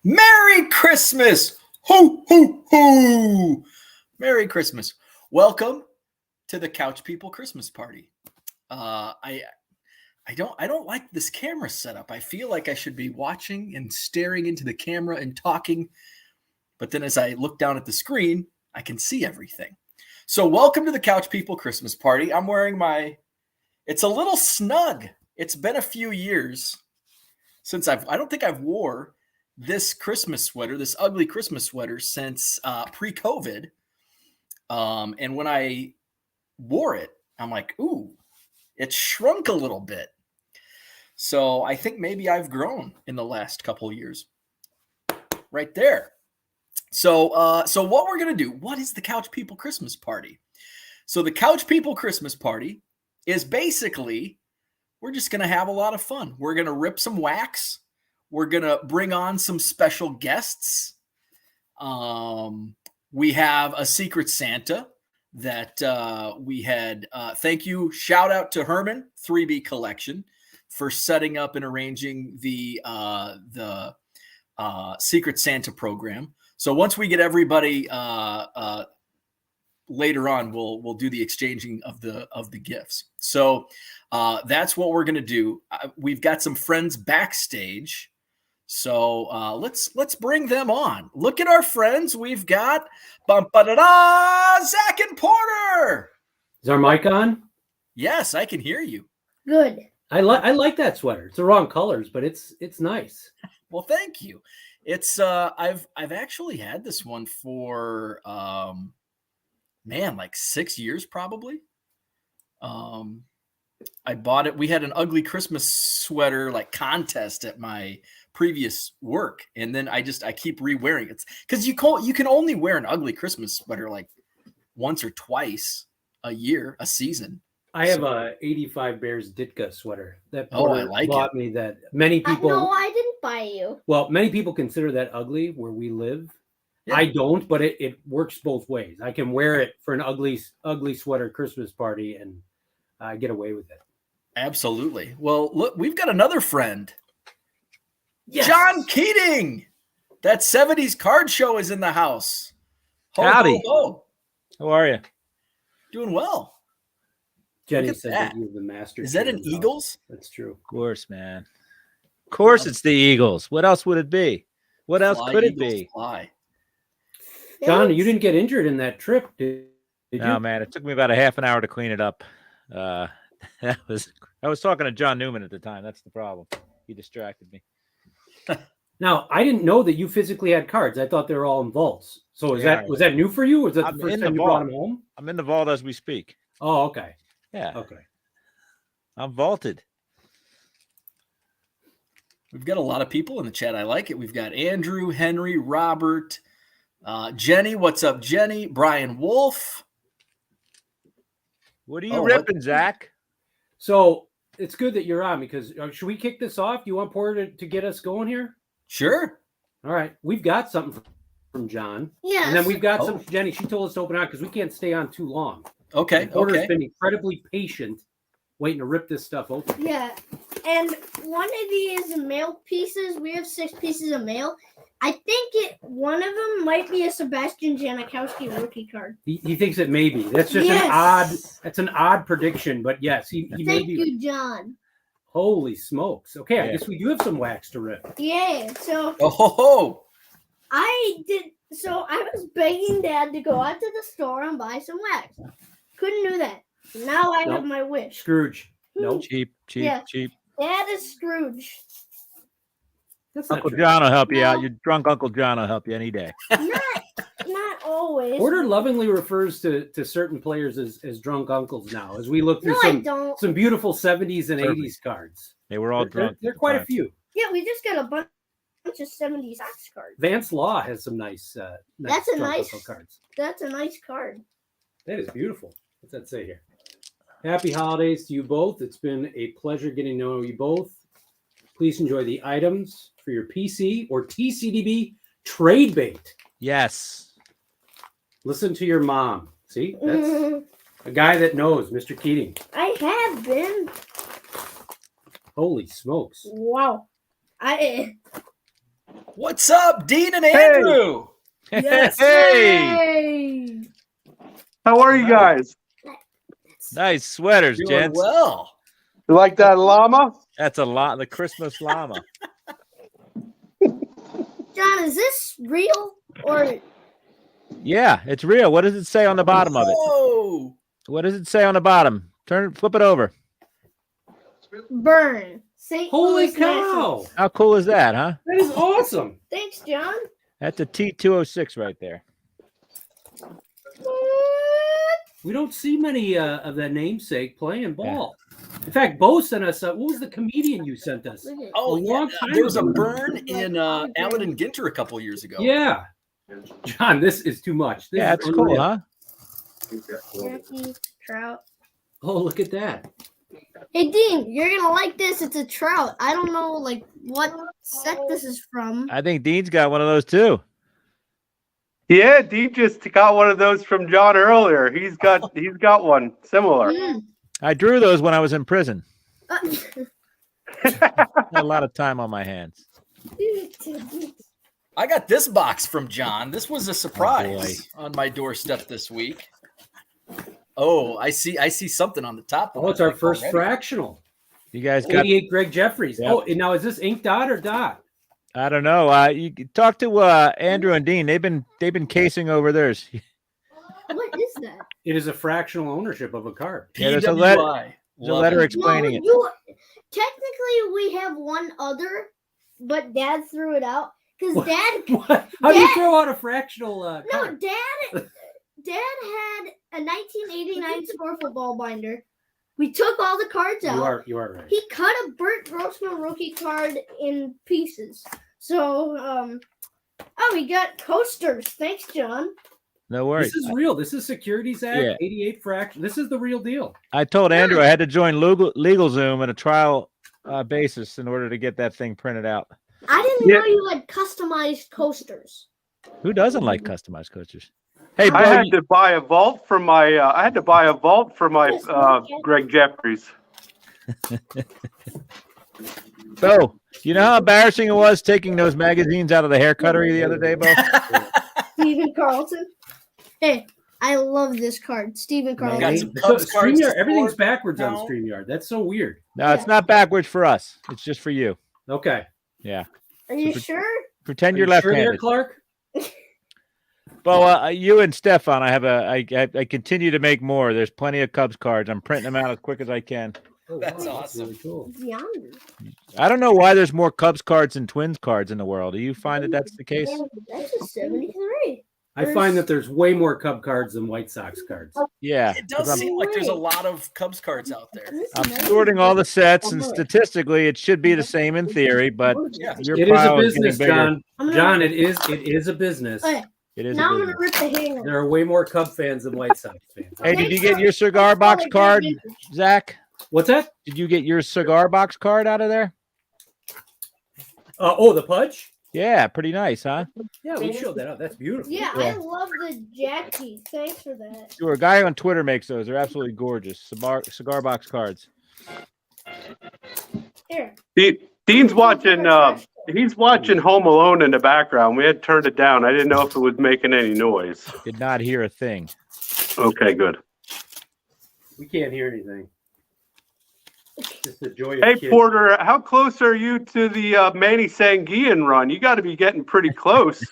Merry Christmas! Hoo, hoo, hoo! Merry Christmas. Welcome to the Couch People Christmas Party. I don't like this camera setup. I feel like I should be watching and staring into the camera and talking, but then as I look down at the screen, I can see everything. So welcome to the Couch People Christmas Party. I'm wearing it's a little snug. It's been a few years since I don't think I've wore this Christmas sweater, this ugly Christmas sweater, since pre-COVID. And when I wore it, I'm like, ooh, it shrunk a little bit. So I think maybe I've grown in the last couple of years. Right there. So what we're going to do, what is the Couch People Christmas Party? So the Couch People Christmas Party is basically, we're just going to have a lot of fun. We're going to rip some wax. We're going to bring on some special guests. We have a Secret Santa that we had. Thank you. Shout out to Herman, 3B Collection, for setting up and arranging the Secret Santa program. So once we get everybody later on, we'll do the exchanging of the gifts. So that's what we're going to do. We've got some friends backstage. So let's bring them on. Look at our friends. We've got Zach and Porter. Is our mic on? Yes, I can hear you. Good. I like that sweater. It's the wrong colors, but it's nice. Well, thank you. It's I've actually had this one for like 6 years probably. I bought it. We had an ugly Christmas sweater contest at my previous work, and then I keep re-wearing it because you can only wear an ugly Christmas sweater once or twice a year, a season. I have a 85 Bears Ditka sweater that I like bought me. That many people. No, I didn't buy you. Well, many people consider that ugly where we live. Yeah. I don't, but it works both ways. I can wear it for an ugly sweater Christmas party and get away with it. Absolutely. Well, look, we've got another friend. Yes. John Keating. That 70s card show is in the house. Howdy. Ho. How are you? Doing well. Jenny Look at said that. you have the master. Is that an Eagles? That's true. Of course, man. Of course it's the Eagles. What else would it be? What else could it be? Fly. John, you didn't get injured in that trip, did you? No, man. It took me about a half an hour to clean it up. I was talking to John Newman at the time. That's the problem. He distracted me. Now, I didn't know that you physically had cards. I thought they were all in vaults. So was that new for you? Was that the first time you brought them home? I'm in the vault as we speak. Oh, okay. Yeah. Okay. I'm vaulted. We've got a lot of people in the chat. I like it. We've got Andrew, Henry, Robert, Jenny. What's up, Jenny? Brian Wolf. What are you ripping, Zach? So it's good that you're on because should we kick this off? Do you want Porter to get us going here? Sure. All right. We've got something from John. Yes. And then we've got some Jenny. She told us to open out because we can't stay on too long. Okay. Porter's been incredibly patient waiting to rip this stuff open. Yeah. And one of these mail pieces, we have 6 pieces of mail. I think one of them might be a Sebastian Janikowski rookie card. He thinks it may be. That's just an odd prediction, but yes, he may be. Thank you, John. Holy smokes. Okay, I guess we do have some wax to rip. Yeah. So I was begging Dad to go out to the store and buy some wax. Couldn't do that. Now I have my wish. Scrooge. Nope. Cheap. Dad is Scrooge. That's Uncle John will help you out. Your drunk Uncle John will help you any day. Not always. Porter lovingly refers to certain players as drunk uncles now, as we look through some beautiful 70s and 80s cards. They were all drunk. There are quite a few. Yeah, we just got a bunch of 70s Ox cards. Vance Law has some nice uncle cards. That's a nice card. That is beautiful. What's that say here? Happy holidays to you both. It's been a pleasure getting to know you both. Please enjoy the items for your PC or TCDB trade bait. Yes. Listen to your mom. See? That's a guy that knows, Mr. Keating. I have been. Holy smokes. Wow. What's up, Dean and Hey. Andrew? Yes. Hey. How are you guys? Nice sweaters, Doing gents. well. You like that llama? That's a lot. The Christmas llama. John, is this real or Yeah, it's real. What does it say on the bottom of it? Whoa. What does it say on the bottom? Flip it over. burn? St. Holy Louis National. cow! How cool is that, huh? That is awesome. Thanks, John. That's a T206 right there. We don't see many of that namesake playing ball. In fact, Bo sent us. What was the comedian you sent us? Look at it. Oh, A long time there was a ago. burn in Allen and Ginter a couple years ago. Yeah, John, this is too much. This Yeah, is it's cool, unreal. huh? Jackie Trout. Oh, look at that. Hey Dean, you're gonna like this. It's a trout. I don't know like what set this is from. I think Dean's got one of those too. Yeah, Dean just got one of those from John earlier. He's got one similar. Mm. I drew those when I was in prison. Uh, Had a lot of time on my hands. I got this box from John. This was a surprise on my doorstep this week. Oh, I see something on the top. Oh, it's our Like first already. fractional. You guys got? 88 Greg Jeffries. Yep. Oh, and now is this ink dot or dot? I don't know. You talk to Andrew and Dean. They've been casing over theirs. what is that? It is a fractional ownership of a card. Yeah, there's a PWI. letter- There's a Love letter it. explaining it. Technically, we have one other, but Dad threw it out because Dad. What? How do you Dad- throw out a fractional No, card? Dad had a 1989 score football binder. We took all the cards out. You are right. He cut a Burt Grossman rookie card in pieces. So, we got coasters. Thanks, John. No worries. This is real. This is Securities Act, Yeah. 88 fraction. This is the real deal. I told Andrew I had to join LegalZoom at a trial basis in order to get that thing printed out. I didn't Yeah. know you had customized coasters. Who doesn't like customized coasters? Hey, I Bo, had to buy a vault for my. Greg Jeffries. Bo, you know how embarrassing it was taking those magazines out of the hair cuttery the other day, Bo? Stephen Carlton. Hey, I love this card. Stephen got Carlton. some Cubs cards to StreamYard, everything's sport backwards on now. StreamYard. That's so weird. No, it's not backwards for us. It's just for you. Okay. Yeah. Are you sure? Pretend Are you're you sure there, left-handed. Clark? Bo, you and Stefan, I continue to make more. There's plenty of Cubs cards. I'm printing them out as quick as I can. Oh, That's wow, awesome. really cool. Yonder. I don't know why there's more Cubs cards than Twins cards in the world. Do you find that that's the case? That's a 73. I find that there's way more Cub cards than White Sox cards. Yeah. It does 'cause seem like there's a lot of Cubs cards out there. I'm sorting all the sets, and statistically, it should be the same in theory, but Yeah. your It is a pile getting business, bigger. John. I'm gonna- John, it is a business. Okay, It is. now I'm A going to business. rip the hanger. There are way more Cub fans than White Sox fans. Hey, did you get your cigar box card, Zach? What's that? Did you get your cigar box card out of there? The Pudge? Yeah, pretty nice, huh? Yeah, we showed that up. That's beautiful. Yeah, Yeah. I love the Jackie. Thanks for that. Sure, a guy on Twitter makes those. They're absolutely gorgeous. Cigar box cards. Here. Dean's watching. He's watching Home Alone in the background. We had turned it down. I didn't know if it was making any noise. Did not hear a thing. Okay, good. We can't hear anything. Just the joy of Hey, kids. Porter, how close are you to the Manny Sanguian run? You got to be getting pretty close.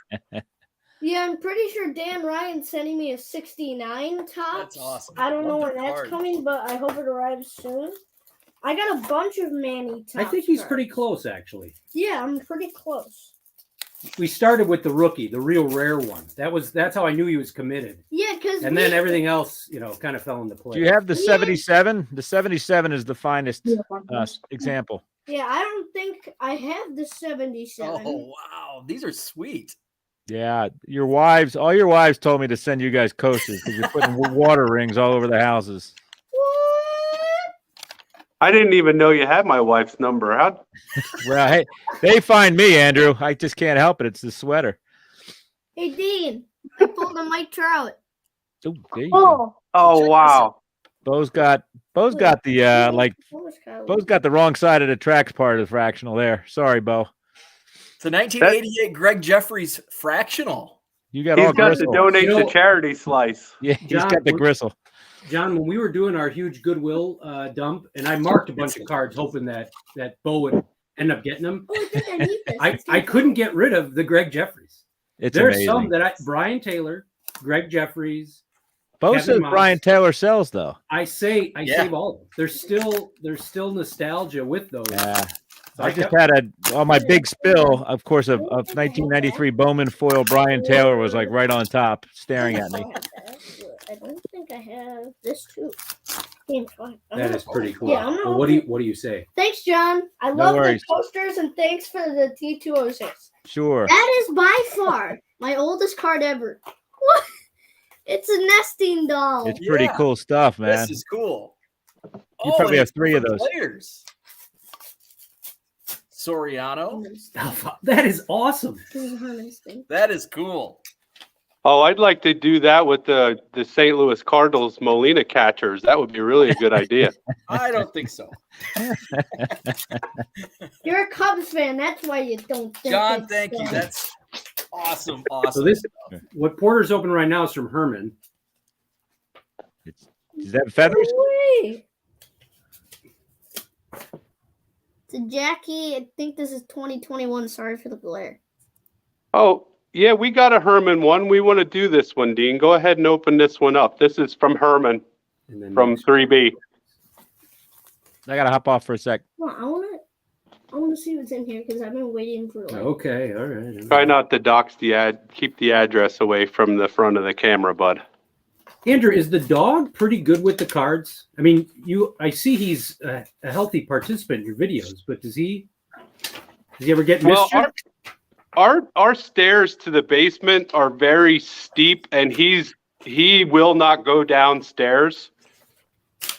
Yeah, I'm pretty sure Dan Ryan's sending me a 69 top. That's awesome. I don't know Love when that that's card. coming, but I hope it arrives soon. I got a bunch of Manny tops. I think he's cards. pretty close, actually. Yeah, I'm pretty close. We started with the rookie, the real rare one. That's how I knew he was committed. Yeah, because And then everything else, kind of fell into place. Do you have the 77? The 77 is the finest example. Yeah, I don't think I have the 77. Oh wow, these are sweet. Yeah, all your wives told me to send you guys coasters because you're putting water rings all over the houses. I didn't even know you had my wife's number. How? Well, hey, they find me, Andrew. I just can't help it. It's the sweater. Hey, Dean, I pulled a Mike Trout. Ooh, there you go. Oh, wow. Bo's got the Bo's got the wrong side of the tracks part of the fractional there. Sorry, Bo. It's a 1988 Greg Jeffries fractional. You got He's all got gristle. to donate You know- to charity slice. Yeah, he's John, got the we're- gristle. John, when we were doing our huge Goodwill dump, and I marked a bunch of cards hoping that Bo would end up getting them, Oh, I think I need this. I couldn't get rid of the Greg Jeffries. It's There's amazing. some that Brian Taylor, Greg Jeffries. Bo Kevin says Moss. Brian Taylor sells though. I save all of them. There's still nostalgia with those. Yeah. So I just had on my big spill, of course, of 1993 Bowman foil. Brian Taylor was like right on top, staring at me. I don't think I have this too. Damn, fine. That is pretty cool. Yeah, I'm not Well, what do you say? Thanks, John. I No love the worries. posters and thanks for the T206. Sure. That is by far my oldest card ever. What? It's a nesting doll. It's pretty Yeah. cool stuff, man. This is cool. You probably and have it's 3 of different those. Players. Soriano. That is awesome. This is Herman's thing. That is cool. Oh, I'd like to do that with the St. Louis Cardinals Molina catchers. That would be really a good idea. I don't think so. You're a Cubs fan. That's why you don't think John, it's thank you. good. That's awesome. Awesome. So this stuff. what Porter's open right now is from Herman. Is that feathers? No way. To Jackie, I think this is 2021. Sorry for the glare. Oh, yeah, we got a Herman one. We want to do this one, Dean. Go ahead and open this one up. This is from Herman And then from next- 3B. I gotta hop off for a sec. Well, I wanna see what's in here because I've been waiting for like. Okay, all right. Try not to dox the keep the address away from the front of the camera, bud. Andrew, is the dog pretty good with the cards? I mean, I see he's a healthy participant in your videos, but does he ever get Well, mischief? our stairs to the basement are very steep, and he will not go downstairs.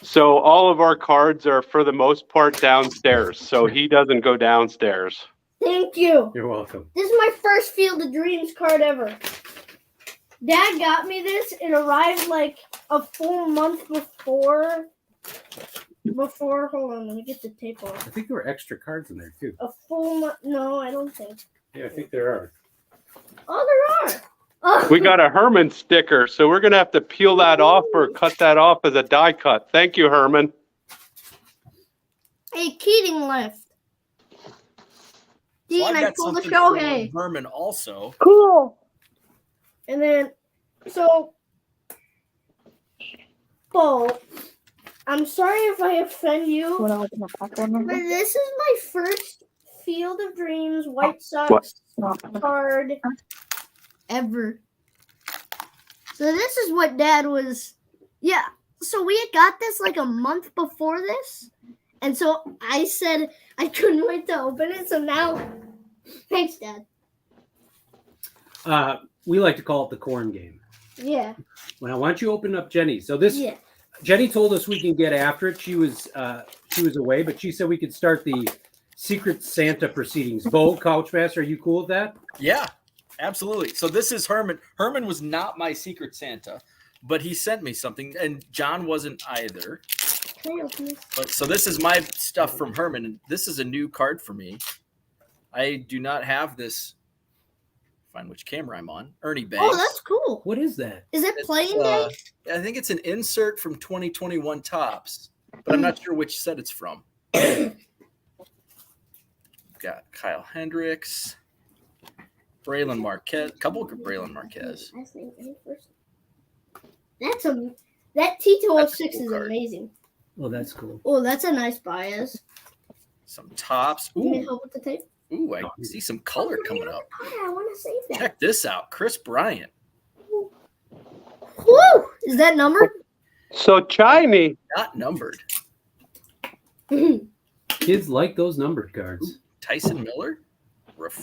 So all of our cards are, for the most part, downstairs. So he doesn't go downstairs. Thank you. You're welcome. This is my first Field of Dreams card ever. Dad got me this. It arrived like a full month before. Hold on, let me get the tape off. I think there were extra cards in there too. A full month. No, I don't think. Yeah, I think there are. Oh, there are. Oh. We got a Herman sticker, so we're gonna have to peel that off or cut that off as a die cut. Thank you, Herman. Hey, Keating left. Dean, Well, I've I got pulled the something show. from Hey. Herman also. Cool. And then, so, Bo, I'm sorry if I offend you, but this is my first Field of Dreams White Sox card ever. So this is what Dad was. Yeah. So we had got this like a month before this, and so I said I couldn't wait to open it. So now, thanks, Dad. We like to call it the corn game. Yeah. Well, why don't you open up Jenny? So this Yeah. Jenny told us we can get after it. She was away, but she said we could start the Secret Santa proceedings. Bo, Couchmaster, are you cool with that? Yeah, absolutely. So this is Herman. Herman was not my Secret Santa, but he sent me something, and John wasn't either. Can I open this? But so this is my stuff from Herman, and this is a new card for me. I do not have this. Find which camera I'm on. Ernie Banks. Oh, that's cool. What is that? Is it It's, playing day? I think it's an insert from 2021 Topps, but I'm not sure which set it's from. Got Kyle Hendricks, Braylon Marquez, couple of Braylon Marquez. Last name, any first? That T206 That's a cool is card. amazing. Oh, that's cool. Oh, that's a nice bias. Some tops. Can you Ooh, help with the tape? ooh, I see some color coming up. Oh, I want to save that. Check this out, Chris Bryant. Woo! Is that numbered? So shiny. Not numbered. Kids like those numbered cards. Tyson Miller,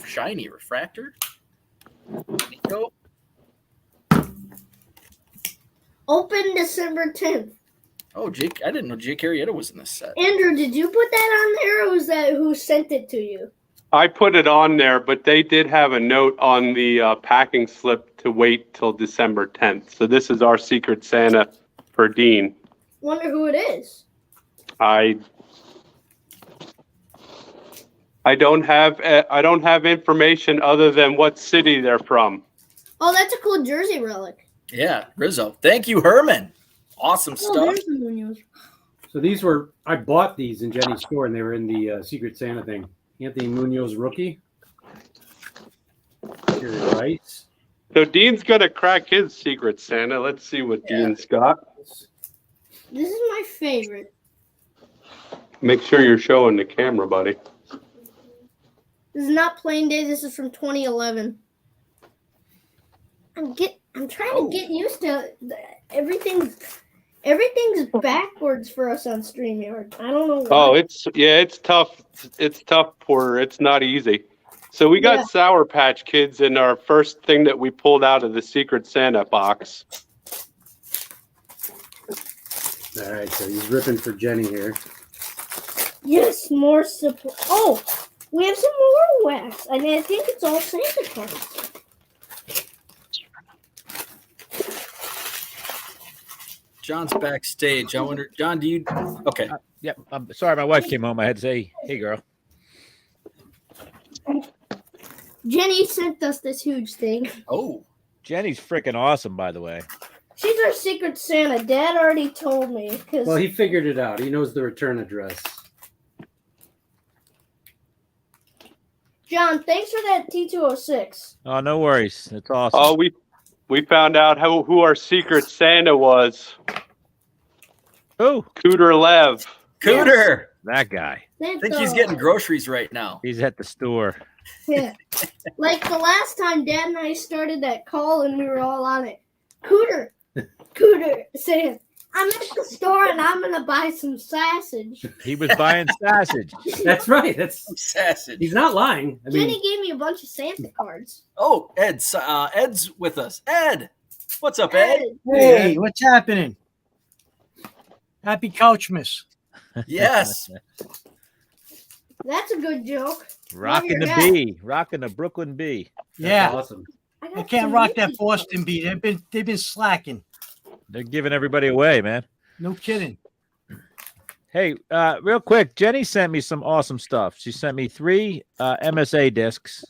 shiny refractor. Nico. Open December 10th. Oh, Jake! I didn't know Jake Arrieta was in this set. Andrew, did you put that on there, or was that who sent it to you? I put it on there, but they did have a note on the packing slip to wait till December 10th. So this is our Secret Santa for Dean. Wonder who it is. I I don't have information other than what city they're from. Oh, that's a cool Jersey relic. Yeah, Rizzo. Thank you, Herman. Awesome Oh, stuff. there's the Munoz. So these were, I bought these in Jenny's store, and they were in the Secret Santa thing. Anthony Munoz rookie. Jerry Rice. So Dean's gonna crack his Secret Santa. Let's see what Dean's got. This is my favorite. Make sure you're showing the camera, buddy. This is not Plain Day. This is from 2011. I'm trying to get used to everything's backwards for us on StreamYard. I don't know why. Oh, it's tough. It's tough, Porter. It's not easy. So we got Sour Patch Kids in our first thing that we pulled out of the Secret Santa box. All right, so he's ripping for Jenny here. Yes, more support. Oh, we have some more wax. I mean, I think it's all Santa cards. John's backstage. I wonder, John, do you? Okay. Yep. I'm sorry, my wife came home. I had to say, "Hey, girl." Jenny sent us this huge thing. Oh, Jenny's freaking awesome, by the way. She's our Secret Santa. Dad already told me. Well, he figured it out. He knows the return address. John, thanks for that T206. Oh, no worries. It's awesome. Oh, we found out who our Secret Santa was. Who? Cooter Lev. Cooter. That guy. I think he's getting groceries right now. He's at the store. Yeah. Like the last time Dad and I started that call and we were all on it. Cooter saying, I'm at the store and I'm going to buy some sausage. He was buying sausage. That's right. That's Sausage. He's not lying. I mean, Jenny gave me a bunch of Santa cards. Oh, Ed's with us. Ed, what's up, Ed? Hey, what's happening? Happy Couchmas. Yes. That's a good joke. Rocking the Love your bee. Rocking the Brooklyn bee. that's Yeah, awesome. got I can't some rock that Mickey Boston beat. They've been slacking. They're giving everybody away, man. No kidding. Hey, real quick, Jenny sent me some awesome stuff. She sent me 3 MSA discs.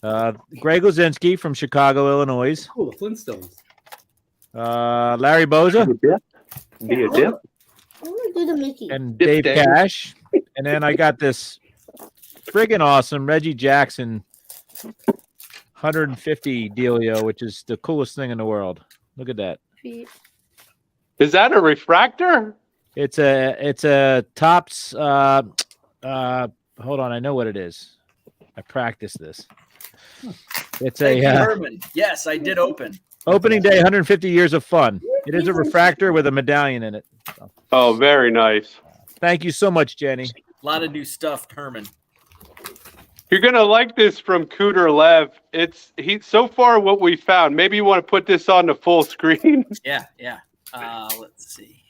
Greg Lazinski from Chicago, Illinois. Cool, the Flintstones. Larry Boza Be a dip. I want to do the Mickey. and Dip Dave Dave. Cash. And then I got this friggin' awesome Reggie Jackson 150 dealio, which is the coolest thing in the world. Look at that. Is that a refractor? It's a Topps. Hold on, I know what it is. I practiced this. It's Thank you, a Herman. Yes, I did open. opening day, 150 years of fun. It is a refractor with a medallion in it. So, Oh, very nice. thank you so much, Jenny. A lot of new stuff, Herman. You're gonna like this from Cooter Lev. So far what we found. Maybe you want to put this on the full screen. Yeah. Let's see.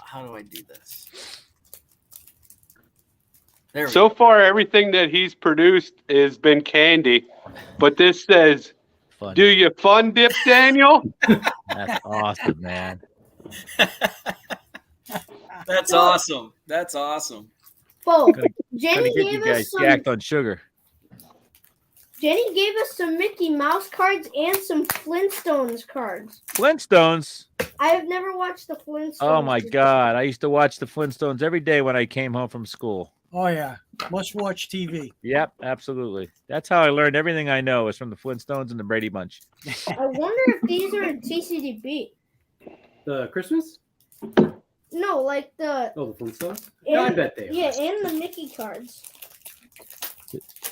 How do I do this? There we So go. far, everything that he's produced has been candy, but this says, Fun. "Do you fun dip, Daniel?" That's awesome, man. That's awesome. That's awesome. Bo, Gonna Jenny get you gave guys us some. jacked on sugar. Jenny gave us some Mickey Mouse cards and some Flintstones cards. Flintstones. I have never watched the Flintstones. Oh my God! I used to watch the Flintstones every day when I came home from school. Oh yeah, must watch TV. Yep, absolutely. That's how I learned everything I know is from the Flintstones and the Brady Bunch. I wonder if these are in TCDB. The Christmas? No, like the Oh, the Flintstones? Yeah, I bet they are. yeah, and the Mickey cards.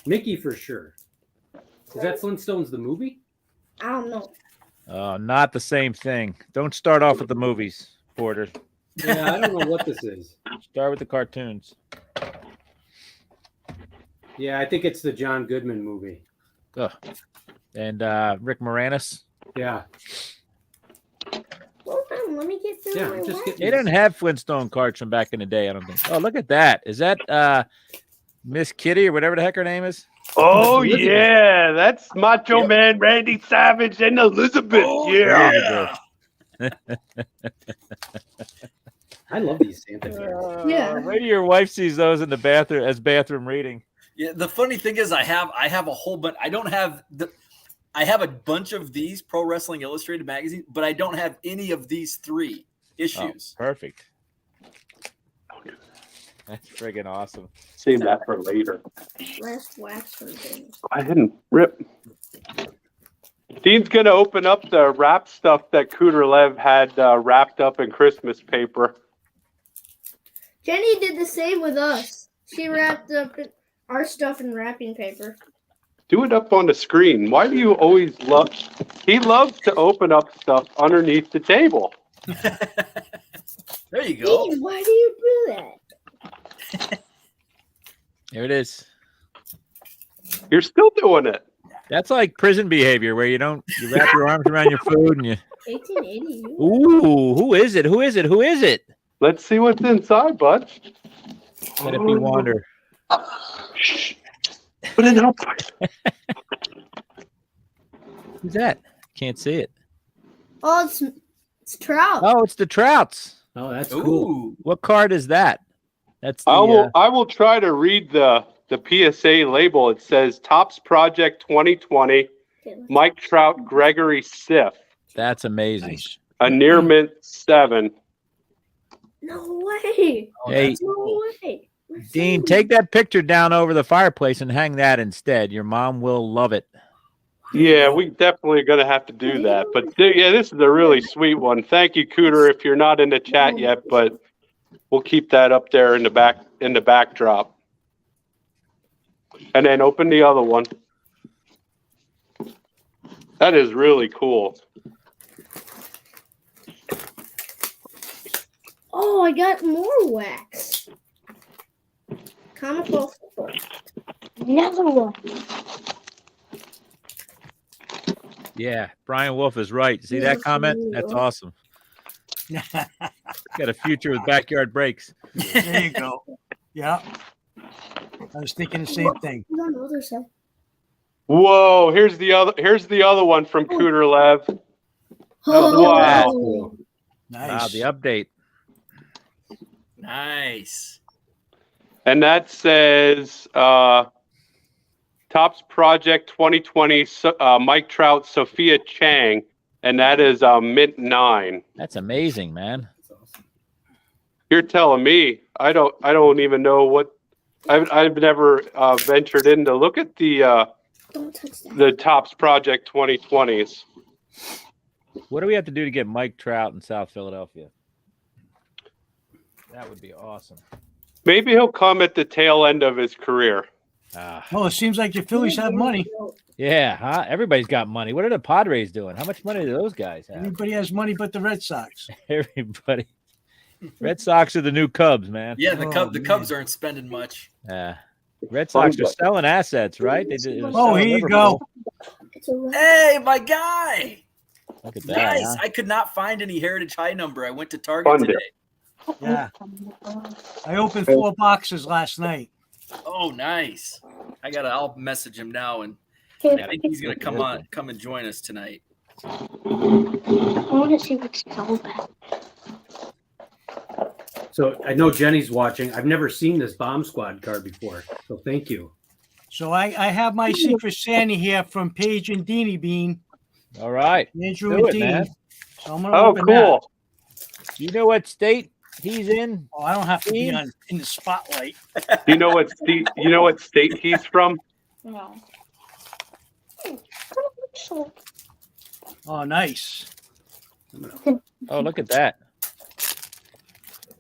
Mickey for sure. Is that Flintstones the movie? I don't know. Not the same thing. Don't start off with the movies, Porter. Yeah, I don't know what this is. Start with the cartoons. Yeah, I think it's the John Goodman movie. Ugh. And Rick Moranis. Yeah. Hold on, let me get through Yeah, my just wax. get- They didn't have Flintstone cards from back in the day, I don't think. Oh, look at that. Is that Miss Kitty or whatever the heck her name is? Oh Elizabeth. yeah, that's Macho Man Randy Savage and Elizabeth. Oh, yeah. Elizabeth. I love these Santa cards. Yeah. Wait till your wife sees those in the bathroom as bathroom reading. Yeah, the funny thing is, I have a whole bunch. I have a bunch of these Pro Wrestling Illustrated magazines, but I don't have any of these 3 issues. Oh, perfect. That's friggin' awesome. Save that for later. Last wax for things. I didn't rip. Dean's gonna open up the wrap stuff that Cooter Lev had wrapped up in Christmas paper. Jenny did the same with us. She wrapped up our stuff in wrapping paper. Do it up on the screen. Why do you always love? He loves to open up stuff underneath the table. There you go. Dean, why do you do that? Here it is. You're still doing it. That's like prison behavior where you wrap your arms around your food and you. 1880. Ooh, who is it? Who is it? Who is it? Let's see what's inside, bud. Let it be Wander. Shh. Put it up. Who's that? Can't see it. Oh, it's Trout. Oh, it's the Trouts. Oh, that's cool. Ooh. What card is that? That's the, I will try to read the PSA label. It says Tops Project 2020, Mike Trout, Gregory Siff, that's amazing. Nice. a near mint 7. No way. Oh, Hey. that's No cool. way. Dean, take that picture down over the fireplace and hang that instead. Your mom will love it. Yeah, we definitely going to have to do that. But yeah, this is a really sweet one. Thank you, Cooter, if you're not in the chat yet, but we'll keep that up there in the backdrop. And then open the other one. That is really cool. Oh, I got more wax. Comical. Another one. Yeah, Brian Wolf is right. See that comment? That's awesome. Got a future with backyard breaks. There you go. Yeah. I was thinking the same thing. Who's on the other side? Whoa, here's the other one from Cooter Lev. Oh, wow. Wow, Nice. the update. Nice. And that says Tops Project 2020, Mike Trout, Sophia Chang, and that is mint 9. That's amazing, man. You're telling me I don't even know what I've never ventured in to look at the don't touch that. the Tops Project 2020s. What do we have to do to get Mike Trout in South Philadelphia? That would be awesome. Maybe he'll come at the tail end of his career. Oh, it seems like the Phillies have money. Yeah, huh? Everybody's got money. What are the Padres doing? How much money do those guys have? Everybody has money but the Red Sox. Everybody. Red Sox are the new Cubs, man. Yeah, Oh, the Cubs aren't spending much. Red Sox are selling assets, right? They did. Oh, here you go. It's a wax. Hey, my guy. Look at that. Nice. Huh? I could not find any Heritage High number. I went to Target Fun day. today. Yeah. I opened 4 boxes last night. Oh, nice. I'll message him now, and I think he's gonna come and join us tonight. I want to see what's so bad. So I know Jenny's watching. I've never seen this Bomb Squad card before. So thank you. So I have my Secret Santa here from Paige and Deanie Bean. All right. Andrew Do and it, Dean. man. So I'm gonna Oh, open cool. You know what state he's in? that. Oh, I don't have to be in the spotlight. You know what state he's from? No. Oh, nice. Oh, look at that.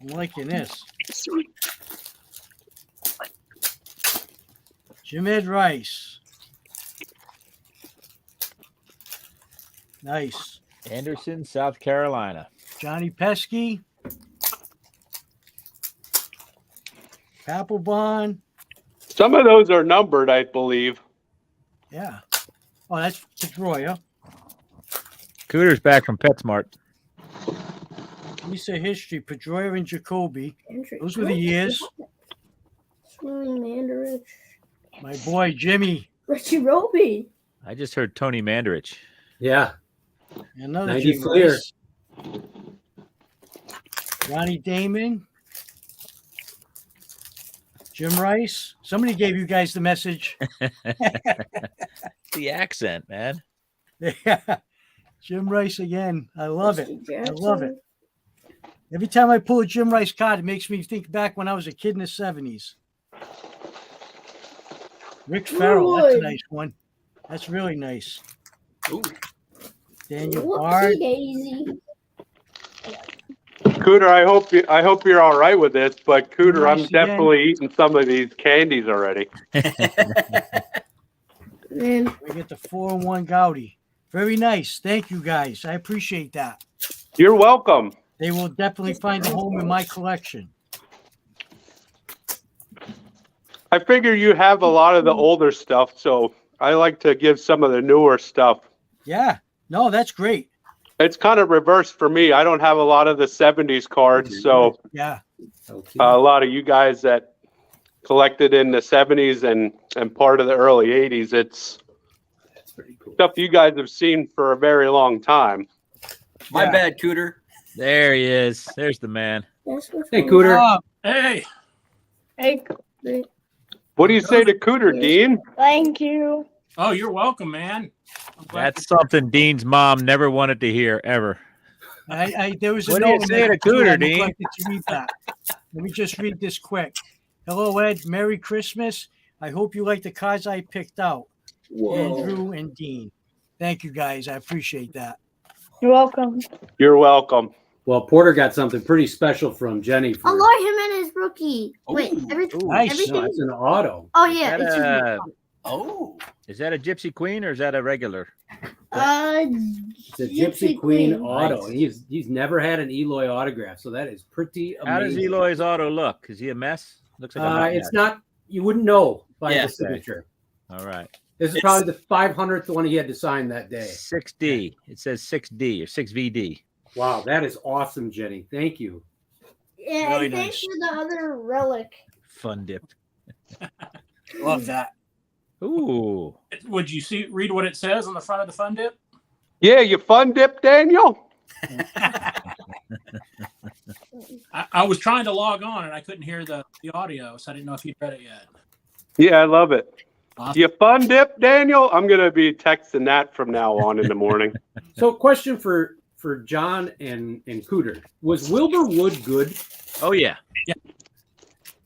I'm liking this. Jim Ed Rice. Nice. Anderson, South Carolina. Johnny Pesky. Papelbon. Some of those are numbered, I believe. Yeah. Oh, that's Pedroia. Cooter's back from PetSmart. Lisa History, Pedroia and Jacoby. Those were the years. Swimming Mandarich. My boy Jimmy. Richie Roby. I just heard Tony Mandarich. Yeah. Another 90 Jimmy Fleer. Rice. Ronnie Damon. Jim Rice. Somebody gave you guys the message. The accent, man. Yeah. Jim Rice again. I love it. I love it. Every time I pull a Jim Rice card, it makes me think back when I was a kid in the 70s. Rick Farrell. That's a nice one. That's really nice. Ooh. Daniel Bard. Daisy. Cooter, I hope you're all right with this, but Cooter, I'm Nice definitely eating some of these candies already. Man, We get the 4-1 Gaudy. Very nice. Thank you, guys. I appreciate that. You're welcome. They will definitely find a home in my collection. I figure you have a lot of the older stuff, so I like to give some of the newer stuff. Yeah. No, that's great. It's kind of reversed for me. I don't have a lot of the 70s cards, so Yeah. a lot of you guys that collected in the 70s and part of the early 80s, it's That's pretty cool. stuff you guys have seen for a very long time. My Yeah. bad, Cooter. There he is. There's the man. that's what's Hey, going Cooter. Oh, Hey, Hey, What do you say to Cooter, Dean? thank you. oh, you're welcome, man. I'm glad That's something Dean's mom never wanted to hear ever. there was a What do you note in say there to too. Cooter, I Dean? neglected to read that. Let me just read this quick. Hello, Ed. Merry Christmas. I hope you like the cards I picked out. Andrew and Dean. Thank you, guys. I appreciate that. You're welcome. You're welcome. Well, Porter got something pretty special from Jenny. For, Aloy Jimenez rookie. Wait, Ooh. Nice. everything. no, it's an auto. Oh yeah, Is it's that, Oh. is that a Gypsy Queen or is that a regular? It's a Gypsy Queen auto. Nice. And he's never had an Eloy autograph, so that is pretty amazing. How does Eloy's auto look? Is he a mess? Looks like a hot It's mess. not. You wouldn't know by Yeah. the signature. All right. This is It's- probably the 500th one he had to sign that day. 6D. It says 6D or 6VD. Wow, that is awesome, Jenny. Thank you. Yeah, Really and thanks nice. for the other relic. Fun dip. Love that. Ooh. Would you read what it says on the front of the fun dip? Yeah, you fun dip, Daniel? I was trying to log on and I couldn't hear the audio, so I didn't know if you'd read it yet. Yeah, I love it. Awesome. You fun dip, Daniel? I'm going to be texting that from now on in the morning. So, question for John and Cooter: was Wilbur Wood good? Oh, yeah.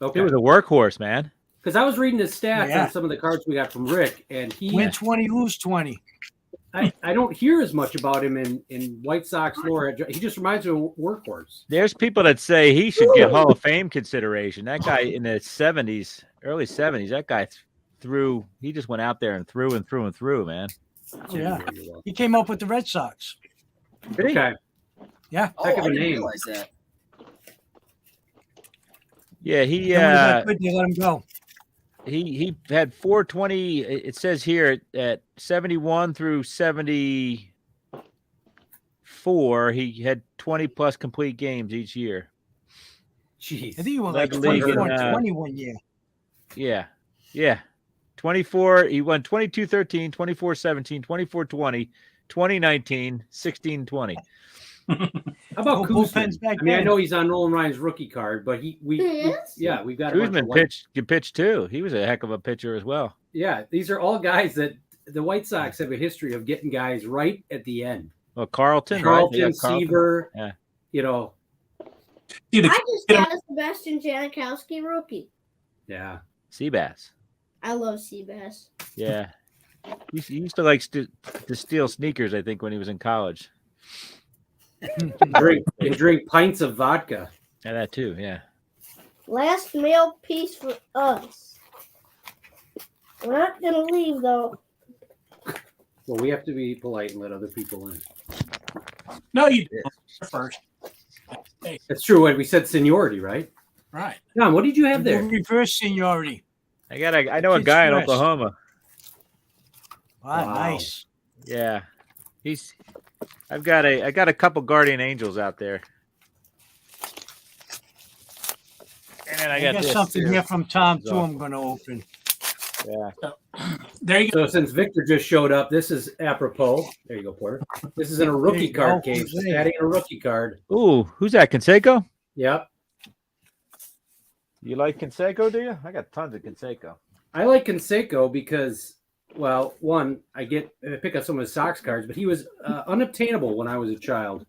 Okay, It was a workhorse, man. because I was reading his stats Yeah. on some of the cards we got from Rick, and Win 20, lose 20. I don't hear as much about him in White Sox lore. He just reminds me of Workhorse. There's people that say he should get Hall of Fame consideration. That guy in the 70s, early 70s, that guy he just went out there and threw and threw and threw, man. Yeah. He came up with the Red Sox. Okay. Yeah. Oh, Heck of I a didn't name. realize that. Yeah, Then when he got good, they let him go. he had 420. It says here at 71 through 74, he had 20 plus complete games each year. Jeez. I think he went Led like the league 24 in, and 20 one year. Yeah. 24. He won 22-13, 24-17, 24-20, 20-19, 16-20. How about No bullpens Kuzman? back I mean, I then. know he's on Nolan Ryan's rookie card, but we've got a bunch of Kuzman could pitch too. He was a heck of a pitcher as well. Yeah, these are all guys that the White Sox have a history of getting guys right at the end. Well, Carlton, right? They Carlton, got Carlton. Seaver, Yeah. you know, See, I just got a Sebastian Janikowski rookie. yeah. Seabass. I love Seabass. Yeah. He used to like to steal sneakers, I think, when he was in college. drink pints of vodka. Yeah, that too. Yeah. Last mail piece for us. We're not gonna leave though. Well, we have to be polite and let other people in. no, you did first. That's true. And we said seniority, right? Right. John, what did you have there? Reverse seniority. I know a Kid guy in Stress. Oklahoma. Wow, Wow. nice. Yeah. I got a couple guardian angels out there. And then I got this something here. here from Tom too. Awesome. I'm going to open. Yeah. There you go. So since Victor just showed up, this is apropos. There you go, Porter. This is in a There rookie you card go. case. Jose. Adding a rookie card. Ooh, who's that? Canseco? Yep. You like Canseco, do you? I got tons of Canseco. I like Canseco because, well, one, I pick up some of his Sox cards, but he was unobtainable when I was a child.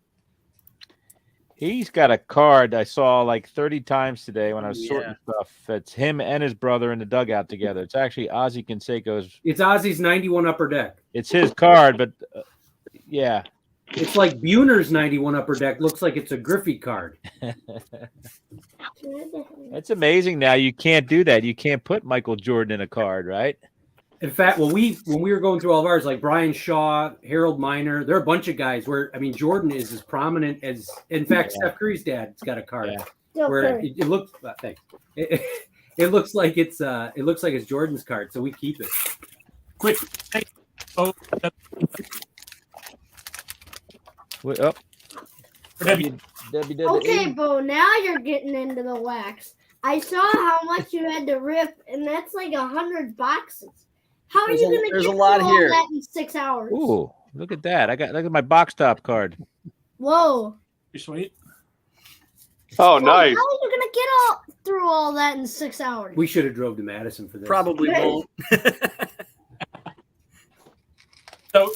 He's got a card I saw like 30 times today when I was sorting stuff. It's him and his brother in the dugout together. It's actually Ozzie Canseco's. It's Ozzy's 91 Upper Deck. It's his card, but yeah. It's like Buhner's 91 Upper Deck. Looks like it's a Griffey card. It's amazing now. You can't do that. You can't put Michael Jordan in a card, right? In fact, when we were going through all of ours, like Brian Shaw, Harold Miner, there are a bunch of guys where, I mean, Jordan is as prominent as, in fact, Steph Curry's dad's got a card where it looks. Thanks. It looks like it's Jordan's card, so we keep it. Quick. Oh, Okay, Bo, now you're getting into the wax. I saw how much you had to rip, and that's like 100 boxes. How are you going to get through all that in 6 hours? Ooh, look at that. Look at my box top card. Whoa. You're sweet. Oh, nice. How are you going to get through all that in 6 hours? We should have drove to Madison for this. Probably won't. So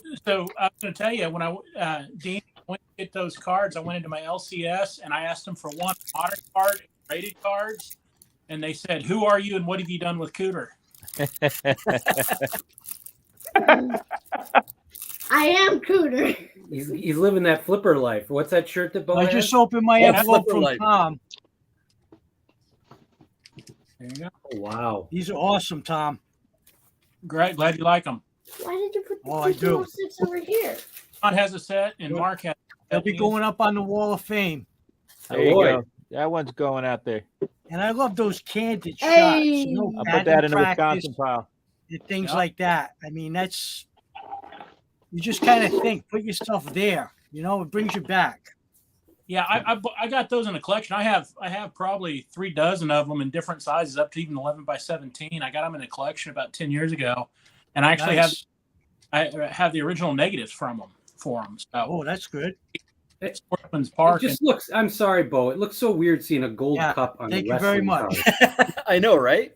I was going to tell you, when Dean went to get those cards, I went into my LCS and I asked them for one modern card, rated cards, and they said, "Who are you and what have you done with Cooter?" I am Cooter. He's living that flipper life. What's that shirt that Bo I has? just opened my envelope from Tom. There you go. Oh, wow. These are awesome, Tom. Great. Glad you like them. Why did you put the Oh, I do. 206 over here? John has a set and Mark has a They'll set. be going up on the Wall of Fame. There you go. That one's going out there. And I love those candid Hey. shots. You know, I'll put batting that in the practice Wisconsin pile. and things like that. I mean, you just kind of think, put yourself there. You know, it brings you back. Yeah, I got those in a collection. I have probably 3 dozen of them in different sizes, up to even 11 by 17. I got them in a collection about 10 years ago, and I actually have the original negatives for them. So, Oh, that's good. it's Sportsman's Park. It just looks, I'm sorry, Bo. It looks so weird seeing a gold cup on Thank the you very wrestling much. card. I know, right?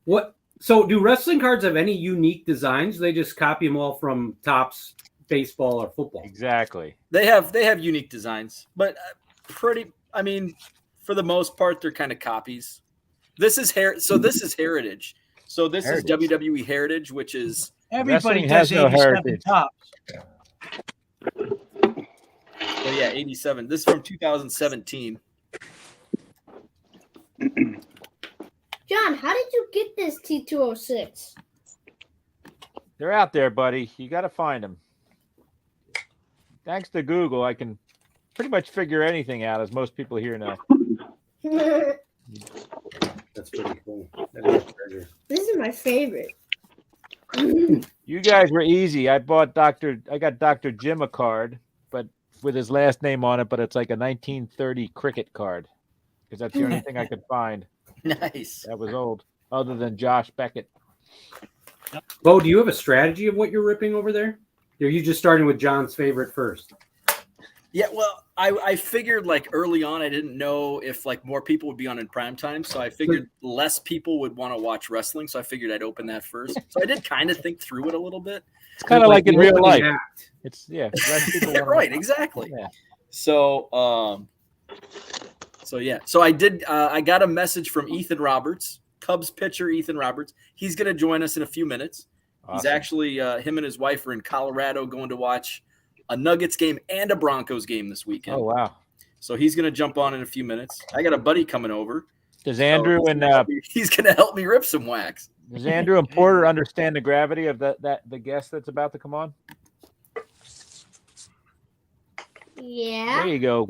What? So do wrestling cards have any unique designs? They just copy them all from Topps baseball or football. Exactly. They have unique designs, but I mean, for the most part, they're kind of copies. This is This is Heritage. So this is WWE Heritage, which is Everybody Wrestling does has no 87 heritage. tops. well, yeah, 87. This is from 2017. John, how did you get this T206? They're out there, buddy. You got to find them. Thanks to Google, I can pretty much figure anything out, as most people here know. That's pretty cool. That is a treasure. This is my favorite. You guys were easy. I got Dr. Jim a card, but with his last name on it, but it's like a 1930 cricket card, because that's the only thing I could find. Nice. That was old, other than Josh Beckett. Bo, do you have a strategy of what you're ripping over there? Or are you just starting with John's favorite first? Yeah, well, I figured like early on, I didn't know if like more people would be on in prime time, so I figured less people would want to watch wrestling, so I figured I'd open that first. So I did kind of think through it a little bit. It's kind of like in real life. Act. It's less people wanna Right, watch. exactly. Yeah. So I did. I got a message from Ethan Roberts, Cubs pitcher Ethan Roberts. He's going to join us in a few minutes. Awesome. He's actually him and his wife are in Colorado going to watch a Nuggets game and a Broncos game this weekend. Oh wow! So he's going to jump on in a few minutes. I got a buddy coming over. Does Andrew he's going to help me rip some wax. Does Andrew and Porter understand the gravity of the guest that's about to come on? Yeah. There you go.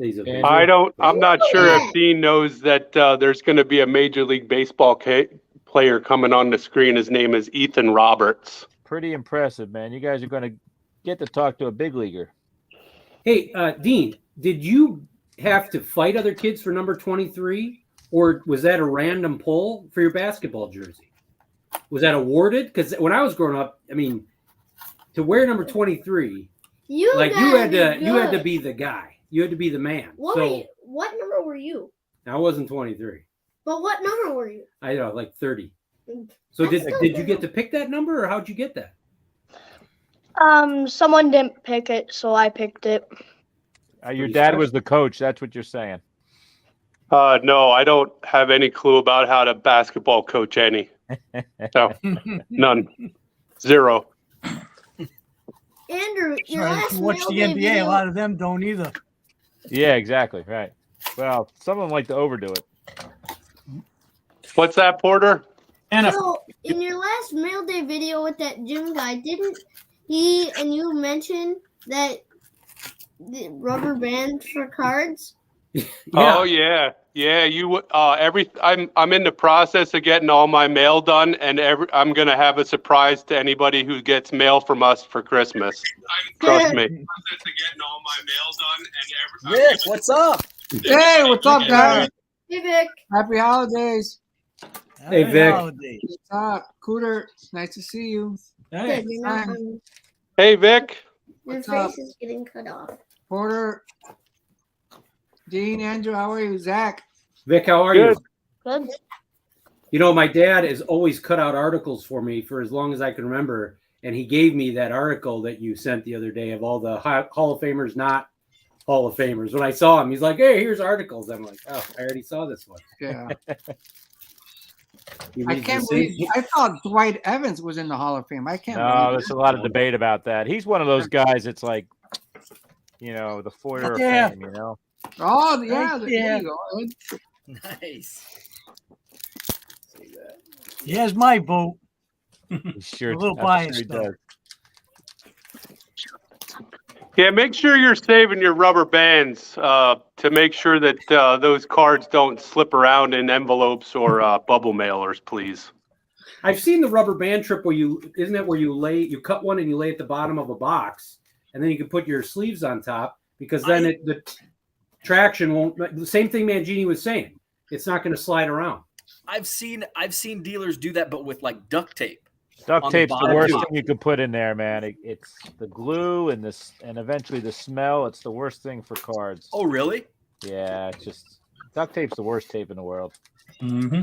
I'm not sure if Dean knows that there's going to be a Major League Baseball player coming on the screen. His name is Ethan Roberts. Pretty impressive, man. You guys are going to get to talk to a big leaguer. Hey, Dean, did you have to fight other kids for number 23, or was that a random poll for your basketball jersey? Was that awarded? Because when I was growing up, I mean, to wear number 23, you had to be the guy. You had to be the man. What number were you? I wasn't 23. But what number were you? I know, like 30. So That's did you get to pick that number, or how'd you get that? Someone didn't pick it, so I picked it. Your dad was the coach. That's what you're saying. No, I don't have any clue about how to basketball coach any. No, none. Zero. Andrew, your Sorry, last if you watch mail the day NBA, video, a lot of them don't either. Yeah, exactly. Right. Well, some of them like to overdo it. What's that, Porter? And so in your last mail day video with that gym guy, didn't he and you mention that the rubber band for cards? Oh yeah. You I'm in the process of getting all my mail done, and I'm gonna have a surprise to anybody who gets mail from us for Christmas. Trust me. Getting all my mail done, and Rick, what's up? Hey, what's up, guys? Hey, Vic. Happy holidays. Hey, Vic. Holidays. What's up, Cooter? Nice to see you. hey, Good, you're not on- Hey, Vic. your What's face up? is getting cut off. Porter, Dean, Andrew, how are you? Zach? Vic, how are Good. you? Good. You know, my dad has always cut out articles for me for as long as I can remember, and he gave me that article that you sent the other day of all the Hall of Famers, not Hall of Famers. When I saw him, he's like, "Hey, here's articles." I'm like, "Oh, I already saw this one." Yeah. He I reads can't the same- believe. I thought Dwight Evans was in the Hall of Fame. I can't No, believe there's a lot of debate about that. He's one of those guys. It's like, the foyer Yeah. of fame. Oh, yeah. Right There there. you go, Ed. Nice. See that. Here's my vote. He sure, A little I'm sure biased, he though. does. Yeah, make sure you're saving your rubber bands to make sure that those cards don't slip around in envelopes or bubble mailers, please. I've seen the rubber band trip where you cut one and you lay at the bottom of a box, and then you can put your sleeves on top because then the traction won't. The same thing Mangini was saying. It's not going to slide around. I've seen dealers do that, but with like duct tape. Duct On the tape's the bottom worst too. thing you could put in there, man. It's the glue and and eventually the smell. It's the worst thing for cards. Oh, really? Yeah, it's just duct tape's the worst tape in the world. mm-hmm.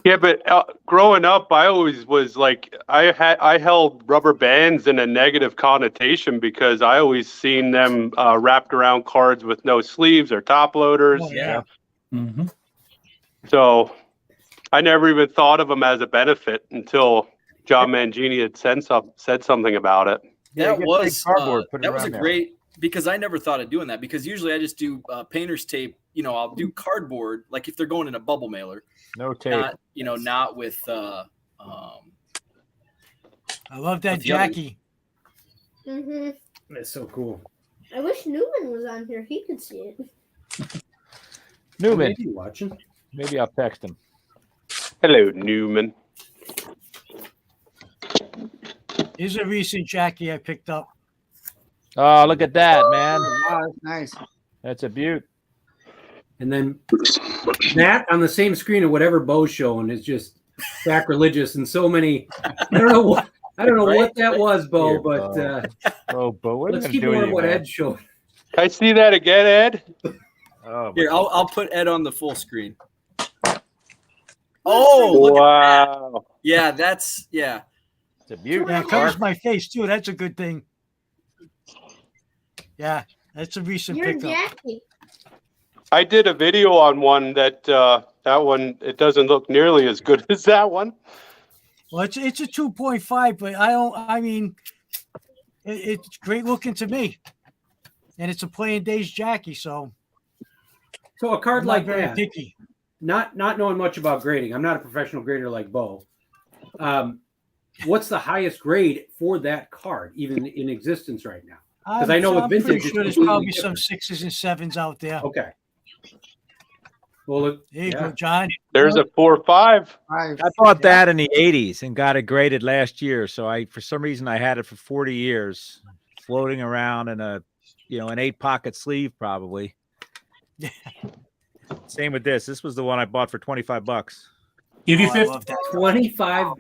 Yeah, but growing up, I always was like, I held rubber bands in a negative connotation because I always seen them wrapped around cards with no sleeves or top loaders. Oh, yeah. Mm-hmm. So I never even thought of them as a benefit until John Mangini had said something about it. Yeah, That get was big cardboard, put it that was a around there. great, because I never thought of doing that, because usually I just do painter's tape. I'll do cardboard, like if they're going in a bubble mailer, No tape. not with I love that With the others. Jackie. Mm-hmm. That's so cool. I wish Newman was on here. He could see it. Newman, Maybe watching. maybe I'll text him. Hello, Newman. Here's a recent Jackie I picked up. Oh, look at that, man. Wow, that's nice. That's a beaut. And then that on the same screen of whatever Bo's showing is just sacrilegious. And so many. I don't know what that was, Bo, Here, but Oh, but what are let's you keep going more to of do what with you, Ed's showing. Can I see that again, Ed? Oh, here. I'll put Ed on the full screen. Oh, look at Wow. yeah, that's yeah. it's a beaut. Yeah, it covers my face too. That's a good thing. Yeah, that's a recent You're pickup. Jackie. I did a video on one that one, it doesn't look nearly as good as that one. Well, it's a 2.5, but I mean, it's great looking to me, and it's a playing days Jackie, so So a card I'm like not very that, picky. not knowing much about grading. I'm not a professional grader like Bo. What's the highest grade for that card, even in existence right now? 'Cause I know with I'm pretty vintage, it's sure there's completely probably some different. 6s and 7s out there. Okay. Well, look, There you yeah. go, John. There's a 4.5. Five. I bought that in the 80s and got it graded last year. So for some reason, I had it for 40 years, floating around in an 8-pocket sleeve, probably. Same with this. This was the one I bought for $25. Give you I 50. love that. $25.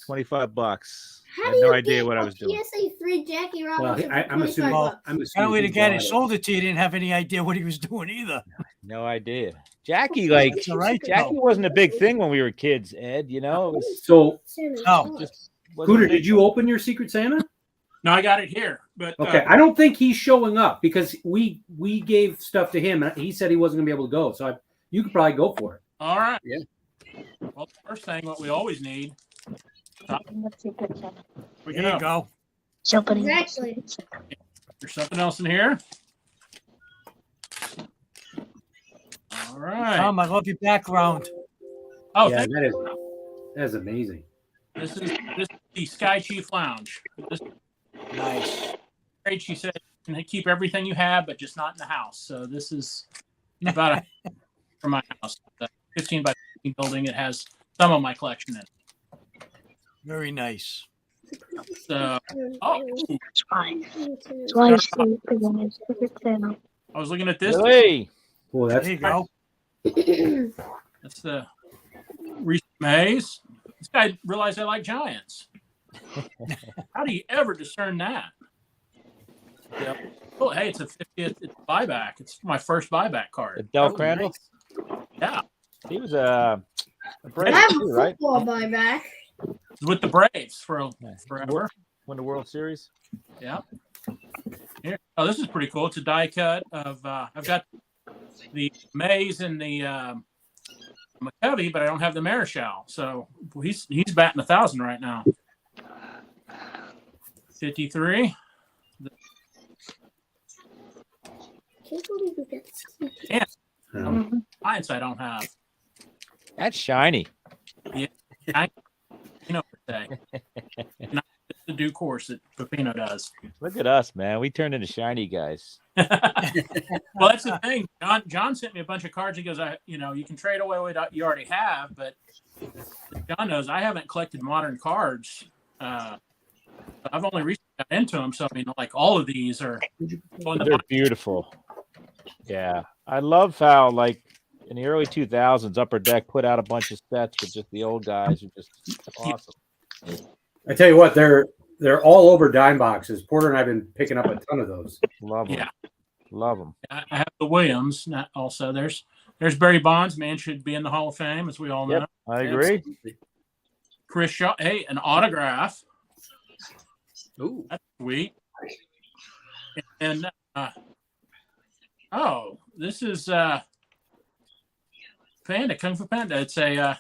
$25. I How had do no you idea get what I a was doing. PSA 3 Jackie Well, Robinson for I'm assuming. 25 bucks? I'm assuming Apparently, the he guy that bought it. sold it to you didn't have any idea what he was doing either. No idea. Jackie, like It's all right. Jackie though. wasn't a big thing when we were kids, Ed. You know, it was So, Oh. just wasn't Cooter, a big did you open your Secret Santa? No, I got it here. But Okay, I don't think he's showing up because we gave stuff to him and he said he wasn't gonna be able to go. So you could probably go for it. all right. Yeah. Well, the first thing, what we always need. We There you go. Exactly. There's something else in here. All right. Tom, I love your background. Oh, Yeah, thank that is amazing. This is the Sky Chief Lounge. This Nice. great. She said you can keep everything you have, but just not in the house. So this is about a for my house. The 15 by 15 building. It has some of my collection in it. Very nice. So, oh, I was looking at this. Hey, Well, that's There you go. That's the Reese Mays. This guy realized I like Giants. How do you ever discern that? Yep. Oh, hey, it's a 50th it's buyback. It's my first buyback card. Del Oh, Crandall. nice. Yeah, He was a I Brave have too, a right? football buyback. it's with the Braves for forever. Won the World Series. Yeah. Here. Oh, this is pretty cool. It's a die cut of. I've got the Mays and the McCovey, but I don't have the Marichal. So he's batting 1,000 right now. 53. Can't believe you get Yeah. Yeah. Giants I don't have. That's shiny. I, you know what to say. Not the due course that Pepino does. Look at us, man. We turned into shiny guys. Well, that's the thing. John sent me a bunch of cards. He goes, you can trade away what you already have, but John knows I haven't collected modern cards. I've only recently got into them, so I mean, like all of these are. They're beautiful. Yeah, I love how like in the early 2000s, Upper Deck put out a bunch of sets with just the old guys who just awesome. I tell you what, they're all over dime boxes. Porter and I've been picking up a ton of those. Love them. Yeah. Love them. I have the Williams. Also, there's Barry Bonds. Man should be in the Hall of Fame, as we all know. Yep, I agree. Absolutely. Chris Shaw. Hey, an autograph. Ooh. That's sweet. And this is Panda, Kung Fu Panda. It's a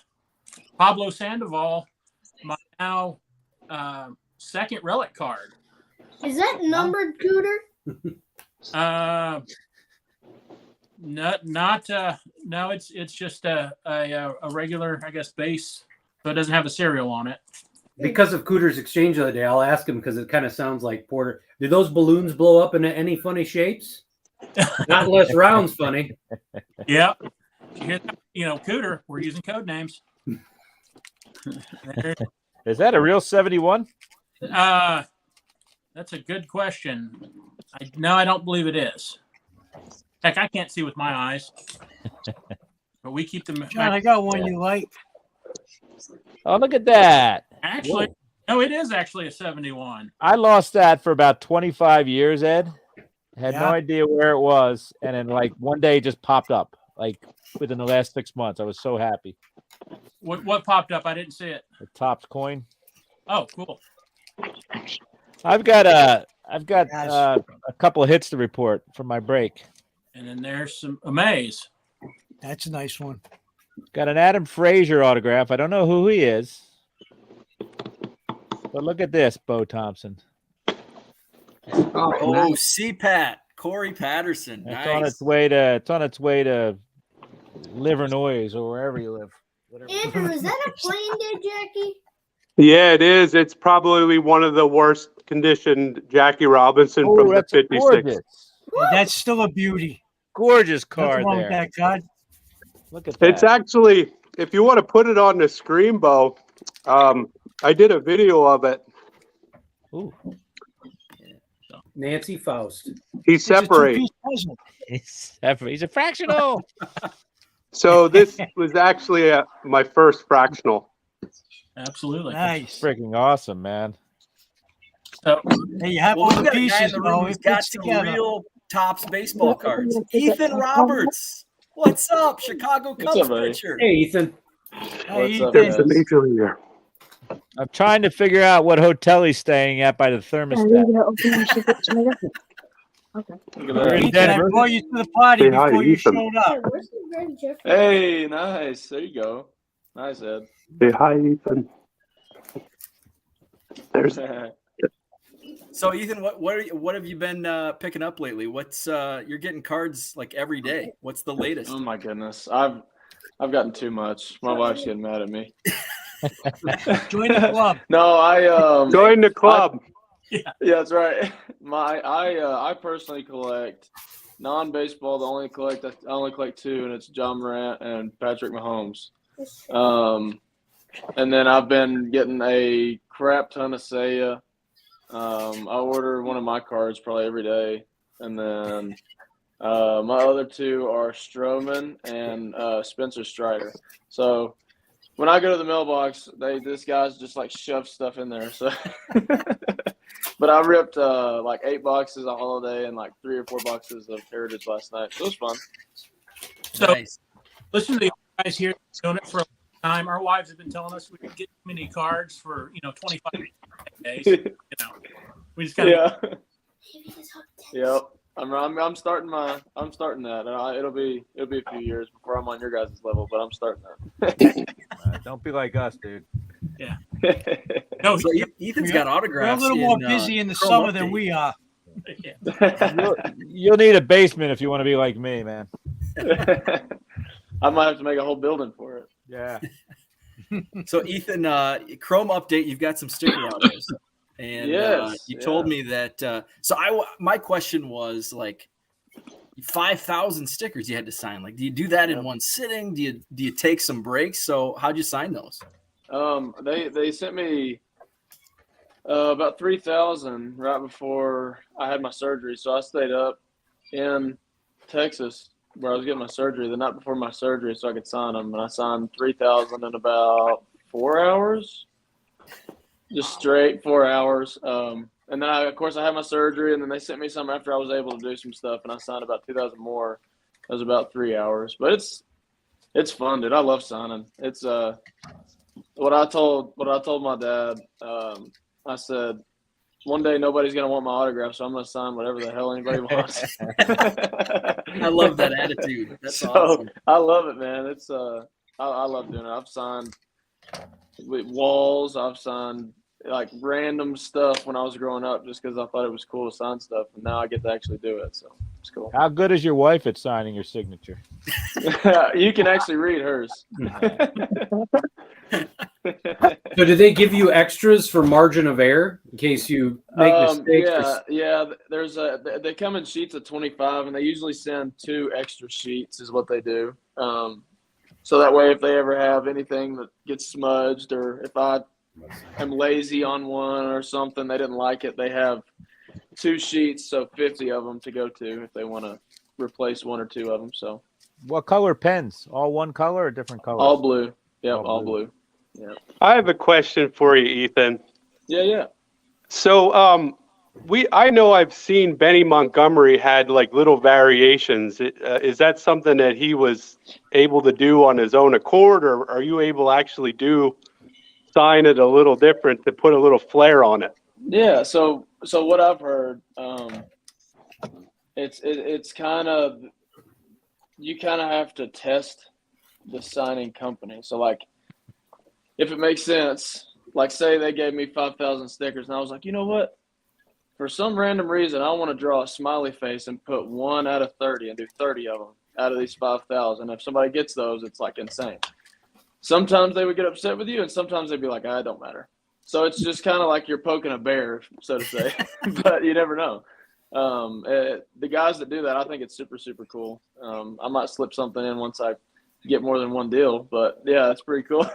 Pablo Sandoval, my now second relic card. Is that numbered, Cooter? No, it's just a regular, I guess, base, so it doesn't have a serial on it. Because of Cooter's exchange the other day, I'll ask him because it kind of sounds like Porter. Did those balloons blow up into any funny shapes? Not unless round's funny. Yeah. Cooter, we're using code names. Is that a real 71? That's a good question. I don't believe it is. Heck, I can't see with my eyes. But we keep them. John, I got one you like. Oh, look at that. Actually, no, it is actually a 71. I lost that for about 25 years, Ed. Had no Yeah. idea where it was. And then like one day it just popped up. Like within the last 6 months. I was so happy. What popped up? I didn't see it. The Topps coin. Oh, cool. I've got a Yes. couple of hits to report from my break. And then there's some Amaze. That's a nice one. Got an Adam Frazier autograph. I don't know who he is. But look at this, Bo Thompson. Oh, nice. CPAT, Corey Patterson. It's Nice. on its way to Livernois or wherever you live. Whatever. Andrew, is that a plane there, Jackie? Yeah, it is. It's probably one of the worst conditioned Jackie Robinson Oh, from the that's 56. gorgeous. That's still a beauty. Gorgeous Nothing card wrong with there. that card. Look at that. It's actually, if you want to put it on the screen, Bo, I did a video of it. Ooh. Nancy Faust. He It's a separates. two-piece puzzle. He's a fractional. So this was actually my first fractional. Absolutely. Nice. Freaking awesome, man. So Hey, you have Well, all we've the got a guy in pieces, the though. room who's It got fits some together. real Topps baseball cards. Ethan Roberts. What's up? Chicago What's Cubs up, buddy? pitcher. Hey, Ethan. Hey, What's up, Ethan. It's the guys? major leaguer. I'm trying to figure out what hotel he's staying at by the thermostat. Look at You're that. in Ethan, I Denver? brought you to the party Say hi, before you Ethan. showed Hey, up. where's the Greg Jeffrey? Hey, nice. There you go. Nice, Ed. Say hi, Ethan. There's So Ethan, what have you been picking up lately? What's you're getting cards like every day. What's the latest? Oh my goodness. I've gotten too much. My wife's getting mad at me. Join the club. No, join the club. yeah, that's right. I personally collect non-baseball. I only collect two, and it's John Morant and Patrick Mahomes. And then I've been getting a crap ton of Seiya. I order one of my cards probably every day, and then my other two are Stroman and Spencer Strider. So when I go to the mailbox, this guy's just like shove stuff in there. So, but I ripped like 8 boxes of Holiday and like 3 or 4 boxes of Heritage last night. So it was fun. So Nice. listen to the guys here doing it for a long time. Our wives have been telling us we could get too many cards for 25 days. We just kind of Yep. I'm starting that. It'll be a few years before I'm on your guys' level, but I'm starting that. Don't be like us, dude. Yeah. No, So Ethan's got We're a autographs. little more in, busy in the Chrome summer than Update. we are. You'll need a basement if you want to be like me, man. I might have to make a whole building for it. Yeah. So Ethan, Chrome Update, you've got some sticker autos. And Yes, you told me that. My question was like 5,000 stickers you had to sign. Like, do you do that in one sitting? Do you take some breaks? So how'd you sign those? They sent me about 3,000 right before I had my surgery. So I stayed up in Texas where I was getting my surgery the night before my surgery so I could sign them. And I signed 3,000 in about 4 hours. Just straight 4 hours. And then of course I had my surgery, and then they sent me some after I was able to do some stuff, and I signed about 2,000 more. It was about 3 hours, but it's fun, dude. I love signing. It's what I told my dad. I said, one day nobody's gonna want my autograph, so I'm gonna sign whatever the hell anybody wants. I love that attitude. That's so awesome. I love it, man. It's I love doing it. I've signed with walls. I've signed like random stuff when I was growing up just because I thought it was cool to sign stuff, and now I get to actually do it. So it's cool. How good is your wife at signing your signature? You can actually read hers. So do they give you extras for margin of error in case you make mistakes? Yeah. They come in sheets of 25, and they usually send 2 extra sheets is what they do. So that way, if they ever have anything that gets smudged, or if I am lazy on one or something, they didn't like it, they have 2 sheets, so 50 of them to go to if they want to replace 1 or 2 of them. So What color pens? All one color or different colors? all blue. Yep, All all blue. blue. Yeah. I have a question for you, Ethan. Yeah. So I know I've seen Benny Montgomery had like little variations. Is that something that he was able to do on his own accord, or are you able to actually sign it a little different to put a little flair on it? Yeah. So what I've heard, it's kind of, you kind of have to test the signing company. So like, if it makes sense, like say they gave me 5,000 stickers, and I was like, you know what? For some random reason, I want to draw a smiley face and put 1 out of 30 and do 30 of them out of these 5,000. If somebody gets those, it's like insane. Sometimes they would get upset with you, and sometimes they'd be like, it don't matter. So it's just kind of like you're poking a bear, so to say, but you never know. The guys that do that, I think it's super, super cool. I might slip something in once I get more than one deal, but yeah, it's pretty cool.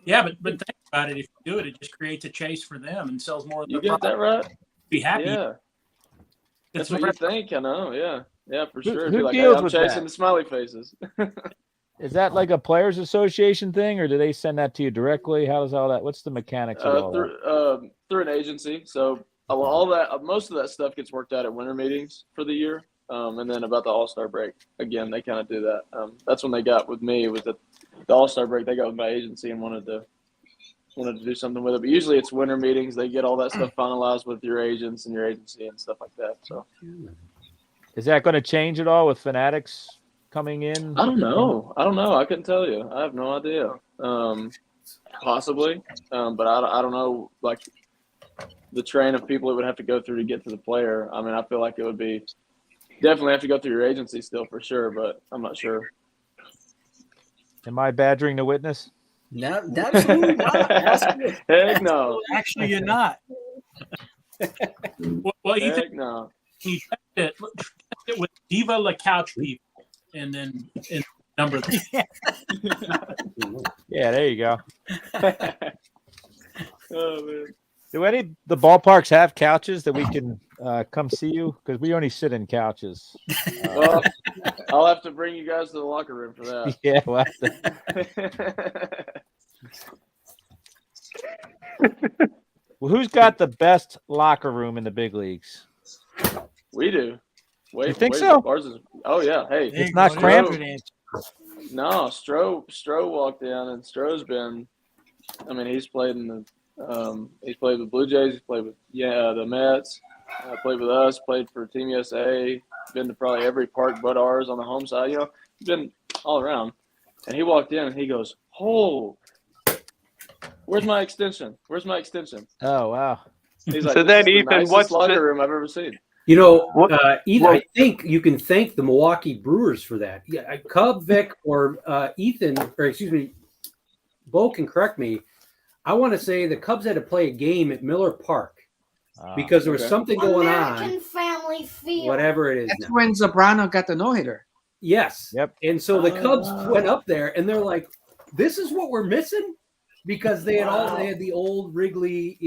Yeah, but think about it. If you do it, it just creates a chase for them and sells more of their You get that product. right? Be happy. Yeah. That's what you think, I know, yeah. Yeah, for Who- sure. It'd who be like, hey, deals I'm with chasing that? the smiley faces. Is that like a players association thing, or do they send that to you directly? How does all that? What's the mechanics of all that? Through an agency. So all that, most of that stuff gets worked out at winter meetings for the year. And then about the All-Star break, again, they kind of do that. That's when they got with me, was the All-Star break. They got with my agency and wanted to do something with it. But usually it's winter meetings. They get all that stuff finalized with your agents and your agency and stuff like that. So Is that going to change at all with Fanatics coming in? I don't know. I couldn't tell you. I have no idea. Possibly, but I don't know. Like the train of people it would have to go through to get to the player. I mean, I feel like it would be definitely have to go through your agency still for sure, but I'm not sure. Am I badgering the witness? No, absolutely not. Heck no. Actually, you're not. Well, Ethan, Heck no. he tested it with Diva La Couch people, and then number. Yeah, there you go. Oh man. Do any of the ballparks have couches that we can come see you? Because we only sit in couches. Well, I'll have to bring you guys to the locker room for that. Yeah, well, well, who's got the best locker room in the big leagues? We do. Wait, You think so? Ours is. Oh yeah. Hey, There you It's go. not There's cramped? a good answer. no, Stroh walked in, and Stroh's been. I mean, he's played in the. He's played with Blue Jays. He's played with the Mets. Played with us. Played for Team USA. Been to probably every park but ours on the home side. You know, been all around. And he walked in and he goes, "Oh, where's my extension? Where's my extension?" Oh, wow. He's like, So "This then, is the Ethan, nicest what's locker the- room I've ever seen." You know, Ethan, well- I think you can thank the Milwaukee Brewers for that. Yeah, Cub, Vic, or Ethan, or excuse me, Bo can correct me. I want to say the Cubs had to play a game at Miller Park because there was okay. something going American on, Family Field. whatever it is That's now. when Sobrano got the no-hitter. Yes. Yep. And so the Cubs went up there and they're like, "This is what we're missing," because they had the old Wrigley,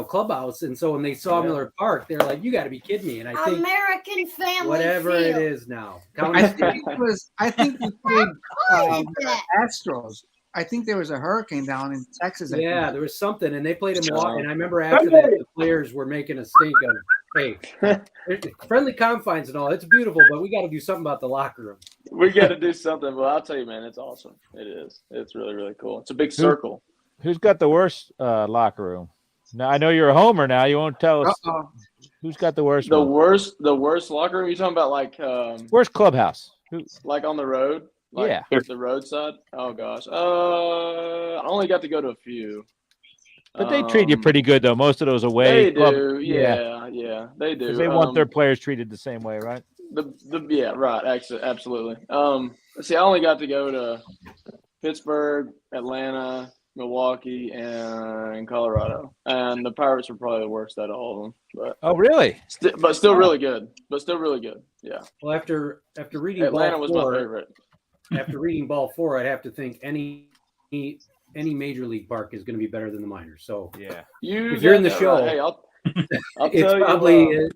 clubhouse. And so when they saw Miller Park, they're like, "You got to be kidding me!" And I think American Family whatever Field. it is now, I think we played What is that? Astros. I think there was a hurricane down in Texas. I yeah, think. there was something, and they played in Milwaukee. And I remember after that, the players were making a stink of, "Hey, friendly confines and all. It's beautiful, but we got to do something about the locker room." We got to do something. Well, I'll tell you, man, it's awesome. It is. It's really, really cool. It's a big circle. Who's got the worst locker room? Now, I know you're a homer now. You won't tell us. Who's got the worst The one? worst locker room. You talking about like Worst clubhouse? Who? like on the road? Like Yeah. the roadside. Oh gosh. I only got to go to a few. But they treat you pretty good, though. Most of those away They club, do. Yeah, they do. because they want their players treated the same way, right? Yeah, right. Actually, absolutely. See, I only got to go to Pittsburgh, Atlanta, Milwaukee, and Colorado, and the Pirates were probably the worst out of all of them. But Oh, really? still really good. But still really good. Yeah. Well, after reading Atlanta Ball was 4, my favorite. after reading Ball 4, I'd have to think any major league park is going to be better than the minors. So Yeah. if you're in the got that show, right. Hey, I'll it's tell probably you.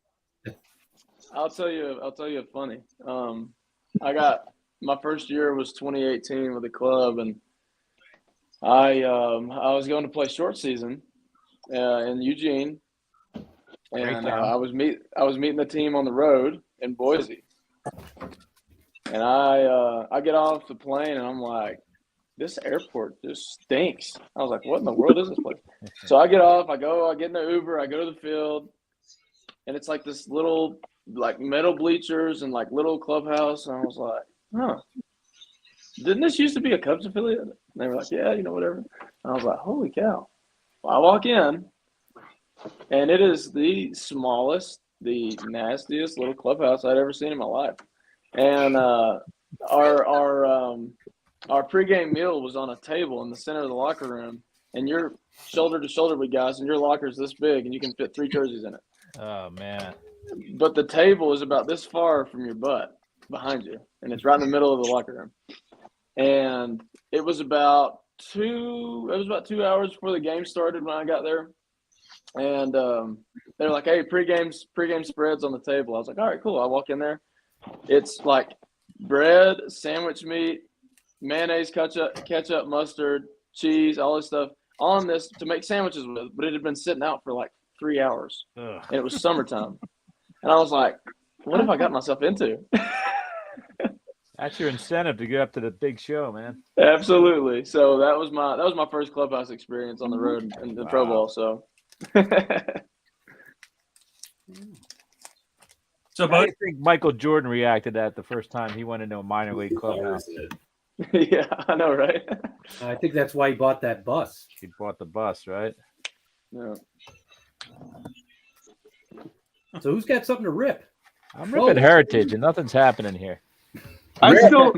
I'll tell you funny. I got my first year was 2018 with the club, and I was going to play short season in Eugene, and I was meeting the team on the road in Boise, and I get off the plane and I'm like, this airport just stinks. I was like, what in the world is this place? So I get off, I get in the Uber, I go to the field, and it's like this little like metal bleachers and like little clubhouse, and I was like, huh. Didn't this used to be a Cubs affiliate? And they were like, yeah, whatever. And I was like, holy cow. Well, I walk in, and it is the smallest, the nastiest little clubhouse I'd ever seen in my life. And our pregame meal was on a table in the center of the locker room, and you're shoulder to shoulder with guys, and your locker's this big, and you can fit 3 jerseys in it. Oh, man. But the table is about this far from your butt behind you, and it's right in the middle of the locker room. And it was about 2 hours before the game started when I got there. And they're like, "Hey, pregame spreads on the table." I was like, "All right, cool." I walk in there. It's like bread, sandwich meat, mayonnaise, ketchup, mustard, cheese, all this stuff on this to make sandwiches with. But it had been sitting out for like 3 hours, and it was summertime. And I was like, "What have I got myself into?" That's your incentive to get up to the big show, man. Absolutely. So that was my first clubhouse experience on the road in the pro ball. So. So, I think Michael Jordan reacted to that the first time he went into a minor league clubhouse. Yeah, I know, right? I think that's why he bought that bus. He bought the bus, right? Yeah. So who's got something to rip? I'm ripping Heritage, and nothing's happening here. I still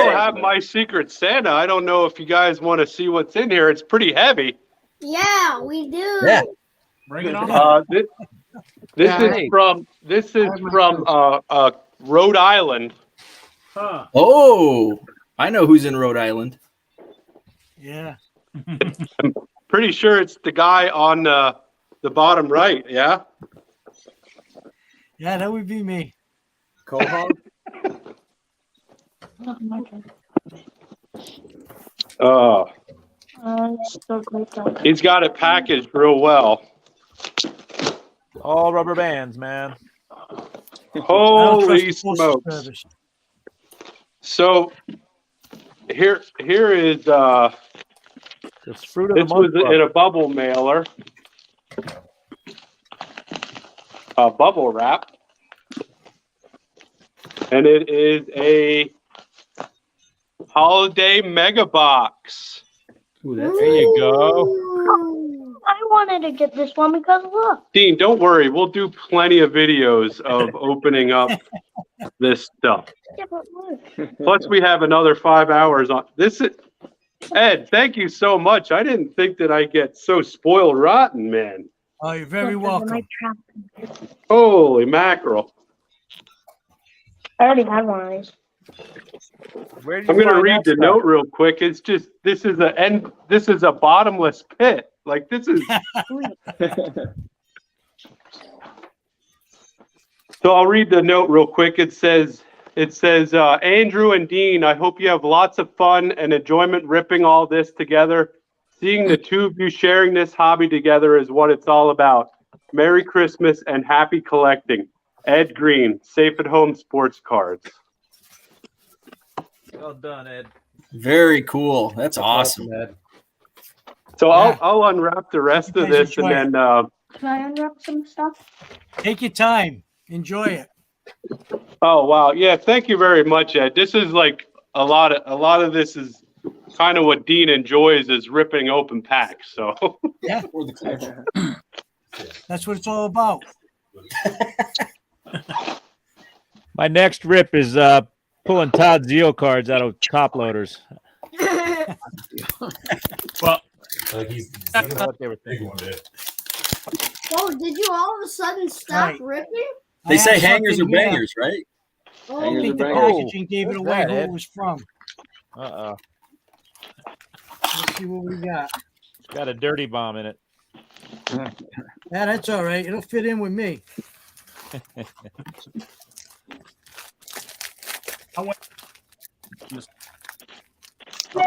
have my Secret Santa. I don't know if you guys want to see what's in here. It's pretty heavy. Yeah, we do. Yeah. Bring it on. This is from Rhode Island. Huh. Oh, I know who's in Rhode Island. Yeah. I'm pretty sure it's the guy on the bottom right. Yeah. Yeah, that would be me. Quahog? Oh, he's got it packaged real well. All rubber bands, man. Holy smokes! So here is It's fruit of the this month. was in a bubble mailer, a bubble wrap, and it is a holiday mega box. Ooh, that's There you go. I wanted to get this one because look. Dean, don't worry. We'll do plenty of videos of opening up this stuff. Yeah, but look. Plus, we have another 5 hours on this. Ed, thank you so much. I didn't think that I'd get so spoiled rotten, man. Oh, you're very welcome. Holy mackerel. I already had one of these. Where did I'm you going to find read that the stuff? note real quick. It's just this is a bottomless pit. Like this is. So I'll read the note real quick. It says, Andrew and Dean, I hope you have lots of fun and enjoyment ripping all this together. Seeing the two of you sharing this hobby together is what it's all about. Merry Christmas and happy collecting. Ed Green, Safe at Home Sports Cards. Well done, Ed. Very cool. That's awesome. Ed. So Yeah. I'll unwrap the rest You of guys this and enjoy then Can I unwrap some stuff? Take your time. Enjoy it. oh wow, yeah, thank you very much, Ed. This is like a lot of this is kind of what Dean enjoys is ripping open packs. So Yeah. For the collection. That's what it's all about. My next rip is pulling Todd Zeal cards out of top loaders. Well, I don't know what they were thinking. Oh, did you all of a sudden stop Right. ripping? They I say have hangers are something here. bangers, right? Oh, I Hangers think the are bangers. packaging gave it What's away that, who Ed? it was from. Uh-oh. Let's see what we got. It's got a dirty bomb in it. Yeah, that's all right. It'll fit in with me.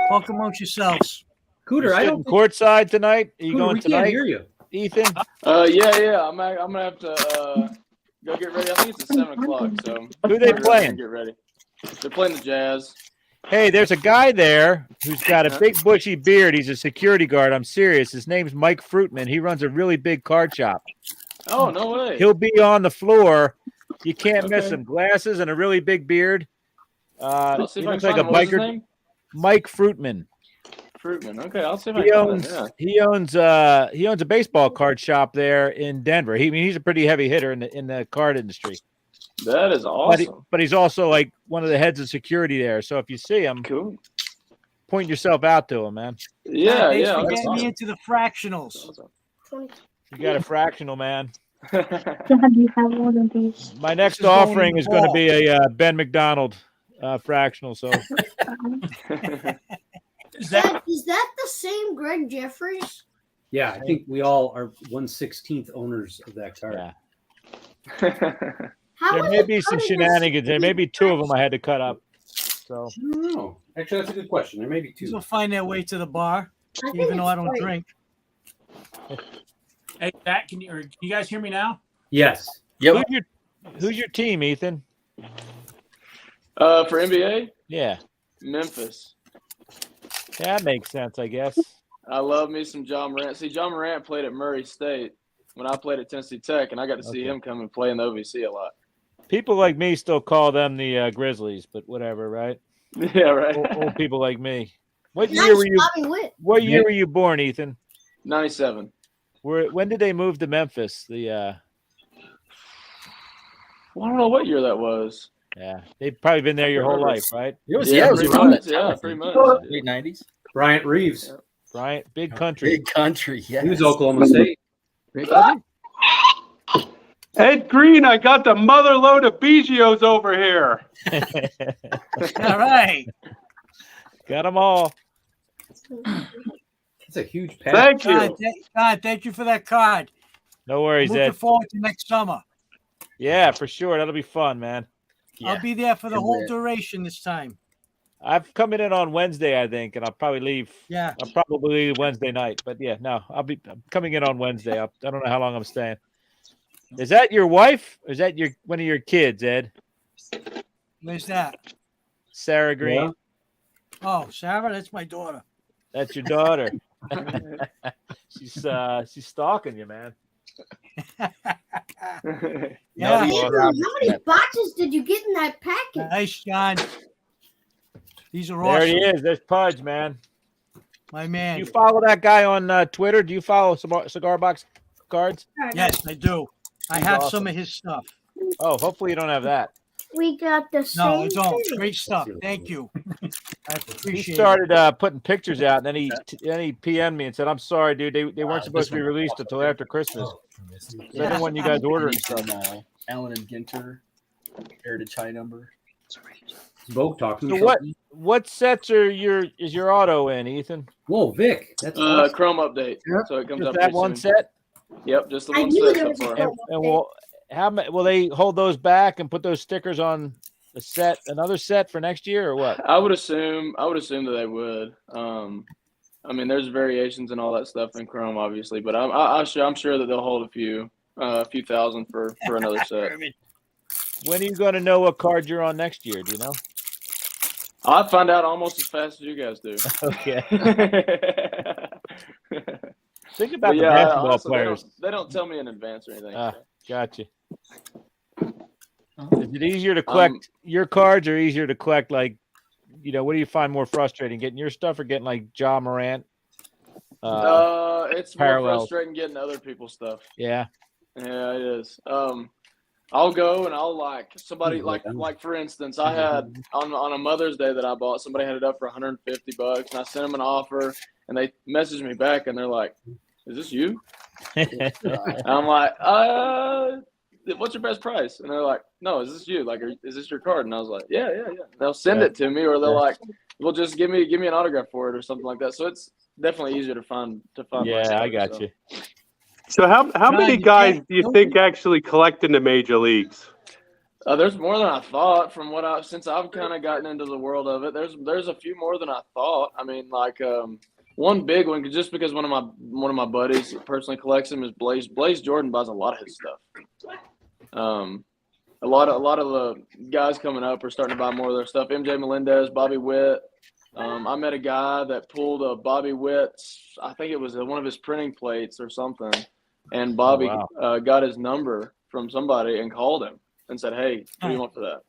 Talk amongst yourselves. Cooter, I don't Sitting think, courtside tonight? Are you Cooter, going we can't tonight, hear you. Ethan? Yeah. I'm gonna have to go get ready. I think it's at 7:00. So Who they playing? Get ready. They're playing the Jazz. Hey, there's a guy there who's got a big bushy beard. He's a security guard. I'm serious. His name's Mike Fruitman. He runs a really big card shop. Oh no way. He'll be on the floor. You can't miss Okay. him. Glasses and a really big beard. I'll see He if I looks can like a find him. What's his biker. name? Mike Fruitman. Fruitman. Okay, I'll see if I He can find owns him. Yeah. he owns a baseball card shop there in Denver. He's a pretty heavy hitter in the card industry. That is awesome. But he's also like one of the heads of security there. So if you see him, Cool. point yourself out to him, man. Yeah, Thanks yeah. for That's getting me awesome. into the fractionals. You got a fractional, man. Dad, you have one of these. My next This is going offering in the is going to wall. be a Ben McDonald fractional. So is that Is that the same Greg Jeffries? Yeah, I think we all are 1/16 owners of that card. Yeah. How There was may it be some coded as shenanigans. There may be 2 of them 16? I had to cut up. So I don't know. Actually, that's a good question. There may be These 2. will find their way to the bar, I think even though I don't it's drink. Hey, Zach, can you guys hear me now? Yes. Yep. Who's your team, Ethan? For NBA, Yeah. Memphis. Yeah, that makes sense, I guess. I love me some John Morant. See, John Morant played at Murray State when I played at Tennessee Tech, and I got to see him come and play in the OVC a lot. People like me still call them the Grizzlies, but whatever, right? Yeah, right. Old people like me. What Nice year were you? Bobby Witt. What year were you born, Ethan? 97. When did they move to Memphis? I don't know what year that was. Yeah, they've probably been there your whole life, right? It was Yeah, it was pretty around much. that time, Yeah, I pretty think. much. Late 90s. Bryant Reeves. Right, big country. Big country. Yeah. He was Oklahoma State. Ed Green, I got the mother load of Bigios over here. All right. Got them all. It's a huge pack. Thank you. God, thank you for that card. No worries, Looking Ed. forward to next summer. Yeah, for sure. That'll be fun, man. Yeah. I'll be there for the Good whole bit. duration this time. I'm coming in on Wednesday, I think, and I'll probably leave. Yeah. I'll probably leave Wednesday night, but yeah, no, I'm coming in on Wednesday. I don't know how long I'm staying. Is that your wife, or is that one of your kids, Ed? Where's that? Sarah Green. Yeah. Oh, Sarah, that's my daughter. That's your daughter. She's stalking you, man. Yeah. No, Andrew, how many boxes did you get in that package? Nice, John. These are There awesome. he is. There's Pudge, man. My Do man. you follow that guy on Twitter? Do you follow Cigar Box Cards? Yes, I do. I He's have awesome. some of his stuff. Oh, hopefully you don't have that. We got the same No, I don't. thing. Great stuff. Thank you. I He appreciate started putting pictures out, and then he PM'd me and said, "I'm sorry, dude. They weren't supposed to be this one. released until after Christmas. So I Yeah. didn't want you guys ordering From, stuff." Allen and Ginter, Heritage High Number. Vogue talking. So what sets is your auto in, Ethan? Whoa, Vic. That's awesome. Chrome update. So it comes Just up that pretty one soon. set? Yep, just the I one knew set there so was a far. Chrome And update. will they hold those back and put those stickers on the set, another set for next year, or what? I would assume that they would. I mean, there's variations and all that stuff in Chrome, obviously, but I'm sure that they'll hold a few thousand for another set. When are you going to know what card you're on next year? Do you know? I'll find out almost as fast as you guys do. Okay. Think But about the yeah, basketball honestly, players. they don't tell me in advance or anything. Ah, so. gotcha. Is it easier to collect your cards, or easier to collect, like, what do you find more frustrating, getting your stuff or getting like John Morant? It's more parallels. frustrating getting other people's stuff. Yeah. Yeah, it is. I'll go and I'll somebody like for instance, I had on a Mother's Day that I bought, somebody had it up for $150, and I sent them an offer, and they messaged me back, and they're like, "Is this you?" And I'm like, "What's your best price?" And they're like, "No, is this you? Like, is this your card?" And I was like, "Yeah." They'll send it to me, or they'll "Well, just give me an autograph for it," or something like that. So it's definitely easier to find. Yeah, I got you. So how many guys do you think actually collect in the major leagues? There's more than I thought. Since I've kind of gotten into the world of it, there's a few more than I thought. I mean, one big one, just because one of my buddies personally collects them, is Blaze. Blaze Jordan buys a lot of his stuff. A lot of the guys coming up are starting to buy more of their stuff. MJ Melendez, Bobby Witt. I met a guy that pulled a Bobby Witt. I think it was one of his printing plates or something. And Bobby got his number from somebody and called him and said, "Hey, what do you want for that?"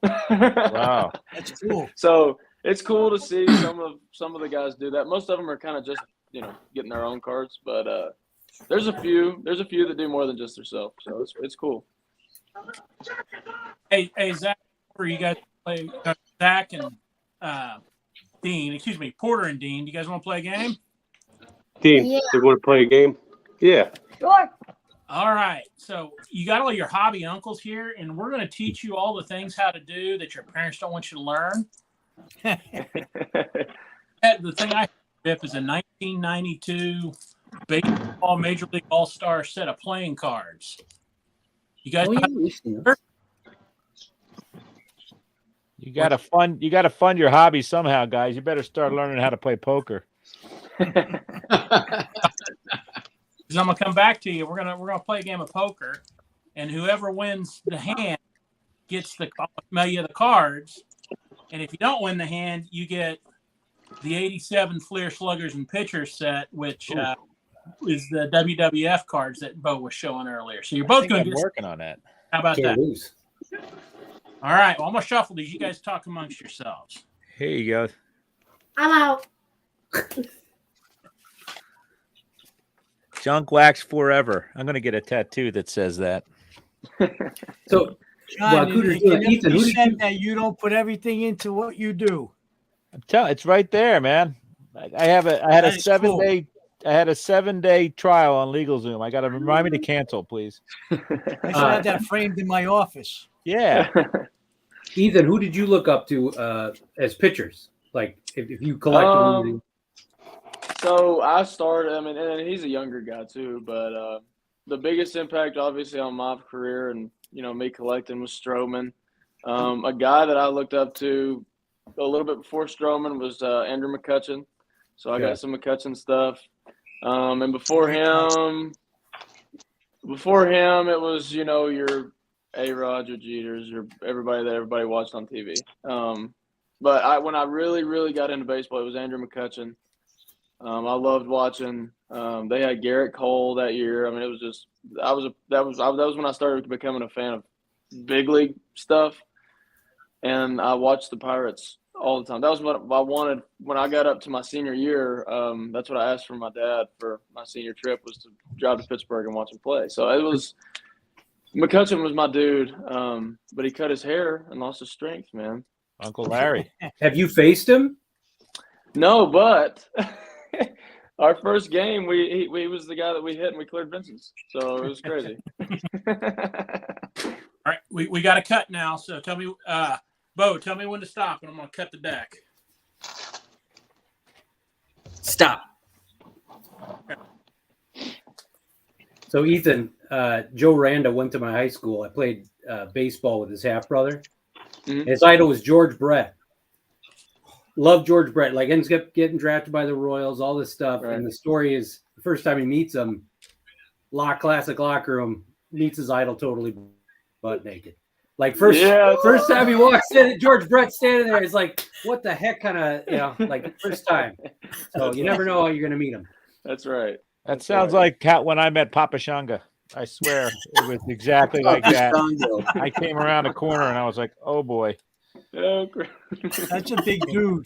Wow, that's cool. So it's cool to see some of the guys do that. Most of them are kind of just getting their own cards, but there's a few that do more than just themselves. So it's cool. Hey, Zach, you guys play Zach and Dean? Excuse me, Porter and Dean. Do you guys want to play a game? Dean, they want to play a game? Yeah. Sure. All right. So you got all your hobby uncles here, and we're going to teach you all the things how to do that your parents don't want you to learn. The thing I have is a 1992 baseball Major League All-Star set of playing cards. You guys, Oh, yeah, we've seen those. You gotta fund your hobby somehow, guys. You better start learning how to play poker. because I'm gonna come back to you. We're gonna play a game of poker, and whoever wins the hand gets the mail the cards. And if you don't win the hand, you get the 87 Fleer Sluggers and Pitchers set, which is the WWF cards that Bo was showing earlier. So you're both going to get working on that. How about Can't that? lose. All right. Well, I'm gonna shuffle these. You guys talk amongst yourselves. Here you go. I'm out. Junk wax forever. I'm gonna get a tattoo that says that. So, John, Well, Cooter's it doing can Ethan, be who did said you- that you don't put everything into what you do. I'm telling, it's right there, man. I had a That is 7-day. I had a 7-day trial on LegalZoom. I got to remind me to cancel, please. I should have that framed in my office. Yeah. Ethan, who did you look up to as pitchers? Like, if you collect them, So I started. I mean, and he's a younger guy too, but the biggest impact, obviously, on my career and me collecting was Stroman. A guy that I looked up to a little bit before Stroman was Andrew McCutchen. So I got some McCutchen stuff. And before him, it was your A-Rod, your Jeters, your everybody that everybody watched on TV. But when I really got into baseball, it was Andrew McCutchen. I loved watching. They had Garrett Cole that year. I mean, it was just that was when I started becoming a fan of big league stuff, and I watched the Pirates all the time. That was what I wanted when I got up to my senior year. That's what I asked from my dad for my senior trip, was to drive to Pittsburgh and watch him play. So it was McCutchen was my dude, but he cut his hair and lost his strength, man. Uncle Larry. have you faced him? No, but our first game, we was the guy that we hit and we cleared Vincent's. So it was crazy. All right, we got to cut now. So tell me, Bo, tell me when to stop, and I'm going to cut the deck. Stop. So, Ethan, Joe Randa went to my high school. I played baseball with his half brother. Mhm. His idol was George Brett. Loved George Brett. Like, ends up getting drafted by the Royals, all this stuff. Right. And the story is the first time he meets him, classic locker room, meets his idol totally butt naked. Like, first time he walks in, George Brett's standing there. He's like, what the heck kind of, like, first time. So you never know how you're going to meet him. That's right. That sounds like when I met Papa Shanga. I swear it was exactly like that. I came around a corner and I was like, oh boy. Oh, great. That's a big dude.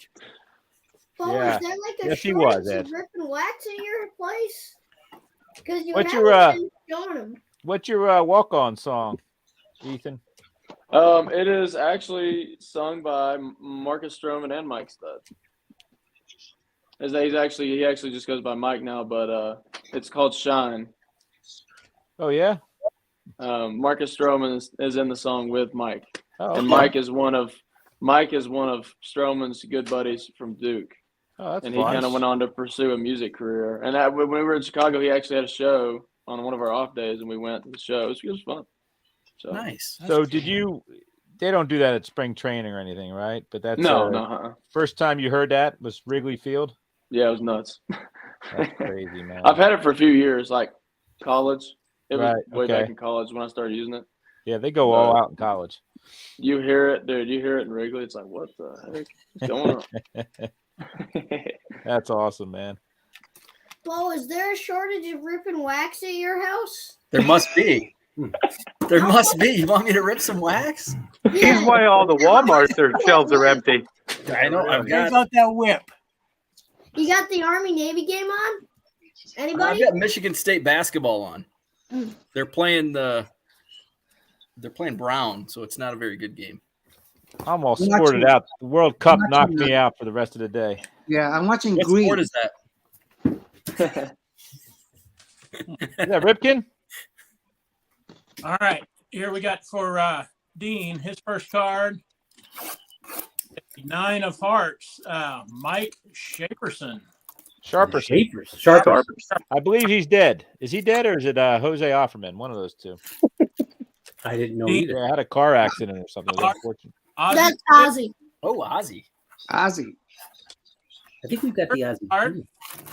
Bo, Yeah. is there like a Yes, he shortage was, Ed. of rip and wax at your place? Because you What's haven't your, been showing them. What's your walk-on song, Ethan? It is actually sung by Marcus Stroman and Mike Stud. He actually just goes by Mike now, but it's called Shine. Oh yeah. Marcus Stroman is in the song with Mike, Oh, and okay. Mike is one of Stroman's good buddies from Duke, Oh, that's and he fun. kind of went on to pursue a music career. And when we were in Chicago, he actually had a show on one of our off days, and we went to the show. It was fun. So Nice. So they don't do that at spring training or anything, right? But that's no. First time you heard that was Wrigley Field. Yeah, it was nuts. That's crazy, man. I've had it for a few years, like college. It was Right, way back okay. in college when I started using it. Yeah, they go all out in college. You hear it, dude. You hear it in Wrigley. It's like, what the heck is going on? That's awesome, man. Bo, is there a shortage of rip and wax at your house? There must be. There must be. You want me to rip some wax? He's why all the Walmart shelves are empty. I know. I've What got about that whip? You got the Army-Navy game on? Anybody? I've got Michigan State basketball on. They're playing Brown, so it's not a very good game. I'm all I'm sported watching- out. The World Cup I'm knocked watching me out for the rest of the day. Yeah, I'm watching What Green. sport is that? Is that Ripken? All right, here we got for Dean, his first card. 9 of Hearts, Mike Shaperson. Sharperson. Sharper. I believe he's dead. Is he dead or is it Jose Offerman? One of those two. I didn't know either. Yeah, I had a car accident or something. It was unfortunate. That's Ozzy. Oh, Ozzy. Ozzy. I think we've got the Ozzy. Card.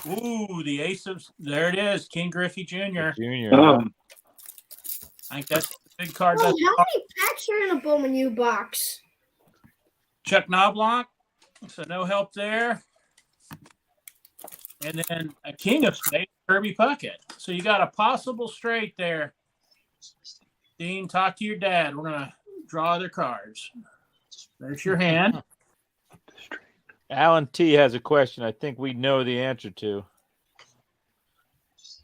Ooh, the ace of there it is, King Griffey Jr. Junior. I think that's a big card. Oh, how many packs are in a Bowman U box? Chuck Knobloch, so no help there. And then a king of spades, Kirby Puckett. So you got a possible straight there. Dean, talk to your dad. We're gonna draw other cards. There's your hand. Alan T has a question I think we know the answer to.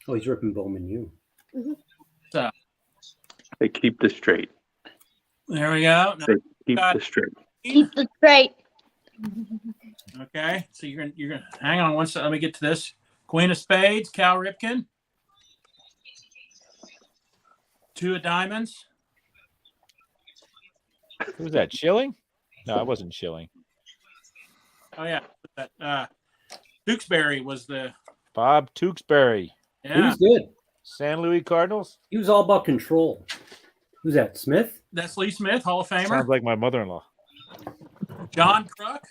Oh, he's ripping Bowman U. So They keep the straight. there we go. Now They keep the straight. Keep it straight. Okay, so you're gonna hang on one second. Let me get to this. Queen of Spades, Cal Ripken. Two of Diamonds. Who was that? Schilling? No, I wasn't Schilling. Oh yeah, that Tewksbury was the Bob Tewksbury. He yeah. was good. San Luis Cardinals. He was all about control. Who's that? Smith? That's Lee Smith, Hall of Famer. Sounds like my mother-in-law. John Crook.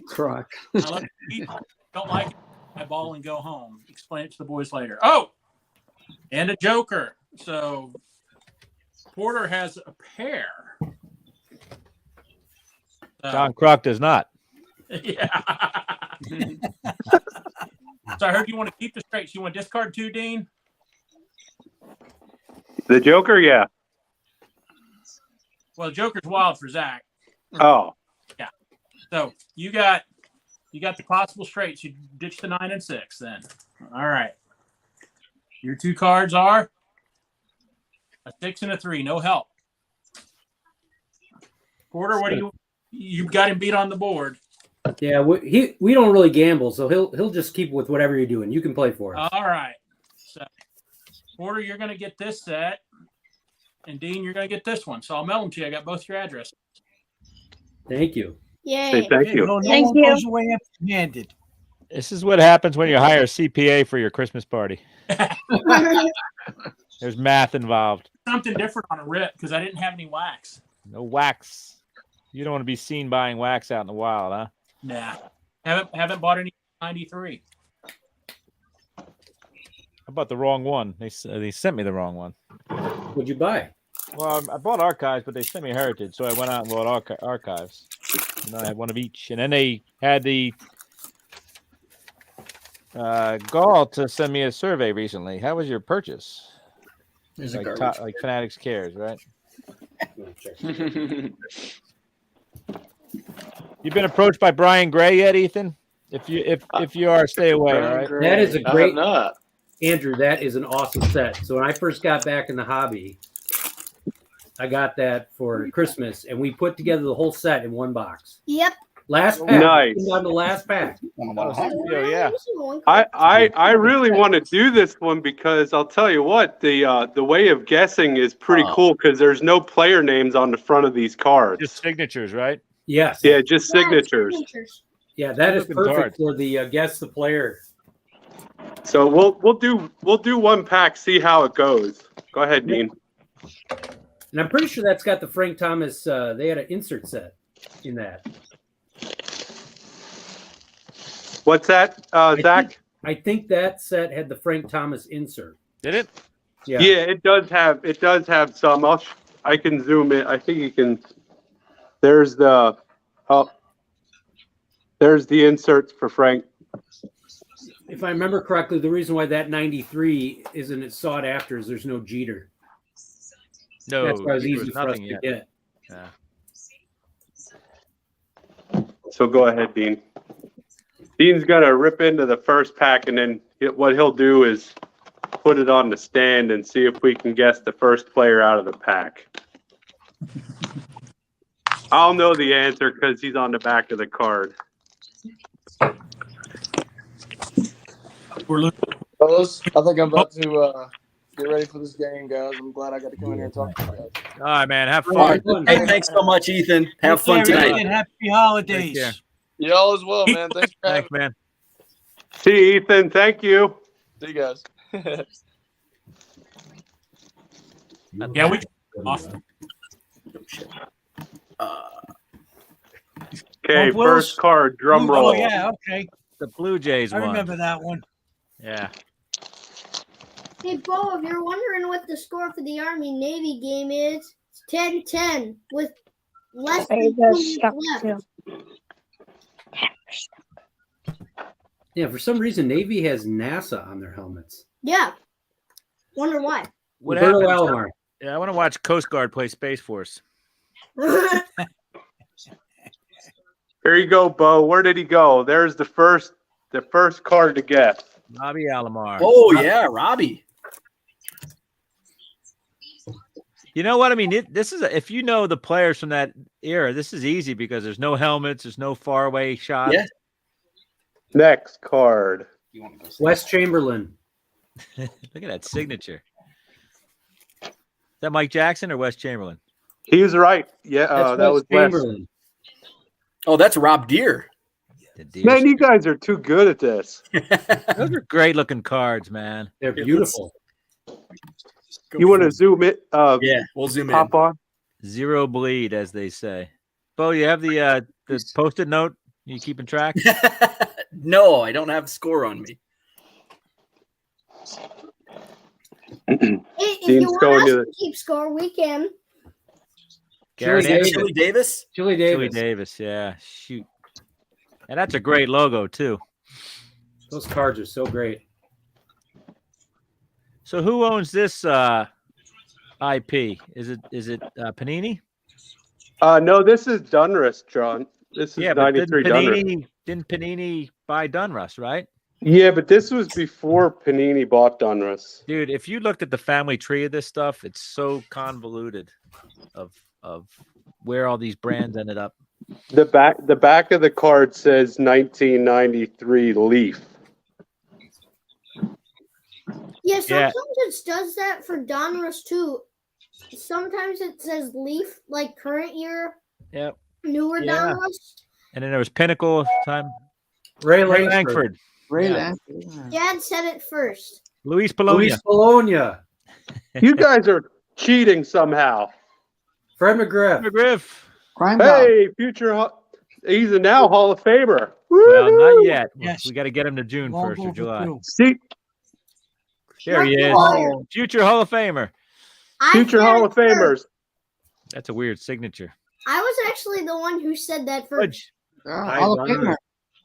Croc. I love people don't like it. I ball and go home. Explain it to the boys later. Oh, and a joker. So Porter has a pair. John Croc does not. Yeah. So I heard you want to keep the straight. So you want to discard two, Dean? The Joker, yeah. Well, Joker's wild for Zach. Oh, Yeah. So you got the possible straights. You ditch the 9 and 6 then. All right. Your two cards are a 6 and a 3. No help. Porter, what do you got him beat on the board? Yeah, we don't really gamble, so he'll just keep with whatever you're doing. You can play for us. All right. So Porter, you're going to get this set, and Dean, you're going to get this one. So I'll mail them to you. I got both your addresses. Thank you. Yay. say thank you. No Thank one you. goes away empty-handed. This is what happens when you hire a CPA for your Christmas party. There's math involved. Something different on a rip because I didn't have any wax. No wax. You don't want to be seen buying wax out in the wild, huh? Nah. Haven't bought any 93. I bought the wrong one. They sent me the wrong one. What'd you buy? Well, I bought Archives, but they sent me Heritage, so I went out and bought Archives. And I had one of each. And then they had the gall to send me a survey recently. How was your purchase? There's Like, a garbage. like Fanatics Cares, right? You've been approached by Brian Gray yet, Ethan? If you are, stay away, all right? That is a I great have not. Andrew, that is an awesome set. So when I first got back in the hobby, I got that for Christmas, and we put together the whole set in one box. Yep. Last pack. Nice. On the last pack. Yeah. I really want to do this one because I'll tell you what, the way of guessing is pretty cool because there's no player names on the front of these cards. Just signatures, right? Yes. Yeah, just signatures. Yeah, that is Looking perfect hard. for the guess the player. So we'll do one pack, see how it goes. Go ahead, Dean. And I'm pretty sure that's got the Frank Thomas. They had an insert set in that. What's that, Zach? I think that set had the Frank Thomas insert. Did it? Yeah. Yeah, it does have some. I can zoom in. I think you can. There's the inserts for Frank. If I remember correctly, the reason why that 93 isn't as sought after is there's no Jeter. No, That's why it was there easy was for us nothing to yet. get. Yeah. So go ahead, Dean. Dean's gonna rip into the first pack, and then what he'll do is put it on the stand and see if we can guess the first player out of the pack. I'll know the answer because he's on the back of the card. We're looking. Fellas, I think I'm about to get ready for this game, guys. I'm glad I got to come in here and talk to you guys. All right, man. Have All right. fun. Hey, thanks so much, Ethan. Have fun Take care, tonight. and happy Take care. holidays. Y'all as well, man. Thanks for having Thanks, man. See you, Ethan. Thank you. me. See you guys. Yeah, we awesome. Okay, Bob Wills? first card, drum Oh roll. yeah, okay. The Blue Jays I won. remember that one. Yeah. Hey, Bo, if you're wondering what the score for the Army-Navy game is, it's 10-10 with less than 2 minutes left. Yeah, for some reason, Navy has NASA on their helmets. Yeah. Wonder why. What Roberto happened? Alomar. Yeah, I want to watch Coast Guard play Space Force. Here you go, Bo. Where did he go? There's the first card to guess. Robbie Alomar. Oh yeah, Robbie. You know what I mean? This is if you know the players from that era, this is easy because there's no helmets, there's no faraway shots. Yeah. Next card. West Chamberlain. Look at that signature. Is that Mike Jackson or West Chamberlain? He was right. Yeah, That's that was West Chamberlain. Oh, that's Rob Deere. Man, you guys are too good at this. Those are great looking cards, man. They're beautiful. You want to zoom it? Yeah, we'll zoom Pop in. on. Zero bleed, as they say. Bo, you have the post-it note? You keeping track? No, I don't have the score on me. If you want us to keep score, we can. Gary Chili Davis? Chili Davis. Chili Davis, yeah. Shoot. And that's a great logo, too. Those cards are so great. So who owns this IP? Is it Panini? No, this is Dunruss, John. This is Yeah, but 93 Dunruss. didn't Panini buy Dunruss, right? Yeah, but this was before Panini bought Dunruss. Dude, if you looked at the family tree of this stuff, it's so convoluted of where all these brands ended up. The back of the card says 1993 Leaf. Yeah, sometimes it does that for Donruss too. Sometimes it says Leaf, like current year. Yep. Newer Donruss. And then there was Pinnacle time. Ray Langford. Ray Yeah. Langford. Dad said it first. Luis Polonia. Luis Polonia. You guys are cheating somehow. Fred McGriff. McGriff. Hey, he's a now Hall of Famer. Well, not yet. Yes. We got to get him to June 1st or July. See, There he is. Oh. Future Hall of Famer. future Hall of Famers. That's a weird signature. I was actually the one who said that first. Fudge. Hall of Famer.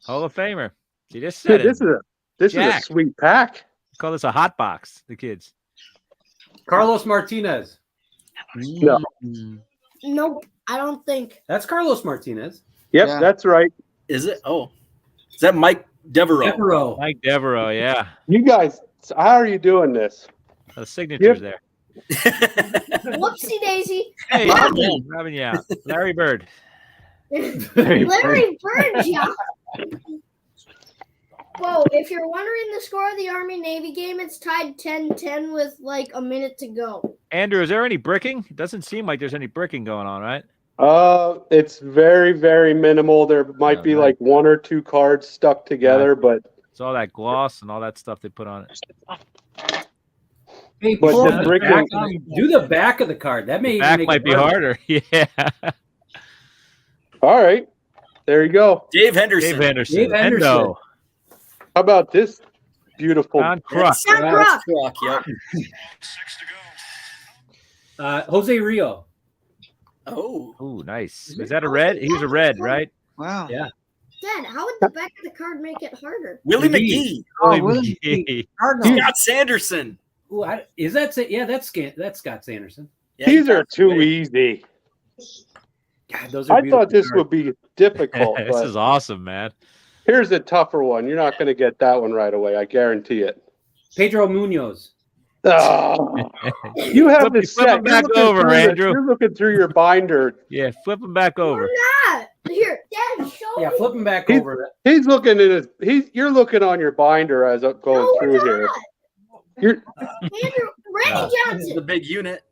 Hall of Famer. See, this said Dude, this is a Jack. sweet pack. Call this a hot box, the kids. Carlos Martinez. No. Nope, I don't think. That's Carlos Martinez. Yep, Yeah. that's right. Is it? Oh, is that Mike Devereaux? Devereaux. Mike Devereaux, yeah. You guys, how are you doing this? The signatures there. Whoopsie daisy. Hey, Robin. Robin, yeah. Larry Bird. Larry Bird, yeah. Whoa, if you're wondering the score of the Army-Navy game, it's tied 10-10 with like a minute to go. Andrew, is there any bricking? It doesn't seem like there's any bricking going on, right? It's very, very minimal. There might be like one or two cards stuck together, but It's all that gloss and all that stuff they put on it. Hey, But pull the the bricking- back- do the back of the card. That may even Back make might it be harder. Yeah. all right. There you go. Dave Henderson. Dave Henderson. Dave Henderson. Endo. How about this beautiful? Don Kruk. Sam That's Brock. Croc, yep. Jose Rio. Oh, Ooh, nice. Is that a red? He was a red, right? Wow. Yeah. Dad, how would the back of the card make it harder? Willie McGee. McGee. Oh, Willie Willie McGee. Cardinals. Scott Sanderson. Ooh, is that yeah? That's Scott Sanderson. Yeah, These are too great. easy. God, those are I beautiful thought this cards. would be difficult, This but is awesome, man. here's a tougher one. You're not going to get that one right away. I guarantee it. Pedro Munoz. Oh, you have Flip- this flip set. them back over, Andrew. You're looking through your binder. Yeah, flip him back over. Not. Here, Dad, show Yeah, me. flip him back He's- over. He's looking at his. You're looking on your binder as I'm going No, through we're here. not. You're Andrew, Randy The Johnson. big unit.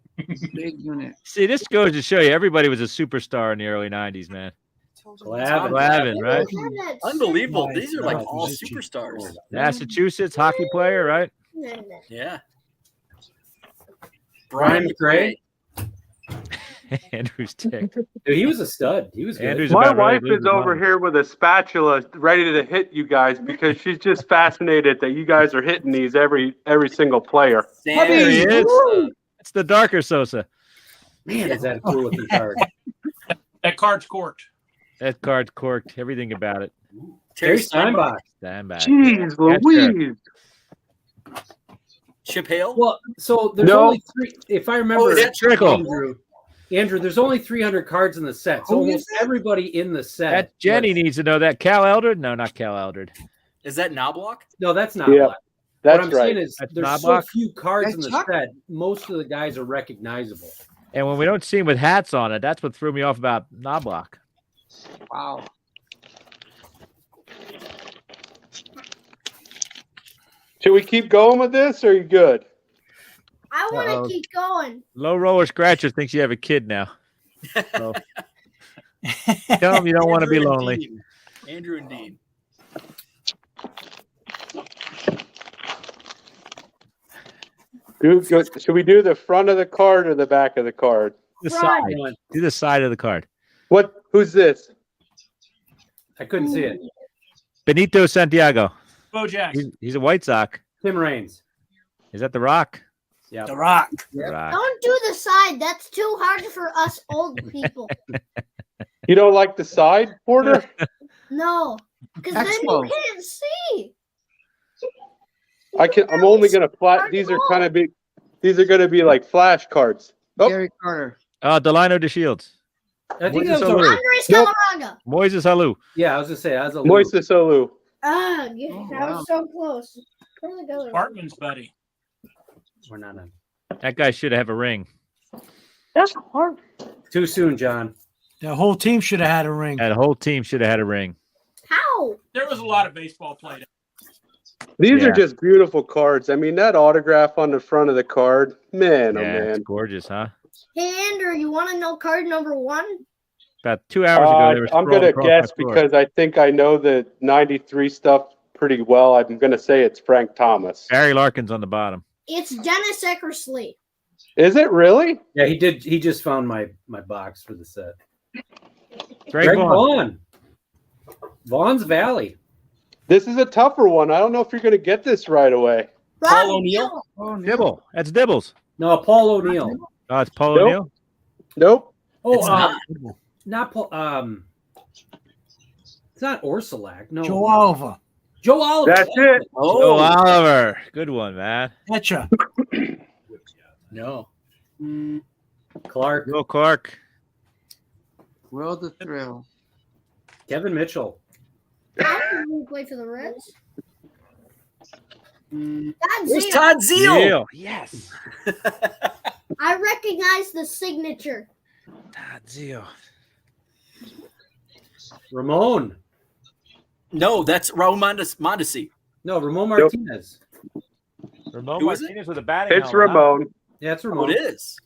Big unit. See, this goes to show you everybody was a superstar in the early 90s, man. Glavin, right? Unbelievable. Nice, These are like nice. all Nice. superstars. Massachusetts hockey player, right? Yeah. Brian McRae. Andrew's ticked. Dude, he was a stud. He was good. Andrew's My about ready wife to lose is his over mind. here with a spatula ready to hit you guys because she's just fascinated that you guys are hitting these every single player. There he is. It's the darker Sosa. Man, is that a cool looking card? That card's corked. That card's corked. Everything about it. Terry Steinbach. Steinbach. Jeez Louise. Chip Hale? Well, so there's No. only three. If I remember, Oh, is that Trickle? Andrew, there's only 300 cards in the set. So almost everybody in the set. That Jenny needs to know that. Cal Eldred? No, not Cal Eldred. Is that Knobloch? No, that's not. Yeah, black. that's what I'm right. saying is That's there's Knobloch? so few cards That's in the Chuck. set. Most of the guys are recognizable. And when we don't see him with hats on it, that's what threw me off about Knobloch. Wow. Should we keep going with this or are you good? I want Uh-oh. to keep going. Low roller scratcher thinks you have a kid now. So, tell him you don't want to be Andrew and lonely. Dean. Andrew and Dean. Should we do the front of the card or the back of the card? The Right. side. Do the side of the card. Who's this? I couldn't see it. Benito Santiago. Bo Jackson. He's a White Sox. Tim Raines. Is that the Rock? Yeah. The Rock. The Rock. Don't do the side. That's too hard for us old people. You don't like the side, Porter? No, because then you Expo. can't see. I'm only gonna flat. These are kind of big. These are gonna be like flash cards. Oh, Gary Carter. Delino DeShields. I think Moises that was Alou. Andres Nope. Galarraga. Moises Alou. Yeah, I was gonna say that was a Moises Alou. Ah, yeah, Oh, that wow. was so close. Where'd it go? Bartman's buddy. We're not on. That guy should have a ring. That's hard. Too soon, John. The whole team should have had a ring. That whole team should have had a ring. How? There was a lot of baseball played. These Yeah. are just beautiful cards. I mean, that autograph on the front of the card, man, oh Yeah, it's man. gorgeous, huh? Hey, Andrew, you want to know card number 1? About 2 hours ago, they were I'm scrolling gonna across guess my floor. because I think I know the '93 stuff pretty well. I'm gonna say it's Frank Thomas. Barry Larkin's on the bottom. It's Dennis Eckersley. Is it really? Yeah, he did. He just found my box for the set. Greg Vaughn. Vaughn's Valley. This is a tougher one. I don't know if you're gonna get this right away. Rob O'Neill? Oh, no. Dibble. That's Dibbles. No, Paul O'Neill. Oh, it's Paul Nope. O'Neill. Nope. Oh, It's not. not Paul. It's not Orsolak. No, Joe Oliver. Joe Oliver. That's it. Oh, Oliver. Good one, man. Betcha. No. Clark. Will Clark. Will the Thrill. Kevin Mitchell. How did he play for the Reds? God, Where's Zio. Todd Zeal? Zeal. Yes. I recognize the signature. Todd Zeal. Ramon. No, that's Raul Mondesi. No, Ramon Martinez. Ramon Who is it? Martinez with a batting It's helmet, huh? Ramon. Yeah, it's Oh, Ramon. it is.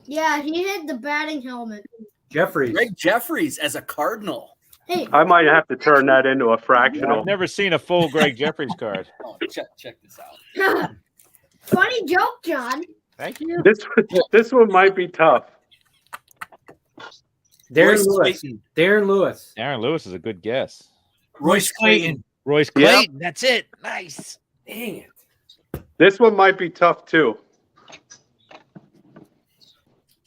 Yeah, he had the batting helmet. Jeffries. Greg Jeffries as a Cardinal. Hey, I might have to turn that into a fractional. I've never seen a full Greg Jeffries card. Oh, check this out. funny joke, John. Thank you. This one might be tough. Darren Royce Lewis. Clayton. Darren Lewis. Aaron Lewis is a good guess. Royce Clayton. Royce Yeah. Clayton. That's it. Nice. Dang it. This one might be tough too.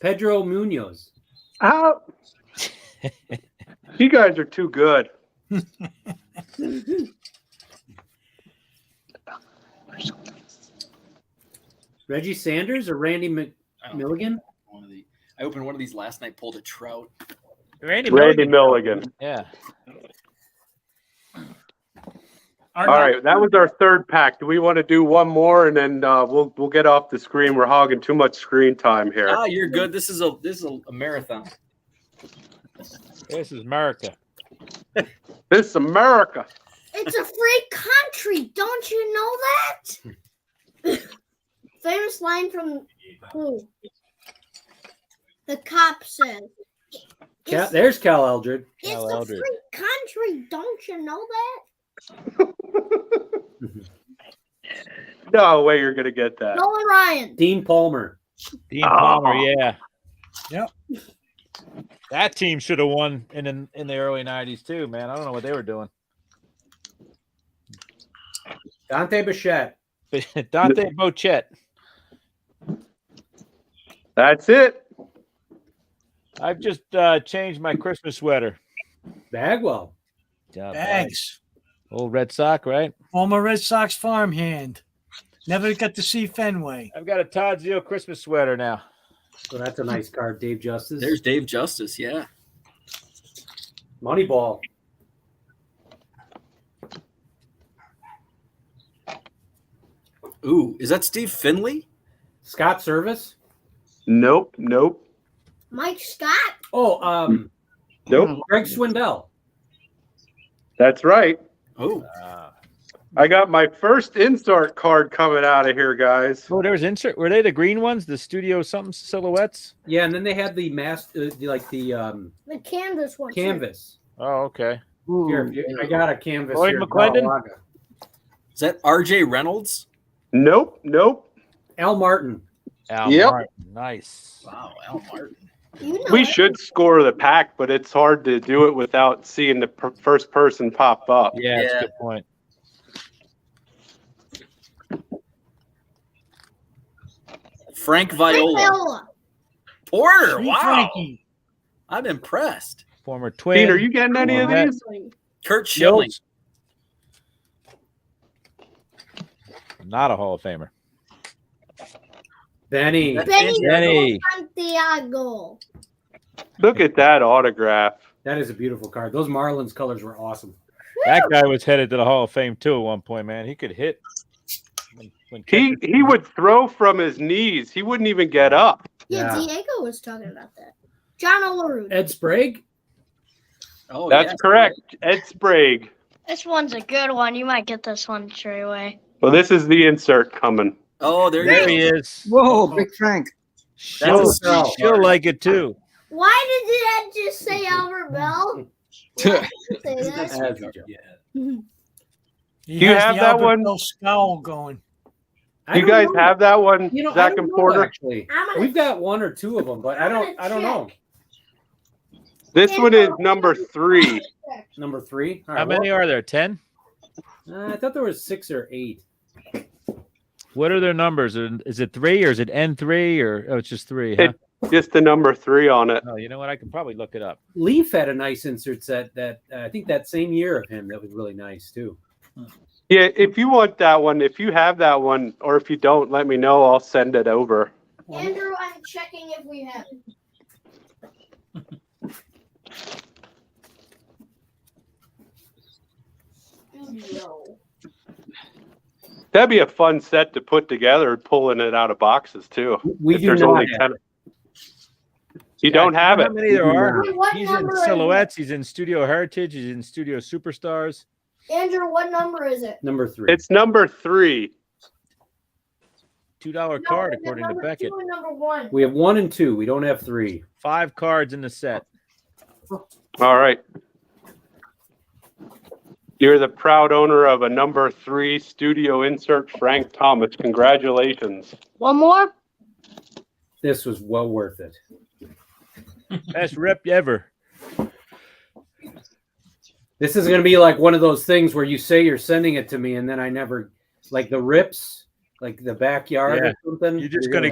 Pedro Munoz. How? You guys are too good. Reggie Sanders or Randy Milligan? I opened one of these last night, pulled a Trout. Randy Milligan. Yeah. All right, that was our third pack. Do we want to do one more and then we'll get off the screen? We're hogging too much screen time here. Ah, you're good. This is a marathon. This is America. This is America. It's a free country. Don't you know that? Famous line from who? The cop says, There's Cal Eldred. It's Cal a Eldred. free country. Don't you know that? No way you're gonna get that. Nolan Ryan. Dean Palmer. Dean Palmer, Oh. yeah. Yep. That team should have won in the early 90s too, man. I don't know what they were doing. Dante Bichette. Dante Bochette. That's it. I've just changed my Christmas sweater. Bagwell. Bags. Old Red Sox, right? Former Red Sox farmhand. Never got to see Fenway. I've got a Todd Zeal Christmas sweater now. So that's a nice card, Dave Justice. There's Dave Justice. Yeah. Moneyball. Ooh, is that Steve Finley? Scott Service. Nope. Mike Scott. Oh, Nope. Greg Swindell. That's right. Oh, I got my first insert card coming out of here, guys. Oh, there was insert. Were they the green ones? The studio something silhouettes? Yeah, and then they had the The canvas one. canvas. Oh, okay. Here, I got a canvas. Lloyd here, McClendon? Balaga. is that R.J. Reynolds? Nope. Al Martin. Al Yep. Martin. Nice. Wow, Al Martin. You know We it. should score the pack, but it's hard to do it without seeing the first person pop up. Yeah, that's Yeah. a good point. Frank Frank Viola. Viola. Porter. Sweet Wow. Frankie. I'm impressed. Former Twin. Dean, are you getting any of Corvette. these? Kurt Schilling. Schilling. Not a Hall of Famer. Benny. Benny. Santiago. Look at that autograph. That is a beautiful card. Those Marlins colors were awesome. That guy was headed to the Hall of Fame too at one point, man. He could hit. When He would throw from his knees. He wouldn't even get up. Yeah, Yeah. Diego was talking about that. John Olerud. Ed Sprague. Oh, That's yeah. correct. Ed Sprague. This one's a good one. You might get this one straight away. Well, this is the insert coming. Oh, there There you he go. is. Whoa, Big Frank. She'll, That's a sweet she'll card. like it too. Why did that just say Albert Bell? Why did it say that? He Do you has have the that Albert one? Bell scowl going. I Do you don't guys know. have that one, You know, I Zach don't and know, Porter? actually. I'm gonna- We've got one or two of them, but I don't know. This one is number 3. Number 3. All How right, many are there? 10? I thought there was 6 or 8. What are their numbers? Is it 3 or is it N3 or it's just 3? Huh? Just the number 3 on it. Oh, you know what? I can probably look it up. Leaf had a nice insert set that I think that same year of him that was really nice too. Yeah, if you want that one, if you have that one, or if you don't, let me know. I'll send it over. Andrew, I'm checking if we have it. Studio. That'd be a fun set to put together, pulling it out of boxes too. We If do there's not only have 10. You don't have How it. many there are? What He's in number is it? Silhouettes. He's in Studio Heritage. He's in Studio Superstars. Andrew, what number is it? number 3. It's number 3. $2 card, No, according to number Beckett. 2 and number 1. We have 1 and 2. We don't have 3. 5 cards in the set. All right. You're the proud owner of a number 3 studio insert, Frank Thomas. Congratulations. One more? This was well worth it. Best rep ever. This is going to be like one of those things where you say you're sending it to me and then I never, like the rips, like the backyard Yeah. or something. You're just gonna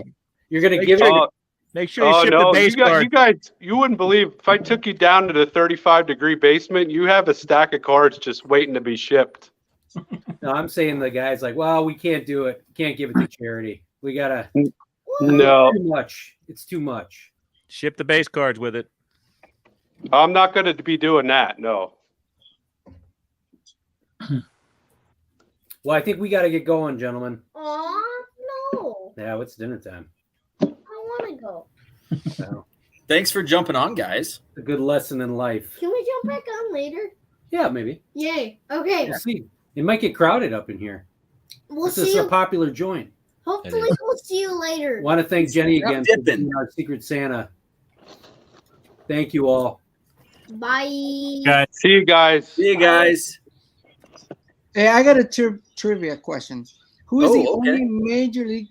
Make give it. Make sure you ship no, the base card. you guys, you wouldn't believe if I took you down to the 35-degree basement, you have a stack of cards just waiting to be shipped. No, I'm saying the guy's like, well, we can't do it. Can't give it to charity. We gotta. No, Too much. It's too much. Ship the base cards with it. I'm not going to be doing that. No. Well, I think we got to get going, gentlemen. Aw, no. Yeah, it's dinner time. I want to go. So, Thanks for jumping on, guys. a good lesson in life. Can we jump back on later? Yeah, maybe. Yay. Okay. We'll see. It might get crowded up in here. We'll This see is a you. popular joint. Hopefully, we'll see you later. Want to thank Jenny again for Dipping. being our Secret Santa. Thank you all. Bye. Guys. See you guys. See you guys. Hey, I got a trivia question. Who is the Oh, okay. only major league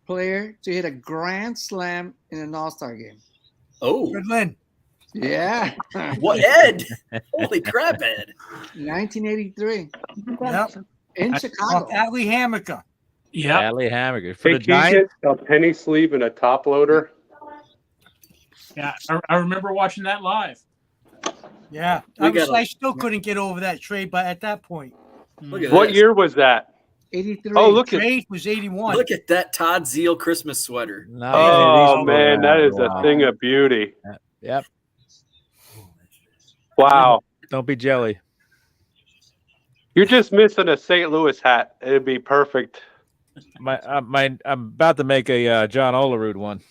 player to hit a grand slam in an All-Star game? Oh, Good Lynn. Yeah. what, Ed? Holy crap, Ed. 1983 Yep. in Off Chicago. Atlee Hammaker. Yeah. Allie Hammaker for Hey, the can you Giants. get a penny sleeve and a top loader? Yeah. I remember watching that live. Yeah. I still couldn't get over that trade, but at that point. Look at What this. year was that? 83. Oh, look at Trade was 81. Look at that Todd Zeal Christmas sweater. Not Oh many of these people man, that around. is a thing of beauty. Yep. Wow. Don't be jelly. You're just missing a St. Louis hat. It'd be perfect. I'm about to make a John Olerud one.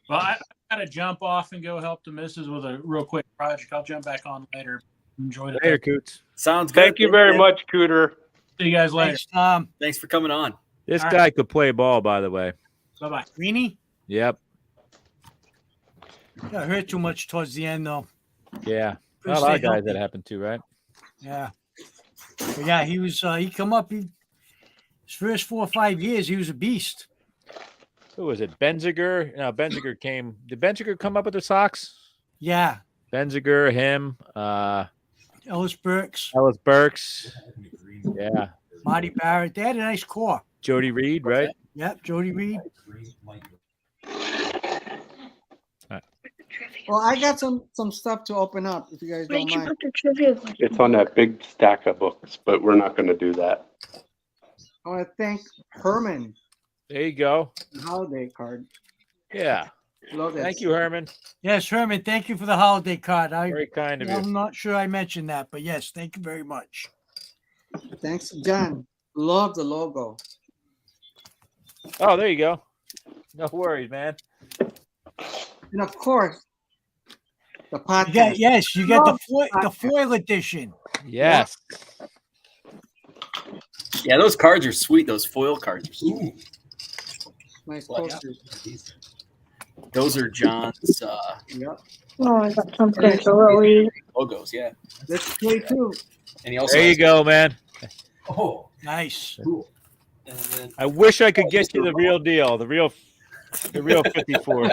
Well, I got to jump off and go help the missus with a real quick project. I'll jump back on later. Enjoy it. Later, Coots. Sounds good. Thank you very much, Cooter. See you guys later. Thanks, Tom. Thanks for coming on. This All guy could play ball, by the way. Bye-bye. Greeny? Yep. Got hurt too much towards the end, though. Yeah. Couldn't A lot of stay guys healthy. that happened to, right? Yeah. But yeah, he was, he come up, his first 4 or 5 years, he was a beast. Who was it? Benziger? No, Benziger came. Did Benziger come up with the Sox? Yeah. Benziger, him, Ellis Burks, Ellis Burks. Yeah. Marty Barrett. They had a nice core. Jody Reed, right? Yep, Jody Reed. Well, I got some stuff to open up if you guys Where'd don't you mind. put the trivia question? It's on that big stack of books, but we're not going to do that. I want to thank Herman, There you go. the holiday card. Yeah. Love it. Thank you, Herman. Yes, Herman, thank you for the holiday card. Very kind of you. I'm not sure I mentioned that, but yes, thank you very much. Thanks, John. Love the logo. Oh, there you go. No worries, man. And of course, the You podcast. got, yes, you got the foil edition. Yes. Yeah, those cards are sweet. Those foil cards are sweet. Nice What? posters. Those are John's Yep. Oh, I got something to really. logos. Yeah. Let's play too. And he also There you has- go, man. Oh, Nice. cool. And then I wish I could get you the real deal, the real 54.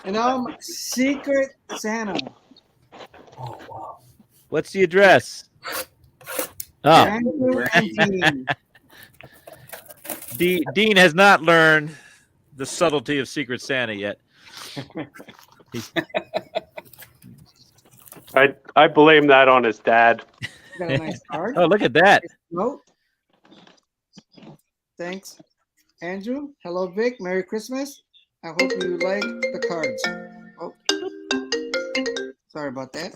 And Secret Santa. oh wow. What's the address? Oh, Andrew and Dean. Dean has not learned the subtlety of Secret Santa yet. I blame that on his dad. Got a nice card. Oh, look at that. Note. Thanks, Andrew. Hello, Vic. Merry Christmas. I hope you like the cards. Oh, sorry about that.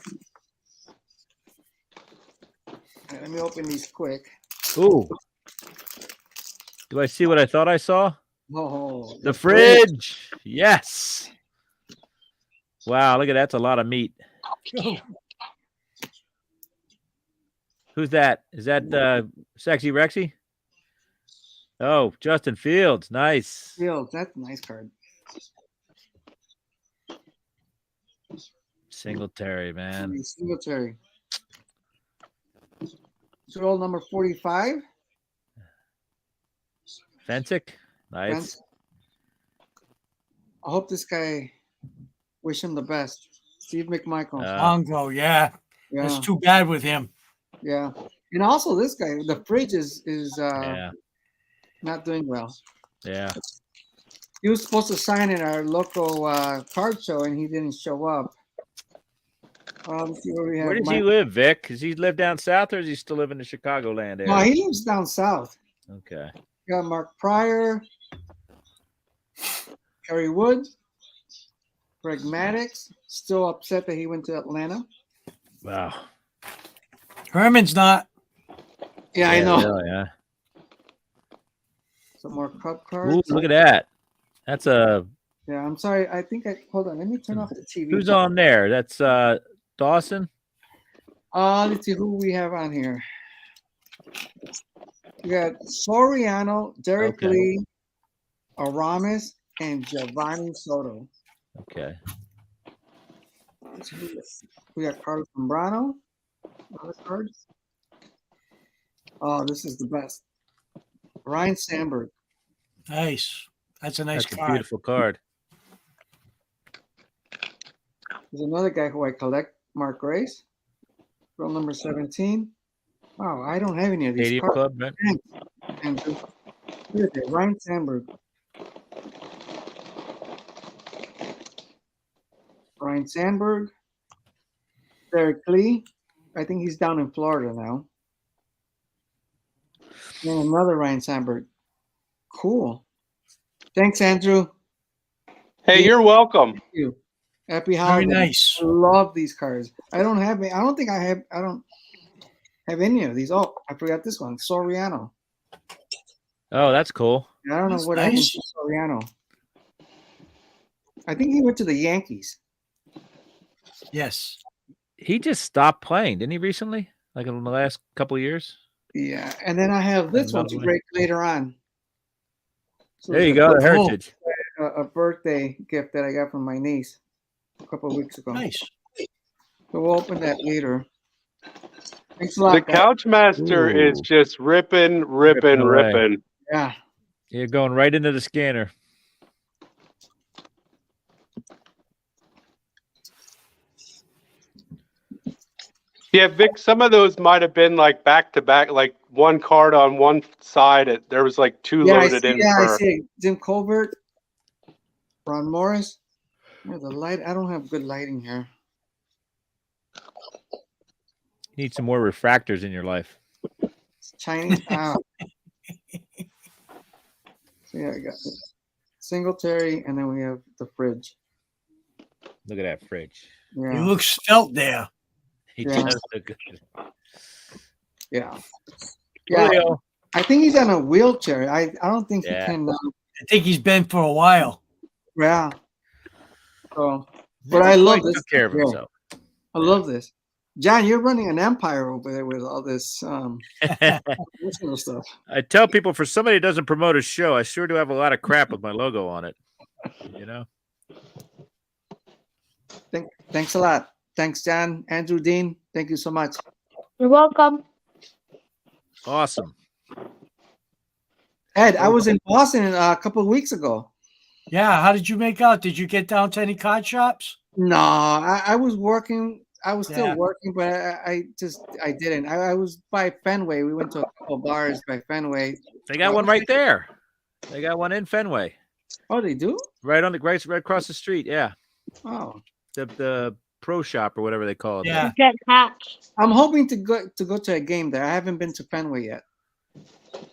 All right, let me open these quick. Ooh. Do I see what I thought I saw? Oh, The fridge. Yes. Wow, look at that. That's a lot of meat. Who's that? Is that Sexy Rexy? Oh, Justin Fields. Nice. Fields. That's a nice card. Singletary, man. Singletary. Roll number 45. Fensick. Nice. I hope this guy, wish him the best. Steve McMichael. Mongo, yeah. Yeah. That's too bad with him. Yeah. And also this guy, the fridge is Yeah. not doing well. Yeah. He was supposed to sign in our local card show and he didn't show up. Let's see where we have. Where does he live, Vic? Does he live down south or does he still live in the Chicagoland area? No, he lives down south. Okay. We got Mark Pryor, Kerry Wood, Greg Maddox, still upset that he went to Atlanta. Wow. Herman's not. Yeah, I know. Really, yeah. Some more cup cards. Ooh, look at that. That's a. Yeah, I'm sorry. I think hold on. Let me turn off the TV. Who's on there? That's Dawson. Let's see who we have on here. We got Soriano, Derek Okay. Lee, Aramis, and Giovanni Soto. Okay. We got Carlos Zambrano. Other cards. Oh, this is the best. Ryan Sandberg. Nice. That's a nice That's a card. beautiful card. There's another guy who I collect, Mark Grace. Roll number 17. Wow, I don't have any of these Stadium cards. Club, right? Thanks, Andrew. Here it is, Ryan Sandberg. Ryan Sandberg. Derek Lee. I think he's down in Florida now. And another Ryan Sandberg. Cool. Thanks, Andrew. Hey, you're welcome. Thank you. Happy Very holidays. nice. I love these cards. I don't have any of these. Oh, I forgot this one. Soriano. Oh, that's cool. I don't know That's what happened nice. to Soriano. I think he went to the Yankees. Yes. He just stopped playing, didn't he, recently? Like in the last couple of years? Yeah, and then I have this one to Another one. break later on. So There you it's go, the Cool. heritage. a birthday gift that I got from my niece a couple of weeks ago. Nice. So we'll open that later. Thanks a lot, The guys. Couchmaster is Ooh. just ripping. away. Yeah. You're going right into the scanner. Yeah, Vic, some of those might have been like back to back, like one card on one side. There was like two Yeah, I loaded see, in I for. see. Jim Colbert, Ron Morris. Where's the light? I don't have good lighting here. You need some more refractors in your life. Chinese. So yeah, I got it. Singletary, and then we have the fridge. Look at that fridge. You Yeah, look svelte there. He Yeah. does look good. yeah, yeah. Julio. I think he's on a wheelchair. I don't think Yeah. he can. I think he's been for a while. Yeah. So, but Never I love quite this. took care of Yeah, himself. I love this. John, you're running an empire over there with all this promotional stuff. I tell people, for somebody who doesn't promote a show, I sure do have a lot of crap with my logo on it. You know? Thanks a lot. Thanks, John, Andrew, Dean. Thank you so much. You're welcome. Awesome. Ed, I was in Boston a couple of weeks ago. Yeah. How did you make out? Did you get down to any card shops? No, I was working. I was still Yeah. working, but I didn't. I was by Fenway. We went to a couple of bars by Fenway. They got one right there. They got one in Fenway. Oh, they do? Right on the right across the street. Yeah. Oh, The pro shop or whatever they call it. Yeah. Get hatched. I'm hoping to go to a game there. I haven't been to Fenway yet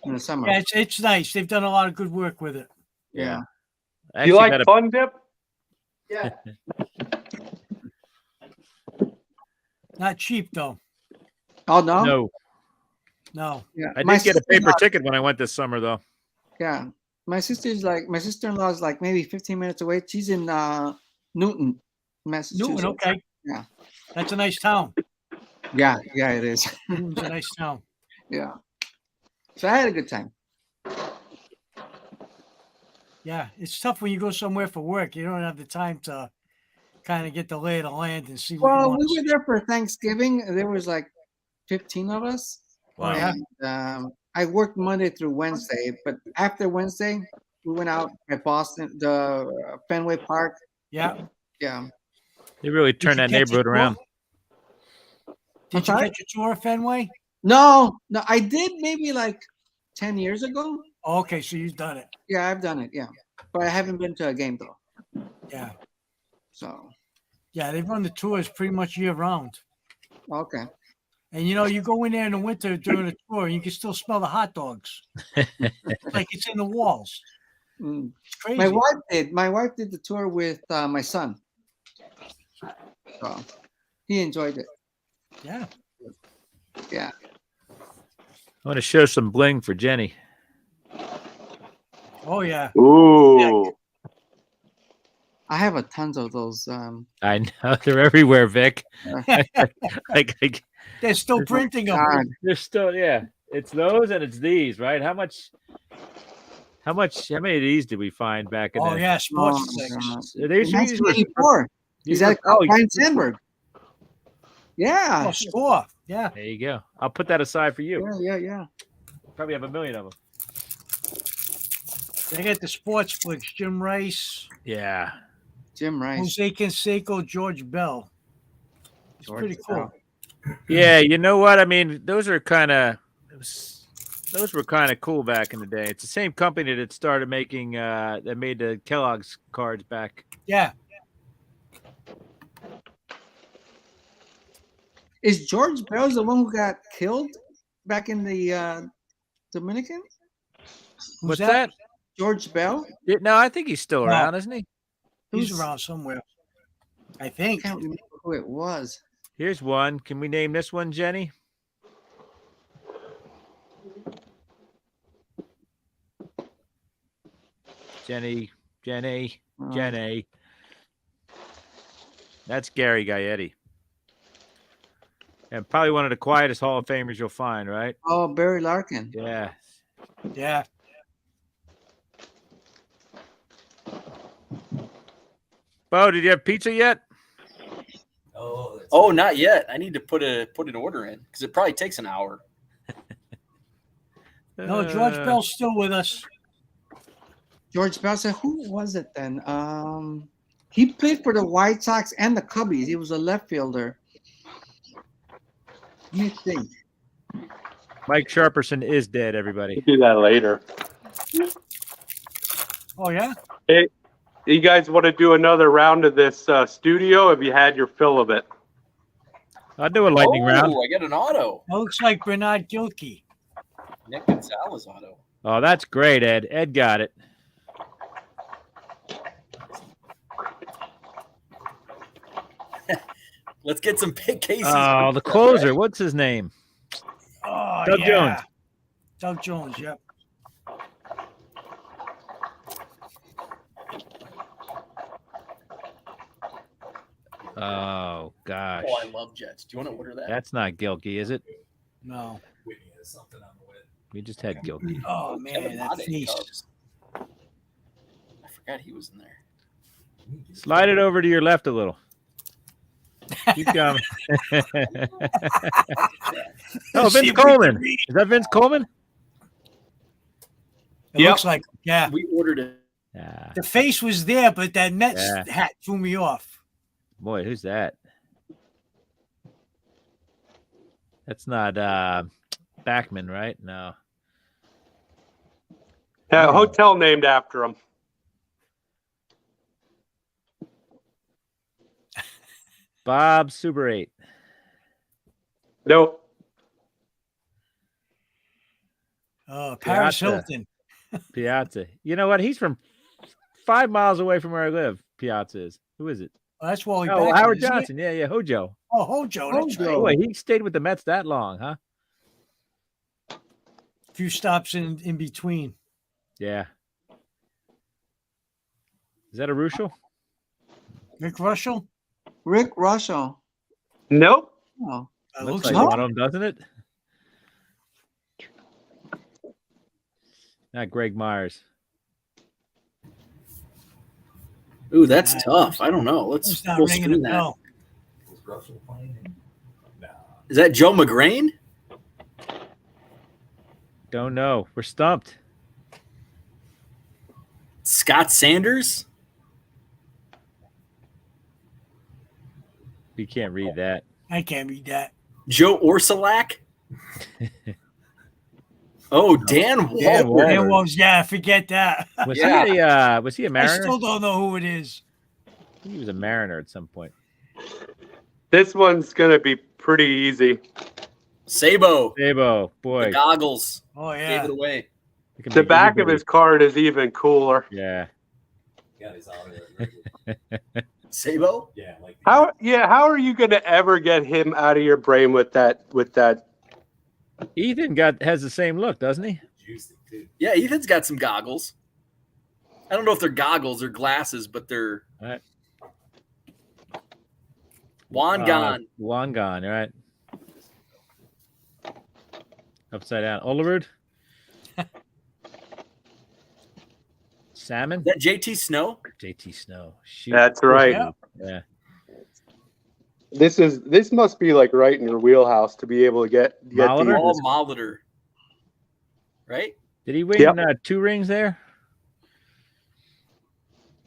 in the summer. Yeah, it's nice. They've done a lot of good work with it. Yeah. I You actually like met a- Fun Dip? Yeah. Not cheap though. Oh no. No. No. Yeah. I My did get a paper sister-in-law- ticket when I went this summer, though. Yeah. My sister-in-law is like maybe 15 minutes away. She's in Newton, Massachusetts. Newton, okay. Yeah. That's a nice town. Yeah, it is. Newton's a nice town. Yeah. So I had a good time. Yeah, it's tough when you go somewhere for work. You don't have the time to kind of get the lay of the land and see what you Well, want we to were see. there for Thanksgiving. There was like 15 of us. Oh, yeah. And, I worked Monday through Wednesday, but after Wednesday, we went out at Boston, the Fenway Park. Yeah. Yeah. They really turned you that catch a neighborhood tour? around. Did you sorry? catch a tour of Fenway? No, I did maybe like 10 years ago. Oh, okay, so you've done it. Yeah, I've done it. Yeah. But I haven't been to a game though. Yeah. So, Yeah, they run the tours pretty much year round. okay. And you go in there in the winter during the tour, and you can still smell the hot dogs. Like it's in the walls. Mm. It's crazy. My wife did the tour with my son. So he enjoyed it. Yeah. Yeah. I want to show some bling for Jenny. Oh yeah. Ooh. I have a tons of those. I know they're everywhere, Vic. Like, They're still printing them. God. they're still, yeah. It's those and it's these, right? How much? How many of these did we find back in Oh the? yeah, Oh, sports my six. God. These were 1984. these Is that were- oh, Ryan Sandberg? Yeah. Oh, score. Yeah. there you go. I'll put that aside for you. Yeah. Probably have a million of them. They got the sports flicks. Jim Rice, Yeah. Jim Rice. Jose Canseco, George Bell. It's George pretty cool. Bell. Yeah, you know what? I mean, those were kind of cool back in the day. It's the same company that started making that made the Kellogg's cards back. Yeah. Is George Bell the one who got killed back in the Dominican? What's that? George Bell? No, I think he's still No. around, isn't he? He's around somewhere. I I think. can't remember who it was. Here's one. Can we name this one, Jenny? Jenny. That's Gary Gaetti. And probably one of the quietest Hall of Famers you'll find, right? Oh, Barry Larkin. Yeah. Yeah. Bo, did you have pizza yet? Oh, not yet. I need to put an order in because it probably takes an hour. No, George Bell's still with us. George Bell said, who was it then? He played for the White Sox and the Cubbies. He was a left fielder. Let me think. Mike Sharperson is dead, everybody. We'll do that later. Oh yeah. Hey, you guys want to do another round of this studio? Have you had your fill of it? I'll do a lightning round. I get an auto. That looks like Bernard Gilkey. Nick Gonzalez auto. Oh, that's great, Ed. Ed got it. Let's get some big cases. Oh, the closer. What's his name? Oh, Doug yeah. Jones. Doug Jones, yep. Oh, gosh. Oh, I love Jets. Do you want to order that? That's not Gilkey, is it? No. We just had Gilkey. Oh man, Kevin that Mott face. Cubs. I forgot he was in there. Slide it over to your left a little. Keep coming. Oh, See Vince if we Coleman. can read. Is that Vince Coleman? It Yep. looks like, yeah. We ordered it. Yeah. The face was there, but that Mets Yeah. hat threw me off. Boy, who's that? That's not Backman, right? No. Yeah, a hotel named after him. Bob Suberate. Nope. Oh, Paris Piazza. Hilton. Piazza. You know what? He's from 5 miles away from where I live. Piazza is. Who is it? Oh, that's Wally Oh, Backman, Howard isn't it? Johnson. Yeah, Hojo. Oh, Hojo. That's right. Boy, he stayed with the Mets that long, huh? A few stops in between. Yeah. Is that a Ruschel? Rick Russell? Rick Russell. Nope. Oh. That Looks looks like like one of them, doesn't it? Not Greg Myers. Ooh, that's tough. I don't know. Let's it's not full ringing a screen that. bell. Is that Joe McGrain? Don't know. We're stumped. Scott Sanders? We can't read that. I can't read that. Joe Orsulak? Oh, Dan Dan Wahlberg. Wahlberg. It was, yeah, forget that. Was Yeah. he a I Mariner? still don't know who it is. He was a Mariner at some point. This one's going to be pretty easy. Sabo. Dabo, The boy. goggles. Oh, Gave yeah. it away. it can The be back of anybody. his card is even cooler. Yeah. Sabo? How are you going to ever get him out of your brain with that Ethan has the same look, doesn't he? Yeah, Ethan's got some goggles. I don't know if they're goggles or glasses, but they're All right. Wangan. Wangan, all right. Upside down. Olerud? Salmon? Is that JT Snow? JT Snow. Shoot. That's right. Yeah. This must be like right in your wheelhouse to be able to get Molitor? Oh, Molitor. Right? Did he win 2 rings there?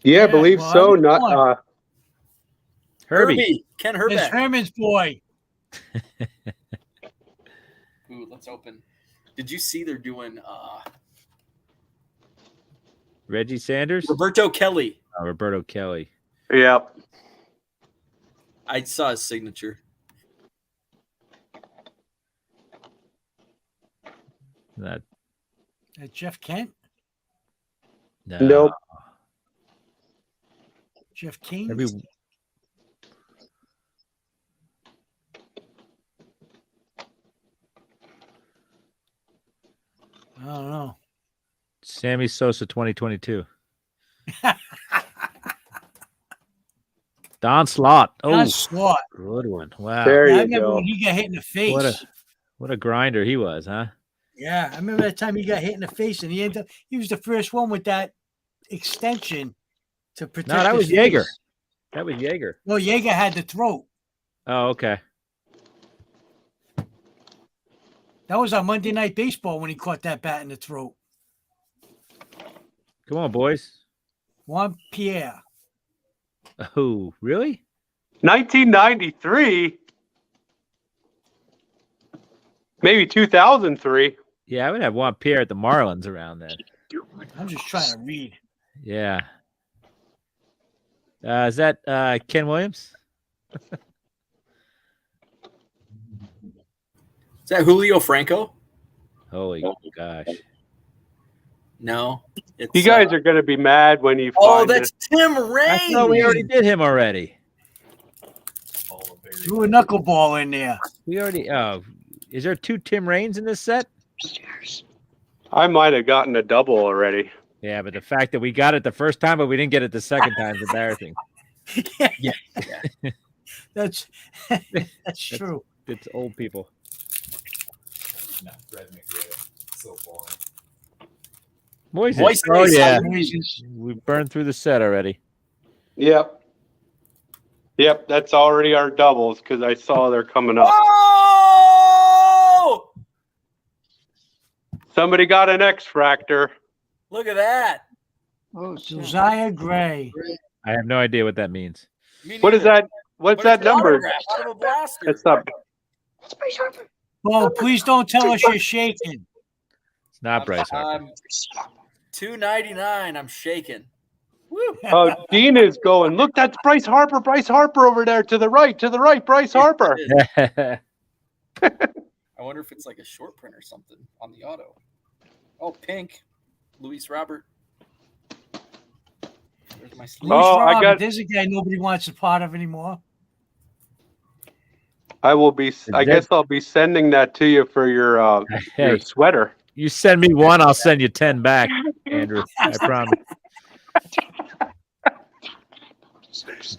Yeah, I believe so. Not Herbie. Ken It's Herbeck. Herman's boy. Ooh, let's open. Did you see they're doing Reggie Sanders? Roberto Kelly? Roberto Kelly. Yep. I saw his signature. That Jeff Kent? no. Nope. Jeff King? I don't know. Sammy Sosa 2022. Don Slott. Oh, Don Slott. good one. Wow. There I you remember go. when he got hit in the face. What a grinder he was, huh? Yeah, I remember that time he got hit in the face, and he was the first one with that extension to protect. No, that his was Yeager. face. That was Yeager. No, Yeager had the throat. Oh, okay. That was on Monday Night Baseball when he caught that bat in the throat. Come on, boys. Juan Pierre. Oh, really? 1993. Maybe 2003. Yeah, I would have Juan Pierre at the Marlins around then. I'm just trying to read. Yeah. Is that Ken Williams? Is that Julio Franco? Holy gosh. No. It's, You guys are going to be mad when you Oh, find that's it. Tim I Raines. thought we already did him already. Threw a knuckleball in there. We already. Oh, is there 2 Tim Raines in this set? I might have gotten a double already. Yeah, but the fact that we got it the first time, but we didn't get it the second time is embarrassing. Yeah. That's true. It's old people. Moises. Moises. Oh, yeah. Moises. We burned through the set already. Yep. Yep, that's already our doubles because I saw they're coming up. Oh! Somebody got an X-Fractor. Look at that. Oh, shit. Josiah Gray. I have no idea what that means. Me What is neither. that? What's But it's that an number? autograph out of a blaster. It's up. Oh, please don't tell us you're shaking. It's not Bryce Harper. $2.99. I'm shaking. Woo. Oh, Dean is going. Look, that's Bryce Harper. Bryce Harper over there to the right. To the right, Bryce Harper. I wonder if it's like a short print or something on the auto. Oh, pink. Luis Robert. Where's my sleeve? Oh, I got- There's a guy nobody wants a part of anymore. I will be. I guess I'll be sending that to you for your Hey, sweater. you send me 1, I'll send you 10 back, Andrew. I promise.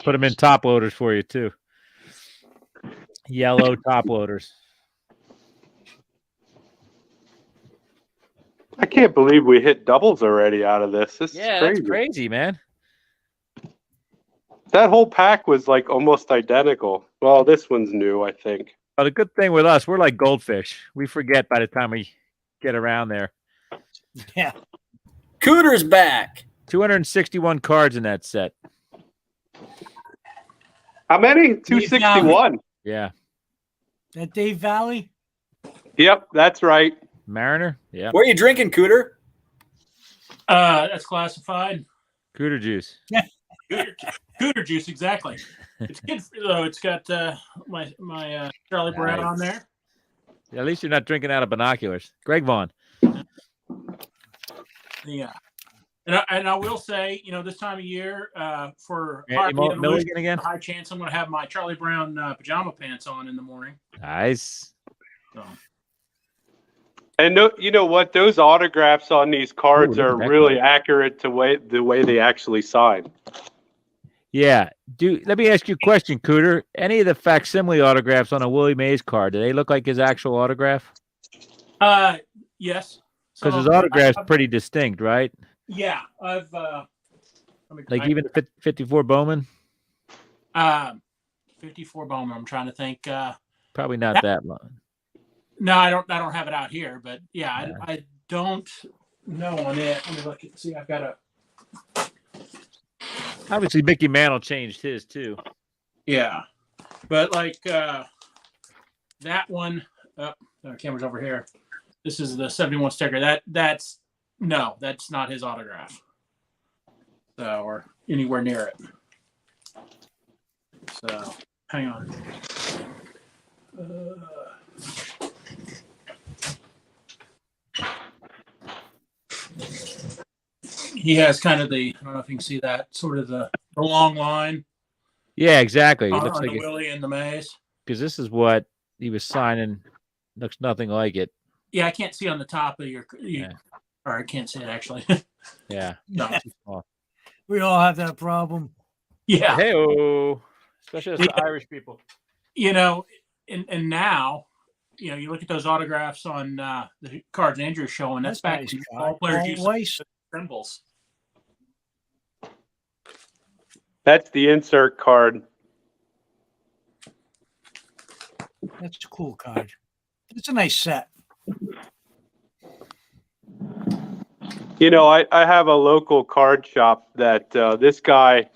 Put them in top loaders for you too. Yellow top loaders. I can't believe we hit doubles already out of this. This Yeah, is crazy. that's crazy, man. That whole pack was like almost identical. Well, this one's new, I think. But the good thing with us, we're like goldfish. We forget by the time we get around there. Yeah. Cooter's back. 261 cards in that set. How many? 261. Yeah. That Dave Valley? Yep, that's right. Mariner? Yeah. What are you drinking, Cooter? That's classified. Cooter juice. Cooter juice, exactly. It's good though. It's got my Charlie Brown on there. Yeah, at least you're not drinking out of binoculars. Greg Vaughn. Yeah. And I will say, this time of year, for Milligan again? high chance I'm going to have my Charlie Brown pajama pants on in the morning. Nice. So. And you know what? Those autographs on these cards are really accurate to the way they actually sign. Yeah. Let me ask you a question, Cooter. Any of the facsimile autographs on a Willie Mays card, do they look like his actual autograph? Yes. Because his autograph's pretty distinct, right? Yeah, I've Like even 54 Bowman? 54 Bowman. I'm trying to think. Probably not that long. No, I don't have it out here, but yeah, I don't know on it. Let me look and see. I've got a. Obviously, Mickey Mantle changed his too. Yeah, but like that one. The camera's over here. This is the 71 sticker. That's not his autograph. So, or anywhere near it. So, hang on. He has kind of the, I don't know if you can see that, sort of the long line. Yeah, exactly. It looks on like the Willie and the Maze. Because this is what he was signing. Looks nothing like it. Yeah, I can't see on the top of or I can't see it actually. Yeah. No. We all have that problem. Yeah. Hey-o. Especially as the Irish people. You know, and now, you know, you look at those autographs on the cards Andrew's showing. That's back nice to all players use symbols. That's the insert card. That's a cool card. It's a nice set. You know, I have a local card shop that this guy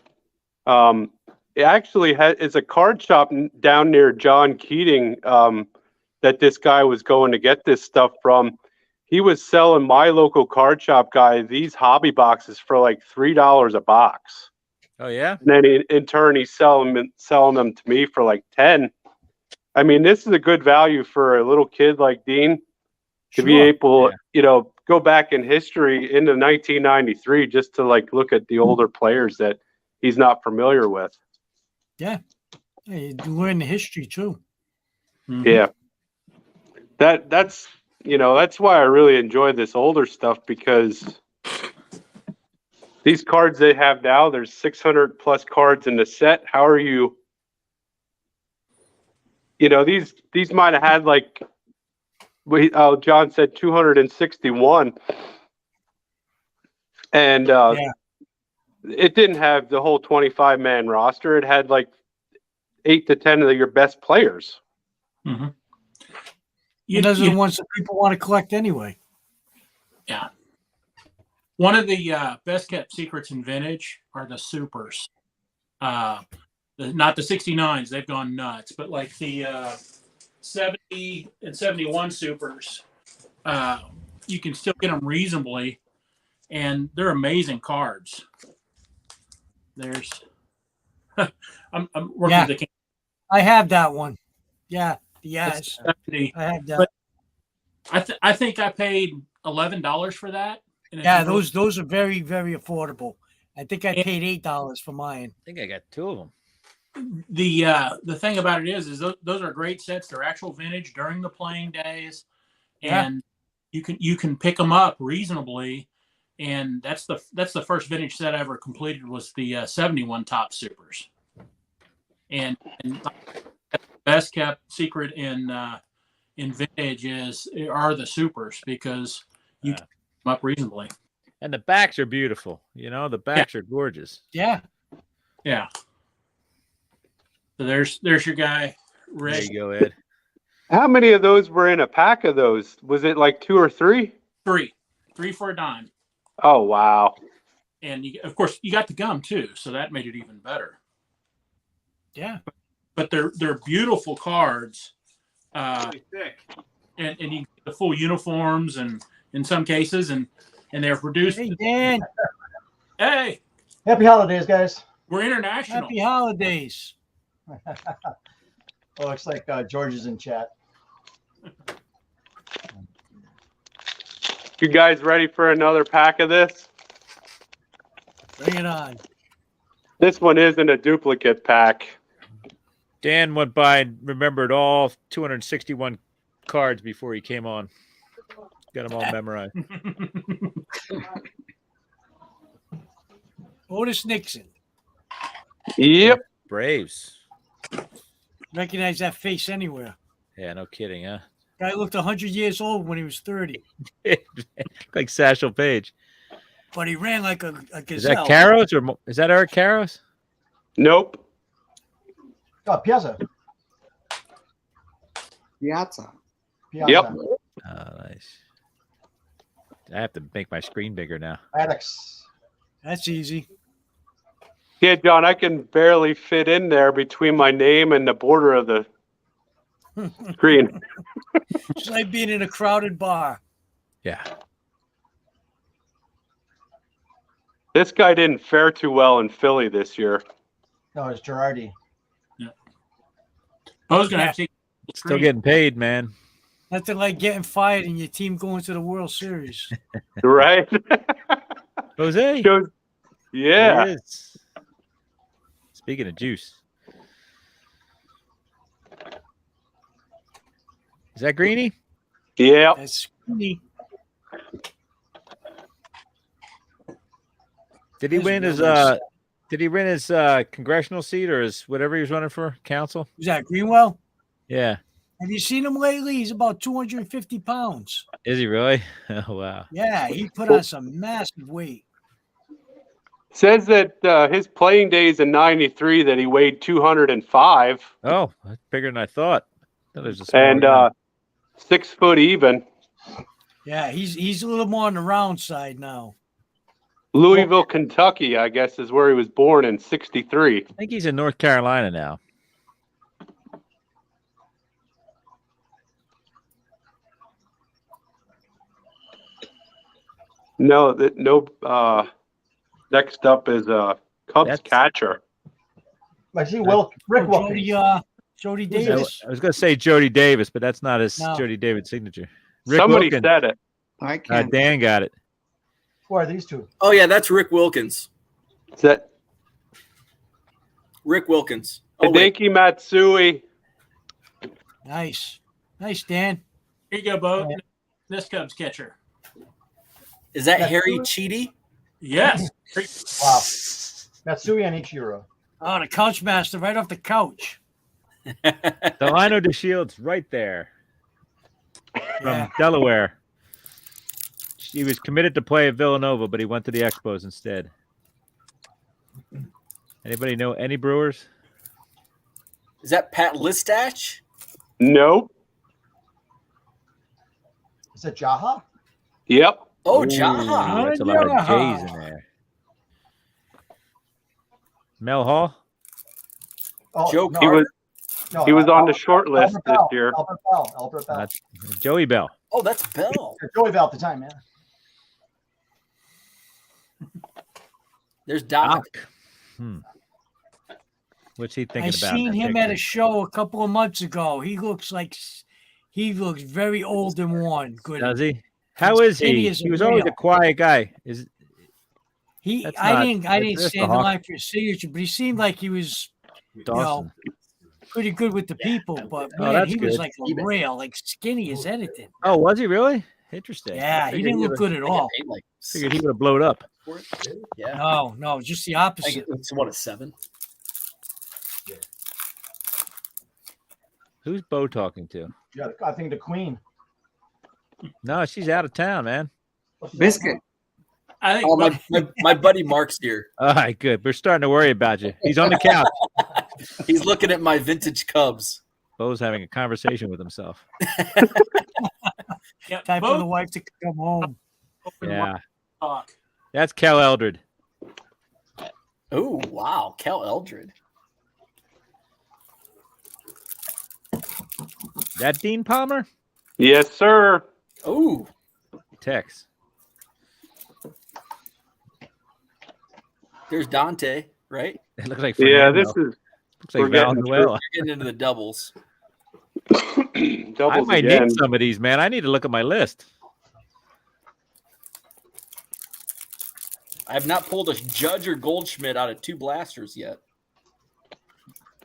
it actually is a card shop down near John Keating that this guy was going to get this stuff from. He was selling my local card shop guy these hobby boxes for like $3 a box. Oh yeah. And then in turn he's selling them to me for like 10. I mean, this is a good value for a little kid like Dean to be able, you know, go back in history into 1993 just to like look at the older players that he's not familiar with. Yeah. You learn the history too. Mm-hmm. Yeah. That's you know, that's why I really enjoy this older stuff, because these cards they have now, there's 600 plus cards in the set. How are you? You know, these might have had like, John said 261, and it didn't have the whole 25-man roster. It had like 8 to 10 of your best players. Mm-hmm. Those are the ones that people want to collect anyway. Yeah. One of the best kept secrets in vintage are the supers. Not the 69s, they've gone nuts, but like the 70 and 71 supers, you can still get them reasonably, and they're amazing cards. There's, I'm working with the. I have that one. Yeah. Yes, I have that. But I think I paid $11 for that. Yeah, those are very, very affordable. I think I paid $8 for mine. I think I got 2 of them. The thing about it is those are great sets. They're actual vintage during the playing days, and you can pick them up reasonably. And that's the first vintage set I ever completed was the 71 top supers, and best kept secret in vintage are the supers, because you can pick them up reasonably. And the backs are beautiful. You know, the backs are gorgeous. Yeah. Yeah. So there's your guy, Rick. There you go, Ed. How many of those were in a pack of those? Was it like 2 or 3? 3 for a dime. Oh, wow. And of course you got the gum too, so that made it even better. Yeah. But they're beautiful cards. Really thick. And you get the full uniforms, and in some cases, and they're produced. Hey, Dan. Hey. Happy holidays, guys. We're international. Happy holidays. Oh, looks like George is in chat. You guys ready for another pack of this? Bring it on. This one isn't a duplicate pack. Dan went by and remembered all 261 cards before he came on. Got them all memorized. Otis Nixon. Yep. Braves. Recognize that face anywhere. Yeah, no kidding, huh? Guy looked 100 years old when he was 30. Like Satchel Paige. but he ran like a Is that gazelle. Caros or is that Eric Caros? Nope. Oh, Piazza. Piazza. Piazza. Yep. Oh, nice. I have to make my screen bigger now. Alex. That's easy. Yeah, John, I can barely fit in there between my name and the border of the screen. It's like being in a crowded bar. Yeah. This guy didn't fare too well in Philly this year. No, it's Girardi. I was gonna have to take the Still screen. getting paid, man. Nothing like getting fired and your team going to the World Series. Right? Jose. Shows- yeah. There he is. Speaking of juice. Is that Greeny? Yeah. That's me. Did he That's win real his nice. did he win his congressional seat or his whatever he was running for council? Who's that, Greenwell? Yeah. Have you seen him lately? He's about 250 pounds. Is he really? Oh wow. Yeah, he put on some massive weight. Says that his playing days in '93 that he weighed 205 Oh, that's bigger than I thought. That was a small and guy. 6 foot even. Yeah, he's a little more on the round side now. Louisville, Kentucky, I guess, is where he was born in '63. I think he's in North Carolina now. No, no. Next up is Cubs That's- catcher. I see Rick Wilkins. Jody I Davis. was going to say Jody Davis, but that's not his No. Jody Davis signature. Rick Somebody Wilkins. said it. I can't. Dan got it. Who are these two? Oh yeah, that's Rick Wilkins. Is that Rick Wilkins. Oh, wait. Hideki Matsui? Nice. Nice, Dan. Here you go, Bo. This Cubs catcher. Is that That's Harry good. Cheedy? Yes. Wow. Matsui and Ichiro. Oh, the couch master right off the couch. Delino DeShields right there from Yeah. Delaware. He was committed to play at Villanova, but he went to the Expos instead. Anybody know any Brewers? Is that Pat Listach? Nope. Is it Jaha? Yep. Oh, Ooh, Jaha. that's a lot of Jaha. J's in there. Mel Hall? Oh, Joe no, He was no, he was on the Albert- short list Albert this Bell. year. Albert Bell. Albert Bell. That's Joey Bell. Oh, that's Bell. Yeah, Joey Bell at the time, man. There's Doc. What's he I thinking about? seen in that him at a picture? show a couple of months ago. He looks very old and worn. Good. Does he? How is skinny he? as a He was always a rail. quiet guy. Is He That's I not- didn't that's stand in Hawk. line for his signature, but he seemed like he was Dawson? pretty good with the people. But Oh, man, that's he was good. like a rail, like skinny as anything. Oh, was he really? Interesting. Yeah, he didn't look good at all. Paid like Figured he would have blowed up. for it. Yeah. No, just the I opposite. get, it's what, a 7? Who's Bo talking to? Yeah, I think the Queen. No, she's out of town, man. Biscuit. I think Oh, my buddy Mark's here. All right, good. We're starting to worry about you. He's on the couch. He's looking at my vintage Cubs. Bo's having a conversation with himself. yeah, Time for Bo the wife to come home. Yeah, talk. that's Kel Eldred. Oh, wow. Cal Eldred. That Dean Palmer? Yes, sir. Oh, Tex. there's Dante, right? It looks like Yeah, Fernando. this is looks like we're getting Valenzuela. You're getting into the doubles. I doubles might again. need some of these, man. I need to look at my list. I have not pulled a Judge or Goldschmidt out of 2 blasters yet.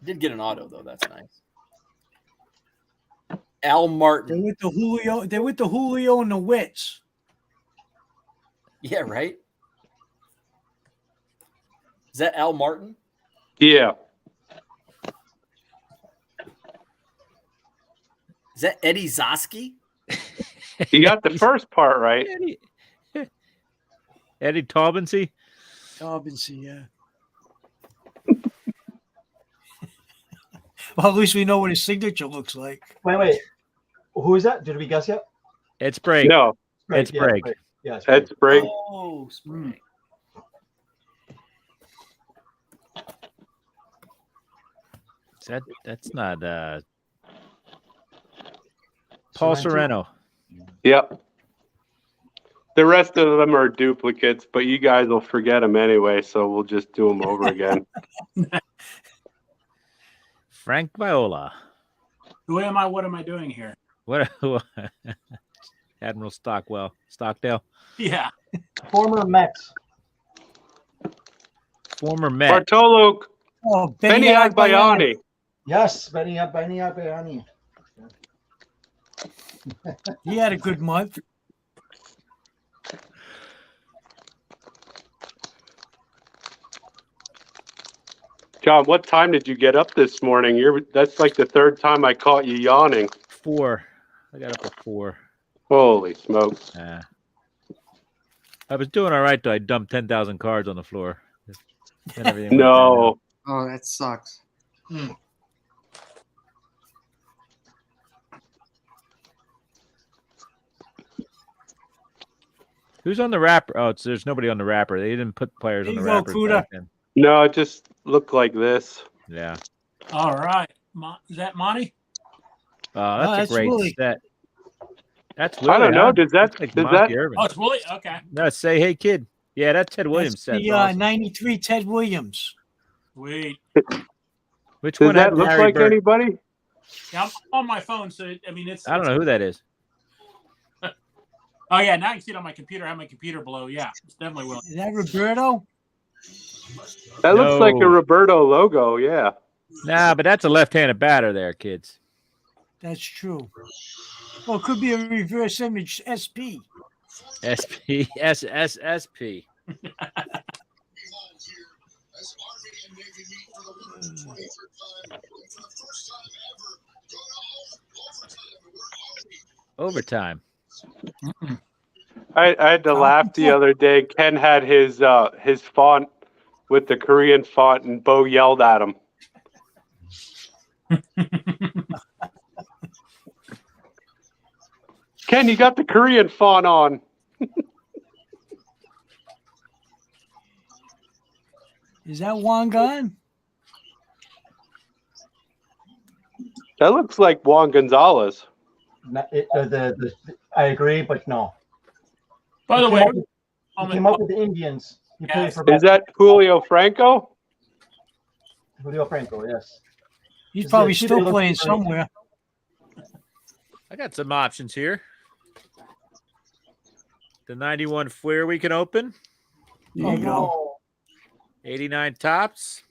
Did get an auto, though. That's nice. Al They're Martin. with the Julio. They're with the Julio and the Wits. Yeah, right? Is that Al Martin? Yeah. Is that Eddie Zosky? You got the first part right. Eddie Taubency? Taubency, yeah. Well, at least we know what his signature looks like. Wait. Who is that? Did we guess yet? It's Sprague. No, It's Sprague. Yeah, it's that's Sprague. Oh, Sprague. That's not Paul Sereno. Yep. The rest of them are duplicates, but you guys will forget them anyway, so we'll just do them over again. Frank Viola. Who am I? What am I doing here? What? Admiral Stockdale. Yeah. Former Mets. Former Met. Bartolo Oh, Benny Agbayani. Yes, Benny Agbayani. He had a good month. John, what time did you get up this morning? That's like the third time I caught you yawning. 4. I got up at 4. Holy smokes. Yeah. I was doing all right though. I dumped 10,000 cards on the floor. And everything went No. Oh, that sucks. Who's on the wrapper? Oh, there's nobody on the wrapper. They didn't put players There on the you go, wrapper. Cuda. No, it just looked like this. Yeah. All right. Is that Monty? That's that's a great Willie. set. That's Willie. I don't know. Huh? Does that Like does Monty that Irvin. Oh, it's Willie. Okay. No, say hey kid. Yeah, that's Ted Williams That's set. the Awesome. 93 Ted Williams. Sweet. Which does one that had look Larry like Bird? anybody? Yeah, I'm on my phone, so I mean it's. I don't know who that is. Oh yeah, now I can see it on my computer. I have my computer below. Yeah, it's definitely Willie. Is that Roberto? That looks like a No. Roberto logo, yeah. Nah, but that's a left-handed batter there, kids. That's true. Well, it could be a reverse image SP. SP SSSP. Overtime. I had to laugh the other day. Ken had his font with the Korean font, and Bo yelled at him. Ken, you got the Korean font on. Is that Wangan? That looks like Juan Gonzalez. I agree, but no. By the He way, came up with- he came up with the Indians. He played for Is that Julio Franco? Julio Franco, yes. He's Is probably it- still it looks playing like- somewhere. I got some options here. The 91 Fleer we can open. There you go. 89 Tops.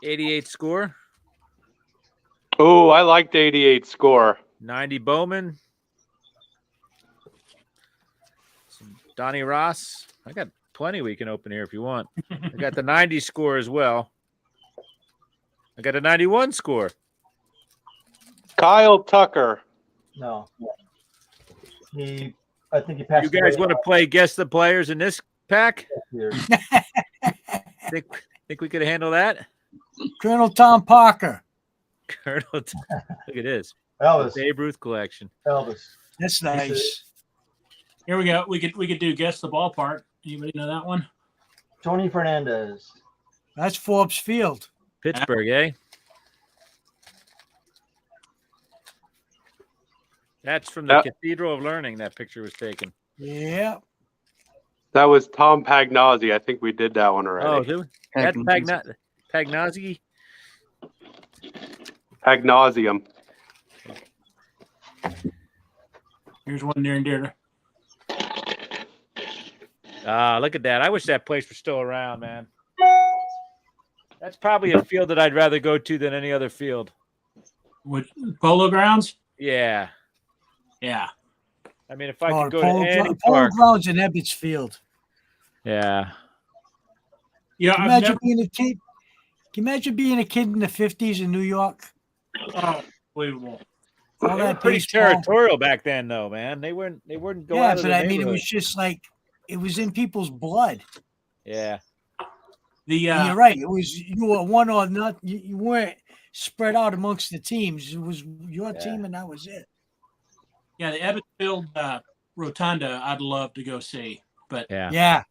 88 Score. Oh, I liked 88 Score. 90 Bowman. Some Donnie Ross. I got plenty we can open here if you want. I got the 90 Score as well. I got a 91 Score. Kyle Tucker. No. I think he passed. You guys away want to play guess the players in this pack? last year. Think we could handle that? Colonel Tom Parker. Colonel, look at this. Elvis. The Babe Ruth collection. Elvis. That's nice. here we go. We could do guess the ballpark. Anybody know that one? Tony Fernandez. That's Forbes Field. Pittsburgh, eh? That's from the Yep. Cathedral of Learning. That picture was taken. Yeah. That was Tom Pagnozzi. I think we did that one Oh, already. did we? That's Pagnozzi. Pagnosium. Here's one near and dear. Look at that. I wish that place was still around, man. That's probably a field that I'd rather go to than any other field. With Polo Grounds? Yeah. Yeah. I mean, if I Oh, could go Polo to any Polo park. Grounds in Ebbets Field. Yeah. Yeah, Can you I've imagine never. being a kid? Can you imagine being a kid in the 50s in New York? Oh, unbelievable. all They were that pretty baseball. territorial back then, though, man. They weren't going Yeah, out of but the I mean, it neighborhood. was just like it was in people's blood. Yeah. And you're right. It was you were one or not. You weren't spread out amongst the teams. It was your team, and that was it. Yeah, the Ebbets Field Rotunda, I'd love to go see, but yeah,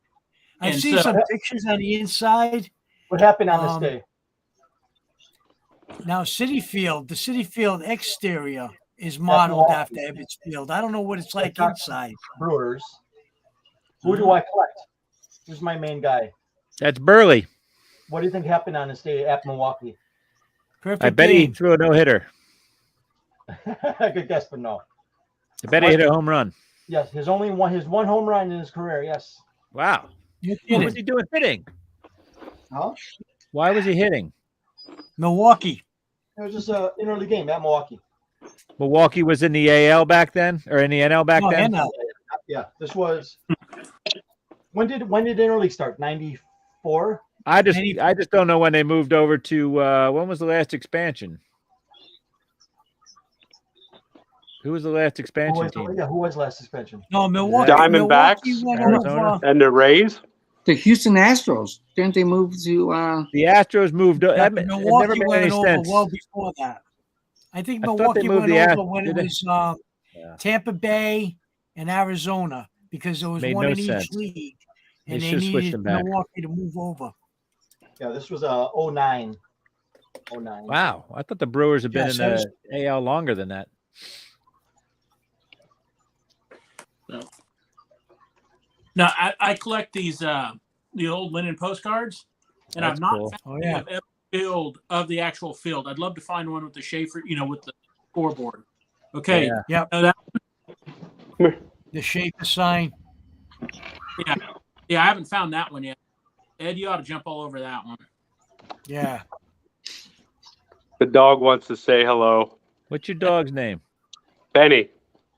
I've seen some pictures on the inside. What happened on this day? Now, City Field, the City Field exterior is modeled after Ebbets Field. I don't know what it's like inside. Brewers. Who do I collect? Who's my main guy? That's Burley. What do you think happened on this day at Milwaukee? Perfect I bet he threw a no-hitter. Good guess, but no. I bet he hit a home run. Yes, his one home run in his career. Yes. Wow. What was he doing hitting? Huh? Why was he hitting? Milwaukee. It was just an interleague game at Milwaukee. Milwaukee was in the AL back then, or in the NL back then? NL. Yeah, this was. When did interleague start? 94. I just don't know when they moved over to. When was the last expansion? Who was the last expansion team? Yeah, who was last expansion? No, Milwaukee. Diamondbacks Arizona. and the Rays. The Houston Astros. Didn't they move to? The Astros moved. That Milwaukee never made went any over sense. well before that. I think I thought they Milwaukee moved went the over when Did it they? was Tampa Bay and Arizona because there was Made one no in sense. each league, They and they should've switched needed them back. Milwaukee to move over. Yeah, this was 09. 09. Wow, I thought the Brewers had been Yes, in that the AL longer than that. no, I collect these the old linen postcards, and That's I've not cool. found any of every field of the actual field. I'd love to find one with the Schaefer, with the scoreboard. Okay. Yeah. Yep. No, The Schaefer sign. yeah, I haven't found that one yet. Ed, you ought to jump all over that one. Yeah. The dog wants to say hello. What's your dog's name? Benny.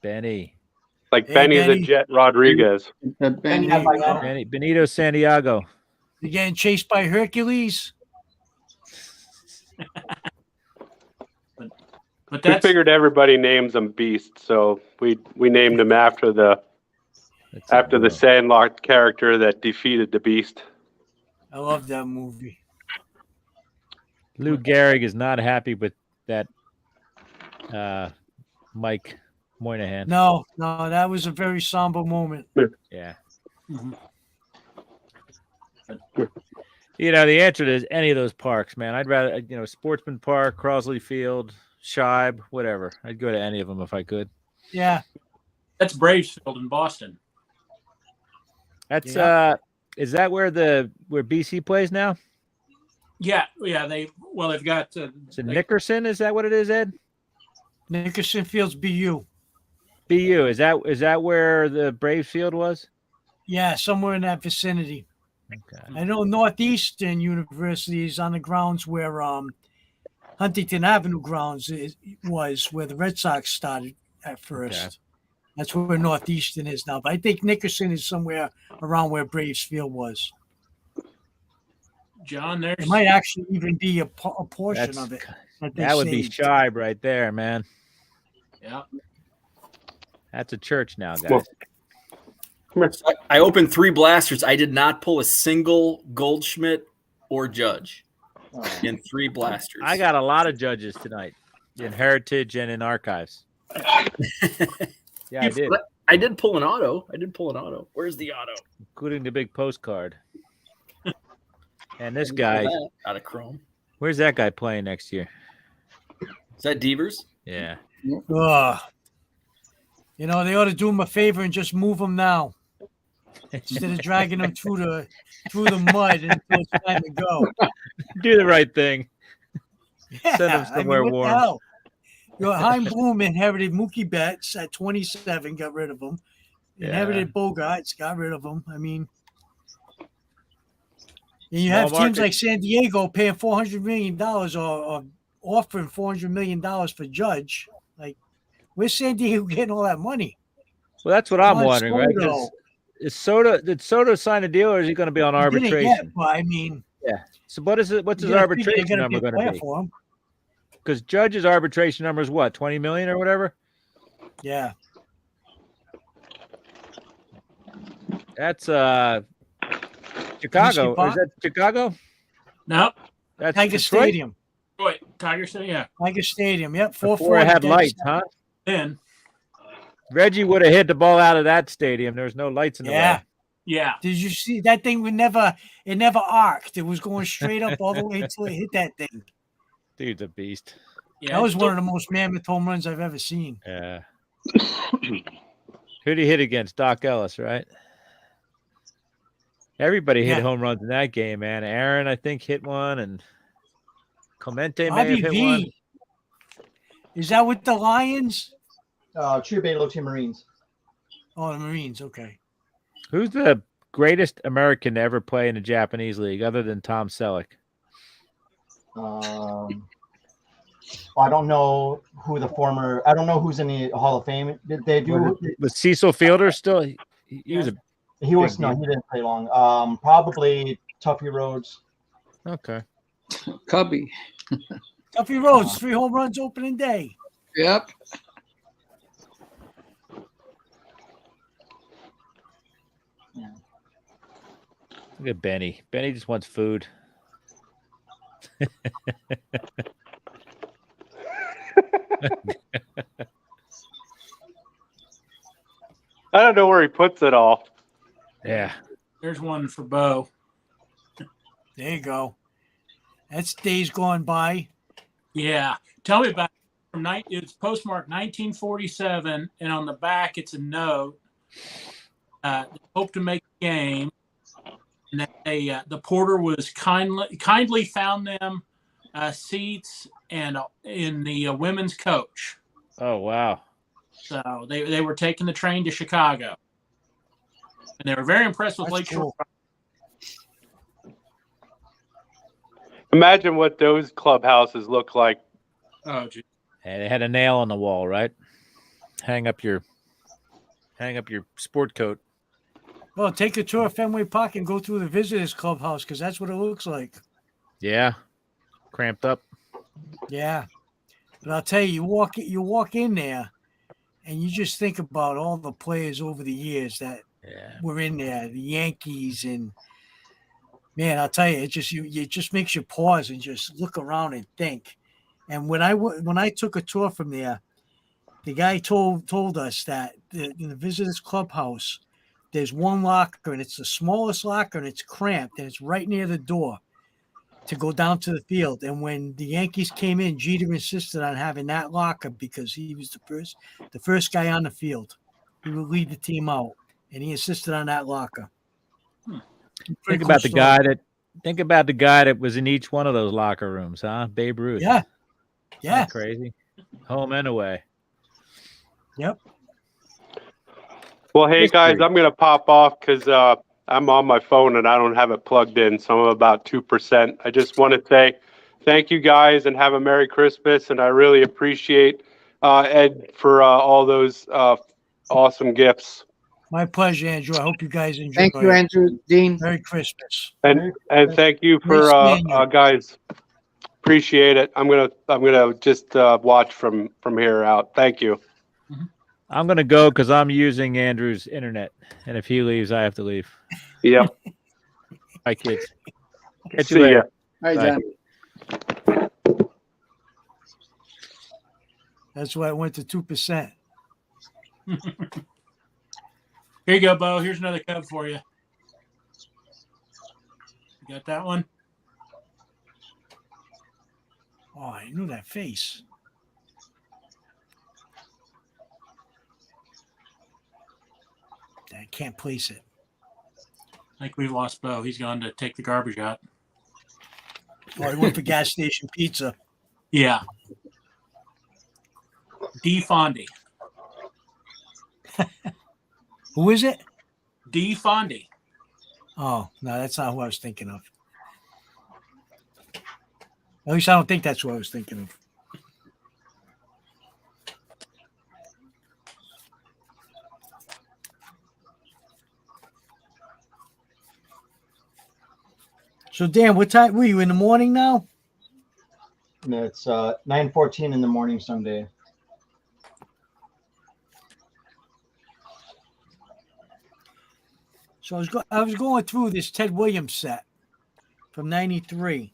Benny. Like Hey, Benny Benny. the Jet Rodriguez. Benito Santiago. You're getting chased by Hercules. But We that's figured everybody names them beasts, so we named them after the Sandlot character that defeated the beast. I love that movie. Lou Gehrig is not happy with that Mike Moynihan. No, that was a very somber moment. Yeah. Mhm. The answer to any of those parks, man. I'd rather, Sportsman Park, Crosley Field, Scheib, whatever. I'd go to any of them if I could. Yeah. That's Braves Field in Boston. That's Yeah. Is that where BC plays now? Yeah. They've got. Is it Nickerson? Is that what it is, Ed? Nickerson Field's BU. BU. Is that where the Braves Field was? Yeah, somewhere in that vicinity. Okay. I know Northeastern University is on the grounds where Huntington Avenue grounds was where the Red Sox started at first. Okay. That's where Northeastern is now. But I think Nickerson is somewhere around where Braves Field was. John, there's It might actually even be a portion of it. That would be Scheib right there, man. Yeah. That's a church now, guys. I opened 3 blasters. I did not pull a single Goldschmidt or Judge in 3 blasters. I got a lot of judges tonight in Heritage and in Archives. Yeah, I did. I did pull an auto. Where's the auto? Including the big postcard. And this guy, out of Chrome. where's that guy playing next year? Is that Devers? Yeah. Ugh. They ought to do him a favor and just move him now instead of dragging him through the mud until it's time to go. Do the right thing. Yeah, Send him somewhere what the warm. hell? Heim Bloom inherited Mookie Betts at 27, got rid of him. Inherited Bogarts, got rid of him. I mean, and you have teams like San Diego paying $400 million or offering $400 million for Judge. Like, where's San Diego getting all that money? Well, that's what I'm wondering, right? Did Soto sign a deal, or is he going to be on arbitration? Yet, but I mean, yeah. So what's his arbitration number going to be? For him. because Judge's arbitration number is what, 20 million or whatever. Yeah. That's Chicago. Or is that Chicago? No, that's Tiger Detroit? Stadium. Detroit, Tiger Stadium. Yeah. Tiger Stadium. Yep. Before it had lights, huh? Then. Reggie would have hit the ball out of that stadium. There was no lights in the way. Yeah. Did you see that thing? It never arced. It was going straight up all the way until it hit that thing. Dude's a beast. Yeah, that was one of the most mammoth home runs I've ever seen. Yeah. Who'd he hit against? Doc Ellis, right? Everybody hit home runs in that game, man. Aaron, I think, hit one, and Clemente may have hit one. Is that with the Lions? Chirubelo Team Marines. Oh, the Marines. Okay. Who's the greatest American to ever play in the Japanese league other than Tom Selleck? I don't know who the former. I don't know who's in the Hall of Fame. Did they do? Was Cecil Fielder still? He was a. He was no. He didn't play long. Probably Tuffy Rhodes. Okay. Cubby. Tuffy Rhodes, 3 home runs opening day. Yep. Look at Benny. Benny just wants food. I don't know where he puts it all. Yeah. There's one for Bo. There you go. That's days gone by. Yeah. Tell me about it. It's postmarked 1947, and on the back it's a note. They hope to make a game. And that the porter was kindly found them seats and in the women's coach. Oh wow! So they were taking the train to Chicago, and they were very impressed with Lakeshore. Imagine what those clubhouses look like. Oh, geez. And they had a nail on the wall, right? Hang up your sport coat. Well, take a tour of Fenway Park and go through the visitors clubhouse because that's what it looks like. Yeah, cramped up. Yeah, but I'll tell you, you walk in there, and you just think about all the players over the years that were in there, the Yankees, and man, I'll tell you, it just makes you pause and just look around and think. And when I took a tour from there, the guy told us that in the visitors clubhouse, there's one locker, and it's the smallest locker, and it's cramped, and it's right near the door to go down to the field. And when the Yankees came in, Jeter insisted on having that locker because he was the first guy on the field. He would lead the team out, and he insisted on that locker. Think about the guy that was in each one of those locker rooms, huh? Babe Ruth. Yeah. Yeah. Crazy. Home and away. Yep. Well, hey guys, I'm gonna pop off because I'm on my phone and I don't have it plugged in, so I'm about 2%. I just want to say thank you guys and have a Merry Christmas, and I really appreciate Ed for all those awesome gifts. My pleasure, Andrew. I hope you guys enjoy. Thank you, Andrew. Dean. Merry Christmas. And thank you for guys. Appreciate it. I'm gonna just watch from here out. Thank you. I'm gonna go because I'm using Andrew's internet, and if he leaves, I have to leave. Yep. Bye, kids. Catch See you later. Hi, John. That's why it went to 2%. Here you go, Bo. Here's another Cub for you. You got that one? Oh, I knew that face. I can't place it. I think we've lost Bo. He's gone to take the garbage out. Oh, he went for gas station pizza. Yeah. D. Fondy. Who is it? D. Fondy. Oh, no, that's not who I was thinking of. At least I don't think that's who I was thinking of. So, Dan, what time were you in the morning now? And it's 9:14 in the morning someday. So I was going through this Ted Williams set from '93,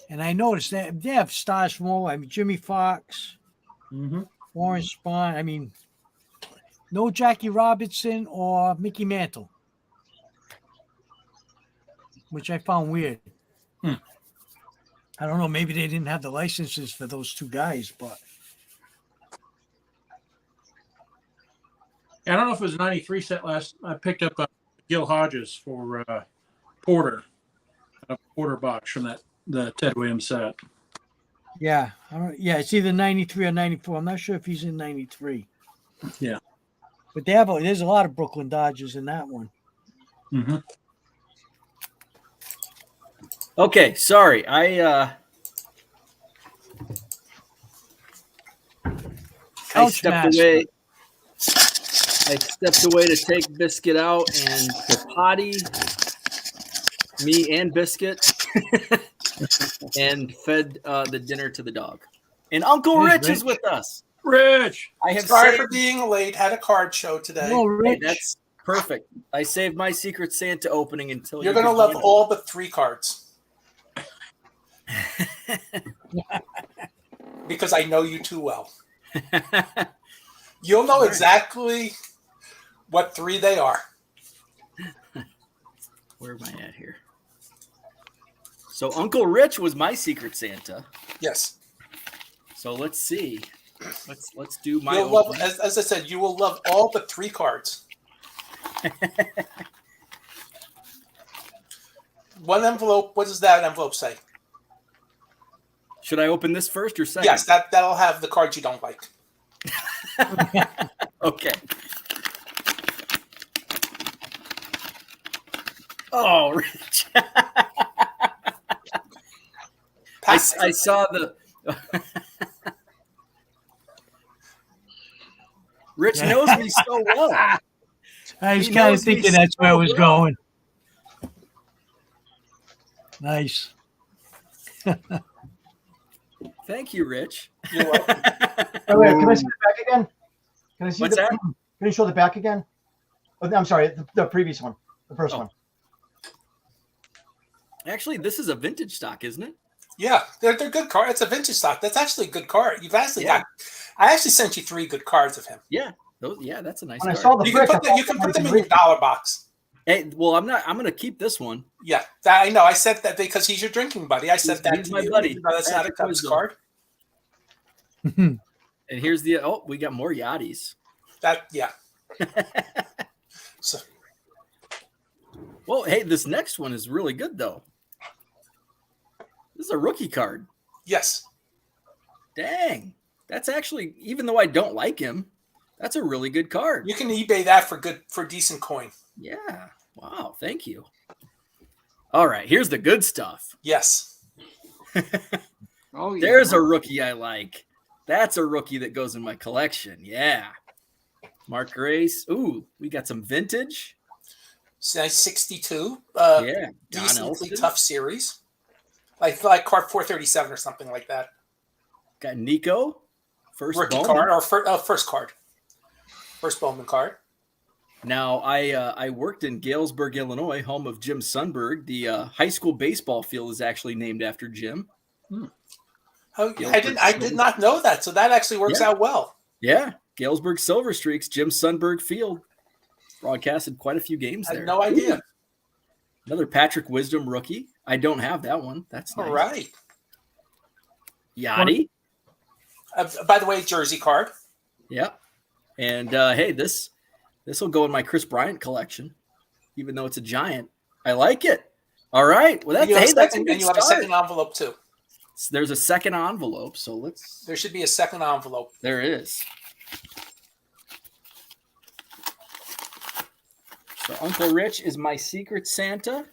and I noticed that they have stars from all. I mean, Jimmy Fox, Warren Spahn. I mean, no Jackie Robinson or Mickey Mantle, which I found weird. I don't know. Maybe they didn't have the licenses for those two guys, but I don't know if it was a '93 set last. I picked up Gil Hodges for Porter, a Porter box from the Ted Williams set. yeah, it's either '93 or '94. I'm not sure if he's in '93. Yeah, but there's a lot of Brooklyn Dodgers in that one. Okay, sorry. I stepped away. I stepped away to take Biscuit out and to potty me and Biscuit and fed the dinner to the dog. And Uncle Rich is with us. Rich, I have sorry for being late. Had a card show today. Oh, Hey, that's perfect. I saved my Secret Santa opening until You're gonna love all but 3 cards. Because I know you too well. You'll know exactly what 3 they are. Where am I at here? So Uncle Rich was my Secret Santa. Yes. So let's see. Let's do my. You'll love, as I said, you will love all but 3 cards. One envelope. What does that envelope say? Should I open this first or second? Yes, that'll have the cards you don't like. Okay. Oh, Rich. I saw the. Rich knows me so well. I was He kind of knows me thinking that's where I was well. going. Nice. Thank you, Rich. You're welcome. Oh, wait, can I see the back again? Can I see What's that? Can you show the back again? Oh, I'm sorry, the previous one, the first one. Actually, this is a vintage stock, isn't it? Yeah, they're good cards. It's a vintage stock. That's actually a good card. You've actually got. I actually sent you 3 good cards of him. Yeah, that's a nice When I card. saw the You frick, can put them in your dollar box. Hey, well, I'm gonna keep this one. Yeah, I know. I said that because he's your drinking buddy. I said that He's to my you. buddy. Even though that's not a Cubs card. And here's the we got more Yachties. Yeah. So, well, hey, this next one is really good though. This is a rookie card. yes. Dang, that's actually, even though I don't like him, that's a really good card. You can eBay that for decent coin. Yeah. Wow. Thank you. All right. Here's the good stuff. Yes. Oh, yeah. There's a rookie I like. That's a rookie that goes in my collection. Yeah. Mark Grace. Ooh, we got some vintage. Size 62. Yeah. Don Decently Elston. tough series. Like card 437 or something like that. Got Nico. First Rookie Bowman. card or first card. First Bowman card. Now, I worked in Galesburg, Illinois, home of Jim Sundberg. The high school baseball field is actually named after Jim. Oh, I did not know that. So that actually works out well. Yeah. Galesburg Silver Streaks, Jim Sundberg Field. Broadcasted quite a few games I there. had no idea. Ooh. Another Patrick Wisdom rookie. I don't have that one. That's nice. All right. Yachty. By the way, jersey card. Yep. And hey, this will go in my Chris Bryant collection, even though it's a giant. I like it. All right. Well, that's a good and you have a second envelope too. There's a second envelope, so let's. There should be a second envelope. There is. So Uncle Rich is my Secret Santa.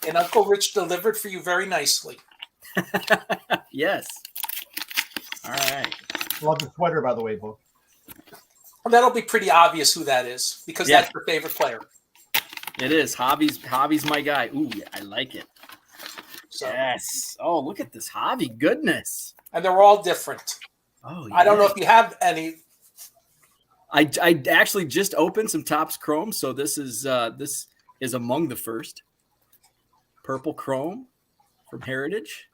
And Uncle Rich delivered for you very nicely. Yes. All right. Love the sweater, by the way, Bo. Well, that'll be pretty obvious who that is because that's your favorite player. It is. Javi's my guy. Ooh, yeah, I like it. So. Yes. Oh, look at this Javi goodness. and they're all different. Oh, yeah. I don't know if you have any. I actually just opened some Topps Chrome, so this is among the first. Purple Chrome from Heritage.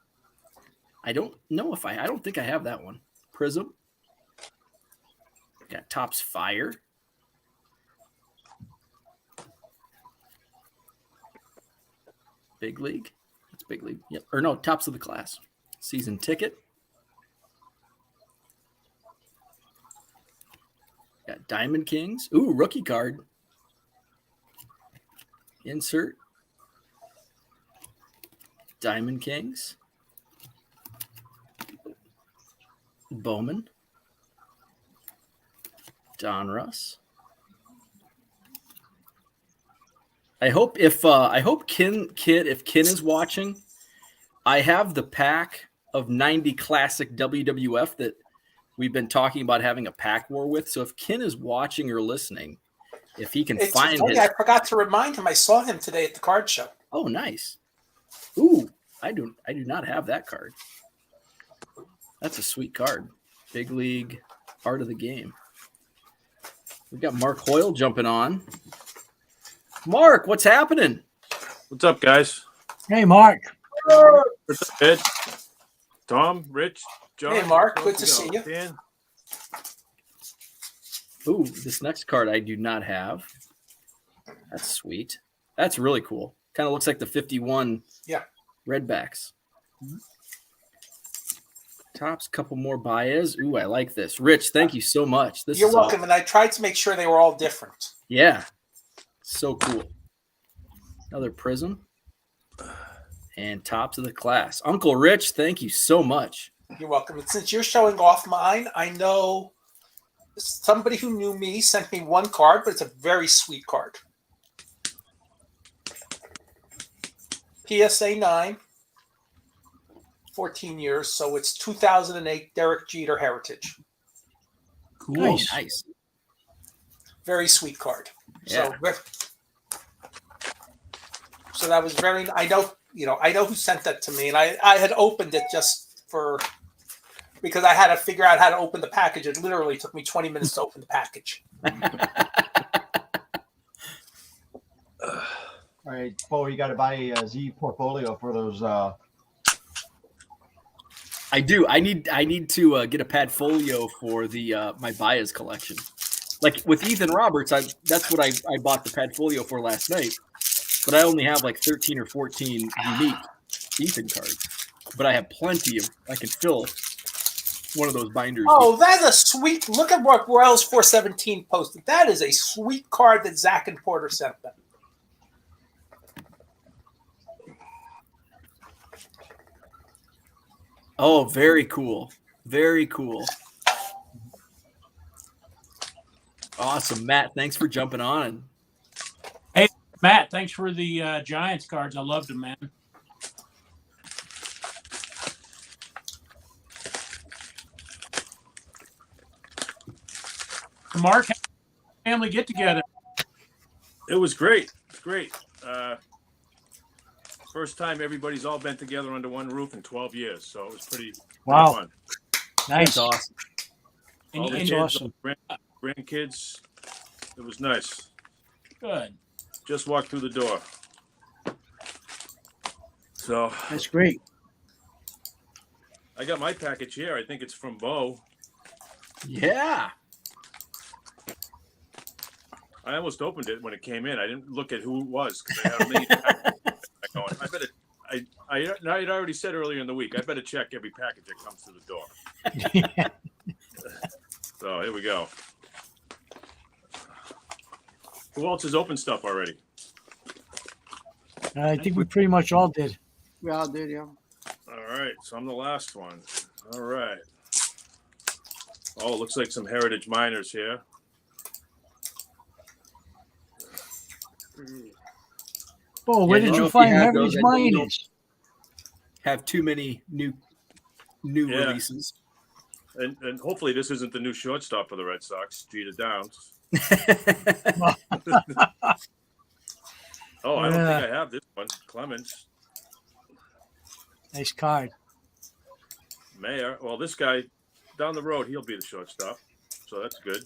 I don't know if I don't think I have that one. Prism. Got Topps Fire. Big League. That's Big League. Yep. Or no, Tops of the Class. Season Ticket. Got Diamond Kings. Ooh, rookie card. Insert. Diamond Kings. Bowman. Donruss. I hope if Kin is watching, I have the pack of 90 classic WWF that we've been talking about having a pack war with. So if Kin is watching or listening, if he can find funny, I forgot to remind him. I saw him today at the card show. Oh, nice. Ooh, I do not have that card. That's a sweet card. Big League, Art of the Game. We got Mark Hoyle jumping on. Mark, what's happening? What's up, guys? Hey, Mark. What's up, Ed? Tom, Rich, John. Hey, Mark. Good to see you. Dan. Ooh, this next card I do not have. That's sweet. That's really cool. Kind of looks like the 51 Redbacks. Topps, couple more Baez. Ooh, I like this. Rich, thank you so much. You're welcome. And I tried to make sure they were all different. Yeah. So cool. Another Prism. And Tops of the Class. Uncle Rich, thank you so much. You're welcome. And since you're showing off mine, I know somebody who knew me sent me one card, but it's a very sweet card. PSA 9. 14 years, so it's 2008 Derek Jeter Heritage. Cool. Nice. Very sweet card. Yeah. So that was very. I know who sent that to me, and I had opened it just because I had to figure out how to open the package. It literally took me 20 minutes to open the package. All right, Bo, you got to buy a Z portfolio for those. I do. I need to get a padfolio for the my Baez collection. Like with Ethan Roberts, that's what I bought the padfolio for last night. But I only have like 13 or 14 unique Ethan cards. But I have plenty of. I can fill one of those binders. Oh, that's a sweet. Look at what Royals 417 posted. That is a sweet card that Zach and Porter sent them. Oh, very cool. Very cool. Awesome. Matt, thanks for jumping on. Hey, Matt, thanks for the Giants cards. I loved them, man. Mark, family get together. It was great. It's great. First time everybody's all been together under one roof in 12 years, so it was pretty fun. Nice. That's awesome. All the And kids, awesome. grandkids, it was nice. Good. Just walked through the door. So That's great. I got my package here. I think it's from Bo. Yeah. I almost opened it when it came in. I didn't look at who it was because I had a million packages going. I better. I had already said earlier in the week. I better check every package that comes through the door. So here we go. Who else has opened stuff already? I think we pretty much all did. We all did, yeah. All right, so I'm the last one. All right. Oh, it looks like some Heritage Miners here. Oh, where did you find Heritage Miners? Have too many new releases. And hopefully this isn't the new shortstop for the Red Sox, Jeter Downs. Oh, I don't think I have this one. Clemens. Nice card. Mayor. Well, this guy down the road, he'll be the shortstop, so that's good.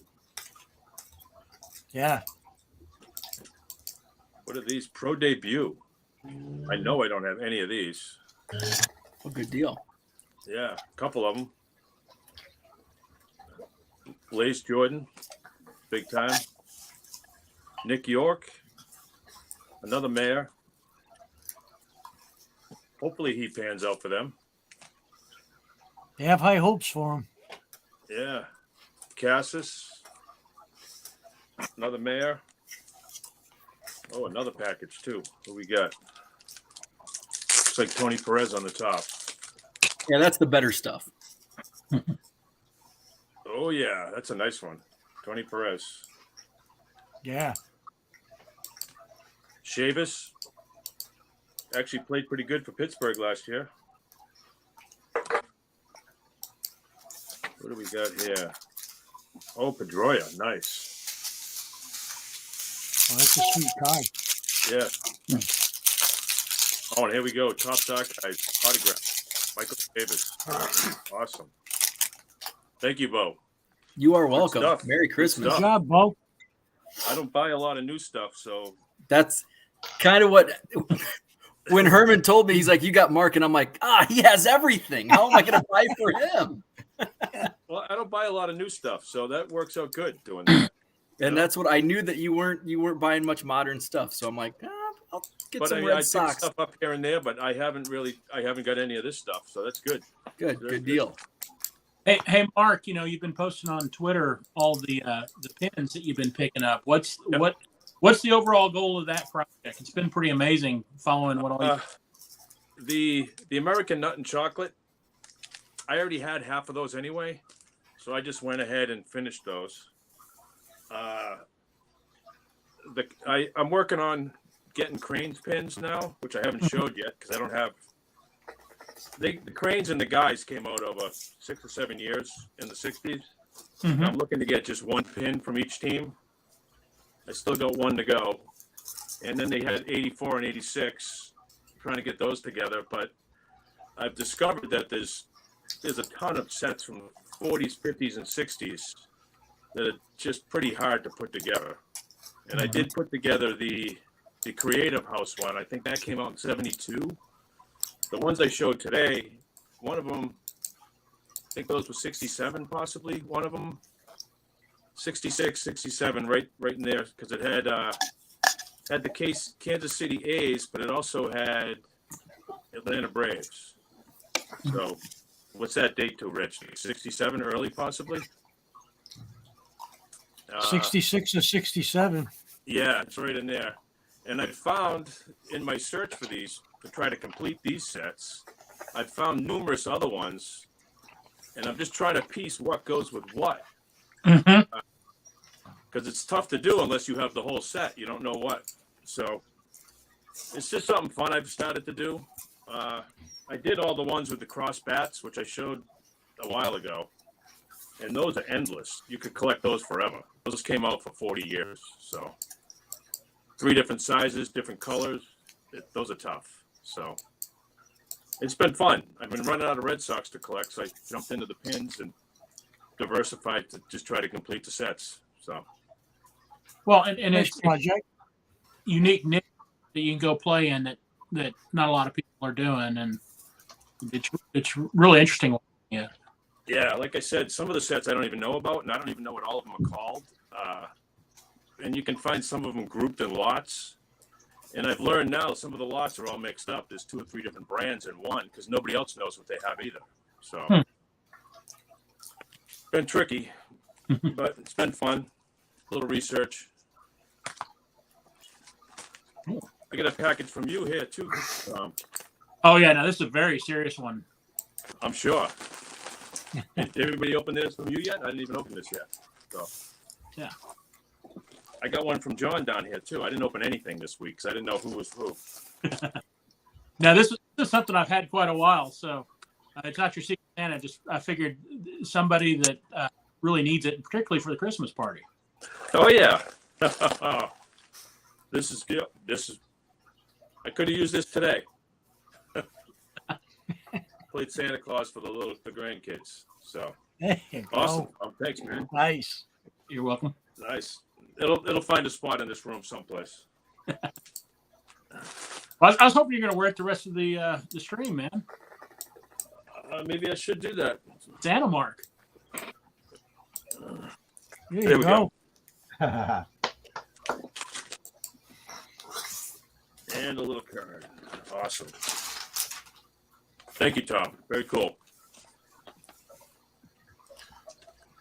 Yeah. What are these? Pro debut. I know I don't have any of these. Oh, good deal. Yeah, a couple of them. Blaze Jordan, big time. Nick York, another Mayor. Hopefully he pans out for them. They have high hopes for him. Yeah. Cassis, another Mayor. Oh, another package too. What we got? Looks like Tony Perez on the top. Yeah, that's the better stuff. Oh yeah, that's a nice one. Tony Perez. Yeah. Chavis actually played pretty good for Pittsburgh last year. What do we got here? Oh, Pedroia, nice. Oh, that's a sweet card. Yeah. Oh, and here we go. Top Doc guys autograph. Michael Davis. Awesome. Thank you, Bo. You are Good welcome. stuff. Merry Good Christmas. stuff. Good job, Bo. I don't buy a lot of new stuff, so That's kind of what when Herman told me, he's like, you got Mark, and I'm like, he has everything. How am I going to buy for him? well, I don't buy a lot of new stuff, so that works out good doing that. And that's what I knew, that you weren't buying much modern stuff. So I'm like, I'll get But some I Red pick Sox. stuff up here and there, but I haven't got any of this stuff, so that's good. Good deal. Hey, Mark. You've been posting on Twitter all the pins that you've been picking up. What's the overall goal of that project? It's been pretty amazing following what all the American Nut and Chocolate. I already had half of those anyway, so I just went ahead and finished those. I'm working on getting Cranes pins now, which I haven't showed yet because I don't have. The Cranes and the guys came out over 6 or 7 years in the 60s. Mhm. I'm looking to get just one pin from each team. I still got one to go. And then they had 84 and 86, trying to get those together. But I've discovered that there's a ton of sets from the 40s, 50s, and 60s that are just pretty hard to put together. And I did put together the Creative House one. I think that came out in 72. The ones I showed today, one of them, I think those were 67 possibly. One of them, 66, 67, right in there, because it had the Kansas City A's, but it also had Atlanta Braves. So what's that date to, Rich? 67 early possibly? 66 or 67. Yeah, it's right in there. And I found in my search for these to try to complete these sets, I found numerous other ones, and I'm just trying to piece what goes with what. Because it's tough to do unless you have the whole set. You don't know what. So it's just something fun I've started to do. I did all the ones with the cross bats, which I showed a while ago. And those are endless. You could collect those forever. Those came out for 40 years. So 3 different sizes, different colors. Those are tough. So it's been fun. I've been running out of Red Sox to collect, so I jumped into the pins and diversified to just try to complete the sets. So, well, and Nice it's project. unique niche that you can go play in that not a lot of people are doing, and it's really interesting. Yeah. Yeah, like I said, some of the sets I don't even know about, and I don't even know what all of them are called. And you can find some of them grouped in lots. And I've learned now some of the lots are all mixed up. There's 2 or 3 different brands in one because nobody else knows what they have either. So it's been tricky, but it's been fun. A little research. I got a package from you here too. Oh yeah, no, this is a very serious one. I'm sure. Did everybody open this from you yet? I didn't even open this yet. So yeah. I got one from John down here too. I didn't open anything this week because I didn't know who was who. Now this is something I've had quite a while, so it's not your secret Santa. I figured somebody that really needs it, particularly for the Christmas party. Oh yeah, this is good. I could have used this today. played Santa Claus for the grandkids. So There you awesome. go. Oh, thanks, man. Nice. You're welcome. Nice. It'll find a spot in this room someplace. I was hoping you're going to wear it the rest of the stream, man. Maybe I should do that. Santa Mark. There we go. And a little card. Awesome. Thank you, Tom. Very cool.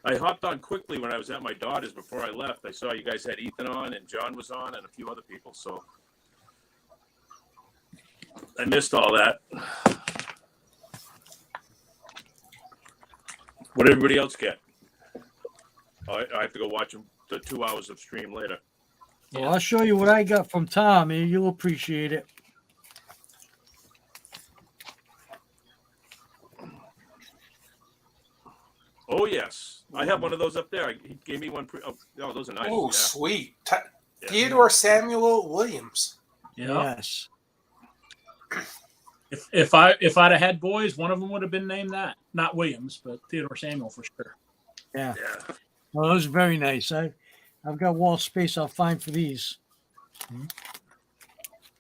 I hopped on quickly when I was at my daughter's before I left. I saw you guys had Ethan on and John was on and a few other people, so I missed all that. What did everybody else get? I have to go watch the 2 hours of stream later. Well, I'll show you what I got from Tom, and you'll appreciate it. Oh, yes. I have one of those up there. He gave me one. Those are nice. Oh, Yeah. sweet. Yeah. Theodore Samuel Williams. Yeah. Yes. If I'd have had boys, one of them would have been named that. Not Williams, but Theodore Samuel for sure. Yeah. Yeah. Well, those are very nice. I've got wall space I'll find for these.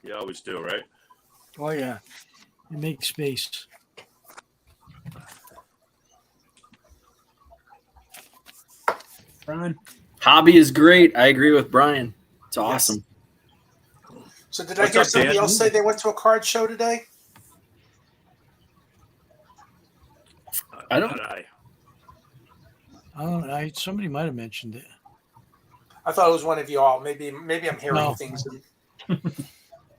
You always do, right? Oh, yeah. It makes space. Brian? Hobby is great. I agree with Brian. It's awesome. So did I What's hear up, somebody Dan? else say they went to a card show today? I don't. Somebody might have mentioned it. I thought it was one of you all. Maybe I'm hearing No. things.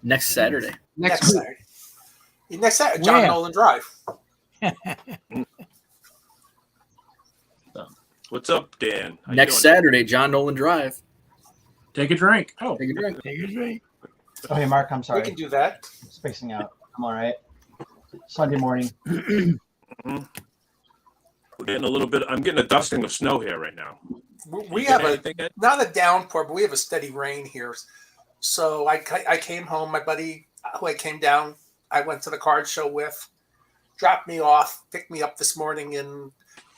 Next Saturday. Next Saturday. Next Saturday, John Where? Nolan Drive. What's up, Dan? How you Next doing? Saturday, John Nolan Drive. Take a drink. Oh, take a drink. Take a drink. Oh, hey, Mark, I'm We sorry. can do that. Spacing out. I'm all right. Sunday morning. We're getting a little bit. I'm getting a dusting of snow here right now. We You have got a anything, Ed? not a downpour, but we have a steady rain here. So I came home. My buddy who I came down, I went to the card show with, dropped me off, picked me up this morning, and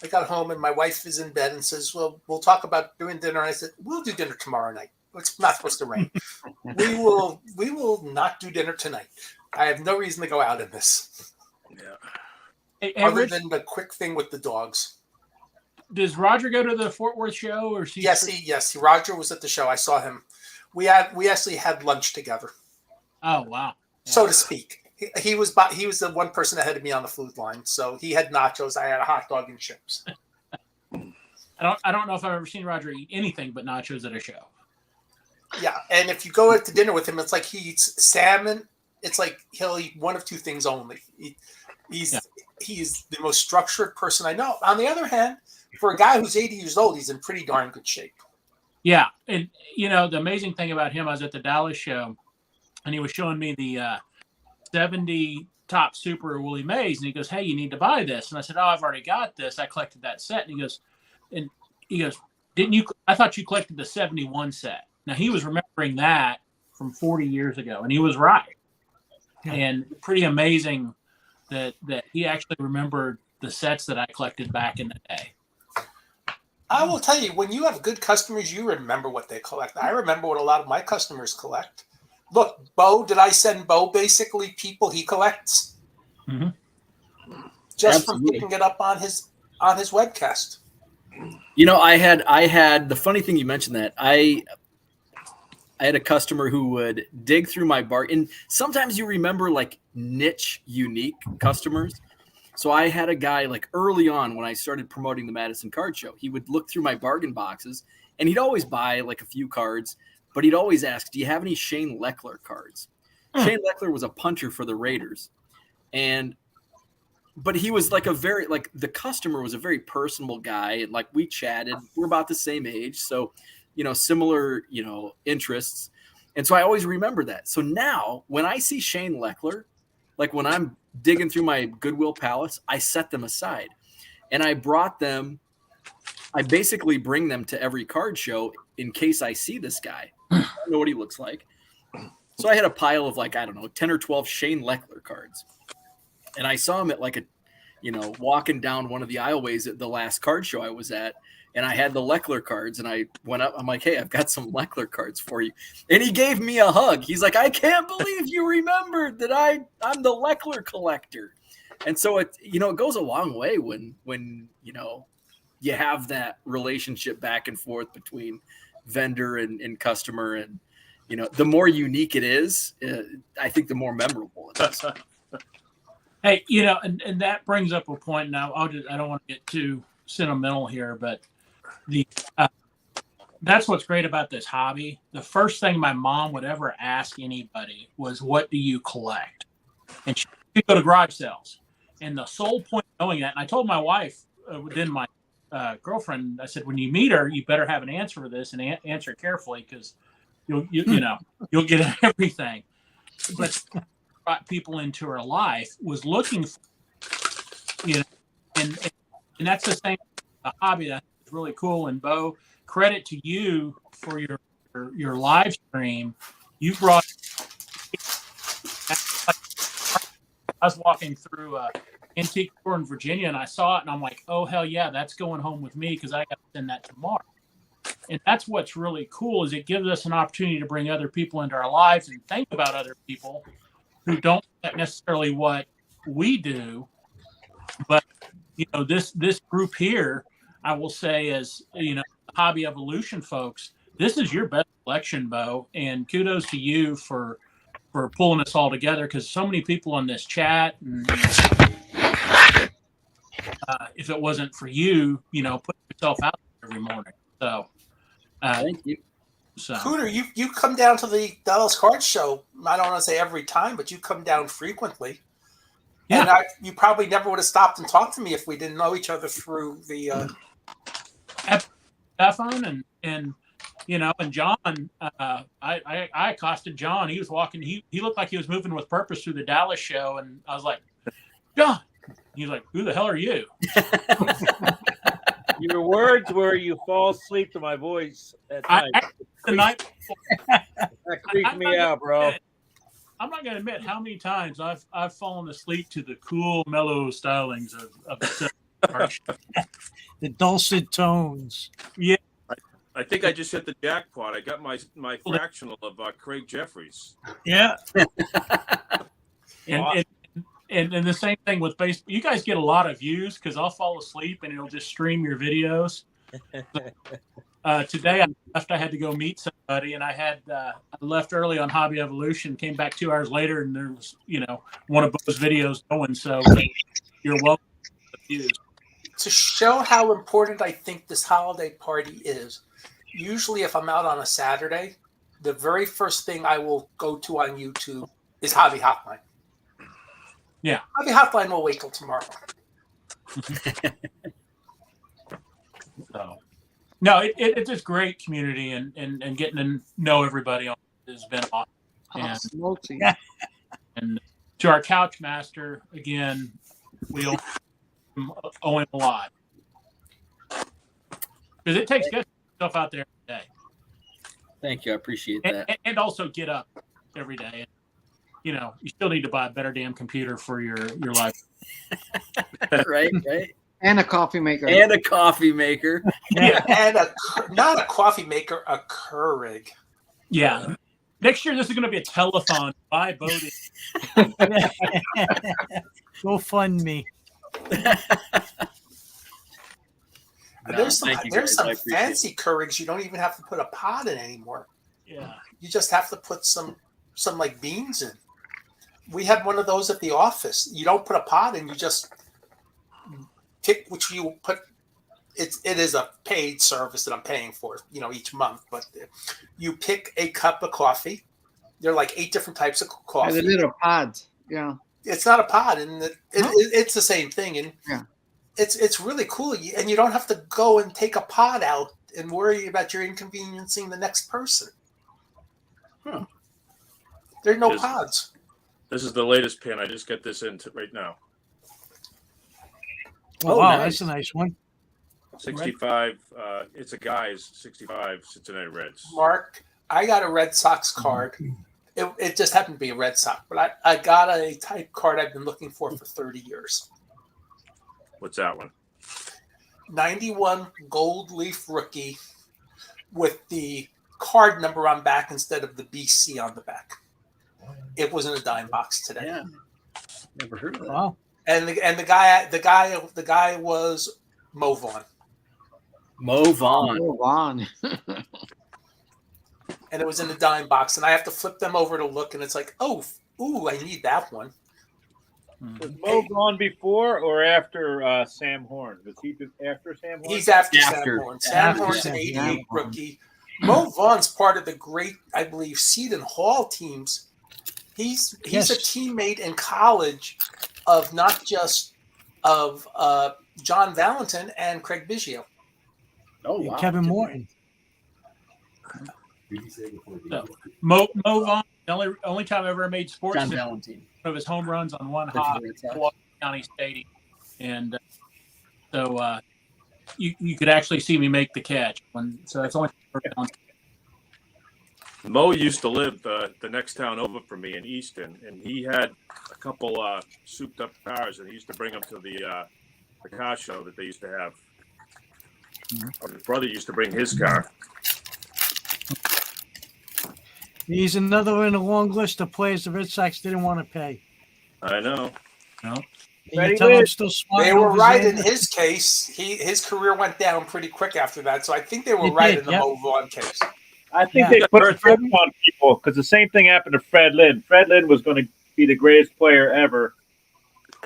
I got home and my wife is in bed and says, "Well, we'll talk about doing dinner." And I said, "We'll do dinner tomorrow night. It's not supposed to rain. we will not do dinner tonight. I have no reason to go out in this, Yeah. Hey, other Rich, than the quick thing with the dogs." does Roger go to the Fort Worth show, or is he? Yes. Roger was at the show. I saw him. We actually had lunch together, Oh wow. so to speak. He was the one person ahead of me on the food line. So he had nachos. I had a hot dog and chips. I don't know if I've ever seen Roger eat anything but nachos at a show. Yeah, and if you go out to dinner with him, it's like he eats salmon. It's like he'll eat one of two things only. He's the most structured person I know. On the other hand, for a guy who's 80 years old, he's in pretty darn good shape. Yeah, and the amazing thing about him, I was at the Dallas show, and he was showing me the 70 top super Willie Mays, and he goes, "Hey, you need to buy this." And I said, "Oh, I've already got this. I collected that set." And he goes, "Didn't you? I thought you collected the 71 set." Now he was remembering that from 40 years ago, and he was right. And pretty amazing that he actually remembered the sets that I collected back in the day. I will tell you, when you have good customers, you remember what they collect. I remember what a lot of my customers collect. Look, Bo, did I send Bo basically people he collects? Mm-hmm. Just Absolutely. from picking it up on his webcast. I had the funny thing you mentioned that I had a customer who would dig through my bar, and sometimes you remember like niche, unique customers. So I had a guy like early on when I started promoting the Madison Card Show, he would look through my bargain boxes and he'd always buy like a few cards, but he'd always ask, "Do you have any Shane Leckler cards?" Shane Leckler was a puncher for the Raiders. But he was like the customer was a very personable guy. And like we chatted, we're about the same age. So, similar, interests. And so I always remember that. So now when I see Shane Leckler, like when I'm digging through my Goodwill pallets, I set them aside and I basically bring them to every card show in case I see this guy. I don't know what he looks like. So I had a pile of 10 or 12 Shane Leckler cards. And I saw him at walking down one of the aisleways at the last card show I was at, and I had the Leckler cards, and I went up. I'm like, hey, I've got some Leckler cards for you. And he gave me a hug. He's like, I can't believe you remembered that I'm the Leckler collector. And so it goes a long way when you have that relationship back and forth between vendor and customer. And, the more unique it is, I think the more memorable it is. Hey, and that brings up a point now. I don't want to get too sentimental here, but that's what's great about this hobby. The first thing my mom would ever ask anybody was, what do you collect? And she would go to garage sales. And the sole point of knowing that, and I told my wife, then my girlfriend, I said, when you meet her, you better have an answer for this and answer carefully, because you'll get everything. But brought people into her life was looking for, and that's the same hobby that is really cool. And Bo, credit to you for your live stream. You brought. I was walking through antique store in Virginia, and I saw it, and I'm like, oh hell yeah, that's going home with me, because I got to send that tomorrow. And that's what's really cool, is it gives us an opportunity to bring other people into our lives and think about other people who don't necessarily what we do. But this group here, I will say, as Hobby Evolution folks, this is your best collection, Bo, and kudos to you for pulling us all together, because so many people in this chat, and if it wasn't for you, put yourself out there every morning. So thank you. So Cooter, you come down to the Dallas Card Show. I don't want to say every time, but you come down frequently. Yeah. And you probably never would have stopped and talked to me if we didn't know each other through the Stefan and John. I accosted John. He was walking. He looked like he was moving with purpose through the Dallas show, and I was like, John. He's like, who the hell are you? Your words were, you fall asleep to my voice at night. That creeped me out, bro. I'm not going to admit how many times I've fallen asleep to the cool, mellow stylings of the dulcet tones. Yeah. I think I just hit the jackpot. I got my fractional of Craig Jeffries. Yeah. And the same thing with baseball. You guys get a lot of views because I'll fall asleep and it'll just stream your videos. Today I left. I had to go meet somebody, and I left early on Hobby Evolution. Came back 2 hours later, and there was one of those videos going. So you're welcome to the views. To show how important I think this holiday party is, usually if I'm out on a Saturday, the very first thing I will go to on YouTube is Hobby Hotline. Yeah. Hobby Hotline will wait till tomorrow. So, no, it's just great community, and getting to know everybody on has been awesome. And to our couch master, again, we owe him a lot. Because it takes good stuff out there every day. Thank you. I appreciate that. And also get up every day. And, you still need to buy a better damn computer for your life. Right. And a coffee maker. Yeah. And not a coffee maker, a Keurig. Yeah. Next year, this is going to be a telethon. Buy Bodie. Go fund me. There's some fancy Keurigs you don't even have to put a pot in anymore. Yeah. You just have to put some like beans in. We had one of those at the office. You don't put a pot in, you just pick which you put. It is a paid service that I'm paying for, each month. But you pick a cup of coffee. There are like 8 different types of coffee. The little pods, yeah. It's not a pod, and it's the same thing, and yeah, it's really cool. And you don't have to go and take a pod out and worry about you're inconveniencing the next person. There's no pods. This is the latest pin. I just got this in right now. Oh, wow, nice. That's a nice one. 65. It's a guy's 65 Cincinnati Reds. Mark, I got a Red Sox card. It just happened to be a Red Sox, but I got a type card I've been looking for 30 years. What's that one? 91 gold leaf rookie with the card number on back instead of the BC on the back. It was in a dime box today. Yeah. Never heard of that. Wow. And the guy was Mo Vaughn. Mo Vaughn. Move on. And it was in the dime box, and I have to flip them over to look, and it's like, ooh, I need that one. Was Mo gone before or after Sam Horn? Was he after Sam Horn? He's after Sam Horn. Sam Horn's an 88 rookie. Mo Vaughn's part of the great, I believe, Seton Hall teams. He's a teammate in college of not just of John Valentin and Craig Biggio. Oh, wow. Kevin Morton. So, Mo Vaughn, the only time I ever made sports John Valentine. One of his home runs on one hop at Milwaukee County Stadium, and so you could actually see me make the catch. So that's only. Mo used to live the next town over from me in Easton, and he had a couple souped up cars, and he used to bring them to the car show that they used to have. Or his brother used to bring his car. He's another in a long list of players the Red Sox didn't want to pay. I know. No. You tell him still They were right in his case. His career went down pretty quick after that, so I think they were right in the Mo Vaughn case. I think they put a curse on people because the same thing happened to Fred Lynn. Fred Lynn was going to be the greatest player ever,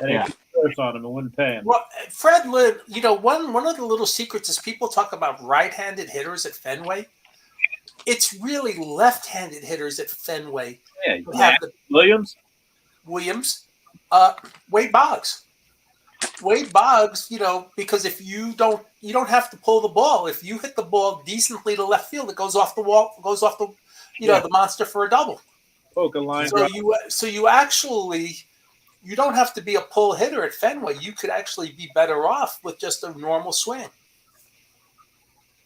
and they put a curse on him and wouldn't pay him. Well, Fred Lynn, one of the little secrets is people talk about right-handed hitters at Fenway. It's really left-handed hitters at Fenway. Yeah, Williams, Wade Boggs. Wade Boggs, because if you don't have to pull the ball. If you hit the ball decently to left field, it goes off the wall, goes off the, the monster for a double. Poke a line. So you actually, you don't have to be a pull hitter at Fenway. You could actually be better off with just a normal swing.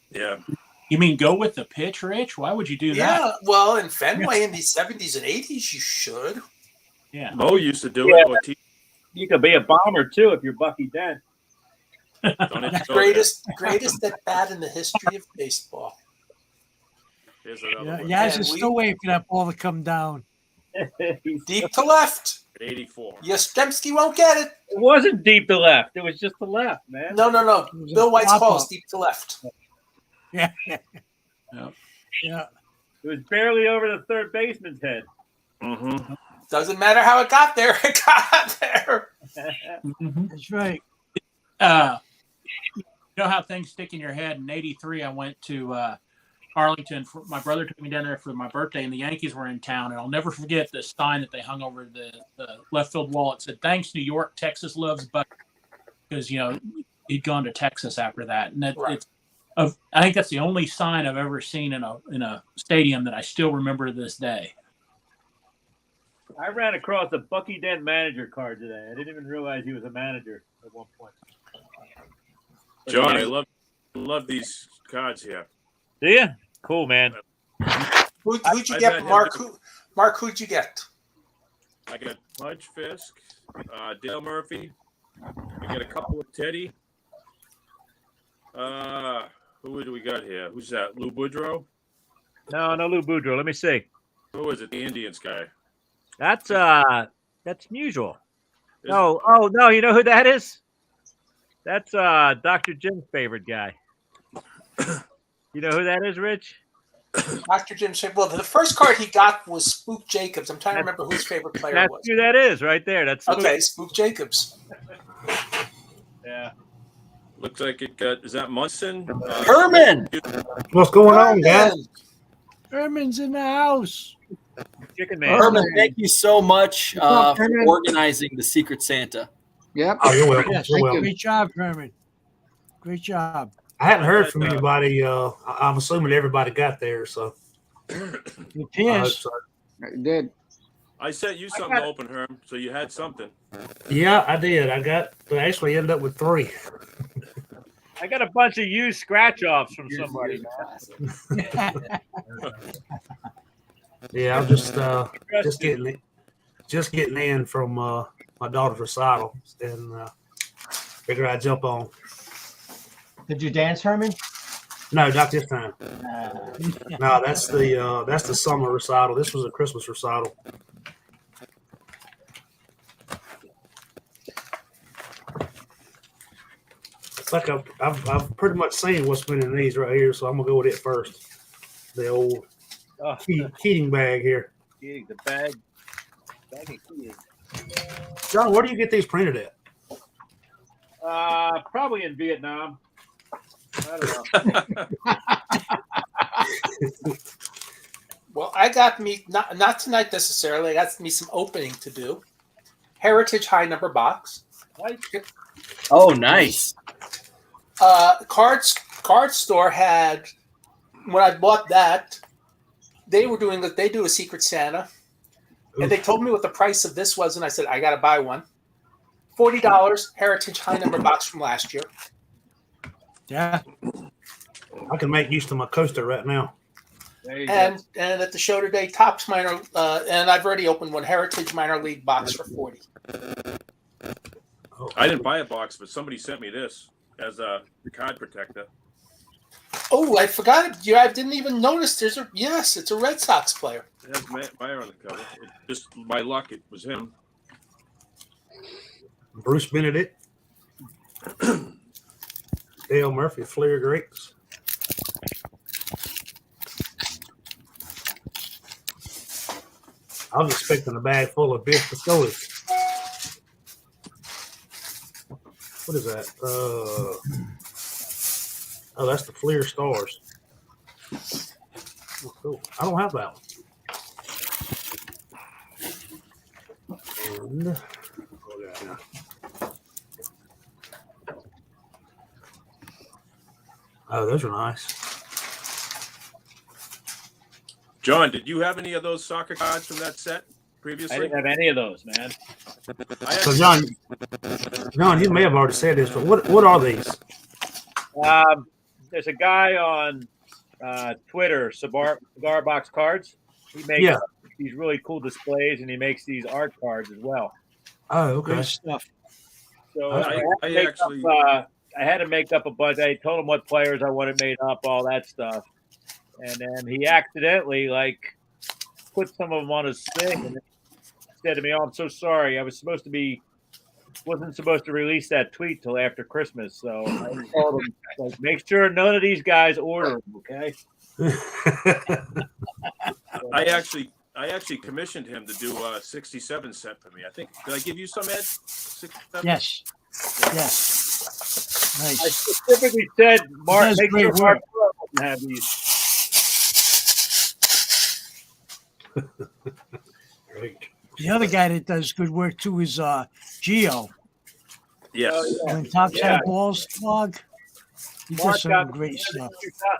Yeah. You mean go with the pitch, Rich? Why would you do that? Yeah, well, in Fenway in the 70s and 80s, you should. Yeah. Mo used to do it. You could be a bomber too if you're Bucky Dent. Greatest at bat in the history of baseball. Yaz is still waiting for that ball to come down. Deep to left. 84. Yastrzemski won't get it. It wasn't deep to left. It was just to left, man. No. Bill White's call is deep to left. Yeah. It was barely over the third baseman's head. Mm-hmm. Doesn't matter how it got there. It got there. That's right. You know how things stick in your head. In '83, I went to Arlington. My brother took me down there for my birthday, and the Yankees were in town. And I'll never forget the sign that they hung over the left field wall. It said, "Thanks, New York. Texas loves Bucky," because he'd gone to Texas after that. And it's I think that's the only sign I've ever seen in a stadium that I still remember to this day. I ran across a Bucky Dent manager card today. I didn't even realize he was a manager at one point. John, I love these cards here. Do you? Cool, man. Who'd you get, Mark? Mark, who'd you get? I got Pudge Fisk, Dale Murphy. I got a couple of Teddy. Who do we got here? Who's that? Lou Boudreau? No Lou Boudreau. Let me see. Who is it? The Indians guy. That's unusual. No, no, you know who that is? That's Dr. Jim's favorite guy. You know who that is, Rich? Dr. Jim. Well, the first card he got was Spook Jacobs. I'm trying to remember who his favorite player was. That's who that is right there. That's okay, Spook Jacobs. Yeah. Looks like it got. Is that Munson? Herman. What's going on, guys? Herman's in the house. Chicken man. Herman, thank you so much for organizing the Secret Santa. Yep. Oh, you're welcome. Yes, You're welcome. great job, Herman. Great job. I hadn't heard from anybody. I'm assuming everybody got there. So. Yes. I did. I sent you something to open, Herm, so you had something. Yeah, I did. I actually ended up with 3. I got a bunch of used scratch offs from somebody. Yeah, I'm just getting in from my daughter's recital, and Figure I'd jump on. Did you dance, Herman? No, not this time. No, that's the summer recital. This was a Christmas recital. It's like I've pretty much seen what's been in these right here, so I'm gonna go with it first. The old Keating bag here. Keating, the bag of Keating. John, where do you get these printed at? Probably in Vietnam. I don't know. Well, I got me not tonight necessarily. I got me some opening to do. Heritage high number box. Oh, nice. Card store had, when I bought that, they do a Secret Santa, and they told me what the price of this was, and I said I got to buy one. $40 Heritage high number box from last year. Yeah, I can make use of my coaster right now. And at the show today, Topps minor, and I've already opened one Heritage minor league box for $40. I didn't buy a box, but somebody sent me this as a card protector. Oh, I forgot. I didn't even notice. It's a Red Sox player. It has Meyer on the cover. Just by luck, it was him. Bruce Benedict. Dale Murphy, Flair Greats. I was expecting a bag full of Biff Piscoli. What is that? Oh, that's the Fleer Stars. Oh, cool. I don't have that one. And oh, those are nice. John, did you have any of those soccer cards from that set previously? I didn't have any of those, man. So John, you may have already said this, but what are these? There's a guy on Twitter, Cigar Box Cards. He makes these really cool displays, and he makes these art cards as well. Oh, okay. Good stuff. So I had to make up a bunch. I told him what players I wanted made up, all that stuff. And then he accidentally put some of them on his thing and said to me, "Oh, I'm so sorry. I wasn't supposed to release that tweet till after Christmas." So I told him, make sure none of these guys order them, okay? I actually commissioned him to do a 67 set for me. I think, did I give you some, Ed? 67? Yes. Nice. I specifically said, Mark, make sure Mark doesn't have these. Great. The other guy that does good work too is Gio. Yes. When Topside Balls blog, he Mark does some got great stuff.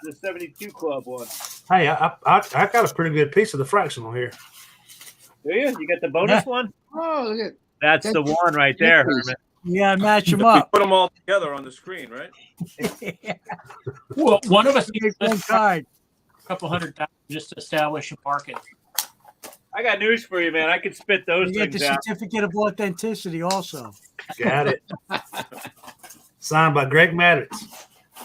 The 72 Club one. Hey, I got a pretty good piece of the fractional here. Do you? You get the bonus one? Oh, look at That's the one right there, Herman. Yeah, match them We up. put them all together on the screen, right? Well, one of us needs One card. a couple $100 just to establish a market. I got news for you, man. I could spit those You get things the out. certificate of authenticity also. Got it. Signed by Greg Maddox.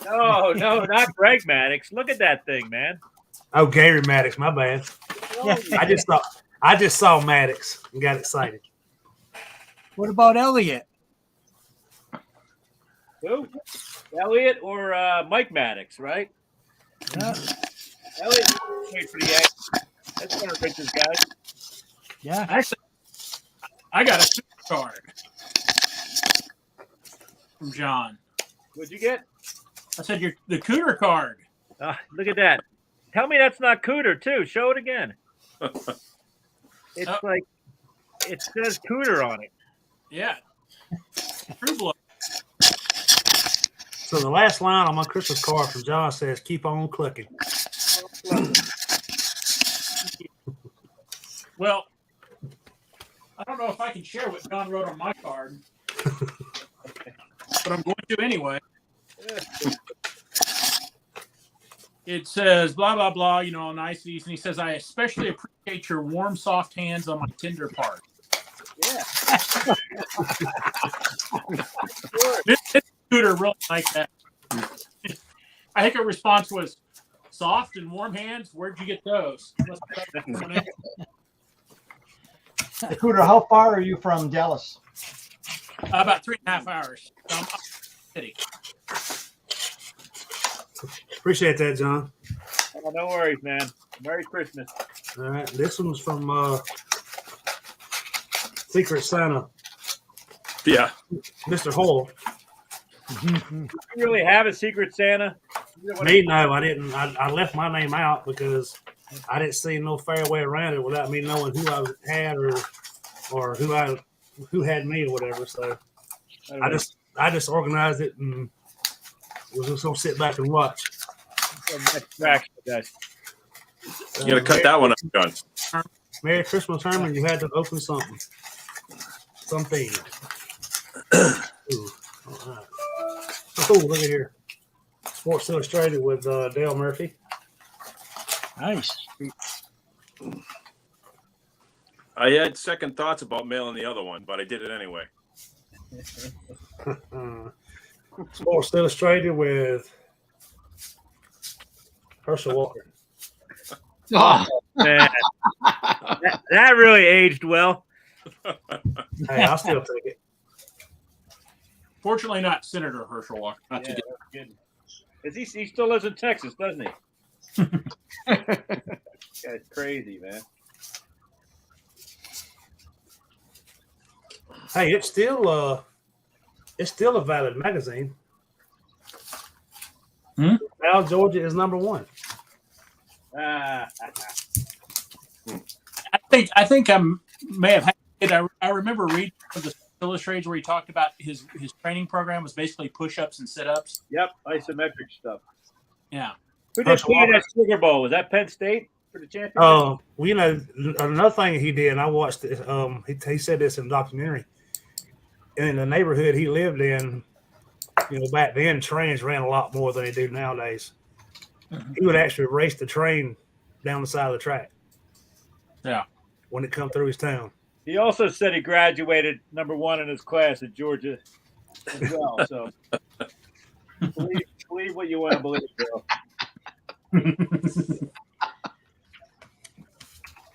No, not Greg Maddox. Look at that thing, man. Oh, Gary Maddox. My bad. Yeah. I just saw Maddox and got excited. What about Elliot? Who? Elliot or Mike Maddox, right? Yeah. Elliot played for the Yankees. That's one of Rich's guys. Yeah. Actually, I got a super card from John. What'd you get? I said the Cooter card. Look at that. Tell me that's not Cooter, too. Show it again. It's like, it says Cooter on it. Yeah. True blood. So the last line on my Christmas card from John says, "Keep on clucking." Well, I don't know if I can share what John wrote on my card, but I'm going to anyway. It says, blah, blah, blah, all niceties. And he says, "I especially appreciate your warm, soft hands on my tender part." Yeah. This scooter really like that. I think her response was soft and warm hands. Where'd you get those? Cooter, how far are you from Dallas? About 3.5 hours. So I'm up in the city. Appreciate that, John. Oh, no worries, man. Merry Christmas. All right, this one's from Secret Santa. Yeah. Mr. Hole. You really have a Secret Santa? Me, no, I didn't. I left my name out because I didn't see no fair way around it without me knowing who I had or who had me or whatever. So I just organized it and was just gonna sit back and watch. You gotta cut that one up, John. Merry Christmas, Herman. You had to open something. Something. Ooh, all right. Oh, look at here. Sports Illustrated with Dale Murphy. Nice. I had second thoughts about mailing the other one, but I did it anyway. Sports Illustrated with Herschel Walker. Oh, man. that really aged well. Hey, I'll still take it. Fortunately, not Senator Herschel Walker. Not Yeah, too that's good. He still lives in Texas, doesn't he? Guy's crazy, man. Hey, it's still a valid magazine. Now Georgia is number 1. I think I may have had it. I remember reading the Illustrated where he talked about his training program was basically push-ups and sit-ups. Yep, isometric stuff. Yeah. Who did he in that Sugar Bowl? Was that Penn State for the championship? Oh, well, you know, another thing he did, and I watched it. He said this in the documentary. In the neighborhood he lived in, you know, back then trains ran a lot more than they do nowadays. He would actually race the train down the side of the track. Yeah. When it come through his town. He also said he graduated number 1 in his class at Georgia as well. So believe what you want to believe, Bill.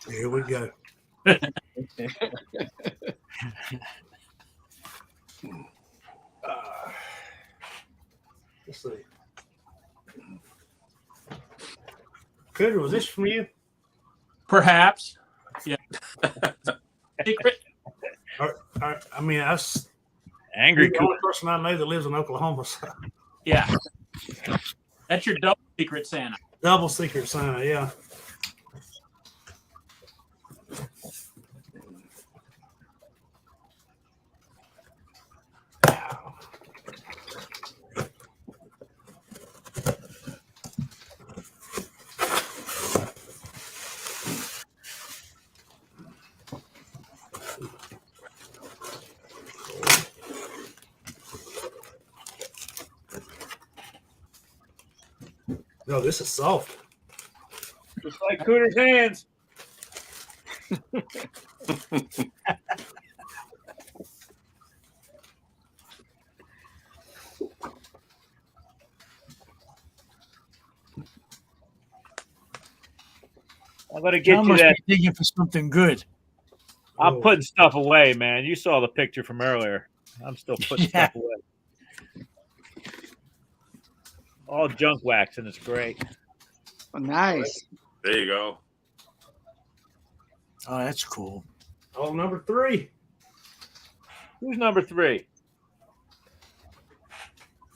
Here we go. Let's see. Cooter, was this from you? Perhaps. Yeah. Secret. I mean, that's angry. The only person I know that lives in Oklahoma. So. Yeah. That's your double Secret Santa. Double Secret Santa, yeah. No, this is soft. Just like Cooter's hands. I'm going to get John you must that. be digging for something good. I'm putting stuff away, man. You saw the picture from earlier. I'm still putting stuff away. All junk wax, and it's great. Oh, nice. There you go. Oh, that's cool. Oh, number 3. Who's number 3? I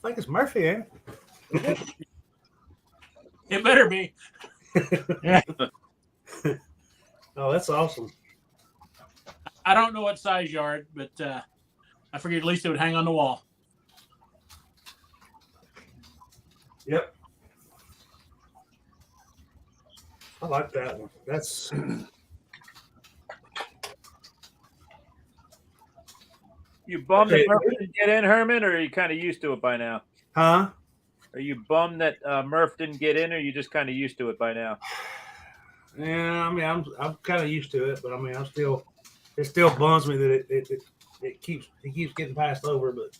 think it's Murphy, ain't it? It better be. Yeah. Oh, that's awesome. I don't know what size yard, but I figured at least it would hang on the wall. Yep. I like that one. That's You bummed that Murph didn't get in, Herman, or are you kind of used to it by now? Huh? Are you bummed that Murph didn't get in, or are you just kind of used to it by now? Yeah, I mean, I'm kind of used to it, but I mean, it still bums me that he keeps getting passed over, but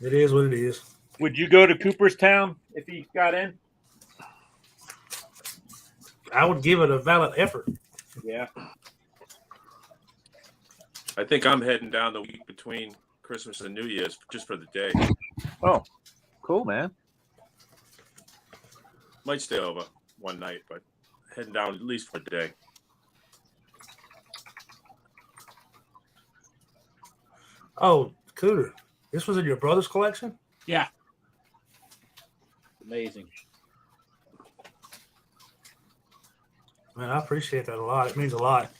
it is what it is. Would you go to Cooperstown if he got in? I would give it a valid effort. Yeah. I think I'm heading down the week between Christmas and New Year's just for the day. Oh, cool, man. Might stay over one night, but heading down at least for a day. Oh, Cooter, this was in your brother's collection? Yeah. Amazing. Man, I appreciate that a lot. It means a lot.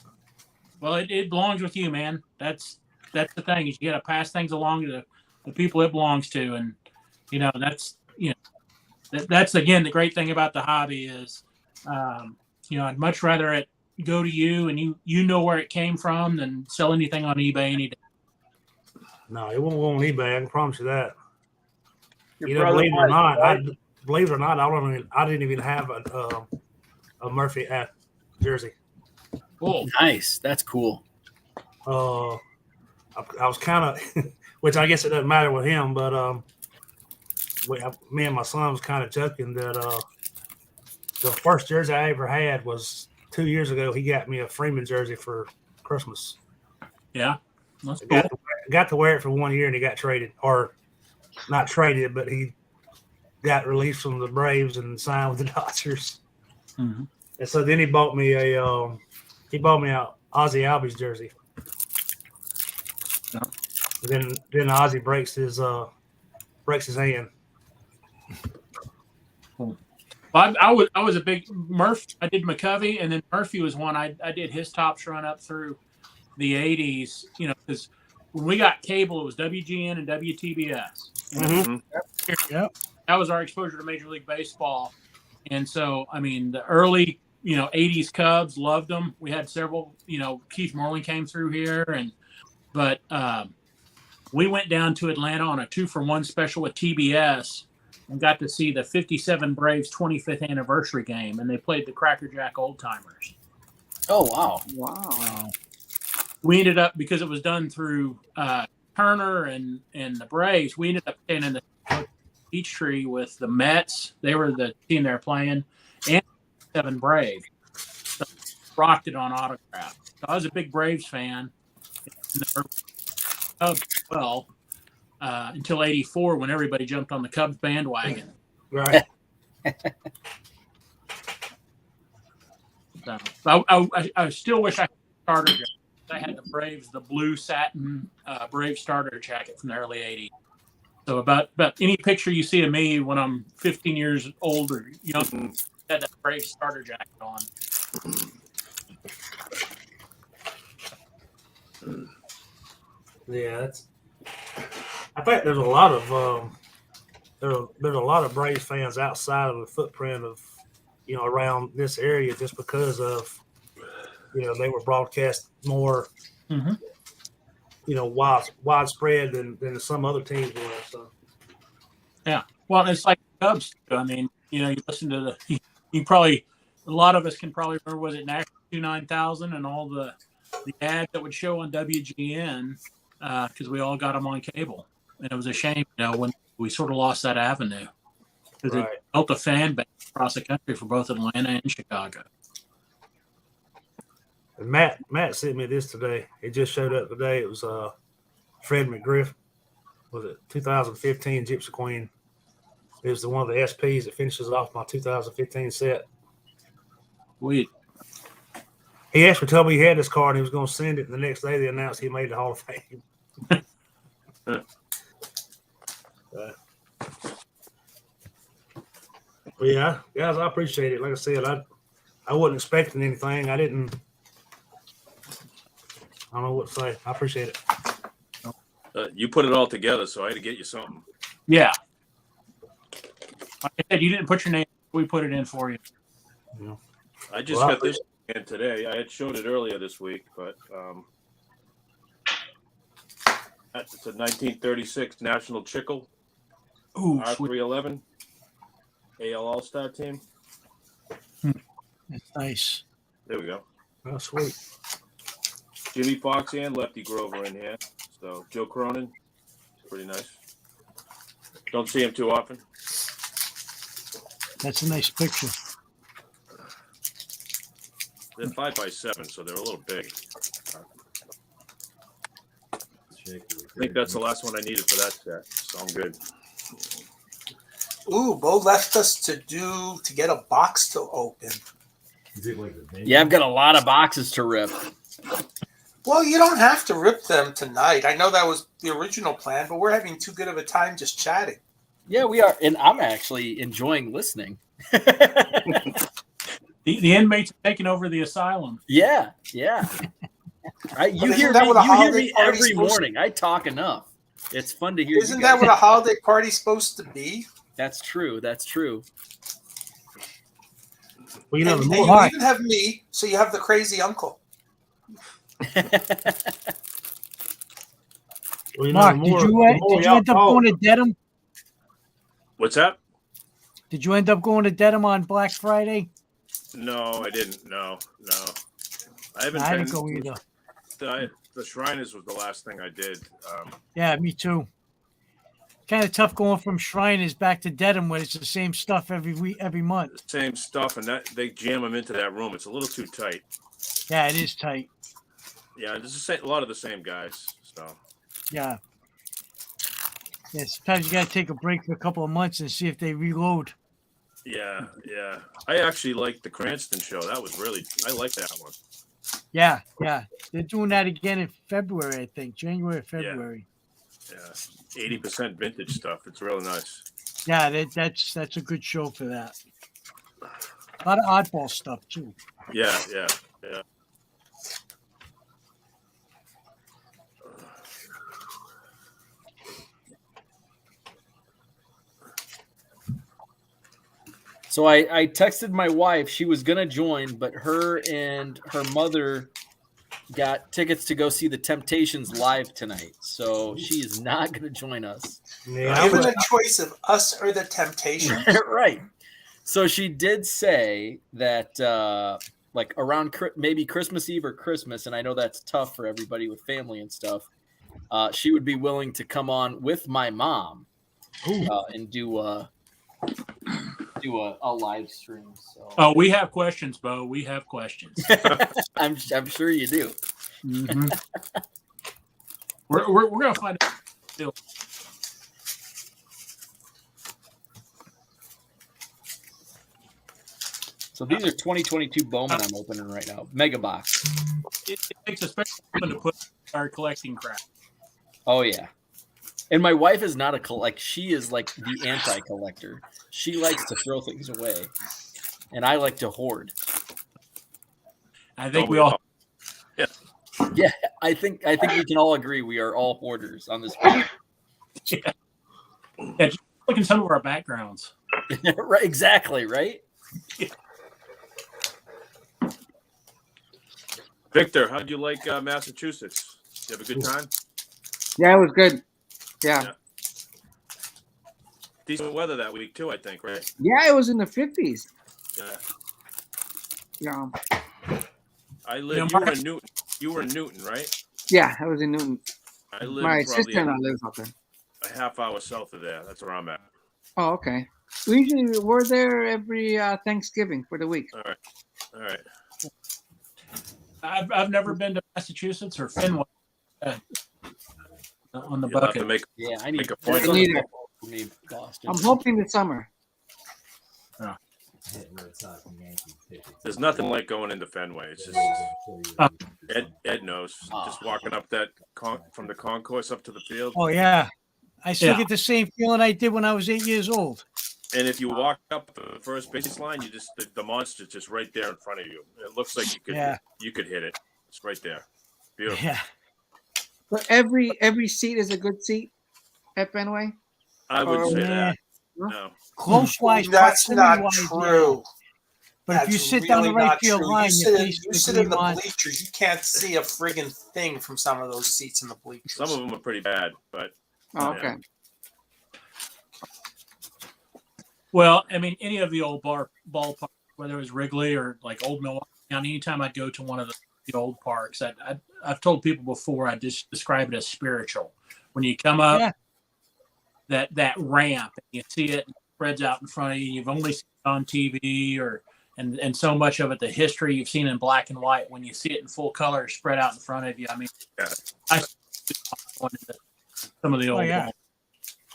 Well, it belongs with you, man. That's the thing, is you got to pass things along to the people it belongs to, and that's again the great thing about the hobby is, I'd much rather it go to you and you know where it came from than sell anything on eBay any day. No, it won't go on eBay. I can promise you that. Your brother believe it or was, not, right? I didn't even have a Murphy jersey. Cool. Nice. That's cool. I was kind of, which I guess it doesn't matter with him, but me and my son was kind of joking that the first jersey I ever had was 2 years ago. He got me a Freeman jersey for Christmas. Yeah, that's cool. Got to wear it for 1 year, and he got traded, or not traded, but he got released from the Braves and signed with the Dodgers. Mm-hmm. And so then he bought me a Ozzy Albies jersey. Yeah. Then Ozzy breaks his hand. Well, I was a big Murph. I did McCovey, and then Murphy was one I did his Topps run up through the 80s. Because when we got cable, it was WGN and WTBS. Mm-hmm. Yep. That was our exposure to Major League Baseball, and so the early 80s Cubs loved them. We had several. Keith Moreland came through here, but we went down to Atlanta on a 2-for-1 special with TBS. And got to see the 57 Braves 25th anniversary game, and they played the Cracker Jack Old Timers. Oh, wow. Wow. We ended up, because it was done through Turner and the Braves, we ended up staying in the Peachtree with the Mets. They were the team they were playing, and 7 Braves. So rocked it on autograph. So I was a big Braves fan. Well, until '84, when everybody jumped on the Cubs bandwagon. Right. So I still wish I had a starter jacket. I had the Braves, the blue satin Braves starter jacket from the early '80s. So about any picture you see of me when I'm 15 years old or young, had that Braves starter jacket on. Yeah, I think there's a lot of there's a lot of Braves fans outside of the footprint of around this area just because of they were broadcast more widespread than some other teams were. So yeah, well, it's like the Cubs. I mean, you listen to you probably a lot of us can probably remember, was it National 9000 and all the ads that would show on WGN because we all got them on cable. And it was a shame, when we sort of lost that avenue because it built a fan base across the country for both Atlanta and Chicago. And Matt sent me this today. It just showed up today. It was Fred McGriff. Was it 2015 Gypsy Queen? It was one of the SPs that finishes off my 2015 set. Sweet. He actually told me he had this card and he was going to send it. And the next day they announced he made the Hall of Fame. But yeah, guys, I appreciate it. Like I said, I wasn't expecting anything. I don't know what to say. I appreciate it. You put it all together, so I had to get you something. Yeah. Like I said, you didn't put your name. We put it in for you. Yeah. I just got this in today. I had showed it earlier this week, but it's a 1936 National Chickle R311 AL All-Star team. That's nice. There we go. Oh, sweet. Jimmy Fox and Lefty Grover in here. So Joe Cronin, pretty nice. Don't see him too often. That's a nice picture. They're 5x7, so they're a little big. I think that's the last one I needed for that set. So I'm good. Ooh, Bo left us to get a box to open. Yeah, I've got a lot of boxes to rip. Well, you don't have to rip them tonight. I know that was the original plan, but we're having too good of a time just chatting. Yeah, we are, and I'm actually enjoying listening. The inmates are taking over the asylum. Yeah. You Isn't hear that me, what a you hear holiday me party's every supposed to- morning. I talk enough. It's fun to hear. Isn't that what a holiday party's supposed to be? That's true. That's true. Well, you know, And the you more even have me, so you have the crazy uncle. well, you know, Mark, the more, did you y'all end up talk- going to Dedham? What's that? Did you end up going to Dedham on Black Friday? No, I didn't. No. I haven't I been. didn't go either. The Shriners was the last thing I did. Yeah, me too. Kind of tough going from Shriners back to Dedham when it's the same stuff every week, every month. Same stuff, and that they jam them into that room. It's a little too tight. Yeah, it is tight. Yeah, there's a lot of the same guys. So Yeah. Yeah, sometimes you got to take a break for a couple of months and see if they reload. yeah. I actually liked the Cranston show. That was I liked that one. Yeah. They're doing that again in February, I think. January or February. Yeah, 80% vintage stuff. It's really nice. Yeah, that's a good show for that. A lot of oddball stuff too. Yeah. So I texted my wife. She was going to join, but her and her mother got tickets to go see the Temptations live tonight. So she is not going to join us. Yeah, Given a choice of us or the Temptations. Right. So she did say that like around maybe Christmas Eve or Christmas, and I know that's tough for everybody with family and stuff, she would be willing to come on with my mom and do a live stream. So. Oh, we have questions, Bo. We have questions. I'm sure you do. Mm-hmm. we're gonna find out still. So these are 2022 Bowman I'm opening right now. Mega box. It takes a special woman to put our collecting crap. Oh yeah. And my wife is not she is like the anti-collector. She likes to throw things away. And I like to hoard. I think we all Yeah, I think we can all agree we are all hoarders on this. Yeah, just look at some of our backgrounds. Right, exactly, right? Yeah. Victor, how'd you like Massachusetts? You have a good time? Yeah, it was good. Yeah. Decent weather that week too, I think, right? Yeah, it was in the 50s. Yeah. Yeah. You were in Newton. You were in Newton, right? Yeah, I was in Newton. I live My probably sister-in-law lives out there. a half hour south of there. That's where I'm at. Oh, okay. We're there every Thanksgiving for the week. All right. I've never been to Massachusetts or Finland on the You'll have bucket. to make I need a point. Boston. I'm hoping this summer. There's nothing like going into Fenway. It's just Ed knows. Just walking up that from the concourse up to the field. Oh yeah, I still get the same feeling I did when I was 8 years old. And if you walk up the first baseline, you just the monster's just right there in front of you. It looks like you could hit it. It's right there. Beautiful. Yeah. But every seat is a good seat at Fenway. I wouldn't say Yeah. that. No. Close wise, That's not true. But if you sit down the really right not field true. line, You you're sit in the on. bleachers. You can't see a friggin' thing from some of those seats in the bleachers. Some of them are pretty bad, but Oh, okay. Well, I mean, any of the old ballparks, whether it was Wrigley or like Old Milwaukee, town, anytime I go to one of the old parks, I've told people before, I just describe it as spiritual. When you come up that ramp and you see it spreads out in front of you, you've only seen it on TV and so much of it, the history you've seen in black and white. When you see it in full color spread out in front of you, I mean, I some of the old ones.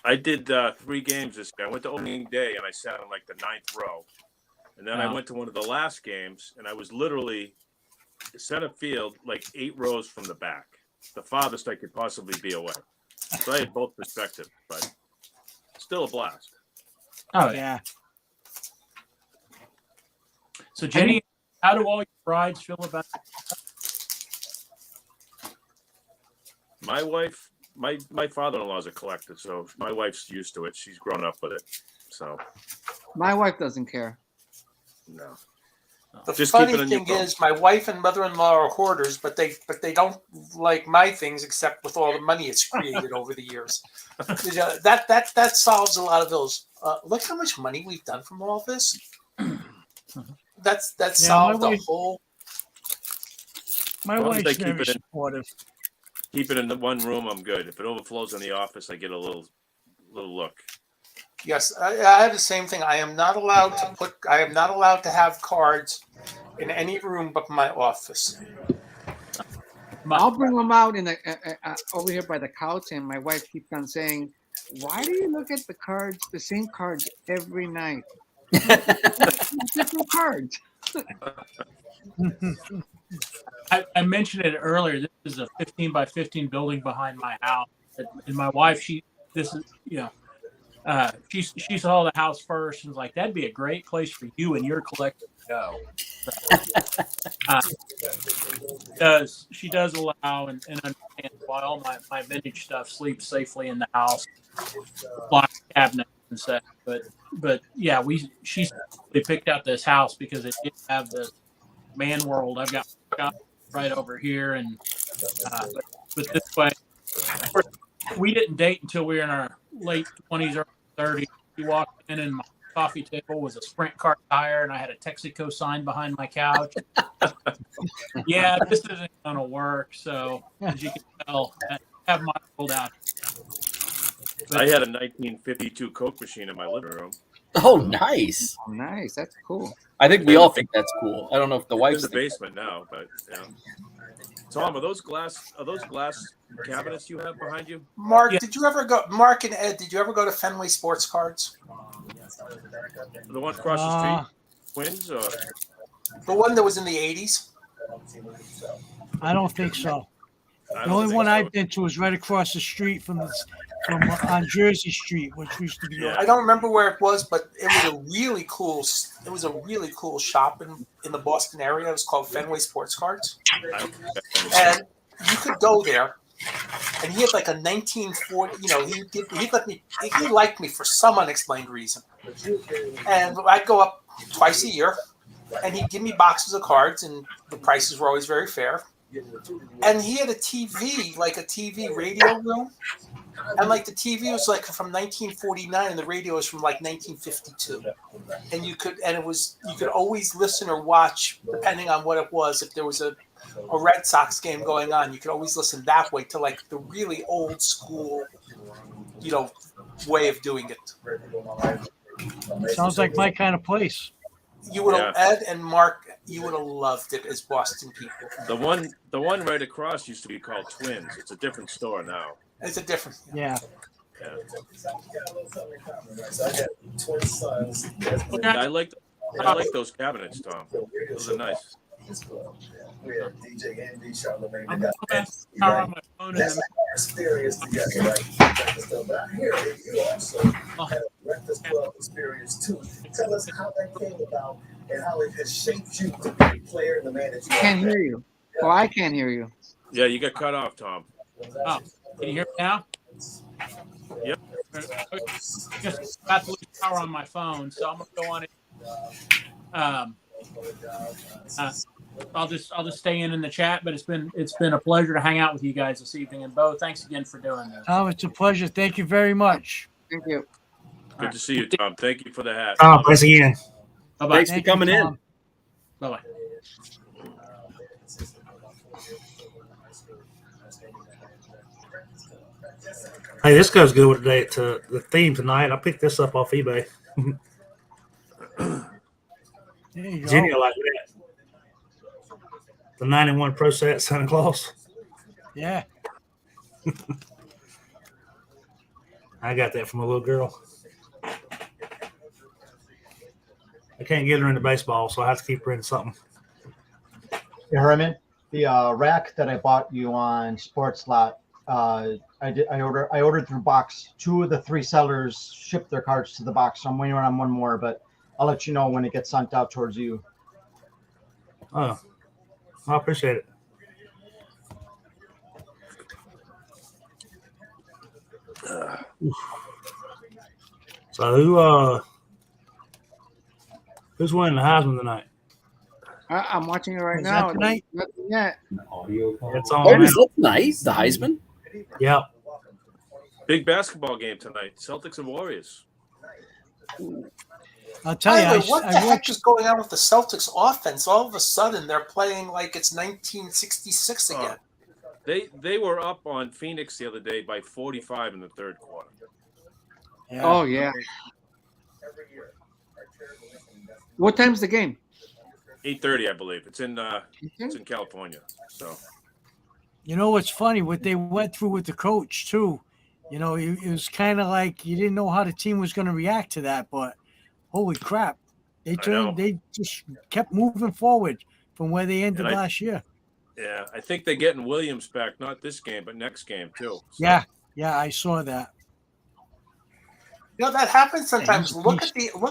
I did 3 games this year. I went to opening day and I sat on like the 9th row. And then I went to one of the last games and I was literally center field, like 8 rows from the back, the farthest I could possibly be away. So I had both perspectives, but still a blast. Oh, yeah. So, Jenny, how do all your brides feel about it? My wife, my father-in-law is a collector, so my wife's used to it. She's grown up with it. So my wife doesn't care. No. The Just funny keep it in your thing phone. is, my wife and mother-in-law are hoarders, but they don't like my things except with all the money it's created over the years. That solves a lot of those. Look how much money we've done from all this. That solved the whole. My As long as wife's they very supportive. Keep it in the one room, I'm good. If it overflows in the office, I get a little look. Yes, I have the same thing. I am not allowed to have cards in any room but my office. I'll bring them out in over here by the couch, and my wife keeps on saying, "Why do you look at the same cards every night? Different cards." I mentioned it earlier. This is a 15 by 15 building behind my house, and my wife, she saw the house first and was like, "That'd be a great place for you and your collection to go." She does allow and understand why all my vintage stuff sleeps safely in the house, locked cabinets and such. But yeah, she picked out this house because it did have the man world. I've got right over here, and but this way, of course, we didn't date until we were in our late 20s or 30s. She walked in, and my coffee table was a Sprint car tire, and I had a Texaco sign behind my couch. Yeah, this isn't gonna work. So as you can tell, I have my world out. I had a 1952 Coke machine in my living room. Oh, nice. Oh, nice. That's cool. I think we all think that's cool. I don't know if the It's wife's in the basement now, but yeah. Tom, are those glass cabinets you have behind you? Mark, did you ever go? Mark and Ed, did you ever go to Fenway Sports Cards? The one across the street, Twins, or the one that was in the 80s? I don't think so. I The don't only think one so. I've been to is right across the street from on Jersey Street, which used to be. I don't remember where it was, but it was a really cool. It was a really cool shop in the Boston area. It was called Fenway Sports Cards, and you could go there. And he had like a 1940. You know, he liked me for some unexplained reason. And I'd go up twice a year, and he'd give me boxes of cards, and the prices were always very fair. And he had a TV, like a TV radio room. And like the TV was like from 1949 and the radio was from like 1952. And you could always listen or watch depending on what it was. If there was a Red Sox game going on, you could always listen that way to like the really old school, way of doing it. Sounds like my kind of place. You would have, Ed and Mark, you would have loved it as Boston people. The one right across used to be called Twins. It's a different store now. It's a different. Yeah. I like those cabinets, Tom. Those are nice. I'm going to power on my phone in a Tell us how that came about and how it has shaped you to be the player and the man that you are. Can't hear you. Oh, I can't hear you. Yeah, you got cut off, Tom. Oh, can you hear me now? Yep. Just about to lose power on my phone, so I'm gonna go on it. I'll just stay in the chat, but it's been a pleasure to hang out with you guys this evening. And Bo, thanks again for doing this. Oh, it's a pleasure. Thank you very much. Thank you. Good to see you, Tom. Thank you for the hat. Tom, thanks again. Bye-bye. Thanks for coming in. Bye-bye. Hey, this goes good with the theme tonight. I picked this up off eBay. There you go. Jenny, I like that. The 91 Pro Set Santa Claus. Yeah. I got that from a little girl. I can't get her into baseball, so I have to keep her into something. Yeah, Herman, the rack that I bought you on Sports Lot, I ordered through box. 2 of the 3 sellers shipped their cards to the box, so I'm waiting on one more, but I'll let you know when it gets sent out towards you. Oh, I appreciate it. So who's winning the Heisman tonight? I'm watching it right Is now. that tonight? Nothing yet. It's on. Oh, is that tonight? The Heisman? Yep. Big basketball game tonight. Celtics and Warriors. I'll tell By you, the way, what the heck is going on with the Celtics offense? All of a sudden, they're playing like it's 1966 again. They were up on Phoenix the other day by 45 in the third quarter. Yeah. Oh yeah. What time's the game? 8:30, I believe. It's in California. So You know what's funny? What they went through with the coach too. You know, it was kind of like you didn't know how the team was going to react to that, but holy crap, they just kept moving forward from where they ended last year. yeah, I think they're getting Williams back, not this game, but next game too. So. Yeah, I saw that. You know, that happens sometimes. Look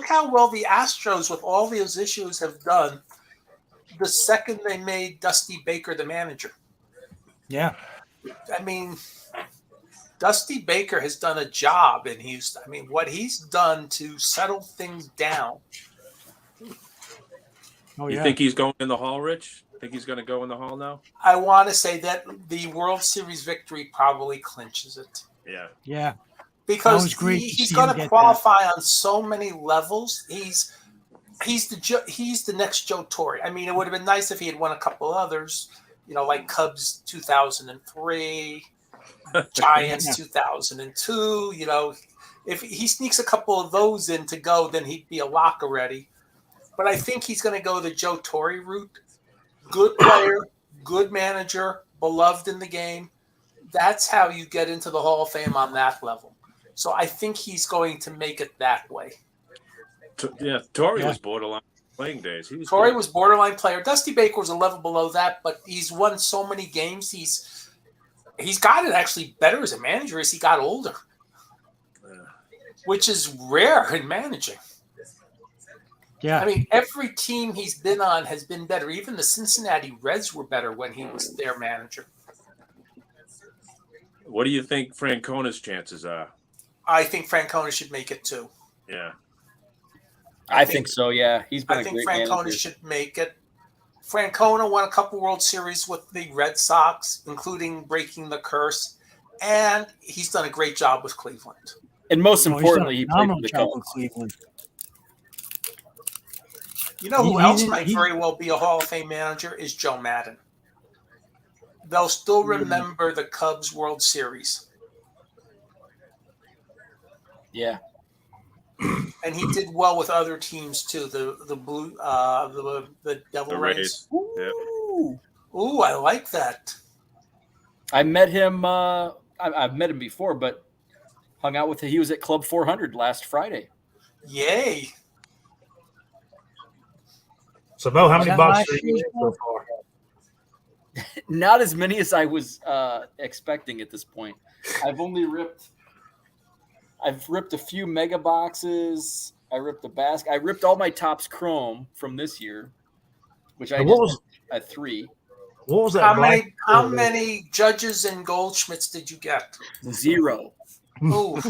how well the Astros, with all those issues, have done the second they made Dusty Baker the manager. Yeah. I mean, Dusty Baker has done a job in Houston. I mean, what he's done to settle things down. You think he's going in the hall, Rich? Think he's going to go in the hall now? I want to say that the World Series victory probably clinches it. Yeah. Yeah. Because he's going to qualify on so many levels. He's the next Joe Torre. I mean, it would have been nice if he had won a couple others, you know, like Cubs 2003, Giants 2002. You know, if he sneaks a couple of those in to go, then he'd be a lock already. But I think he's going to go the Joe Torre route. Good player, good manager, beloved in the game. That's how you get into the Hall of Fame on that level. So I think he's going to make it that way. Yeah, Torre was borderline playing days. Torre was borderline player. Dusty Baker was a level below that, but he's won so many games. He's gotten actually better as a manager as he got older, which is rare in managing. Yeah. I mean, every team he's been on has been better. Even the Cincinnati Reds were better when he was their manager. What do you think Francona's chances are? I think Francona should make it too. Yeah. I think so, yeah. He's been I a think great Francona manager. should make it. Francona won a couple World Series with the Red Sox, including breaking the curse, and he's done a great job with Cleveland. And most importantly, he played for the job with Cubs. Cleveland. You know who else might very well be a Hall of Fame manager is Joe Madden. They'll still remember the Cubs World Series. Yeah. And he did well with other teams too. The blue, the Devil Rays. Ooh, I like that. I met him. I've met him before, but hung out with him. He was at Club 400 last Friday. Yay! So, Bo, how many boxes are you so far? Not as many as I was expecting at this point. I've ripped a few mega boxes. I ripped the basket. I ripped all my Topps Chrome from this year, which I just at 3. What was that? How many Judges and Goldschmidts did you get? 0. Ooh.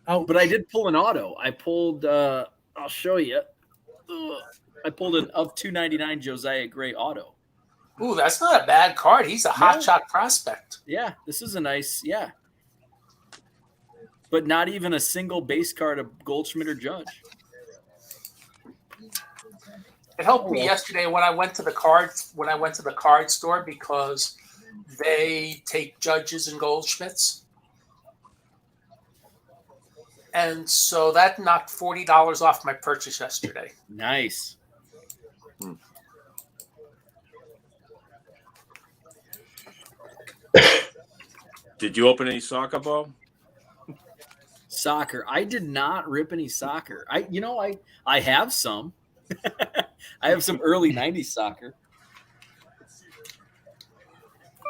But I did pull an auto. I pulled. I'll show you. I pulled an of 299 Josiah Gray auto. Ooh, that's not a bad card. He's a hot shot prospect. Yeah, this is a nice. Yeah. But not even a single base card of Goldschmidt or Judge. It helped me yesterday when I went to the card store because they take Judges and Goldschmidts. And so that knocked $40 off my purchase yesterday. Nice. Did you open any soccer ball? Soccer. I did not rip any soccer. I have some. I have some early 90s soccer.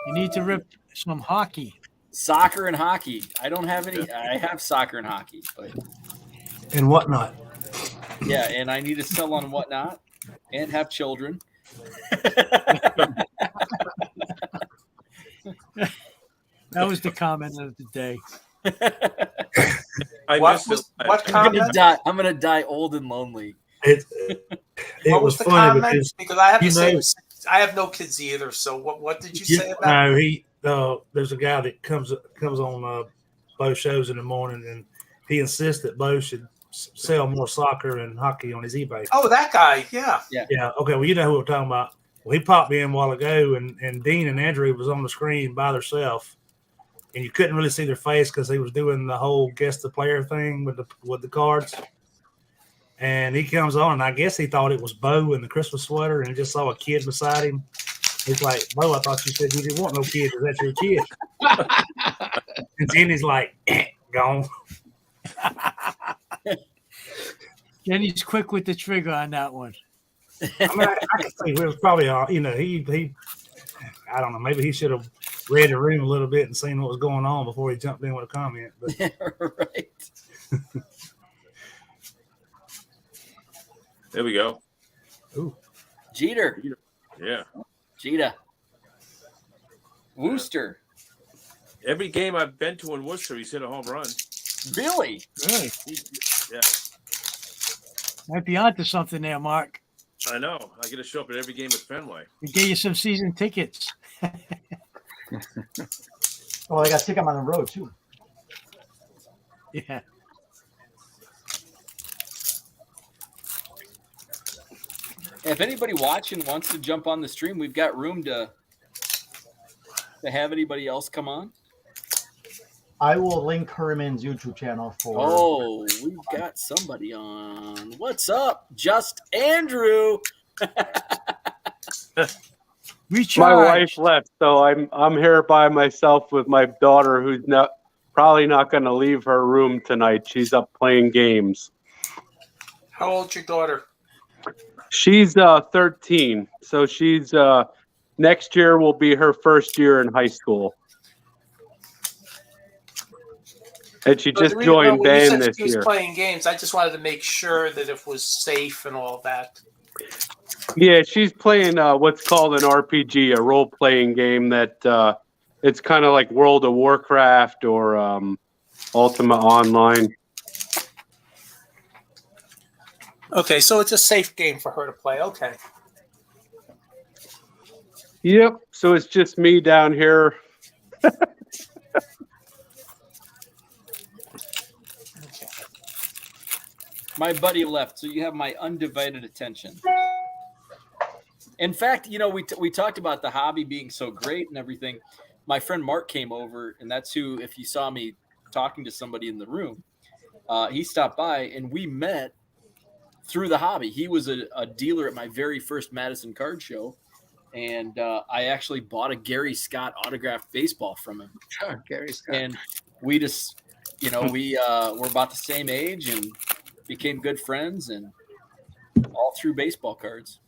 You need to rip some hockey. Soccer and hockey. I don't have any. I have soccer and hockey, but And whatnot. yeah, and I need to sell on whatnot and have children. That was the comment of the day. I'm gonna die old and lonely. It What was was the funny comment? Because I have to say, know- I have no kids either. So what did you say about? No, there's a guy that comes on Bo shows in the morning, and he insists that Bo should sell more soccer and hockey on his eBay. Oh, that guy. Yeah. Yeah. Okay. Well, you know who we're talking about. Well, he popped me in a while ago, and Dean and Andrew was on the screen by themselves, and you couldn't really see their face because he was doing the whole guess the player thing with the cards. And he comes on, and I guess he thought it was Bo in the Christmas sweater, and just saw a kid beside him. He's like, "Bo, I thought you said you didn't want no kids. Is that your kid?" And Jenny's like, "Gone." Jenny's quick with the trigger on that one. I mean, I can see it was probably, he, I don't know, maybe he should have read the room a little bit and seen what was going on before he jumped in with a comment. But. Right. There we go. Ooh. Jeter. Yeah. Jeter. Wooster. Every game I've been to in Worcester, he's hit a home run. Really? Really? Yeah. Might be onto something there, Mark. I know. I get to show up at every game at Fenway. We get you some season tickets. Oh, I got to take him on the road too. Yeah. If anybody watching wants to jump on the stream, we've got room to have anybody else come on. I will link Herman's YouTube channel for. Oh, we've got somebody on. What's up, Just Andrew? My wife left, so I'm here by myself with my daughter, who's probably not going to leave her room tonight. She's up playing games. How old's your daughter? She's 13, so she's next year will be her first year in high school. And she just joined band this She was year. playing games. I just wanted to make sure that it was safe and all that. Yeah, she's playing what's called an RPG, a role-playing game that it's kind of like World of Warcraft or Ultima Online. Okay, so it's a safe game for her to play. Okay. Yep. So it's just me down here. My buddy left, so you have my undivided attention. In fact, we talked about the hobby being so great and everything. My friend Mark came over, and that's who, if you saw me talking to somebody in the room, he stopped by, and we met through the hobby. He was a dealer at my very first Madison card show, and I actually bought a Gary Scott autographed baseball from him. Oh, Gary Scott. And we just, we're about the same age and became good friends, and all through baseball cards.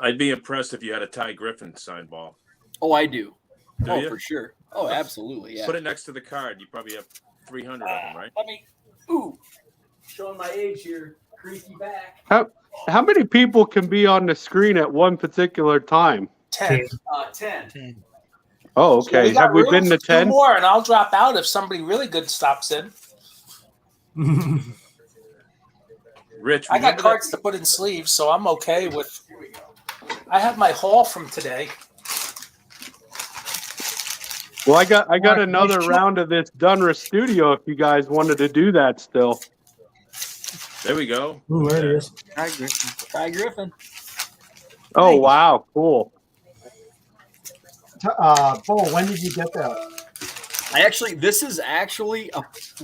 I'd be impressed if you had a Ty Griffin signed ball. Oh, I do. Do you? For sure. Oh, absolutely. Yeah. Put it next to the card. You probably have 300 of them, right? Let me. Ooh, showing my age here. Creaky back. How many people can be on the screen at one particular time? 10. 10. Oh, okay. Have we been to 10? 2 more, and I'll drop out if somebody really good stops in. Rich, I got cards to put in sleeves, so I'm okay with. I have my haul from today. Well, I got another round of this Dunra Studio if you guys wanted to do that still. There we go. Ooh, there it is. Ty Griffin. Oh, wow. Cool. Bo, when did you get that? This is actually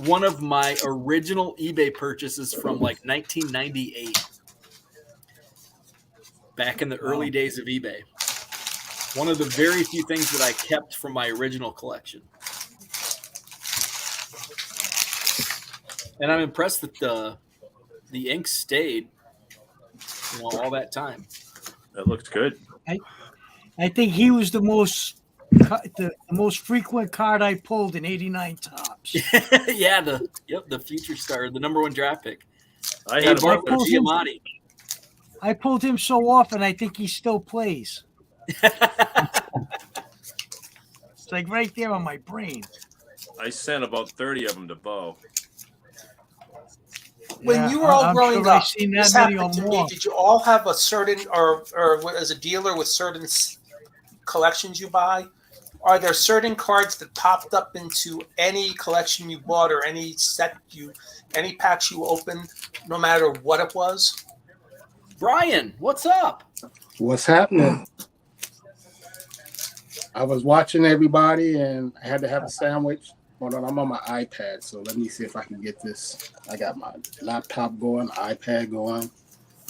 one of my original eBay purchases from like 1998. Back in the early days of eBay. One of the very few things that I kept from my original collection. And I'm impressed that the ink stayed, all that time. That looks good. I think he was the most frequent card I pulled in '89 Topps. Yeah, the future star, the number 1 draft pick. I had Giamatti. I pulled him so often, I think he still plays. It's like right there on my brain. I sent about 30 of them to Bo. When you were all growing up, seen this that many happened or to me. more. Did you all have a certain, or as a dealer with certain collections you buy? Are there certain cards that popped up into any collection you bought or any any packs you opened, no matter what it was? Brian, what's up? What's happening? I was watching everybody and I had to have a sandwich. Hold on, I'm on my iPad, so let me see if I can get this. I got my laptop going, iPad going.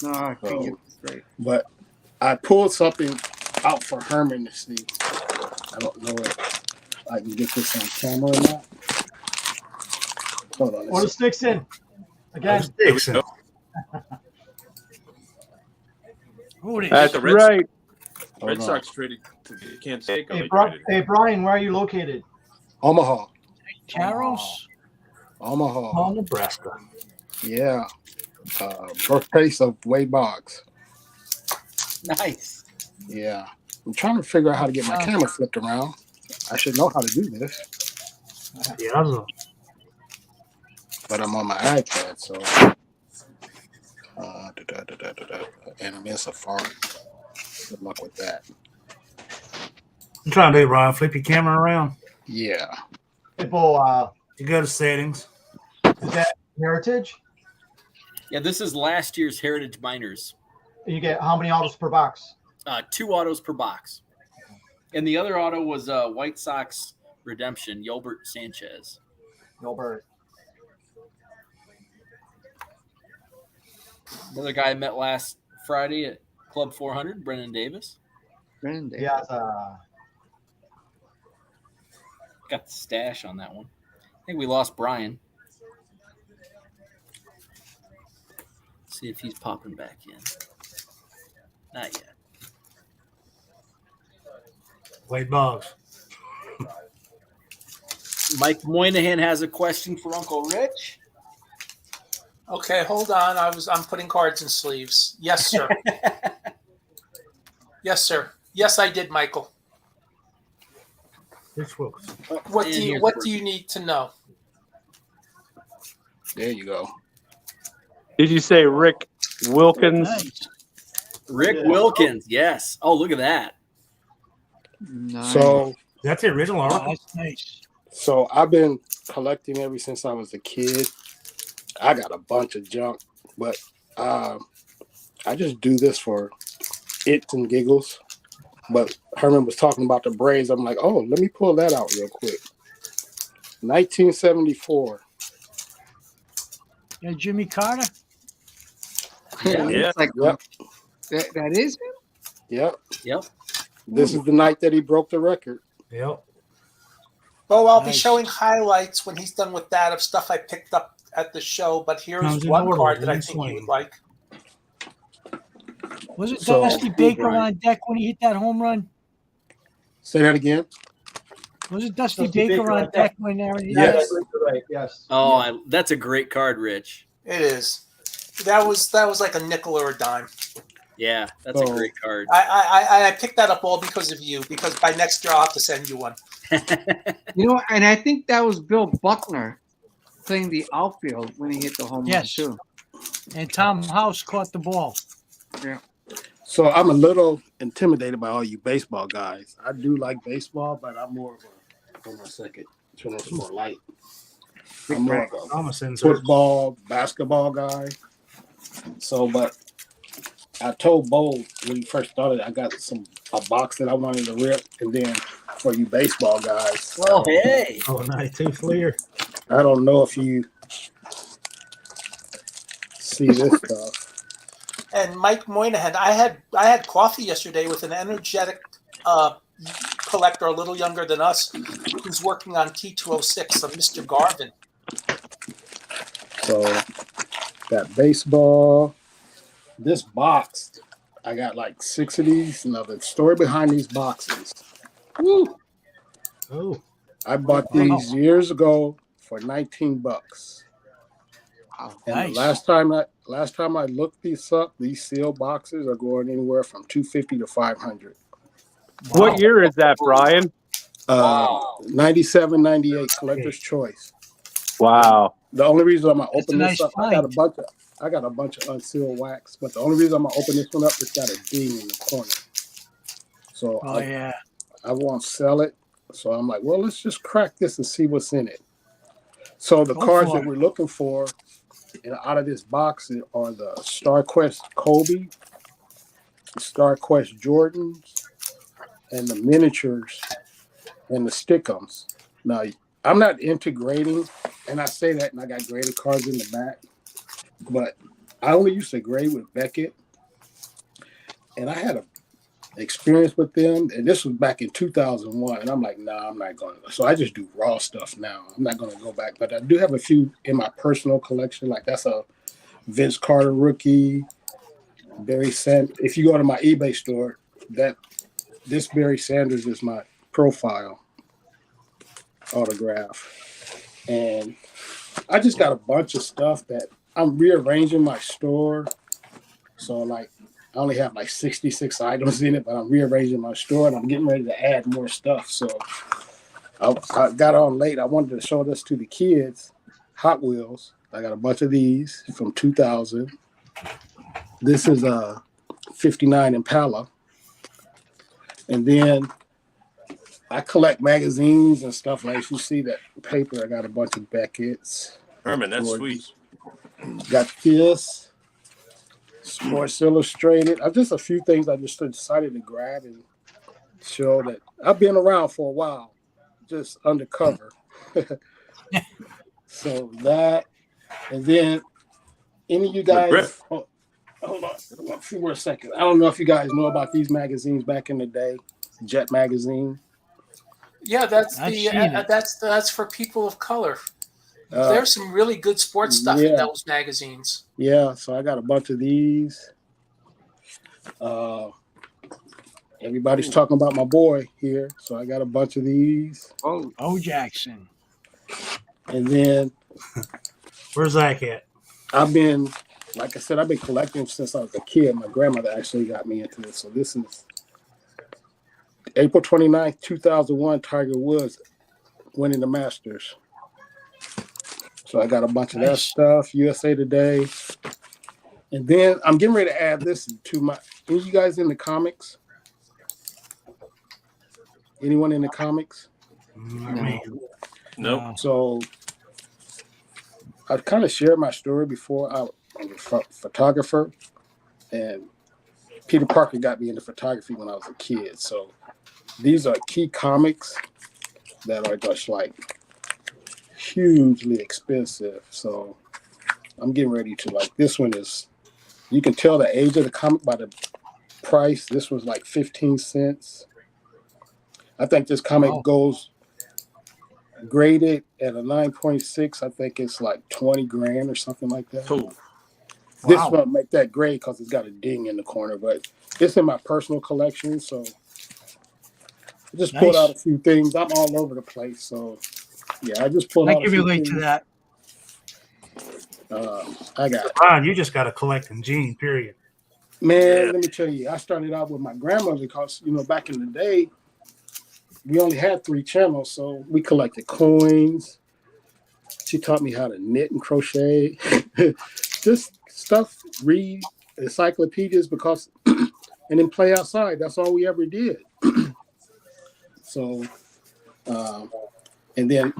No, I think it's great. But I pulled something out for Herman to see. I don't know if I can get this on camera or not. Hold on. Or the sticks in. Again. That's right. Red Sox traded to Canseco. Hey, Brian, where are you located? Omaha. Caros? Omaha. Nebraska. Yeah. Birthplace of Wade Boggs. Nice. Yeah. I'm trying to figure out how to get my camera flipped around. I should know how to do this. Yeah, I know. But I'm on my iPad, so. And I'm in Safari. Good luck with that. I'm trying to do, Ryan. Flip your camera around. Yeah. People, you go to settings. Is that Heritage? Yeah, this is last year's Heritage Miners. You get how many autos per box? 2 autos per box. And the other auto was White Sox redemption, Yolbert Sanchez. Yolbert. Another guy I met last Friday at Club 400, Brennan Davis. Brennan Davis. Yeah, got the stash on that one. I think we lost Brian. Let's see if he's popping back in. Not yet. Wade Boggs. Mike Moynihan has a question for Uncle Rich. Okay, hold on. I'm putting cards in sleeves. Yes, sir. Yes, sir. Yes, I did, Michael. What do you need to know? There you go. Did you say Rick Wilkins? Nice. Rick Wilkins, yes. Oh, look at that. Nice. So that's the original article. That's nice. So I've been collecting ever since I was a kid. I got a bunch of junk, but I just do this for its and giggles. But Herman was talking about the Braves. I'm like, oh, let me pull that out real quick. 1974. Yeah, Jimmy Carter. Yeah. Like, yep. That is him? Yep. Yep. This is the night that he broke the record. Yep. Well, I'll be showing highlights when he's done with that of stuff I picked up at the show. But here's one card that I think you would like. Was it Dusty Baker on deck when he hit that home run? Say that again. Was it Dusty Baker on deck when Aaron? Yes. Right. Yes. Oh, that's a great card, Rich. It is. That was like a nickel or a dime. Yeah, that's a great card. I picked that up all because of you. Because by next year I'll have to send you one. You know, and I think that was Bill Buckner playing the outfield when he hit the home run too. And Tom House caught the ball. Yeah. So I'm a little intimidated by all you baseball guys. I do like baseball, but I'm more of a, hold on a second, turn this more light. I'm more of a football, basketball guy. So, but I told Bo when he first started, I got a box that I wanted to rip, and then for you baseball guys. Oh, hey. Oh, 92 Fleer. I don't know if you see this stuff. And Mike Moynihan, I had coffee yesterday with an energetic collector a little younger than us who's working on T206, Mr. Garvin. So got baseball. This box, I got like 6 of these. Now the story behind these boxes. Woo. Oh. I bought these years ago for $19. And Nice. the last time I looked these up, these sealed boxes are going anywhere from $250 to $500. What year is that, Brian? 97, 98 collector's choice. Wow. The only reason I'm gonna That's a open nice this up, I got a bunch of unsealed wax, but the only reason I'm gonna open this one up is got a ding in the corner. So yeah. I won't sell it. So I'm like, well, let's just crack this and see what's in it. So the cards that we're looking for out of this box are the StarQuest Kobe, StarQuest Jordans, and the miniatures and the stickums. Now, I'm not into grading, and I say that, and I got graded cards in the back, but I only used to grade with Beckett, and I had an experience with them, and this was back in 2001, and I'm like, nah, I'm not going to. So I just do raw stuff now. I'm not going to go back, but I do have a few in my personal collection. Like that's a Vince Carter rookie, Barry Sanders. If you go to my eBay store, this Barry Sanders is my profile autograph. And I just got a bunch of stuff that I'm rearranging my store. So like I only have like 66 items in it, but I'm rearranging my store and I'm getting ready to add more stuff. So I got on late. I wanted to show this to the kids. Hot Wheels. I got a bunch of these from 2000. This is a 59 Impala. And then I collect magazines and stuff. Like you see that paper, I got a bunch of Beckett's. Herman, that's sweet. Got this. Sports Illustrated. Just a few things I just decided to grab and show that I've been around for a while, just undercover. So that, and then any of you guys, hold on a few more seconds. I don't know if you guys know about these magazines back in the day, Jet Magazine. Yeah, that's for people of color. There's some really good sports stuff in those magazines. Yeah, so I got a bunch of these. Everybody's talking about my boy here, so I got a bunch of these. Oh, Jackson. And then where's Zach at? Like I said, I've been collecting since I was a kid. My grandmother actually got me into this. So this is April 29th, 2001, Tiger Woods winning the Masters. So I got a bunch of that stuff, USA Today. And then I'm getting ready to add this to my, any of you guys in the comics? Anyone in the comics? No. So I kind of shared my story before. I'm a photographer, and Peter Parker got me into photography when I was a kid. So these are key comics that are just like hugely expensive. So I'm getting ready to like, this one is, you can tell the age of the comic by the price. This was like 15 cents. I think this comic goes graded at a 9.6. I think it's like 20 grand or something like that. Oh. This won't make that grade because it's got a ding in the corner, but it's in my personal collection. So I just pulled out a few things. I'm all over the place. So yeah, I just pulled out a few relate things. to that. I got Ron, you just got to collect in Gene, period. Man, let me tell you, I started out with my grandmother because, back in the day, we only had 3 channels, so we collected coins. She taught me how to knit and crochet. Just stuff, read encyclopedias because, and then play outside. That's all we ever did. So, and then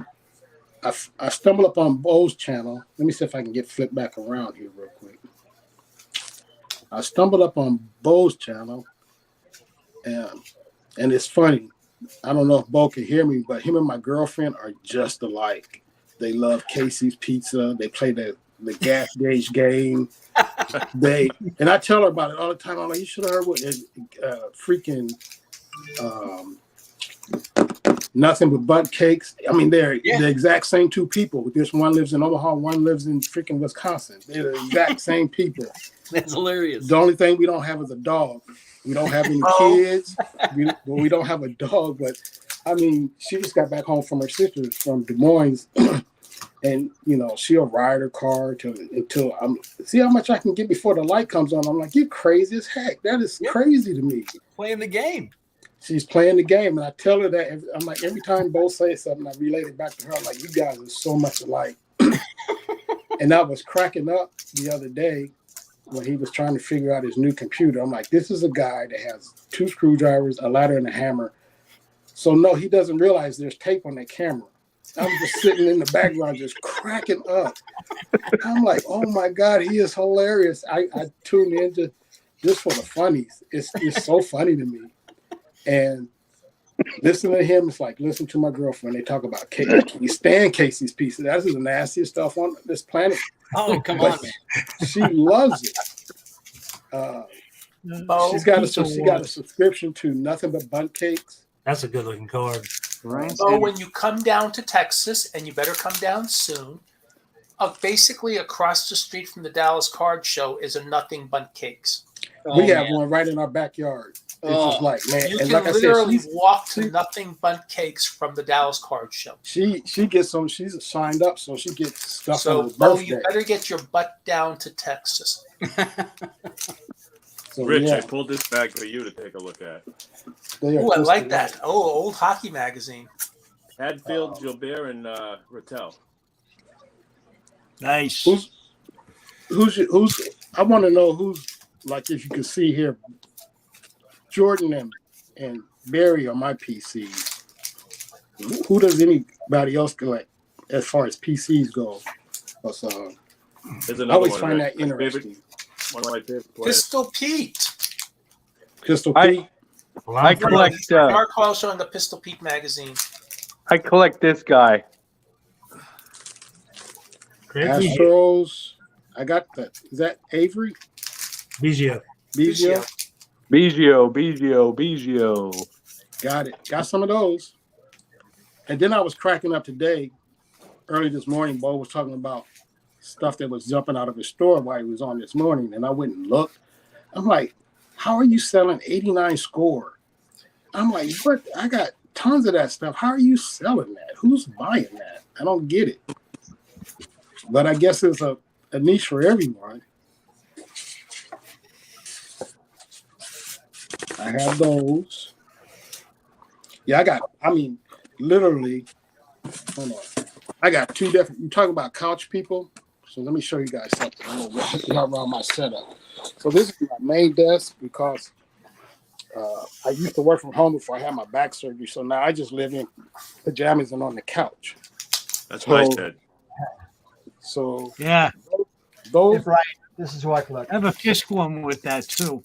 I stumbled upon Bo's channel. Let me see if I can get flipped back around here real quick. I stumbled up on Bo's channel, and it's funny. I don't know if Bo can hear me, but him and my girlfriend are just alike. They love Casey's Pizza. They play the gas gauge game. And I tell her about it all the time. I'm like, you should have heard what freaking Nothing But Butt Cakes. I mean, they're the exact same two people. Just one lives in Omaha, one lives in freaking Wisconsin. They're the exact same people. That's hilarious. The only thing we don't have is a dog. We don't have any kids. We don't have a dog. But I mean, she just got back home from her sister's from Des Moines, and she'll ride her car until I'm see how much I can get before the light comes on. I'm like, you crazy as heck. That is crazy to me. Playing the game. She's playing the game, and I tell her that. I'm like, every time Bo says something, I relate it back to her. I'm like, you guys are so much alike. And I was cracking up the other day when he was trying to figure out his new computer. I'm like, this is a guy that has 2 screwdrivers, a ladder, and a hammer. So no, he doesn't realize there's tape on that camera. I'm just sitting in the background just cracking up. I'm like, oh my God, he is hilarious. I tuned in just for the funnies. It's so funny to me. And listen to him, it's like listen to my girlfriend. They talk about Casey. We stand Casey's Pizza. That's the nastiest stuff on this planet. Oh, come on, man. She loves it. She got a subscription to Nothing But Butt Cakes. That's a good looking card. Right. So when you come down to Texas, and you better come down soon, basically across the street from the Dallas Card Show is a Nothing But Cakes. We have one right in our backyard. It's just like, man, you and can like literally I said, walk to Nothing But Cakes from the Dallas Card Show. she gets some. She's signed up, so she gets stuff on So, her Bo, birthday. you better get your butt down to Texas. So, Rich, yeah. I pulled this bag for you to take a look at. Oh, I like that. Oh, old hockey magazine. Hadfield, Gilbert, and Rattel. Nice. Who's? I want to know who's like. If you can see here, Jordan and Barry on my PCs. Who does anybody else collect as far as PCs go? There's I another always one, find right? that interesting. One of my favorite players. Pistol Pete. Pistol Pete. I collect. Mark Hall showing the Pistol Pete magazine. I collect this guy. Astros. I got that. Is that Avery? Biggio. Biggio. Got it. Got some of those. And then I was cracking up today. Early this morning, Bo was talking about stuff that was jumping out of his store while he was on this morning. And I went and looked. I'm like, how are you selling 89 score? I'm like, what? I got tons of that stuff. How are you selling that? Who's buying that? I don't get it. But I guess it's a niche for everyone. I have those. Yeah, literally, hold on. I got 2 different, you talk about couch people. So let me show you guys something. I'm going to walk you around my setup. So this is my main desk because I used to work from home before I had my back surgery. So now I just live in pajamas and on the couch. That's what I said. So yeah, those right. This is who I collect. I have a fist one with that too.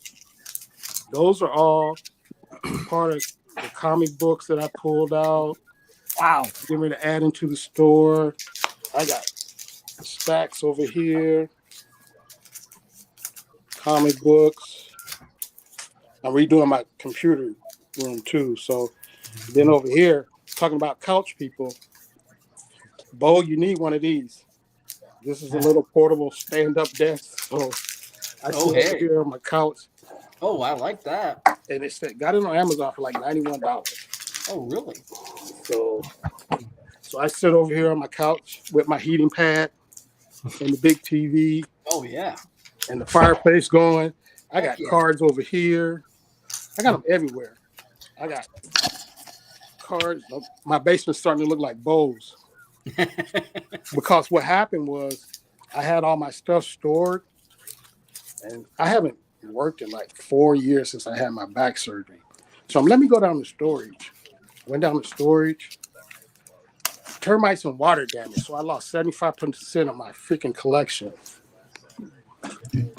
Those are all part of the comic books that I pulled out. Wow. Getting ready to add into the store. I got stacks over here. Comic books. I'm redoing my computer room too. So then over here, talking about couch people. Bo, you need one of these. This is a little portable stand-up desk. So I sit over here on my couch. Oh, I like that. And it's got it on Amazon for like $91. Oh, really? So I sit over here on my couch with my heating pad and the big TV. Oh, yeah. And the fireplace going. I got cards over here. I got them everywhere. I got cards. My basement's starting to look like Bo's. Because what happened was I had all my stuff stored. And I haven't worked in like 4 years since I had my back surgery. So let me go down to storage. Went down to storage. Termites and water damage. So I lost 75% of my freaking collection.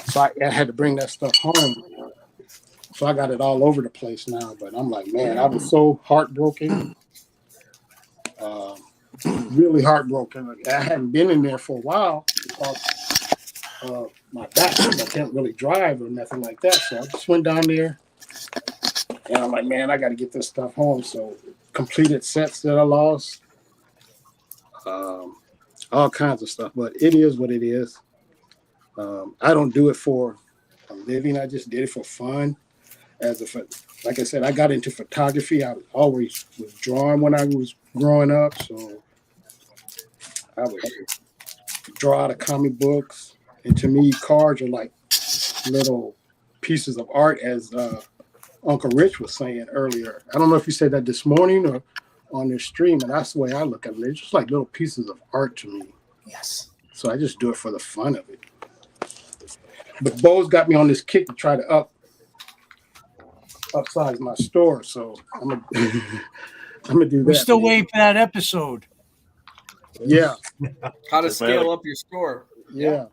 So I had to bring that stuff home. So I got it all over the place now. But I'm like, man, I was so heartbroken. Really heartbroken. I hadn't been in there for a while because my back. I can't really drive or nothing like that. So I just went down there. And I'm like, man, I got to get this stuff home. So completed sets that I lost. All kinds of stuff. But it is what it is. I don't do it for a living. I just did it for fun. Like I said, I got into photography. I always was drawing when I was growing up. So I would draw out of comic books. And to me, cards are like little pieces of art, as Uncle Rich was saying earlier. I don't know if you said that this morning or on your stream, and that's the way I look at them. They're just like little pieces of art to me. Yes. So I just do it for the fun of it. But Bo's got me on this kick to try to upsize my store, so I'm gonna do that. We're still waiting for that episode. Yeah. How to scale up your store. Yeah.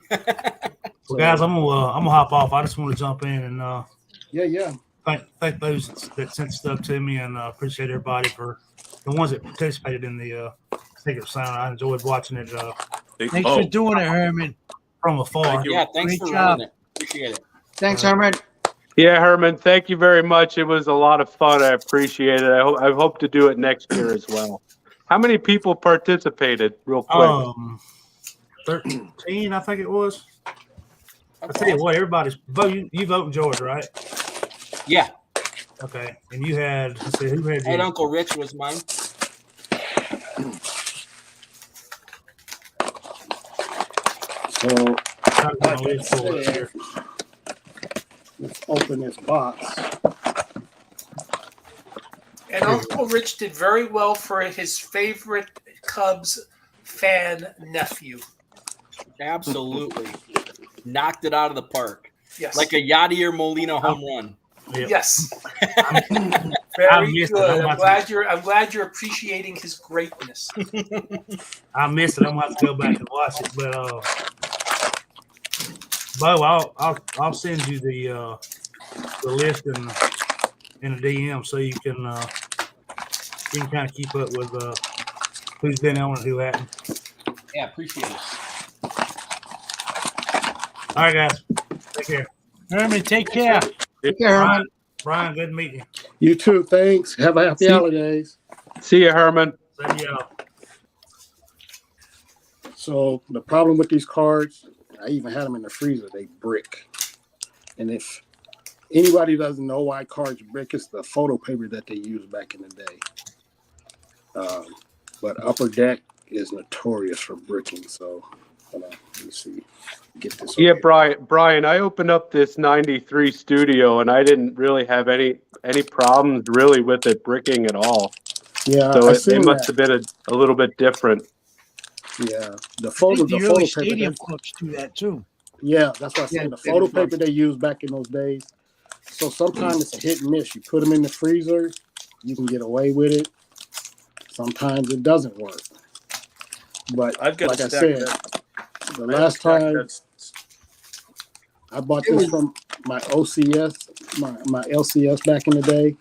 Well, guys, I'm gonna hop off. I just want to jump in and yeah. Thank those that sent stuff to me, and appreciate everybody for the ones that participated in the Sacred Sound. I enjoyed watching it. Thanks for doing it, Herman. From afar. Yeah, thanks for running it. Appreciate it. Thanks, Herman. Yeah, Herman, thank you very much. It was a lot of fun. I appreciate it. I hope to do it next year as well. How many people participated, real quick? 13, I think it was. I tell you what, everybody's vote. You vote in Georgia, right? Yeah. Okay, and you had. Let's see, who had you? And Uncle Rich was mine. So let's open this box. And Uncle Rich did very well for his favorite Cubs fan nephew. Absolutely. Knocked it out of the park. Yes. Like a Yadier Molina home run. Yes. I Very missed good. it. I'm glad you're appreciating his greatness. I missed it. I'm gonna have to go back and watch it. But Bo, I'll send you the list in a DM so you can kind of keep up with who's been on and who hasn't. Yeah, appreciate it. All right, guys. Take care. Herman, take care. Take care, Herman. Brian, good meeting you. You too. Thanks. Have a happy holidays. See you, Herman. See you. So the problem with these cards, I even had them in the freezer. They brick. And if anybody doesn't know why cards brick, it's the photo paper that they used back in the day. But Upper Deck is notorious for bricking. So hold on, let me see. Get this. Yeah, Brian, I opened up this 93 studio and I didn't really have any problems really with it bricking at all. Yeah, so it must have been a little bit different. Yeah, the I photo, think the the photo early paper. stadium clips do that too. Yeah, that's what I said. Yeah, The photo they do. paper they used back in those days. So sometimes it's a hit and miss. You put them in the freezer, you can get away with it. Sometimes it doesn't work. But I've got like a I stack said, the last time I bought this from my OCS, my LCS back in the day.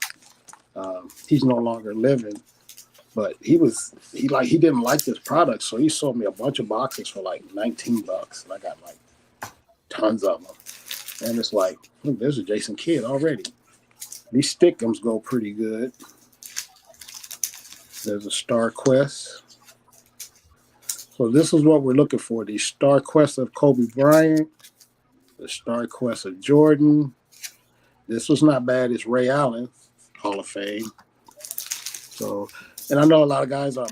He's no longer living, but he didn't like this product, so he sold me a bunch of boxes for like $19, and I got like tons of them. And it's like, look, there's a Jason Kidd already. These stickums go pretty good. There's a Star Quest. So this is what we're looking for: the Star Quest of Kobe Bryant, the Star Quest of Jordan. This was not bad. It's Ray Allen, Hall of Fame. So, and I know a lot of guys are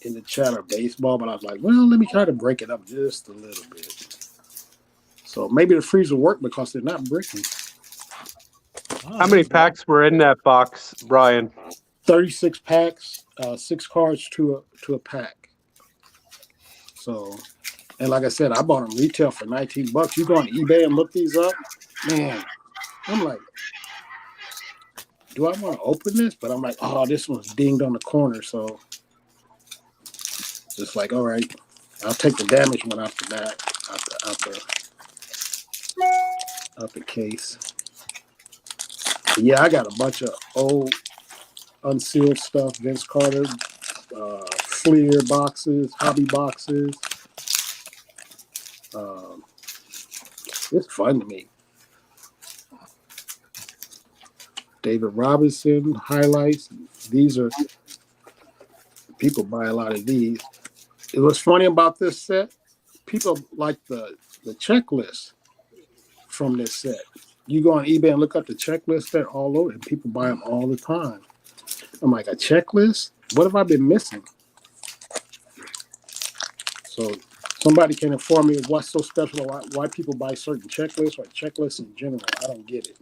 in the chat are baseball, but I was like, well, let me try to break it up just a little bit. So maybe the freezer worked because they're not bricking. How many packs were in that box, Brian? 36 packs, 6 cards to a pack. So, and like I said, I bought them retail for $19. You go on eBay and look these up, man. I'm like, do I want to open this? But I'm like, oh, this one's dinged on the corner, so just like, all right, I'll take the damaged one out the back, out the case. Yeah, I got a bunch of old unsealed stuff, Vince Carter, Fleer boxes, hobby boxes. It's fun to me. David Robinson highlights. These are people buy a lot of these. It was funny about this set. People like the checklist from this set. You go on eBay and look up the checklist, they're all over, and people buy them all the time. I'm like, a checklist? What have I been missing? So somebody can inform me what's so special, why people buy certain checklists or checklists in general. I don't get it.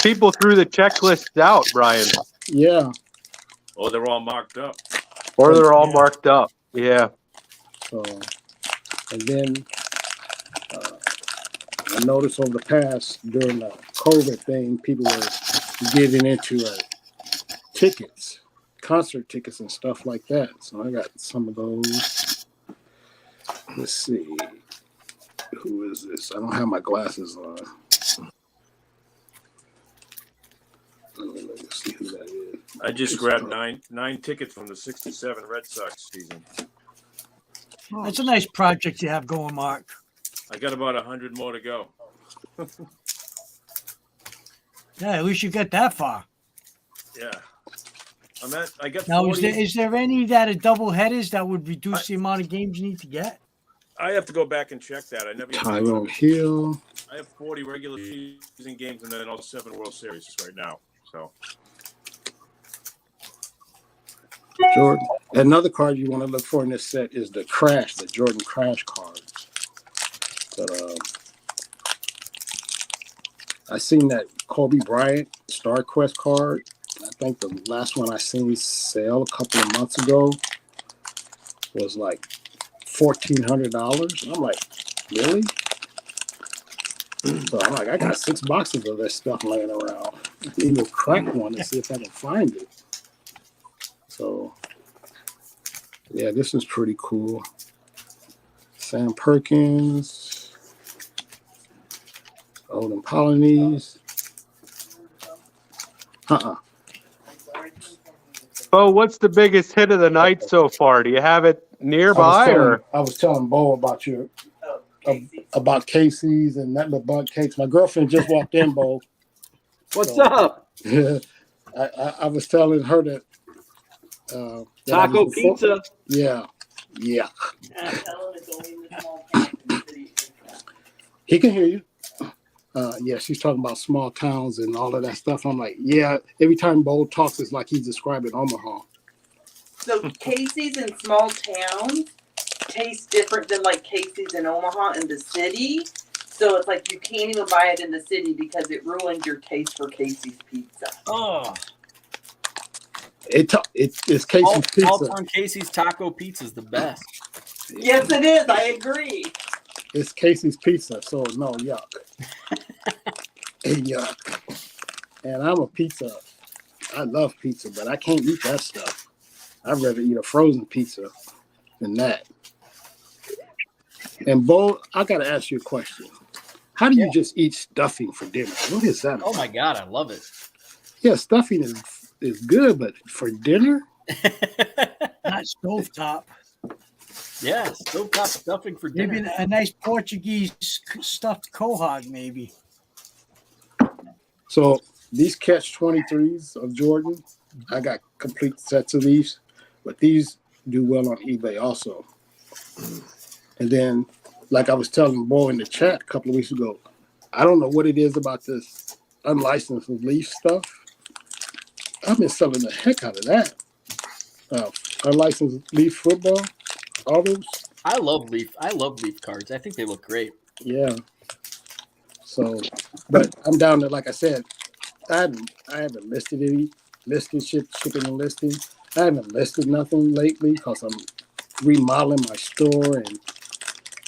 People threw the checklists out, Brian. Yeah. Oh, they're all marked up. Or they're all marked up. Yeah. So, and then I noticed over the past, during the COVID thing, people were getting into tickets, concert tickets and stuff like that. So I got some of those. Let's see. Who is this? I don't have my glasses on. Let's see who that is. I just grabbed nine tickets from the '67 Red Sox season. That's a nice project you have going, Mark. I got about 100 more to go. Yeah, at least you get that far. Yeah. I got Now, 40. is there any that are double headers that would reduce the amount of games you need to get? I have to go back and check that. I never. Tyrone Hill. I have 40 regular season games and then all 7 World Series right now. So. Jordan. Another card you want to look for in this set is the Jordan Crash cards. But I seen that Kobe Bryant Star Quest card. I think the last one I seen sell a couple of months ago was like $1,400. I'm like, really? So I'm like, I got 6 boxes of this stuff laying around. I need to crack one and see if I can find it. So, yeah, this is pretty cool. Sam Perkins, Olden Polynese. Oh, what's the biggest hit of the night so far? Do you have it nearby, I was telling Bo about about Casey's and nothing but bun cakes. My girlfriend just walked in, Bo. What's up? Yeah, I was telling her that Taco pizza. Yeah. He can hear you. Yeah, she's talking about small towns and all of that stuff. I'm like, yeah. Every time Bo talks, it's like he's describing Omaha. So Casey's in small towns tastes different than like Casey's in Omaha in the city. So it's like you can't even buy it in the city because it ruins your taste for Casey's pizza. Oh. It's Casey's pizza. All-time Casey's taco pizza is the best. Yes, it is. I agree. It's Casey's pizza, so no yuck. Yuck. And I'm a pizza. I love pizza, but I can't eat that stuff. I'd rather eat a frozen pizza than that. And Bo, I gotta ask you a question. How do you just eat stuffing for dinner? What is that about? Oh my God, I love it. Yeah, stuffing is good, but for dinner? Not stovetop. Yeah, stovetop stuffing for dinner. Maybe a nice Portuguese stuffed quahog, maybe. So these catch 23s of Jordan, I got complete sets of these, but these do well on eBay also. And then, like I was telling Bo in the chat a couple of weeks ago, I don't know what it is about this unlicensed Leaf stuff. I've been selling the heck out of that. Unlicensed Leaf football, all those. I love Leaf cards. I think they look great. Yeah. So, but I'm down to, like I said, I haven't listed any, shipping and listing. I haven't listed nothing lately because I'm remodeling my store and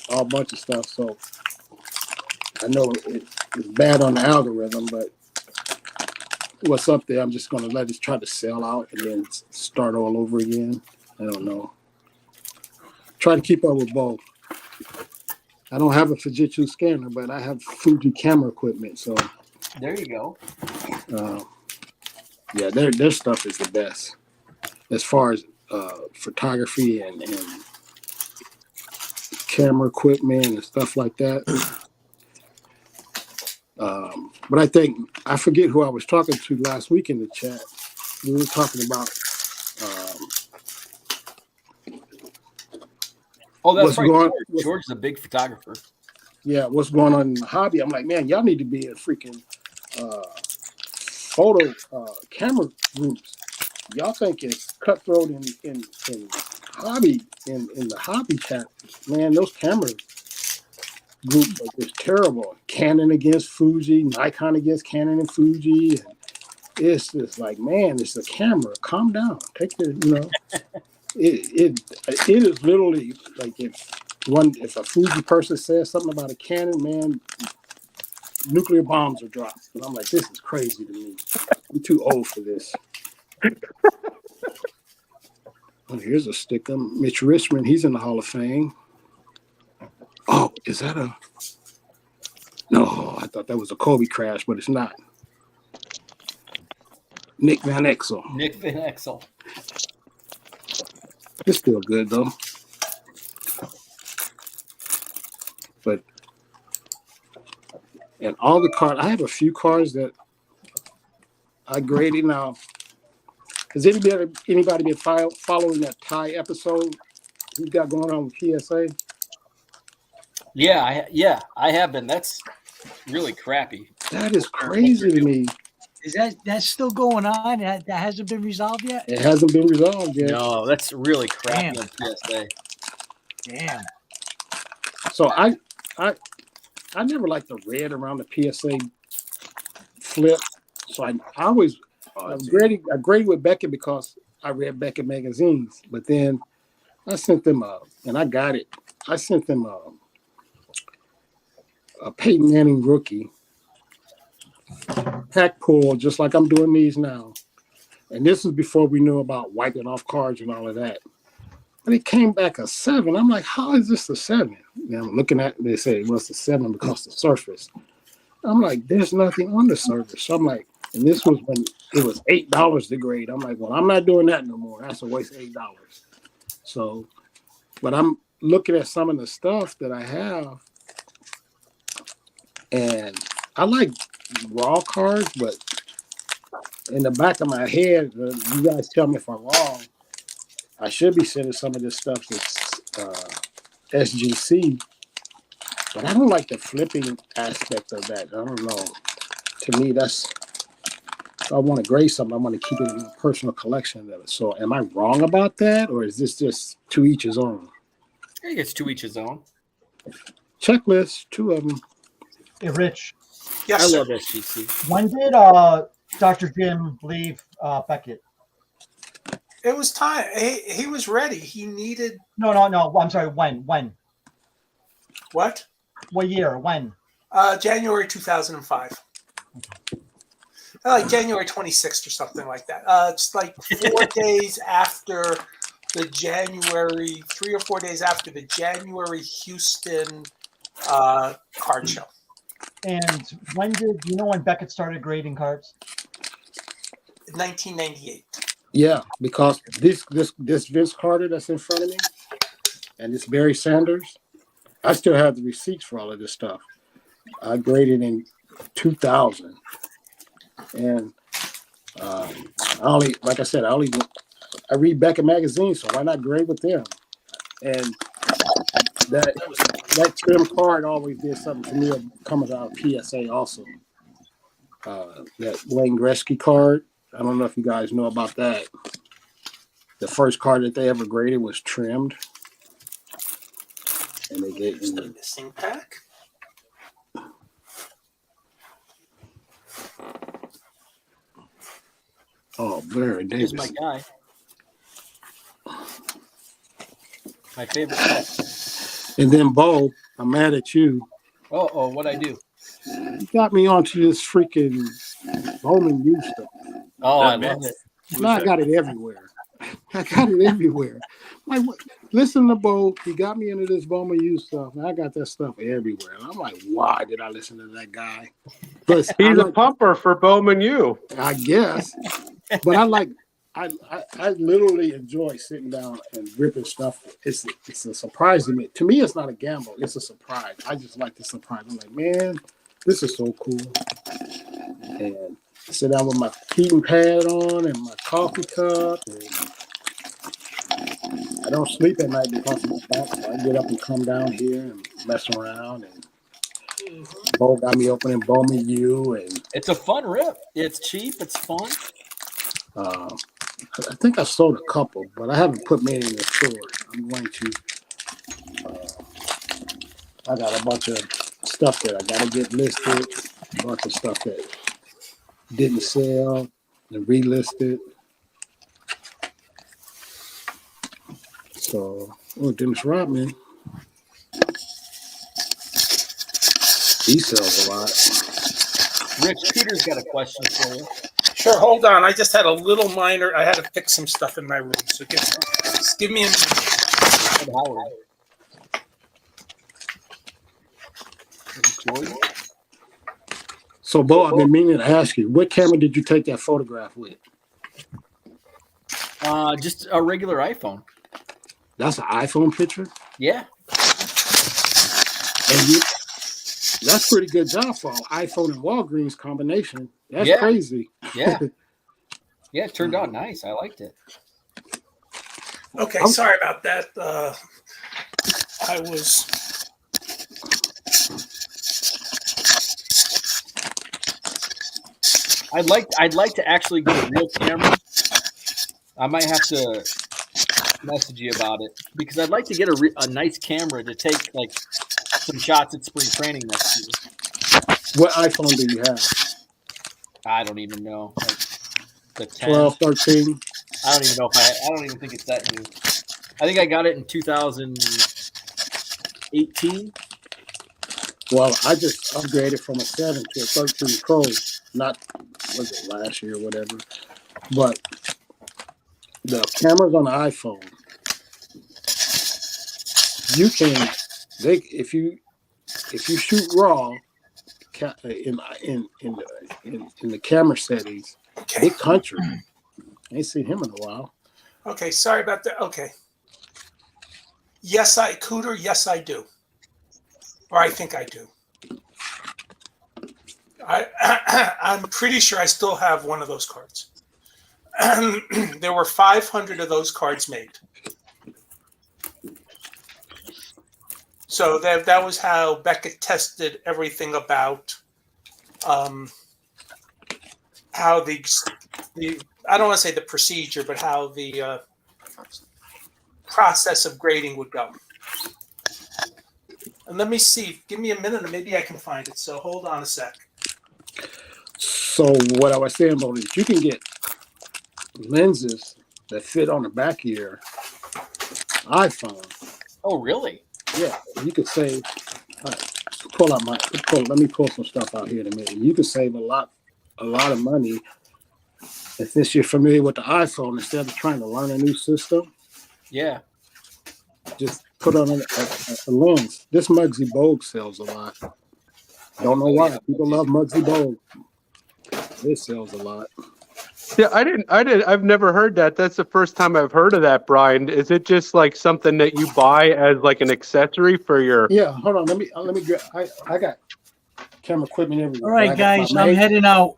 all bunch of stuff. So I know it's bad on the algorithm, but what's up there, I'm just going to let it try to sell out and then start all over again. I don't know. Try to keep up with both. I don't have a Fujitsu scanner, but I have Fuji camera equipment. So there you go. Yeah, their stuff is the best as far as photography and camera equipment and stuff like that. But I think I forget who I was talking to last week in the chat. We were talking about that's what's right. going. George is a big photographer. Yeah, what's going on in the hobby? I'm like, man, y'all need to be in freaking photo camera groups. Y'all think it's cutthroat in hobby in the hobby chat. Man, those camera groups are just terrible. Canon against Fuji, Nikon against Canon and Fuji, and it's just like, man, it's a camera. Calm down. Take the, it is literally like if a Fuji person says something about a Canon, man, nuclear bombs are dropped. And I'm like, this is crazy to me. I'm too old for this. Oh, here's a sticker. Mitch Richmond, he's in the Hall of Fame. Oh, is that a? No, I thought that was a Kobe crash, but it's not. Nick Van Exel. Nick Van Exel. It's still good though. But and all the cards, I have a few cards that I graded now. Has anybody been following that Ty episode he's got going on with PSA? Yeah, I have been. That's really crappy. That is crazy to me. Is that's still going on? That hasn't been resolved yet? It hasn't been resolved yet. No, that's really crappy on PSA. Damn. So I never liked the red around the PSA flip. So I always I graded with Beckett because I read Beckett magazines. But then I sent them and I got it. I sent them a Peyton Manning rookie pack pull, just like I'm doing these now. And this is before we knew about wiping off cards and all of that. And it came back a 7. I'm like, how is this a 7? And I'm looking at it, they say it was a 7 because of the surface. I'm like, there's nothing on the surface. So I'm like, and this was when it was $8 to grade. I'm like, well, I'm not doing that no more. That's a waste of $8. So, but I'm looking at some of the stuff that I have, and I like raw cards, but in the back of my head, you guys tell me if I'm wrong, I should be sending some of this stuff to SGC, but I don't like the flipping aspect of that. I don't know. To me, that's, if I want to grade something, I want to keep it in my personal collection of it. So am I wrong about that, or is this just to each his own? I think it's to each his own. Checklist, 2 of them. Hey, Rich. Yes, I sir. love SGC. When did Dr. Jim leave Beckett? It was time. He was ready. He needed. No. I'm sorry. When? What? What year? When? January 2005. Like January 26th or something like that. It's like 4 days after the January, 3 or 4 days after the January Houston card show. And when do you know when Beckett started grading cards? 1998. Yeah, because this Vince Carter that's in front of me, and this Barry Sanders, I still have the receipts for all of this stuff. I graded in 2000, and I only, like I said, I read Beckett magazine, so why not grade with them? And that trim card always did something for me coming out of PSA also. That Wayne Gretzky card, I don't know if you guys know about that. The first card that they ever graded was trimmed. And they did the missing pack. Oh, Barry Davis. He's my guy. My favorite guy. And then Bo, I'm mad at you. Oh, what'd I do? You got me onto this freaking Bowman U stuff. Oh, I love it. Now I got it everywhere. I got it everywhere. Like, listen to Bo. He got me into this Bowman U stuff, and I got that stuff everywhere. And I'm like, why did I listen to that guy? But He's a pumper for Bowman U. I guess. But I literally enjoy sitting down and ripping stuff. It's a surprise to me. To me, it's not a gamble. It's a surprise. I just like the surprise. I'm like, man, this is so cool. And I sit down with my heating pad on and my coffee cup. And I don't sleep at night because of my back. So I get up and come down here and mess around. And Bo got me opening Bowman U. And it's a fun rip. It's cheap. It's fun. I think I sold a couple, but I haven't put many in the store. I'm going to. I got a bunch of stuff that I got to get listed, a bunch of stuff that didn't sell and relisted. So, Dennis Rodman, he sells a lot. Rich Peter's got a question for you. Sure, hold on. I just had a little minor. I had to fix some stuff in my room. So just give me a minute. So, Bo, I've been meaning to ask you, what camera did you take that photograph with? Just a regular iPhone. That's an iPhone picture? Yeah. And that's pretty good job for an iPhone and Walgreens combination. That's crazy. Yeah. Yeah, it turned out nice. I liked it. Okay, sorry about that. I'd like to actually get a real camera. I might have to message you about it because I'd like to get a nice camera to take like some shots at spring training next year. What iPhone do you have? I don't even know. Like the 10. 12, 13? I don't even know if I don't even think it's that new. I think I got it in 2018. Well, I just upgraded from a 7 to a 13 Pro. Not, was it last year or whatever. But the cameras on the iPhone, you can, if you shoot RAW in the camera settings, big country. I ain't seen him in a while. Okay, sorry about that. Okay. Yes, Cooter, yes, I do. Or I think I do. I'm pretty sure I still have one of those cards. There were 500 of those cards made. So that was how Beckett tested everything about how the I don't want to say the procedure, but how the process of grading would go. And let me see. Give me a minute, and maybe I can find it. So hold on a sec. So what I was saying about is you can get lenses that fit on the back of your iPhone. Oh, really? Yeah, you could save. Let me pull some stuff out here in a minute. You could save a lot of money if you're familiar with the iPhone instead of trying to learn a new system. Yeah. Just put on a lens. This Muggsy Bogue sells a lot. Don't know why. People love Muggsy Bogue. It sells a lot. Yeah, I've never heard that. That's the first time I've heard of that, Brian. Is it just like something that you buy as like an accessory for your? Yeah, hold on. Let me grab. I got camera equipment everywhere. All right, guys, I'm heading out.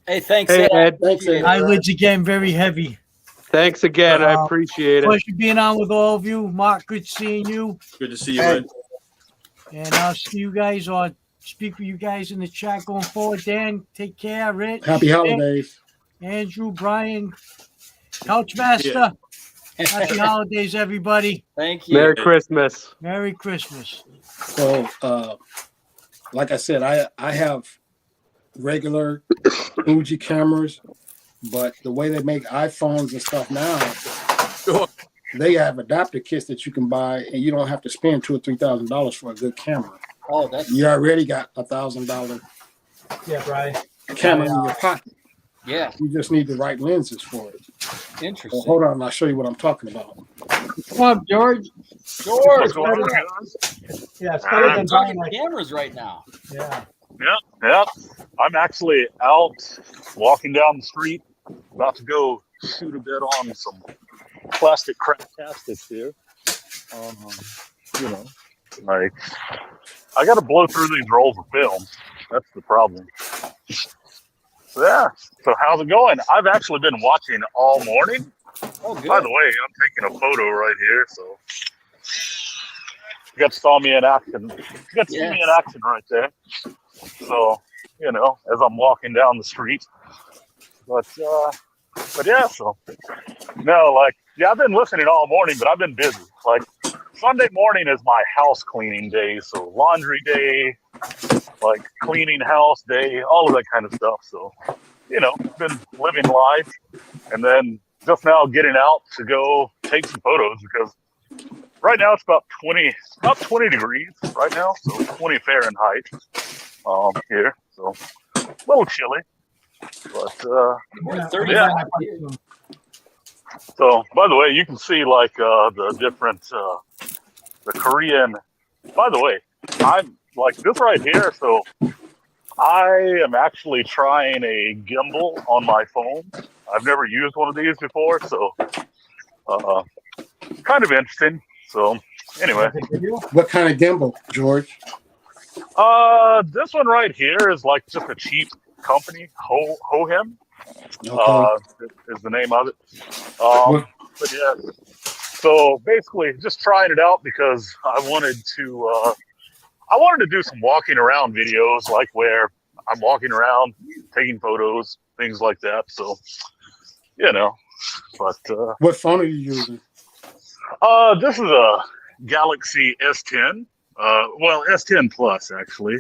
Hey, thanks, Hey, Ed. Thanks, Ed. Eyelids again, very heavy. Thanks again. I appreciate it. Pleasure being on with all of you. Mark, good seeing you. Good to see you, Ed. And I'll see you guys or speak with you guys in the chat going forward. Dan, take care. Rich. Happy holidays. Andrew, Brian, Couchmaster. Happy holidays, everybody. Thank you. Merry Christmas. Merry Christmas. So, like I said, I have regular Fuji cameras, but the way they make iPhones and stuff now, they have adapter kits that you can buy, and you don't have to spend $2,000 or $3,000 for a good camera. Oh, that's you already got $1,000 Brian. camera in your pocket. Yeah. You just need the right lenses for it. Interesting. Well, hold on, I'll show you what I'm talking about. Come on, George. George, What's going on, guys? Yeah, it's All better right. than we're talking buying like cameras right now. yeah. Yep. I'm actually out walking down the street, about to go shoot a bit on some plastic craptastics here. You know, like I got to blow through these rolls of film. That's the problem. Yeah. So how's it going? I've actually been watching all morning. Oh, good. By the way, I'm taking a photo right here, so you got to saw me in action. You got to see me in action right there. So, you know, as I'm walking down the street. But yeah, so no, like, yeah, I've been listening all morning, but I've been busy. Like, Sunday morning is my house cleaning day, so laundry day, like cleaning house day, all of that kind of stuff. So, you know, been living life, and then just now getting out to go take some photos because right now it's about 20 degrees right now, so 20 Fahrenheit here, so a little chilly, but 35 yeah. here. So, by the way, you can see like the different the Korean. By the way, I'm like this right here. So, I am actually trying a gimbal on my phone. I've never used one of these before, so kind of interesting. So, anyway, What kind of gimbal, George? this one right here is like just a cheap company, Hohem. Is the name of it. But yeah, so basically just trying it out because I wanted to do some walking around videos, like where I'm walking around, taking photos, things like that. So, you know, but what phone are you using? This is a Galaxy S10. Well, S10 Plus actually.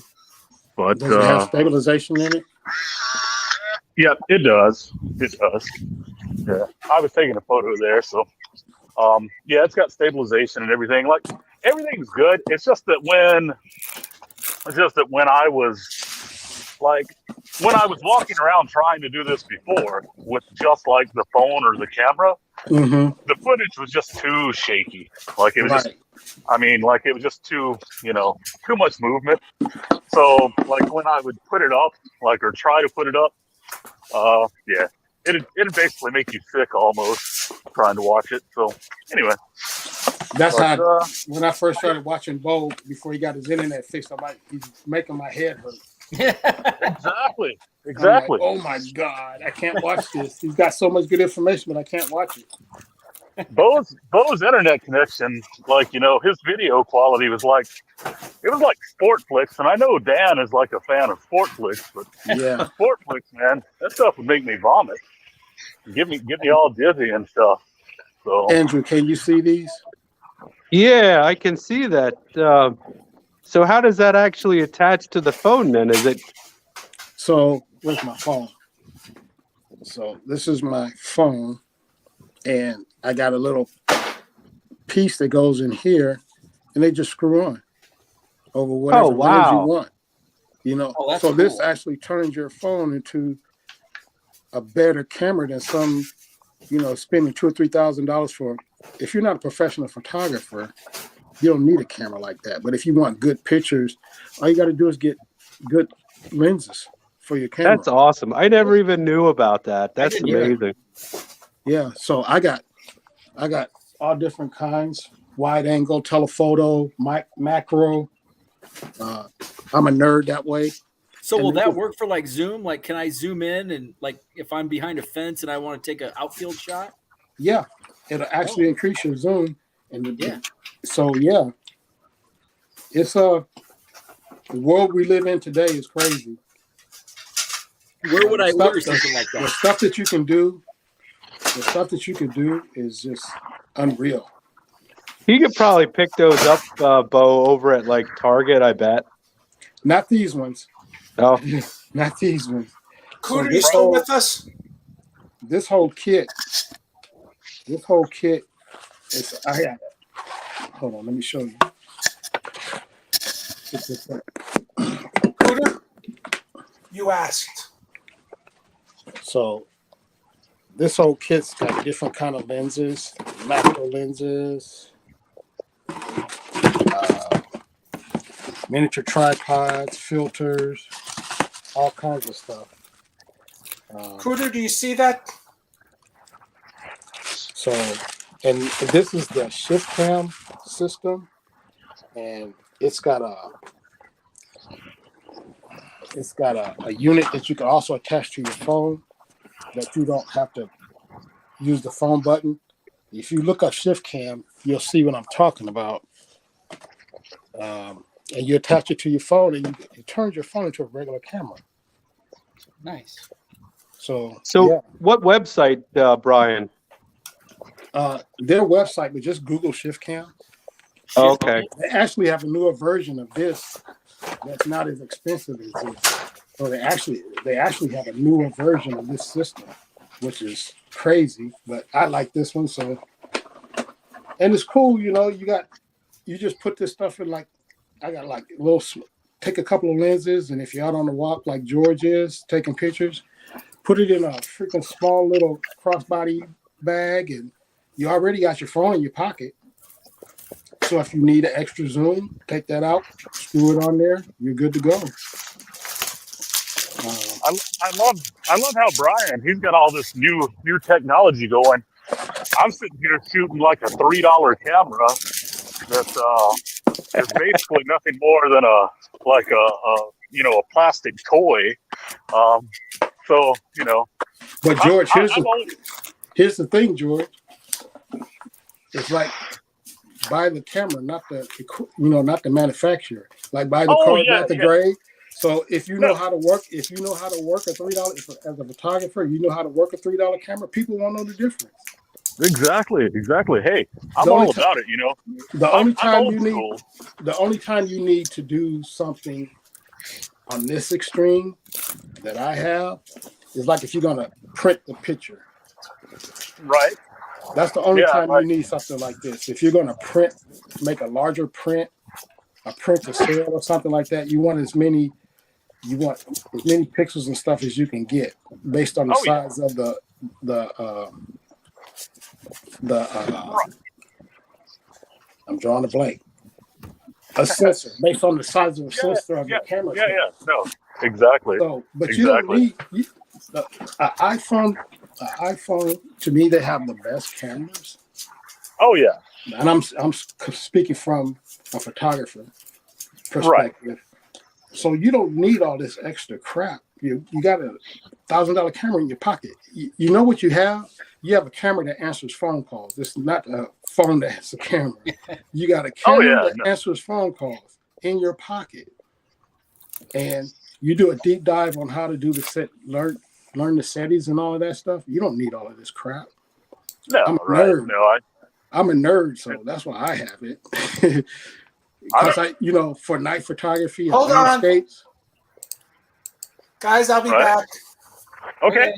But does it have stabilization in it? Yeah, it does. It does. Yeah, I was taking a photo there, so yeah, it's got stabilization and everything. Like everything's good. It's just that when I was walking around trying to do this before with just like the phone or the camera, the footage was just too shaky. Like it was just, I mean, like it was just too much movement. So like when I would put it up, like or try to put it up. Yeah, it'd basically make you sick almost trying to watch it. So anyway, that's how when I first started watching Bo before he got his internet fixed, I'm like, he's making my head hurt. Exactly. Like, oh my God, I can't watch this. He's got so much good information, but I can't watch it. Bo's internet connection, like his video quality was like Sport Flicks, and I know Dan is like a fan of Sport Flicks, but yeah, Sport Flicks, man, that stuff would make me vomit, get me all dizzy and stuff. So Andrew, can you see these? Yeah, I can see that. So how does that actually attach to the phone then? Is it? So where's my phone? So this is my phone, and I got a little piece that goes in here, and they just screw on over whatever lens you want. So cool. This actually turns your phone into a better camera than some, spending $2,000 or $3,000 for. If you're not a professional photographer, you don't need a camera like that. But if you want good pictures, all you got to do is get good lenses for your camera. That's awesome. I never even knew about that. That's amazing. Yeah. So I got all different kinds: wide angle, telephoto, macro. I'm a nerd that way. So will that work for like Zoom? Like, can I zoom in and like if I'm behind a fence and I want to take an outfield shot? Yeah, it'll actually increase your zoom. So it's the world we live in today is crazy. Where would I order something like that? The stuff that you can do is just unreal. You could probably pick those up, Bo, over at like Target, I bet. Not these ones. Oh, not these ones. Cooter, you still with us? This whole kit is. I got it. Hold on, let me show you. Cooter, you asked. So this whole kit's got different kind of lenses, macro lenses, miniature tripods, filters, all kinds of stuff. Cruder, do you see that? So, and this is the shift cam system, and it's got a unit that you can also attach to your phone that you don't have to use the phone button. If you look up shift cam, you'll see what I'm talking about. And you attach it to your phone, and it turns your phone into a regular camera. Nice. So So yeah. what website, Brian? Their website, but just Google shift cam. Okay. They actually have a newer version of this that's not as expensive as this. So they actually have a newer version of this system, which is crazy. But I like this one. So, and it's cool, you know. You just put this stuff in, like, I got like take a couple of lenses, and if you're out on the walk like George is taking pictures, put it in a freaking small little crossbody bag, and you already got your phone in your pocket. So if you need an extra zoom, take that out, screw it on there, you're good to go. I love how Brian, he's got all this new technology going. I'm sitting here shooting like a $3 camera that is basically nothing more than a plastic toy. So you know. But George, here's the thing, George. It's like, buy the camera, not the manufacturer. Like, buy the card, not the grade. So if you know how to work, a $3 as a photographer, you know how to work a $3 camera. People won't know the difference. Exactly. Hey, I'm all about it. You know, the only time you need to do something on this extreme that I have is like if you're gonna print the picture. Right. That's the only time you need something like this. If you're gonna make a larger print, a print to sale or something like that, you want as many pixels and stuff as you can get based on the size of I'm drawing a blank. A sensor based on the size of the sensor of the camera. No, exactly. So, but you don't need an iPhone. To me, they have the best cameras. Oh yeah. And I'm speaking from a photographer perspective. Right. So you don't need all this extra crap. You got a $1,000 camera in your pocket. You know what you have? You have a camera that answers phone calls. It's not a phone that has a camera. You got a camera that answers phone calls in your pocket. And you do a deep dive on how to do learn the settings and all of that stuff. You don't need all of this crap. No, I'm a nerd. I'm a nerd, so that's why I have it. Because for night photography and landscapes. Guys, I'll be back. Okay.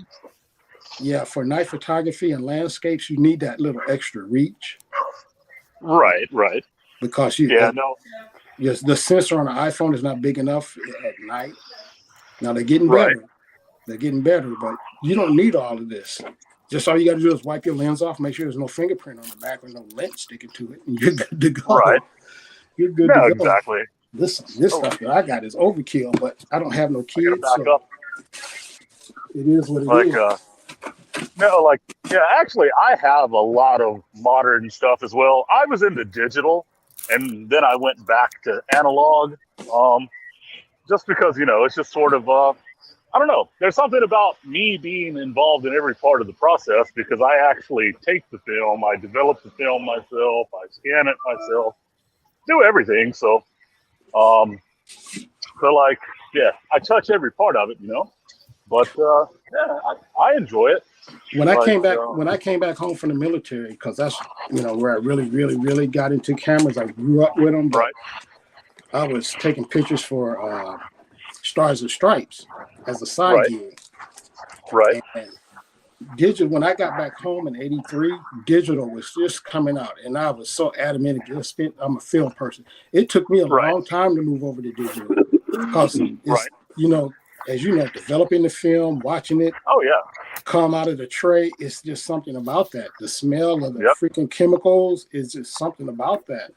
Yeah, for night photography and landscapes, you need that little extra reach. Right. Because the sensor on the iPhone is not big enough at night. Now they're getting better. They're getting better, but you don't need all of this. Just all you got to do is wipe your lens off, make sure there's no fingerprint on the back or no lens sticking to it, and you're good to go. Right. You're good to go. Exactly. This stuff that I got is overkill, but I don't have no kids. So it is what it is. Actually, I have a lot of modern stuff as well. I was into digital, and then I went back to analog, just because, it's just sort of, I don't know. There's something about me being involved in every part of the process because I actually take the film, I develop the film myself, I scan it myself, do everything. So, I touch every part of it, But I enjoy it. When I came back home from the military, because that's where I really, really, really got into cameras. I grew up with them. But I was taking pictures for Stars and Stripes as a side gig. Right. And digital. When I got back home in '83, digital was just coming out, and I was so adamant against it. I'm a film person. It took me a long time to move over to digital because it's, as you know, developing the film, watching it. Oh yeah. come out of the tray. It's just something about that. The smell of the Yep. freaking chemicals is just something about that.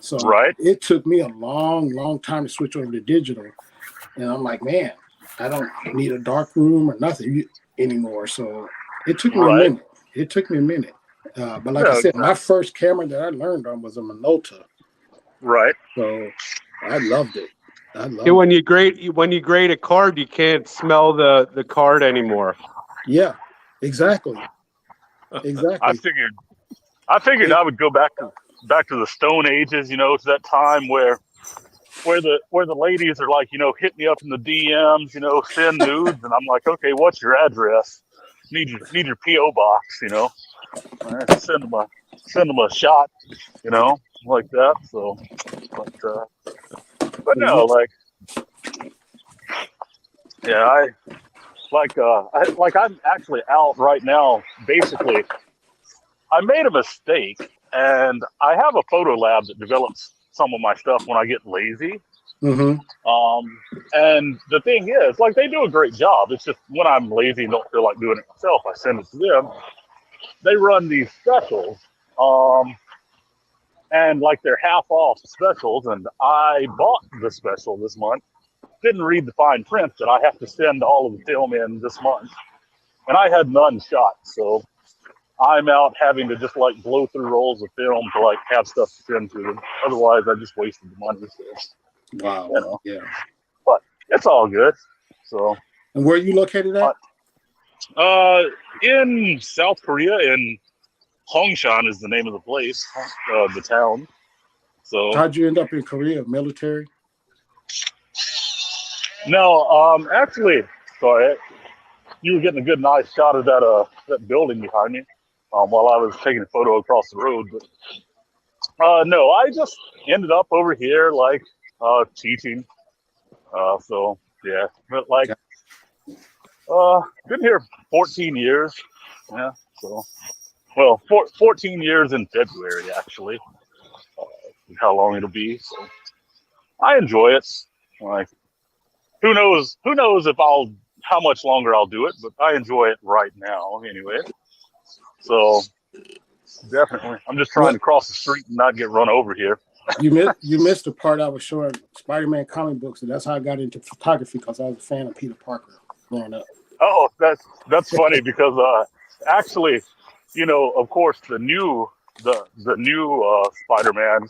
So Right. it took me a long time to switch over to digital. And I'm like, man, I don't need a dark room or nothing anymore. So it took me a Right. minute. It took me a minute. But like Yeah, I said, my exactly. first camera that I learned on was a Minolta. Right. So I loved it. I loved And it. when you grade a card, you can't smell the card anymore. Yeah, exactly. I Exactly. figured I would go back to the Stone Ages, you know, to that time where the ladies are like, you know, hit me up in the DMs, you know, send nudes, and I'm like, okay, what's your address? Need your PO box, you know. Send them a shot, you know, like that. So, but no, like, yeah, I'm actually out right now. Basically, I made a mistake, and I have a photo lab that develops some of my stuff when I get lazy. Mm-hmm. And the thing is, like, they do a great job. It's just when I'm lazy and don't feel like doing it myself, I send it to them. They run these specials, and like they're half off specials. And I bought the special this month. Didn't read the fine print that I have to send all of the film in this month, and I had none shot. So I'm out having to just like blow through rolls of film to like have stuff to send to them. Otherwise, I just wasted the money. So, wow. you know. Yeah. But it's all good. So. And where are you located at? In South Korea, in Hongshan is the name of the place, the town. So. How'd you end up in Korea? Military? No, actually, sorry, you were getting a good, nice shot of that building behind me, while I was taking a photo across the road. But no, I just ended up over here, like, teaching. So yeah, but like, been here 14 years. Yeah, so, well, 14 years in February, actually. How long it'll be. So I enjoy it. Like, who knows if how much longer I'll do it, but I enjoy it right now anyway. So definitely, I'm just trying to cross the street and not get run over here. You missed the part I was showing Spider-Man comic books, and that's how I got into photography, because I was a fan of Peter Parker growing up. Oh, that's funny because actually, you know, of course, the new Spider-Man,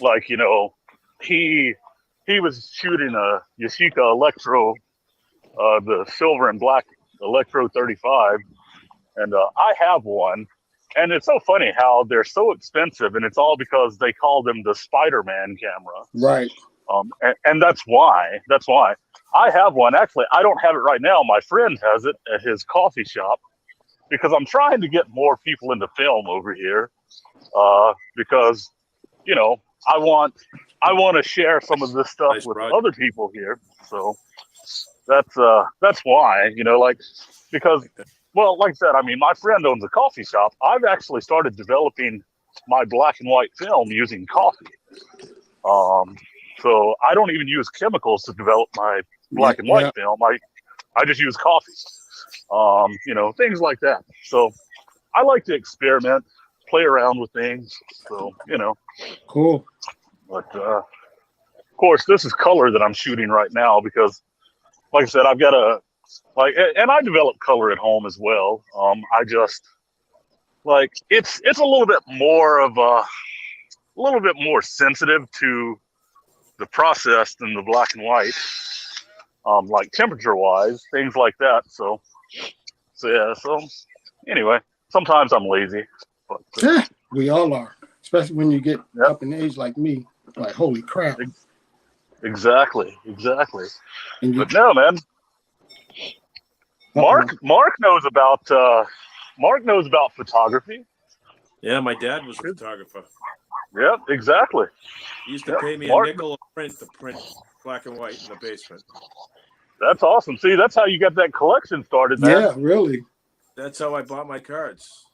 like, you know, he was shooting a Yashica Electro, the silver and black Electro 35, and I have one. And it's so funny how they're so expensive, and it's all because they call them the Spider-Man camera. Right. And that's why. I have one. Actually, I don't have it right now. My friend has it at his coffee shop, because I'm trying to get more people into film over here. Because, you know, I want to share some of this stuff with other people here. So that's why, you know, like, because, well, like I said, I mean, my friend owns a coffee shop. I've actually started developing my black and white film using coffee. So I don't even use chemicals to develop my black and white film. I just use coffee. You know, things like that. So I like to experiment, play around with things. So, you know. Cool. But of course, this is color that I'm shooting right now because, like I said, I've got and I develop color at home as well. I just like it's a little bit more sensitive to the process than the black and white, like temperature wise, things like that. So yeah. So anyway, sometimes I'm lazy. But, we all are, especially when you get up in age like me. Like, holy crap. Exactly. But no, man. Mark knows about photography. Yeah, my dad was a photographer. Yep, exactly. He used to pay me a nickel a print to print black and white in the basement. That's awesome. See, that's how you got that collection started, man. Yeah, really. That's how I bought my cards.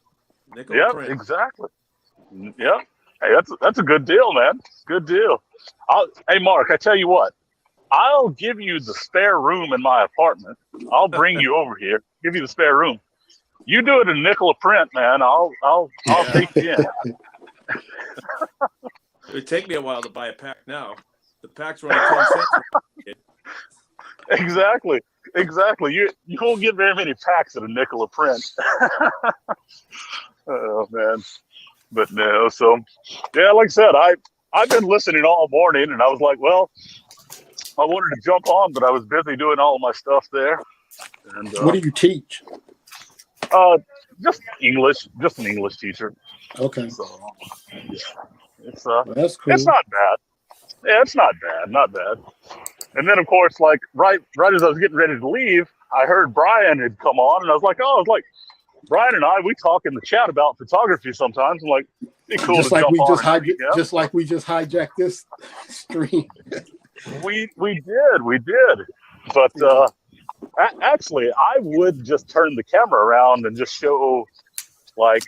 Nickel Yep, print. exactly. Yep. Hey, that's a good deal, man. Good deal. Hey, Mark, I tell you what. I'll give you the spare room in my apartment. I'll bring you over here, give you the spare room. You do it in nickel a print, man. I'll take you in. It would take me a while to buy a pack now. The packs are only 10 cents. Exactly. You won't get very many packs at a nickel a print. Oh man. But no, so yeah, like I said, I've been listening all morning, and I was like, well, I wanted to jump on, but I was busy doing all of my stuff there. And What do you teach? Just English, just an English teacher. Okay. So yeah, it's Well, that's cool. it's not bad. Yeah, it's not bad. And then of course, like right as I was getting ready to leave, I heard Brian had come on, and I was like, Brian and we talk in the chat about photography sometimes. I'm like, it'd be cool Just to like jump we on. just like we just hijacked this stream. We did. But actually, I would just turn the camera around and just show like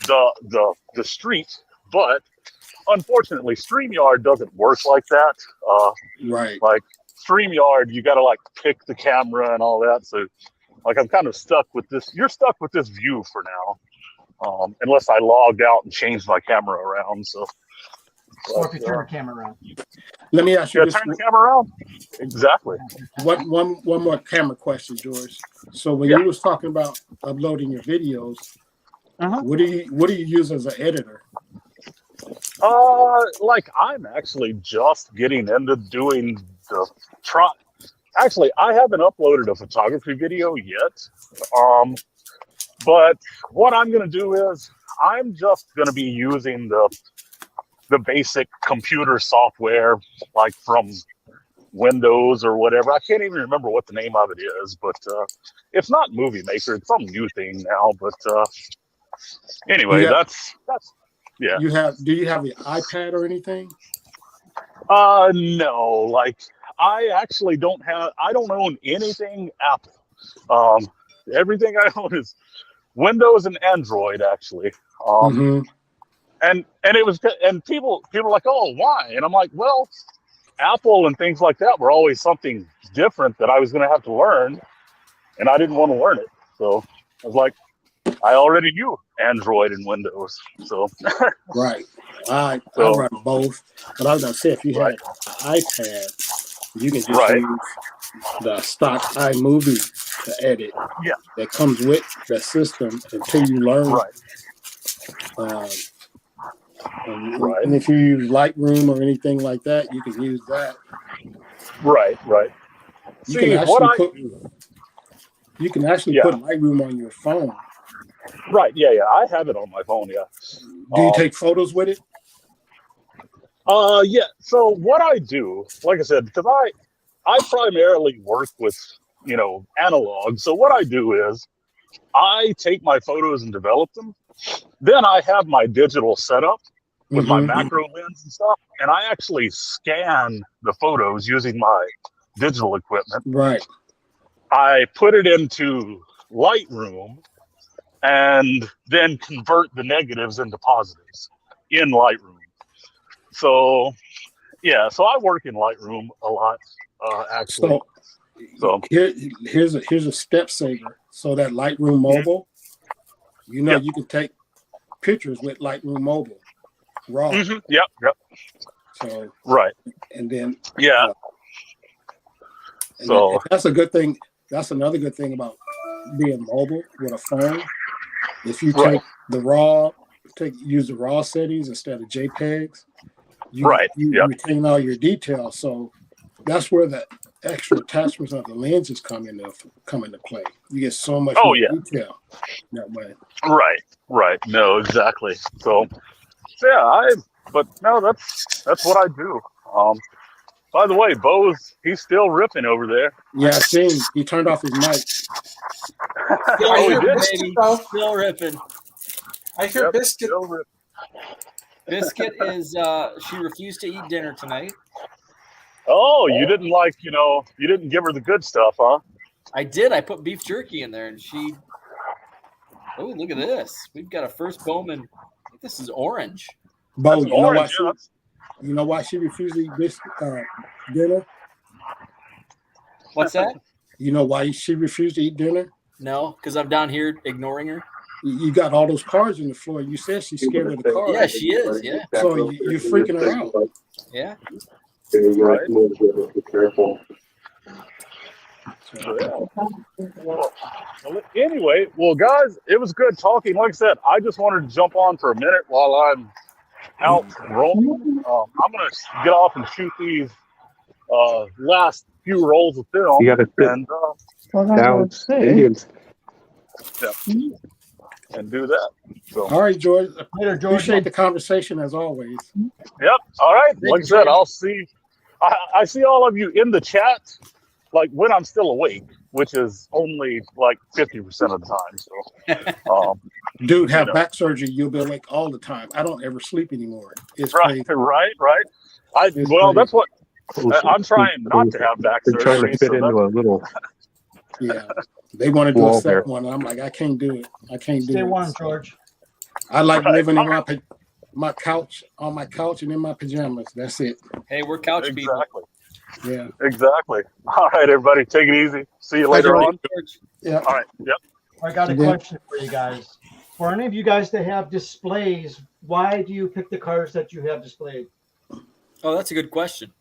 the street. But unfortunately, StreamYard doesn't work like that. Right. Like StreamYard, you got to like pick the camera and all that. So like I'm kind of stuck with this. You're stuck with this view for now, unless I logged out and changed my camera around. So. Or if you turn the camera around. Let me ask you this. Turn the camera around. Exactly. One more camera question, George. So when you was talking about uploading your videos, what do you use as an editor? Like I'm actually just getting into doing the Actually, I haven't uploaded a photography video yet. But what I'm going to do is I'm just going to be using the basic computer software, like from Windows or whatever. I can't even remember what the name of it is, but it's not Movie Maker. It's some new thing now. But anyway, that's yeah. Do you have an iPad or anything? No, like I actually don't own anything Apple. Everything I own is Windows and Android, actually. And it was, and people are like, oh, why? And I'm like, well, Apple and things like that were always something different that I was going to have to learn, and I didn't want to learn it. So I was like, I already knew Android and Windows. So right, I run both. But I was going to say, if you had an iPad, you can just use the stock iMovie to edit. Yeah, that comes with that system until you learn. And if you use Lightroom or anything like that, you can use that. Right. You can actually put Lightroom on your phone. Right. Yeah. I have it on my phone. Yeah. Do you take photos with it? Yeah. So what I do, like I said, because I primarily work with analog. So what I do is I take my photos and develop them. Then I have my digital setup with my macro lens and stuff, and I actually scan the photos using my digital equipment. Right. I put it into Lightroom and then convert the negatives into positives in Lightroom. So, yeah, so I work in Lightroom a lot, actually. So here's a step saver. So that Lightroom mobile, you can take pictures with Lightroom mobile. Raw. Yep. So and then so that's a good thing. That's another good thing about being mobile with a phone. If you take use the raw settings instead of JPEGs, you retain all your details. So that's where the extra attachments of the lenses come into play. You get so much more detail that way. Right. No, exactly. So yeah, that's what I do. By the way, Bo's, he's still ripping over there. Yeah, I seen he turned off his mic. Still ripping. I hear Biscuit. Biscuit is she refused to eat dinner tonight. Oh, you didn't you didn't give her the good stuff, huh? I did. I put beef jerky in there, and she. Oh, look at this! We've got a first Bowman. I think this is orange. Bo, you know why she refused to eat this dinner? What's that? You know why she refused to eat dinner? No, because I'm down here ignoring her. You got all those cards on the floor. You said she's scared of the cards. Yeah, she is. Yeah. So you're freaking her out. Yeah. Right. Be careful. Well, anyway, guys, it was good talking. Like I said, I just wanted to jump on for a minute while I'm out rolling. I'm going to get off and shoot these last few rolls of film. You got to sit down Indians. Yeah, and do that. So. All right, George. Later, George. Appreciate the conversation as always. Yep. All right. Like I said, I'll see. I see all of you in the chat, like when I'm still awake, which is only like 50% of the time. So, dude, have back surgery. You'll be awake all the time. I don't ever sleep anymore. It's right, crazy. right. It's Well, crazy. that's what I'm trying not to have back They're surgery. trying to fit into a little. Yeah, they want to do a wall there. second one. I'm like, I can't do it. I can't do Stay it. warm, George. I like living in my couch, on my couch, and in my pajamas. That's it. Hey, we're couch people. Yeah. Exactly. All right, everybody, take it easy. See you later on. Yeah. All right. Yep. I got a question for you guys. For any of you guys that have displays, why do you pick the cards that you have displayed? Oh, that's a good question.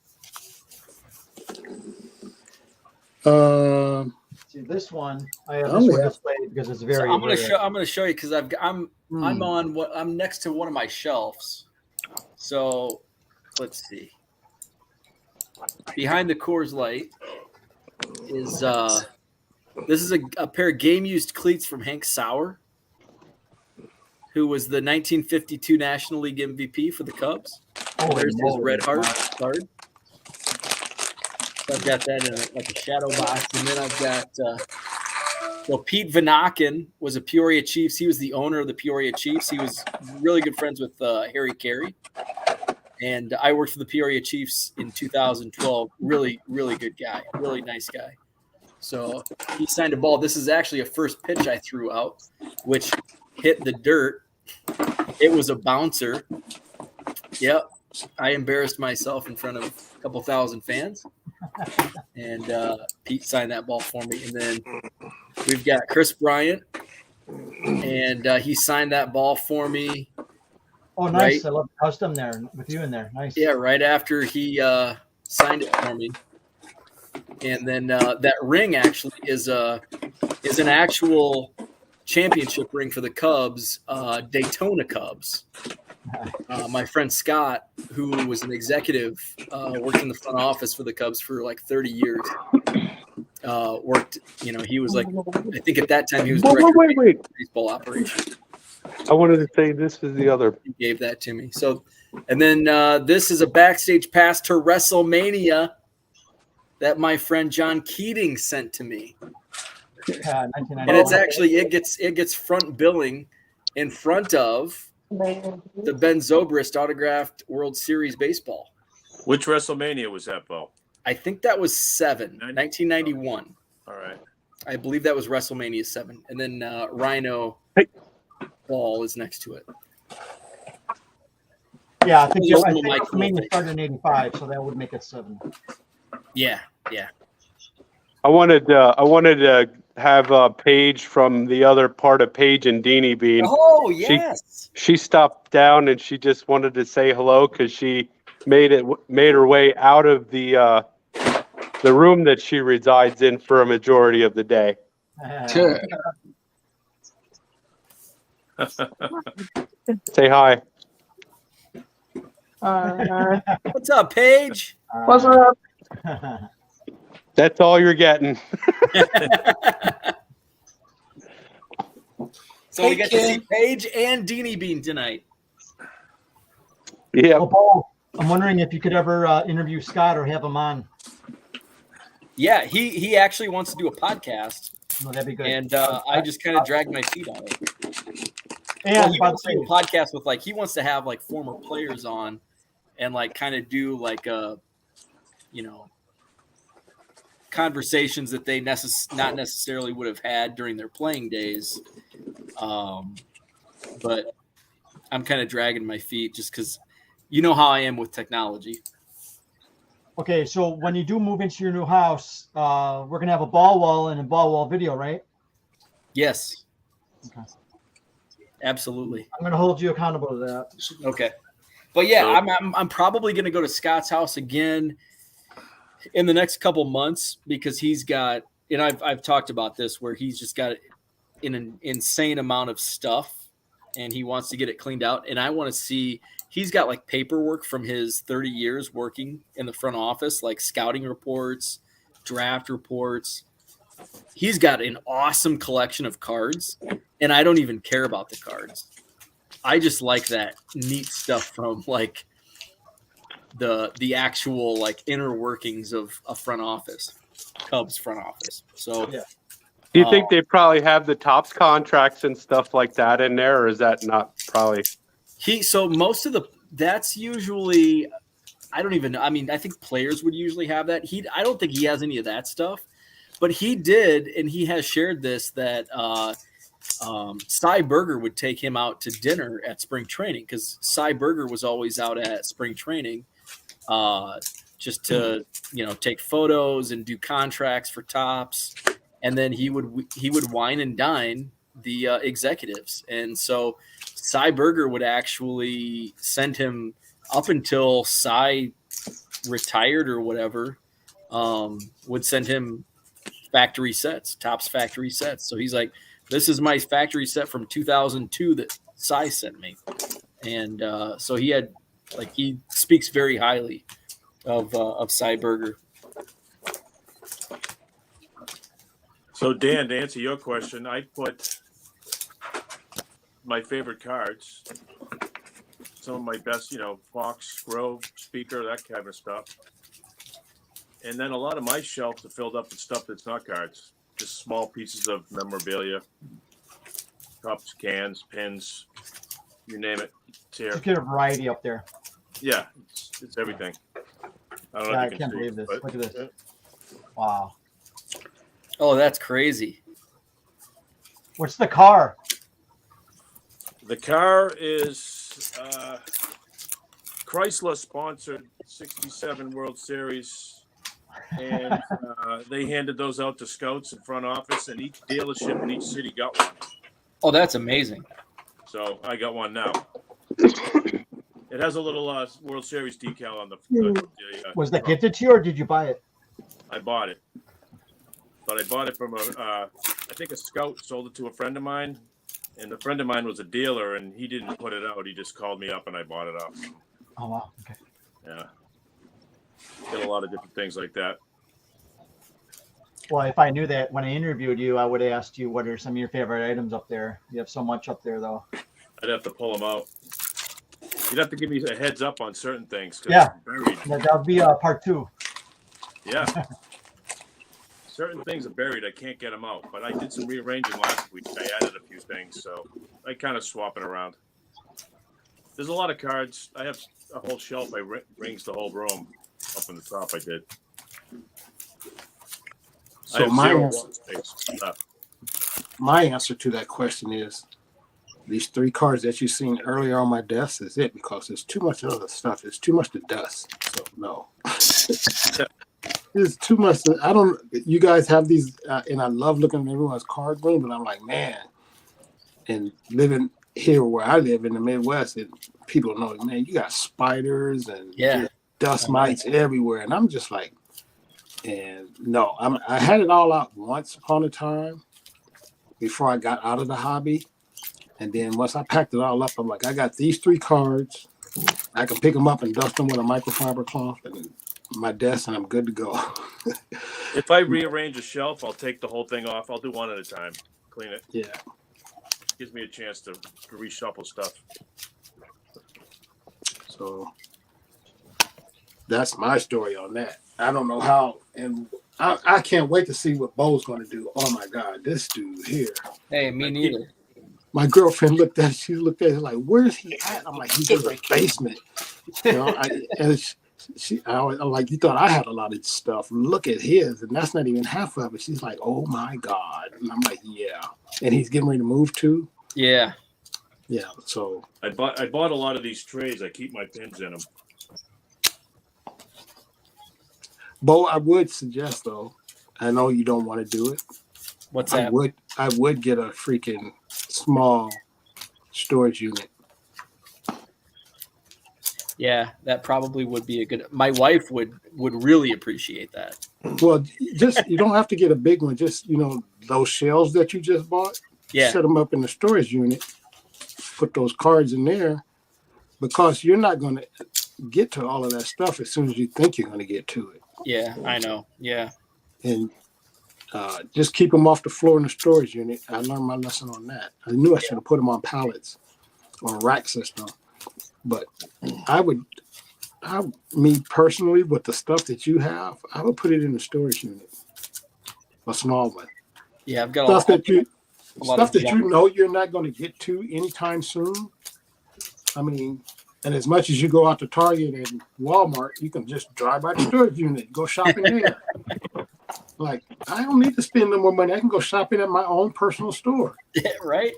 See, this one I have this one displayed because it's very. So I'm rare. gonna show you because I'm next to one of my shelves. So let's see. Behind the Coors Light is this is a pair of game used cleats from Hank Sauer, who was the 1952 National League MVP for the Cubs. There's his Red Heart card. So I've got that in like a shadow box, and then I've got Pete Vanaken was a Peoria Chiefs. He was the owner of the Peoria Chiefs. He was really good friends with Harry Carey. And I worked for the Peoria Chiefs in 2012. Really, really good guy. Really nice guy. So he signed a ball. This is actually a first pitch I threw out, which hit the dirt. It was a bouncer. Yep. I embarrassed myself in front of a couple thousand fans. And Pete signed that ball for me. And then we've got Chris Bryant. And he signed that ball for me. Oh, nice! Right? I love custom there with you in there. Nice. Yeah, right after he signed it for me, and then that ring actually is an actual championship ring for the Cubs, Daytona Cubs. My friend Scott, who was an executive, worked in the front office for the Cubs for like 30 years. Worked, he was like, I think at that time he was director of baseball operation. I wanted to say this is the other. He gave that to me. So, and then this is a backstage pass to WrestleMania that my friend John Keating sent to me. And it's actually it gets front billing in front of the Ben Zobrist autographed World Series baseball. Which WrestleMania was that, Bo? I think that was 1991. All right. I believe that was WrestleMania 7. And then Rhino ball is next to it. Yeah, I think WrestleMania started in '85, so that would make it 7. Yeah. I wanted to have a Paige from the other part of Paige and Deanie Bean. Oh yes. She stopped down and she just wanted to say hello because she made her way out of the room that she resides in for a majority of the day. Say hi. What's up, Paige? What's up? That's all you're getting. So we get to see Paige and Deanie Bean tonight. Yeah. Well, Paul, I'm wondering if you could ever interview Scott or have him on. Yeah, he actually wants to do a podcast. Oh, that'd be good. And I just kind of dragged my feet on it. And he wants to do a podcast with he wants to have former players on and kind of do conversations that they not necessarily would have had during their playing days. But I'm kind of dragging my feet just because you know how I am with technology. Okay, so when you do move into your new house, we're gonna have a ball wall and a ball wall video, right? Yes. Okay. Absolutely. I'm gonna hold you accountable to that. Okay. But yeah, So- I'm probably going to go to Scott's house again in the next couple months because he's got, and I've talked about this, where he's just got an insane amount of stuff and he wants to get it cleaned out. And I want to see, he's got like paperwork from his 30 years working in the front office, like scouting reports, draft reports. He's got an awesome collection of cards, and I don't even care about the cards. I just like that neat stuff from like the actual like inner workings of a front office, Cubs front office. So Do you think they probably have the Topps contracts and stuff like that in there, or is that not probably? so most of that's usually, I don't even know. I mean, I think players would usually have that. I don't think he has any of that stuff, but he did, and he has shared this that Cy Berger would take him out to dinner at spring training because Cy Berger was always out at spring training just to take photos and do contracts for Topps, and then he would wine and dine the executives, and so Cy Berger would actually send him up until Cy retired or whatever, would send him factory sets, Topps factory sets. So he's like, this is my factory set from 2002 that Cy sent me. And so he speaks very highly of Cy Berger. So Dan, to answer your question, I put my favorite cards, some of my best, Fox, Grove, Speaker, that kind of stuff. And then a lot of my shelves are filled up with stuff that's not cards, just small pieces of memorabilia, cups, cans, pins, you name it. It's here. Just get a variety up there. Yeah, it's everything. I don't know Yeah, if you I can't see believe it, this. but- Look at this. Wow. Oh, that's crazy. What's the car? The car is Chrysler sponsored 67 World Series, and they handed those out to scouts in front office, and each dealership in each city got one. Oh, that's amazing. So I got one now. It has a little World Series decal on the. Was that gifted to you or did you buy it? I bought it, but I bought it from I think a scout sold it to a friend of mine, and the friend of mine was a dealer, and he didn't put it out. He just called me up, and I bought it off him. Oh wow. Okay. Yeah, get a lot of different things like that. Well, if I knew that when I interviewed you, I would have asked you what are some of your favorite items up there. You have so much up there, though. I'd have to pull them out. You'd have to give me a heads up on certain things. 'Cause Yeah, it's buried. that'll be part 2. Yeah. Certain things are buried. I can't get them out. But I did some rearranging last week. I added a few things, so I kind of swap it around. There's a lot of cards. I have a whole shelf. I rings the whole room up in the top. I did. So my answer to that question is these 3 cards that you've seen earlier on my desk is it, because there's too much other stuff. It's too much to dust. So no. There's too much. You guys have these, and I love looking at everyone's card room, but I'm like, man, and living here where I live in the Midwest, people know, man, you got spiders and dust mites everywhere. And I'm just like, and no, I had it all out once upon a time before I got out of the hobby. And then once I packed it all up, I'm like, I got these 3 cards. I can pick them up and dust them with a microfiber cloth and my desk, and I'm good to go. If I rearrange a shelf, I'll take the whole thing off. I'll do one at a time. Clean it. Yeah. Gives me a chance to reshuffle stuff. So that's my story on that. I don't know how, and I can't wait to see what Bo's going to do. Oh my God, this dude here. Hey, me neither. My girlfriend looked at it like, where's he at? I'm like, he's in the basement. You know, I'm like, you thought I had a lot of stuff. Look at his, and that's not even half of it. She's like, oh my God. And I'm like, yeah. And he's getting ready to move too. Yeah. Yeah. So I bought a lot of these trays. I keep my pins in them. Bo, I would suggest though. I know you don't want to do it. What's I that? would get a freaking small storage unit. Yeah, that probably would be a good. My wife would really appreciate that. Well, just you don't have to get a big one. Just those shells that you just bought. Yeah. Set them up in the storage unit. Put those cards in there, because you're not going to get to all of that stuff as soon as you think you're going to get to it. Yeah, I know. Yeah. And just keep them off the floor in the storage unit. I learned my lesson on that. I knew I should have put them on pallets or a rack system. But me personally, with the stuff that you have, I would put it in the storage unit, a small one. Yeah, I've got stuff that you junk. know you're not going to get to anytime soon. I mean, and as much as you go out to Target and Walmart, you can just drive by the storage unit, go shopping there. Like, I don't need to spend no more money. I can go shopping at my own personal store. Yeah, right.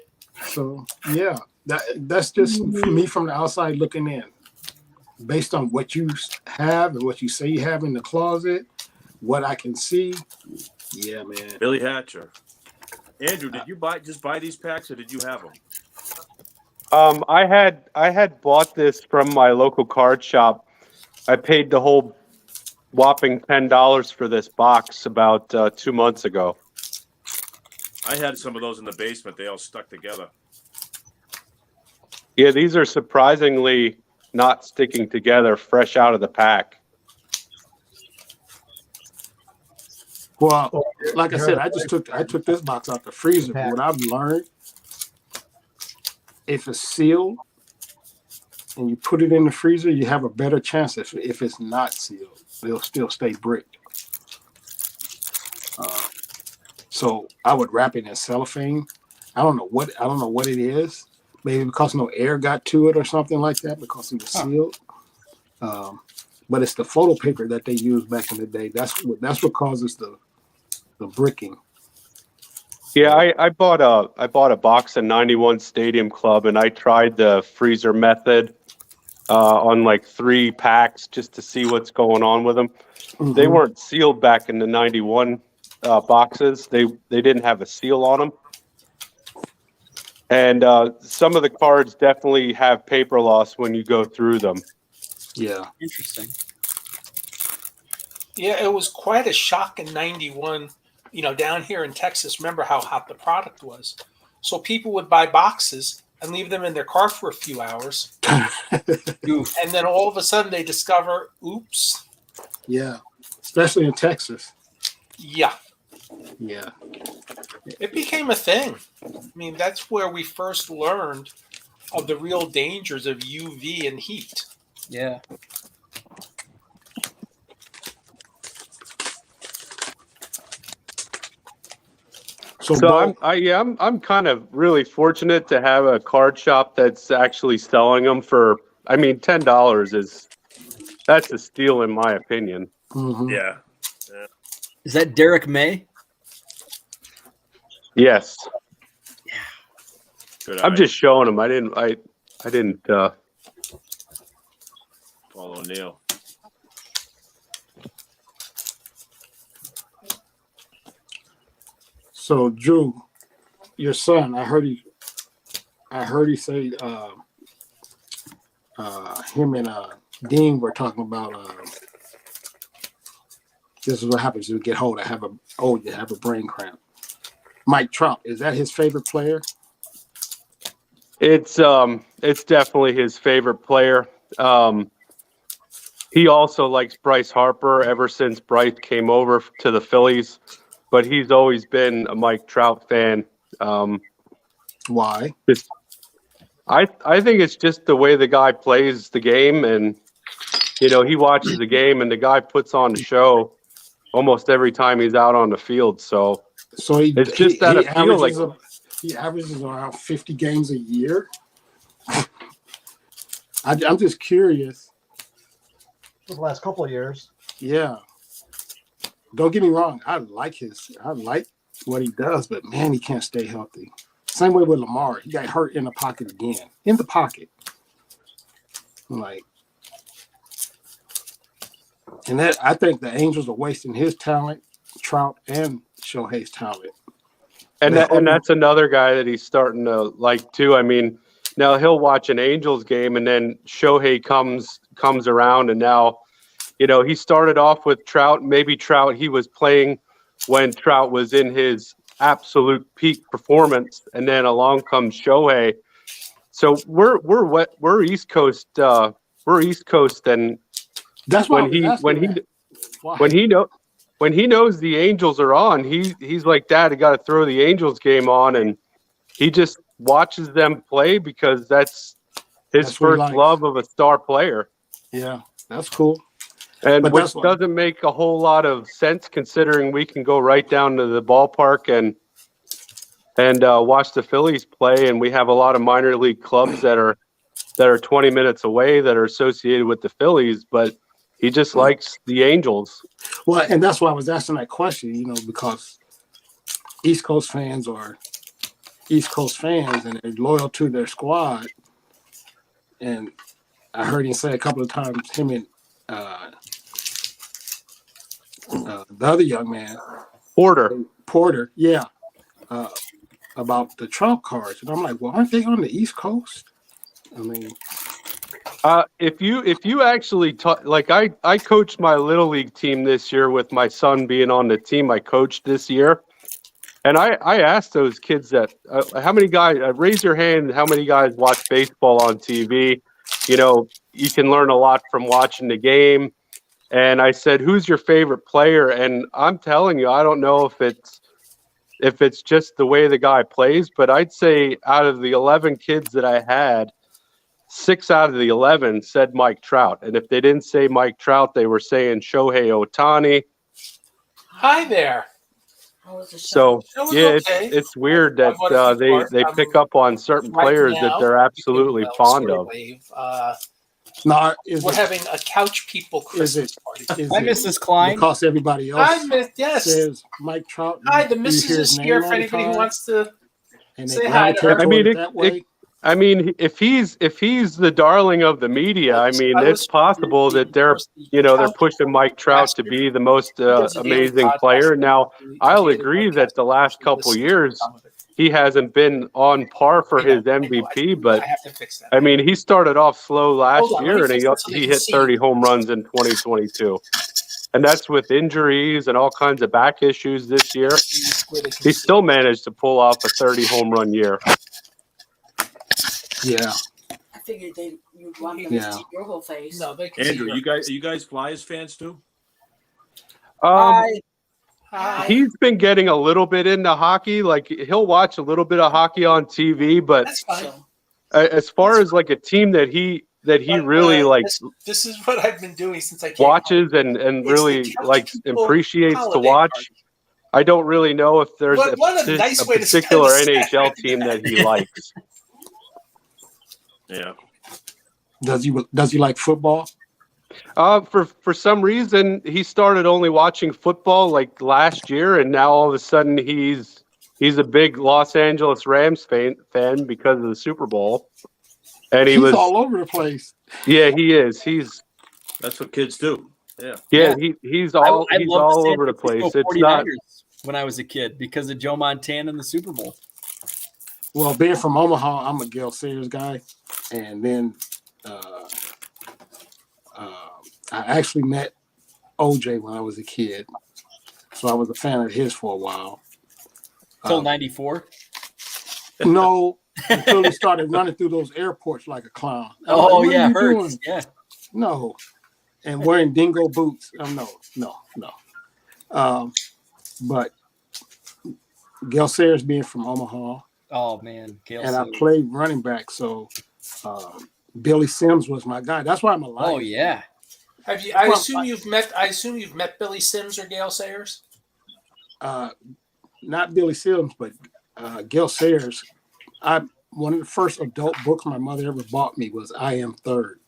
So yeah, that's just me from the outside looking in. Based on what you have and what you say you have in the closet, what I can see, yeah, man. Billy Hatcher. Andrew, did you just buy these packs or did you have them? I had bought this from my local card shop. I paid the whole whopping $10 for this box about 2 months ago. I had some of those in the basement. They all stuck together. Yeah, these are surprisingly not sticking together fresh out of the pack. Well, like I said, I took this box out the freezer. What I've learned, if it's sealed and you put it in the freezer, you have a better chance. If it's not sealed, they'll still stay bricked. So I would wrap it in cellophane. I don't know what it is. Maybe because no air got to it or something like that, because it was sealed. But it's the photo paper that they used back in the day. That's what causes the bricking. Yeah, I bought a box of 91 Stadium Club, and I tried the freezer method on like 3 packs just to see what's going on with them. Mm-hmm. They weren't sealed back in the 91 boxes. They didn't have a seal on them. And some of the cards definitely have paper loss when you go through them. Yeah. Interesting. Yeah, it was quite a shock in 91, down here in Texas. Remember how hot the product was. So people would buy boxes and leave them in their car for a few hours. And then all of a sudden they discover, oops. Yeah, especially in Texas. Yeah. Yeah. It became a thing. I mean, that's where we first learned of the real dangers of UV and heat. Yeah. So I'm kind of really fortunate to have a card shop that's actually selling them for. I mean, $10 that's a steal in my opinion. Mm-hmm. Yeah. Is that Derek May? Yes. Yeah. Good I'm eye. just showing them. I didn't. Paul O'Neill. So Drew, your son, I heard he say him and Dean were talking about this is what happens when you get old. You have a brain cramp. Mike Trout, is that his favorite player? It's definitely his favorite player. He also likes Bryce Harper ever since Bryce came over to the Phillies, but he's always been a Mike Trout fan. Why? I think it's just the way the guy plays the game, and he watches the game, and the guy puts on the show almost every time he's out on the field. So it's just that I feel like he averages around 50 games a year. I'm just curious. For the last couple of years. Yeah. Don't get me wrong. I like what he does, but man, he can't stay healthy. Same way with Lamar. He got hurt in the pocket again. In the pocket. Like, And that I think the Angels are wasting his talent, Trout and Shohei's talent. And that's another guy that he's starting to like too. I mean, now he'll watch an Angels game, and then Shohei comes around, and now, he started off with Trout. Maybe Trout, he was playing when Trout was in his absolute peak performance, and then along comes Shohei. So we're East Coast. We're East Coast, and that's why when he knows the Angels are on, he's like, Dad, I got to throw the Angels game on, and he just watches them play because that's his first love of a star player. Yeah, that's cool. And which doesn't make a whole lot of sense considering we can go right down to the ballpark and watch the Phillies play, and we have a lot of minor league clubs that are 20 minutes away that are associated with the Phillies, but he just likes the Angels. Well, and that's why I was asking that question, because East Coast fans are East Coast fans and they're loyal to their squad. And I heard him say a couple of times, him and the other young man, Porter, yeah, about the Trump cards, and I'm like, well, aren't they on the East Coast? I mean, if you actually I coached my little league team this year with my son being on the team I coached this year, and I asked those kids that how many guys raise your hand, how many guys watch baseball on TV? You can learn a lot from watching the game. And I said, who's your favorite player? And I'm telling you, I don't know if it's just the way the guy plays, but I'd say out of the 11 kids that I had, 6 out of the 11 said Mike Trout. And if they didn't say Mike Trout, they were saying Shohei Ohtani. Hi there. So yeah, it's weird that they pick up on certain players that they're absolutely fond of. We're having a couch people Christmas party. Hi, Mrs. Klein. Because everybody else says Mike Trout. Hi, the missus is here for anybody who wants to say hi to her. I mean, if he's the darling of the media, I mean, it's possible that they're pushing Mike Trout to be the most amazing player. Now, I'll agree that the last couple years he hasn't been on par for his MVP, but I mean, he started off slow last year and he hit 30 home runs in 2022. And that's with injuries and all kinds of back issues this year. He still managed to pull off a 30 home run year. Yeah. I figured you'd want them to see your whole face. No, they can Andrew, are you guys Flyers fans too? Hi. He's been getting a little bit into hockey. Like he'll watch a little bit of hockey on TV, but that's fine. As far as like a team that he really likes, this is what I've been doing since I came watches and really likes appreciates to watch. I don't really know if there's a particular NHL team that he likes. Yeah. Does he like football? For some reason he started only watching football like last year, and now all of a sudden he's a big Los Angeles Rams fan because of the Super Bowl. And he's all over the place. Yeah, he is. That's what kids do. Yeah. Yeah, he's all over the place. It's not when I was a kid because of Joe Montana in the Super Bowl. Well, being from Omaha, I'm a Gale Sayers guy. And then I actually met OJ when I was a kid. So I was a fan of his for a while. Till 94? No, until he started running through those airports like a clown. Oh, yeah, Hurts. Yeah. No. And wearing dingo boots. No. But Gale Sayers being from Omaha. Oh, man. Gale and Sayers. I played running back, so Billy Sims was my guy. That's why I'm alive. Oh, yeah. Have you? I assume you've met Billy Sims or Gale Sayers. Not Billy Sims, but Gale Sayers. One of the first adult books my mother ever bought me was I Am Third.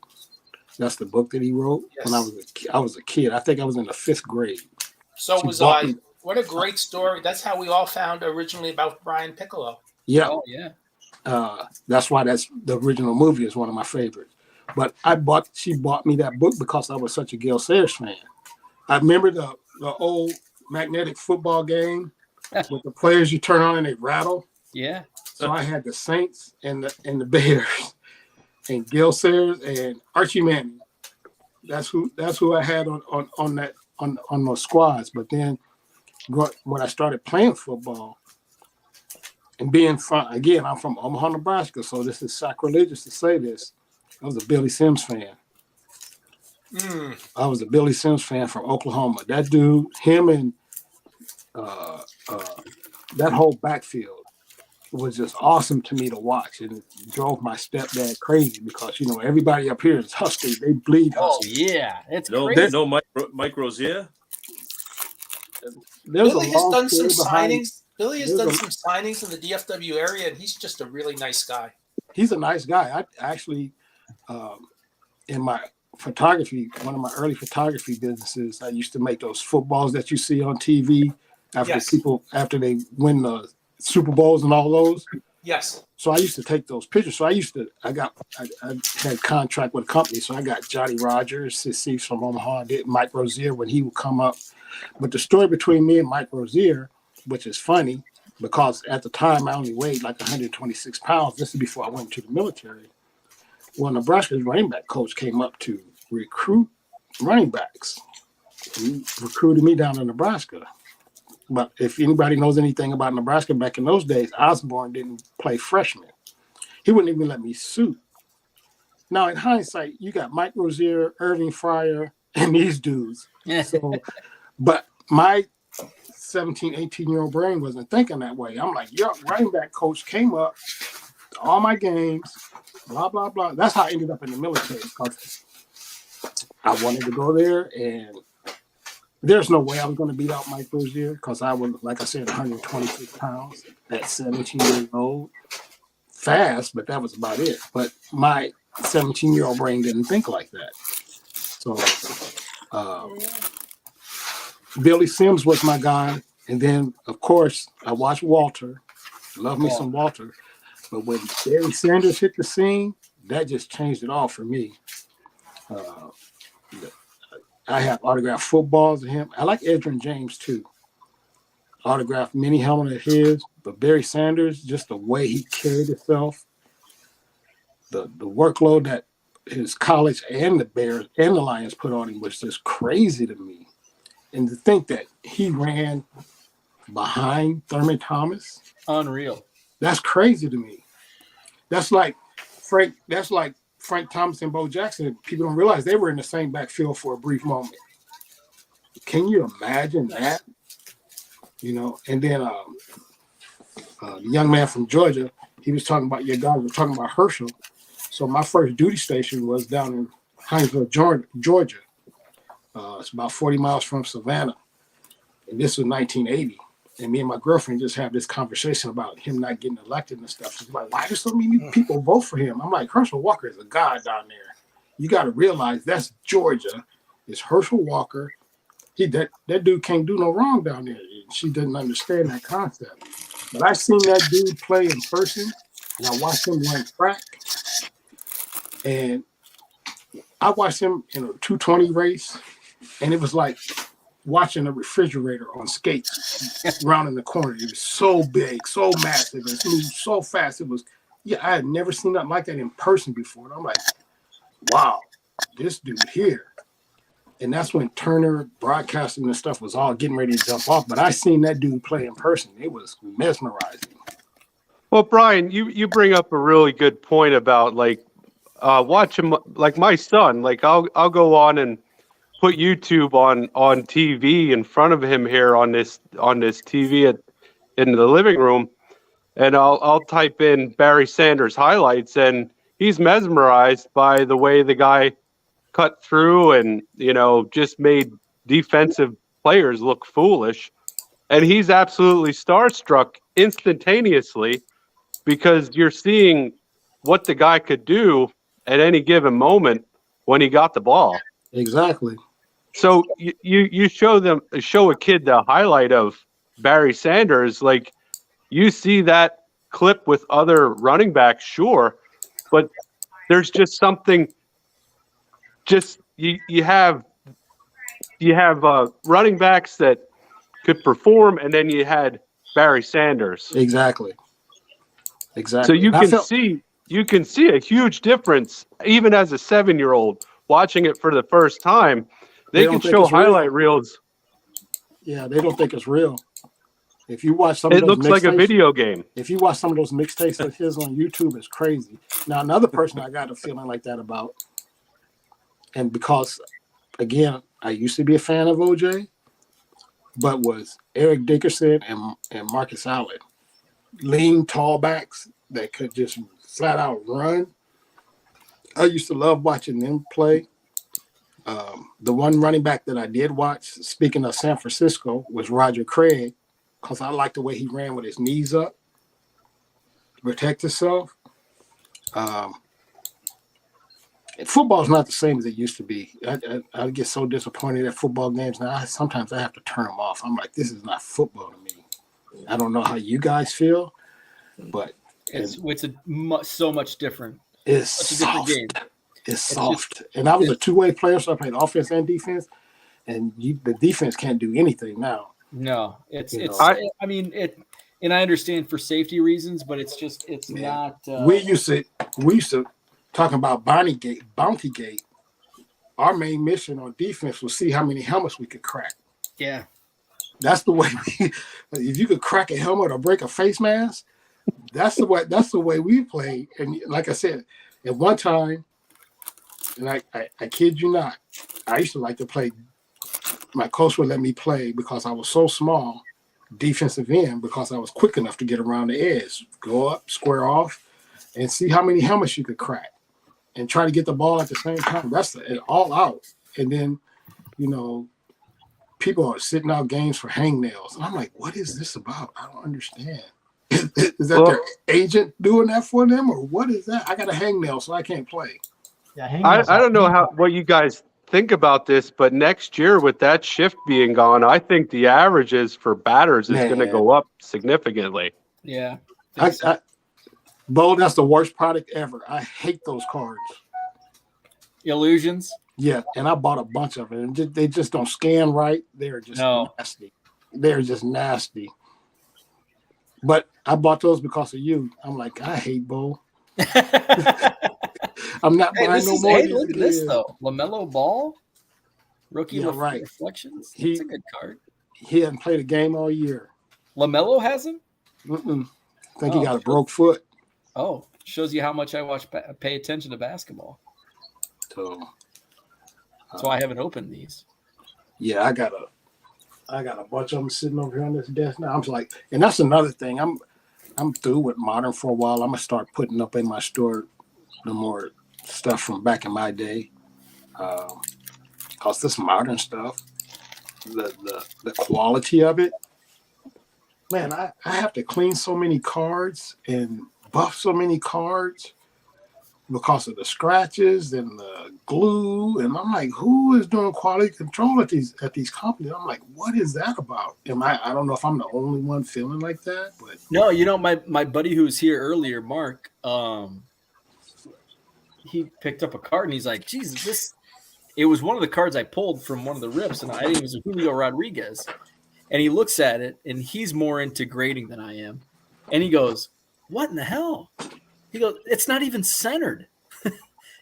That's the book that he wrote when I was a kid. I think I was in the 5th grade. So was I. What a great story! That's how we all found originally about Brian Piccolo. Yeah. Oh, yeah. That's why that's the original movie is one of my favorites. But she bought me that book because I was such a Gale Sayers fan. I remember the old magnetic football game with the players you turn on and they rattle. Yeah. So I had the Saints and the Bears and Gil Sayers and Archie Manning. That's who I had on those squads. But then when I started playing football and being from, again, I'm from Omaha, Nebraska, so this is sacrilegious to say this. I was a Billy Sims fan. I was a Billy Sims fan from Oklahoma. That dude, him and that whole backfield was just awesome to me to watch, and it drove my stepdad crazy because everybody up here is Husky. They bleed Husky. Yeah, it's no Mike Rozier. There's Billy a has long done some story behind. signings. Billy has done some signings in the DFW area, and he's just a really nice guy. He's a nice guy. I actually, in my photography, one of my early photography businesses, I used to make those footballs that you see on TV after they win the Super Bowls and all those. Yes. So I used to take those pictures. So I had contract with a company. So I got Johnny Rogers, he's from Omaha. I did Mike Rozier when he would come up. But the story between me and Mike Rozier, which is funny, because at the time I only weighed like 126 pounds. This is before I went to the military. Well, Nebraska's running back coach came up to recruit running backs. He recruited me down to Nebraska. But if anybody knows anything about Nebraska back in those days, Osborne didn't play freshman. He wouldn't even let me suit. Now, in hindsight, you got Mike Rozier, Irving Fryer, and these dudes. So, but my 17, 18-year-old brain wasn't thinking that way. I'm like, your running back coach came up to all my games, blah, blah, blah. That's how I ended up in the military because I wanted to go there, and there's no way I was going to beat out Mike Rozier because I was, like I said, 126 pounds at 17 years old. Fast, but that was about it. But my 17-year-old brain didn't think like that. So Billy Sims was my guy. And then, of course, I watched Walter. Love me some Walter. But when Barry Sanders hit the scene, that just changed it all for me. I have autographed footballs of him. I like Edgerrin James, too. Autographed mini helmet of his. But Barry Sanders, just the way he carried himself, the workload that his college and the Bears and the Lions put on him was just crazy to me. And to think that he ran behind Thurman Thomas. Unreal. That's crazy to me. That's like Frank Thomas and Bo Jackson. People don't realize they were in the same backfield for a brief moment. Can you imagine that? And then the young man from Georgia, he was talking about your guys were talking about Herschel. So my first duty station was down in Hinesville, Georgia. It's about 40 miles from Savannah. And this was 1980. And me and my girlfriend just had this conversation about him not getting elected and stuff. She's like, why do so many people vote for him? I'm like, Herschel Walker is a god down there. You got to realize that's Georgia. It's Herschel Walker. That dude can't do no wrong down there. She didn't understand that concept. But I seen that dude play in person, and I watched him run track. And I watched him in a 220 race, and it was like watching a refrigerator on skates around in the corner. It was so big, so massive, and moved so fast. I had never seen nothing like that in person before. And I'm like, wow, this dude here. And that's when Turner Broadcasting and stuff was all getting ready to jump off. But I seen that dude play in person. It was mesmerizing. Well, Brian, you bring up a really good point about watch him, like my son. Like I'll go on and put YouTube on TV in front of him here on this TV in the living room, and I'll type in Barry Sanders highlights, and he's mesmerized by the way the guy cut through and just made defensive players look foolish, and he's absolutely starstruck instantaneously because you're seeing what the guy could do at any given moment when he got the ball. Exactly. So you show a kid the highlight of Barry Sanders, like you see that clip with other running backs, sure, but there's just something. Just you have you have running backs that could perform, and then you had Barry Sanders. Exactly. So you can see a huge difference even as a 7-year-old watching it for the first time. They can show highlight reels. Yeah, they don't think it's real. If you watch some of It those looks like a mixtapes- video game. If you watch some of those mixtapes of his on YouTube, it's crazy. Now, another person I got a feeling like that about, and because, again, I used to be a fan of OJ, but was Eric Dickerson and Marcus Allen. Lean, tall backs that could just flat out run. I used to love watching them play. The one running back that I did watch, speaking of San Francisco, was Roger Craig, because I liked the way he ran with his knees up to protect himself. Football's not the same as it used to be. I get so disappointed at football games now. Sometimes I have to turn them off. I'm like, this is not football to me. I don't know how you guys feel, but it's so much different. It's such a different game. It's soft. And I was a two-way player, so I played offense and defense. And the defense can't do anything now. No, I mean, and I understand for safety reasons, but it's not. We used to talk about Bounty Gate. Our main mission on defense was see how many helmets we could crack. Yeah. That's the way. If you could crack a helmet or break a face mask, that's the way we played. And like I said, at one time, and I kid you not, I used to like to play. My coach would let me play because I was so small, defensive end, because I was quick enough to get around the edge, go up, square off, and see how many helmets you could crack, and try to get the ball at the same time. That's it, all out. And then, people are sitting out games for hangnails. And I'm like, what is this about? I don't understand. Is that their agent doing that for them, or what is that? I got a hangnail, so I can't play. Yeah, I don't know what you guys think about this, but next year with that shift being gone, I think the averages for batters is going to go up significantly. Yeah. Bo, that's the worst product ever. I hate those cards. Illusions? Yeah, and I bought a bunch of it, and they just don't scan right. They're just nasty. They're just nasty. But I bought those because of you. I'm like, I hate Bo. I'm not buying no more. Hey, look at this though. LaMelo Ball, rookie reflections. That's a good card. He hasn't played a game all year. LaMelo hasn't. I think he got a broke foot. Oh, shows you how much I pay attention to basketball. So I haven't opened these. Yeah, I got a bunch of them sitting over here on this desk now. I'm like, and that's another thing. I'm through with modern for a while. I'm gonna start putting up in my store the more stuff from back in my day. Cause this modern stuff, the quality of it, man, I have to clean so many cards and buff so many cards because of the scratches and the glue. And I'm like, who is doing quality control at these companies? I'm like, what is that about? I don't know if I'm the only one feeling like that, but no, my buddy who was here earlier, Mark, he picked up a card and he's like, Jesus, it was one of the cards I pulled from one of the rips, and I think it was Julio Rodriguez. And he looks at it, and he's more into grading than I am. And he goes, what in the hell? He goes, it's not even centered.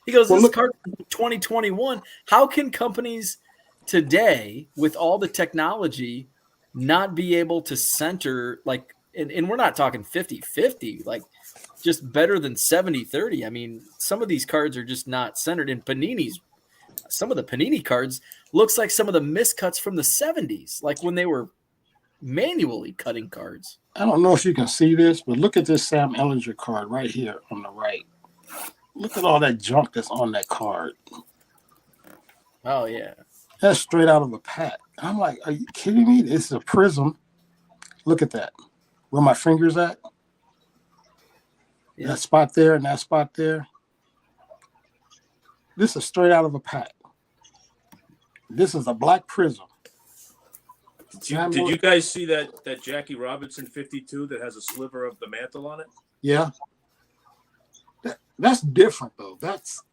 He goes, this card 2021. How can companies today, with all the technology, not be able to center, like, and we're not talking 50-50, like just better than 70-30. I mean, some of these cards are just not centered. In some of the Panini cards looks like some of the miscuts from the 70s, like when they were manually cutting cards. I don't know if you can see this, but look at this Sam Ellinger card right here on the right. Look at all that junk that's on that card. Oh, yeah. That's straight out of a pack. I'm like, are you kidding me? This is a prism. Look at that. Where my finger's at. Yeah. That spot there and that spot there. This is straight out of a pack. This is a black prism. Did you guys see that Jackie Robinson 52 that has a sliver of the mantle on it? Yeah. That's different though. That's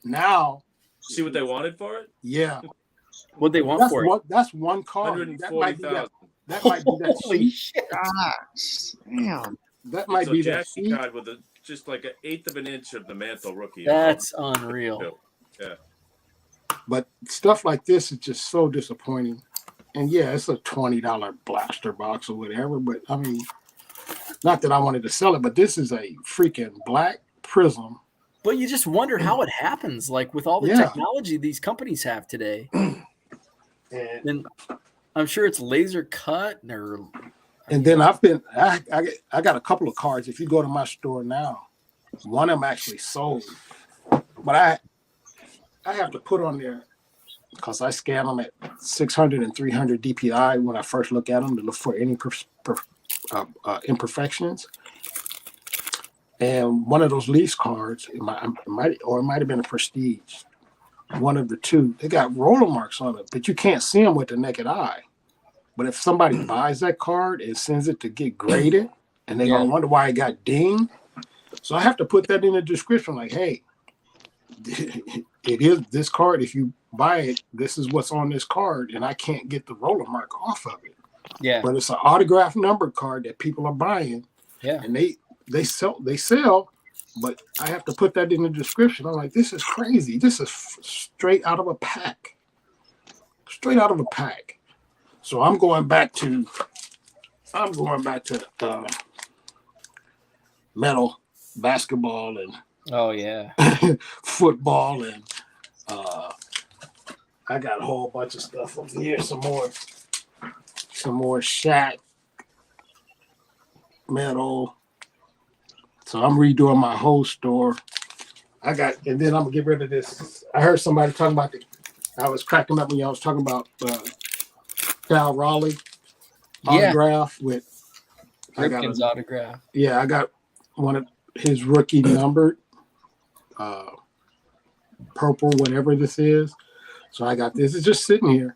now. See what they wanted for it? Yeah. What they want That's for one. That's one card. That might be that. That might be that Holy cheap. shit! Gosh, damn. That It's might a be that Jackie cheap. card with just like an eighth of an inch of the mantle rookie. That's unreal. Yeah. But stuff like this is just so disappointing. And yeah, it's a $20 blaster box or whatever. But I mean, not that I wanted to sell it, but this is a freaking black prism. But you just wonder how it happens, like with all the Yeah. technology these companies have today. And I'm sure it's laser cut or. And then I got a couple of cards. If you go to my store now, one of them actually sold, but I have to put on there because I scan them at 600 and 300 DPI when I first look at them to look for any imperfections. And one of those lease cards, it might have been a Prestige, one of the two. They got roller marks on it, but you can't see them with the naked eye. But if somebody buys that card and sends it to get graded, and they're gonna wonder why it got dinged, so I have to put that in the description, like, hey, it is this card. If you buy it, this is what's on this card, and I can't get the roller mark off of it. Yeah. But it's an autographed number card that people are buying. Yeah. And they sell, but I have to put that in the description. I'm like, this is crazy. This is straight out of a pack. Straight out of a pack. So I'm going back to metal basketball and football, and I got a whole bunch of stuff over here. Some more Shaq metal. So I'm redoing my whole store. And then I'm gonna get rid of this. I heard somebody talking about I was cracking up when y'all was talking about Cal Raleigh autograph with Ripken's autograph. Yeah, I got one of his rookie numbered, purple, whatever this is. So I got this. It's just sitting here.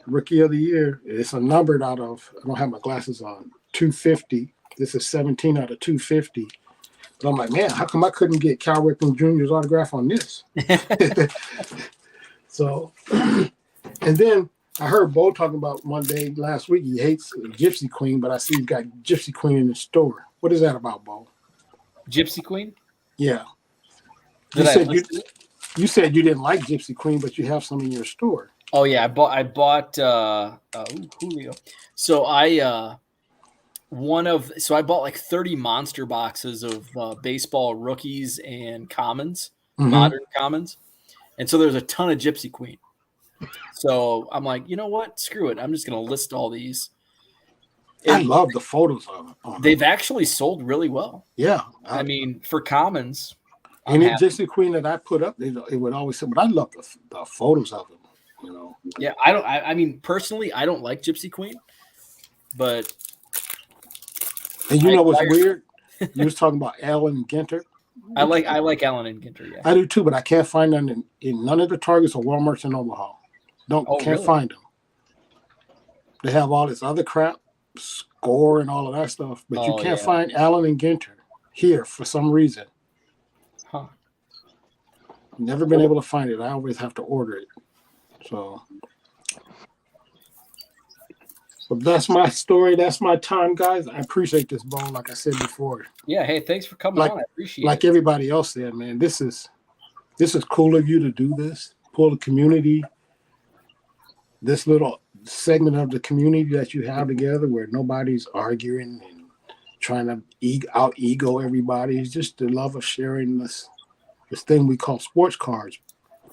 Rookie of the year. It's a numbered out of, I don't have my glasses on, 250. This is 17 out of 250. But I'm like, man, how come I couldn't get Cal Ripken Jr.'s autograph on this? So, and then I heard Bo talking about one day last week, he hates Gypsy Queen, but I see he's got Gypsy Queen in the store. What is that about, Bo? Gypsy Queen? Yeah. You You said you didn't like Gypsy Queen, but you have some in your store. Oh yeah, I bought Julio. So I bought like 30 monster boxes of baseball rookies and commons, modern commons. And so there's a ton of Gypsy Queen. So I'm like, you know what? Screw it. I'm just going to list all these. I love the photos of them. They've actually sold really well. Yeah. I mean, for commons. Any Gypsy Queen that I put up, it would always say, but I love the photos of them. You know. Yeah, I mean, personally, I don't like Gypsy Queen, but. And you know what's weird? You was talking about Allen Ginter. I like Allen and Ginter. Yeah, I do too, but I can't find them in none of the Targets or Walmarts in Omaha. Can't find them. They have all this other crap, Score and all of that stuff, but you can't find Allen and Ginter here for some reason. Huh? Never been able to find it. I always have to order it. So, but that's my story. That's my time, guys. I appreciate this, Bo. Like I said before. Yeah. Hey, thanks for coming on. I appreciate it. Like everybody else said, man, this is cool of you to do this. Pull the community, this little segment of the community that you have together where nobody's arguing and trying to ego everybody. It's just the love of sharing this thing we call sports cards.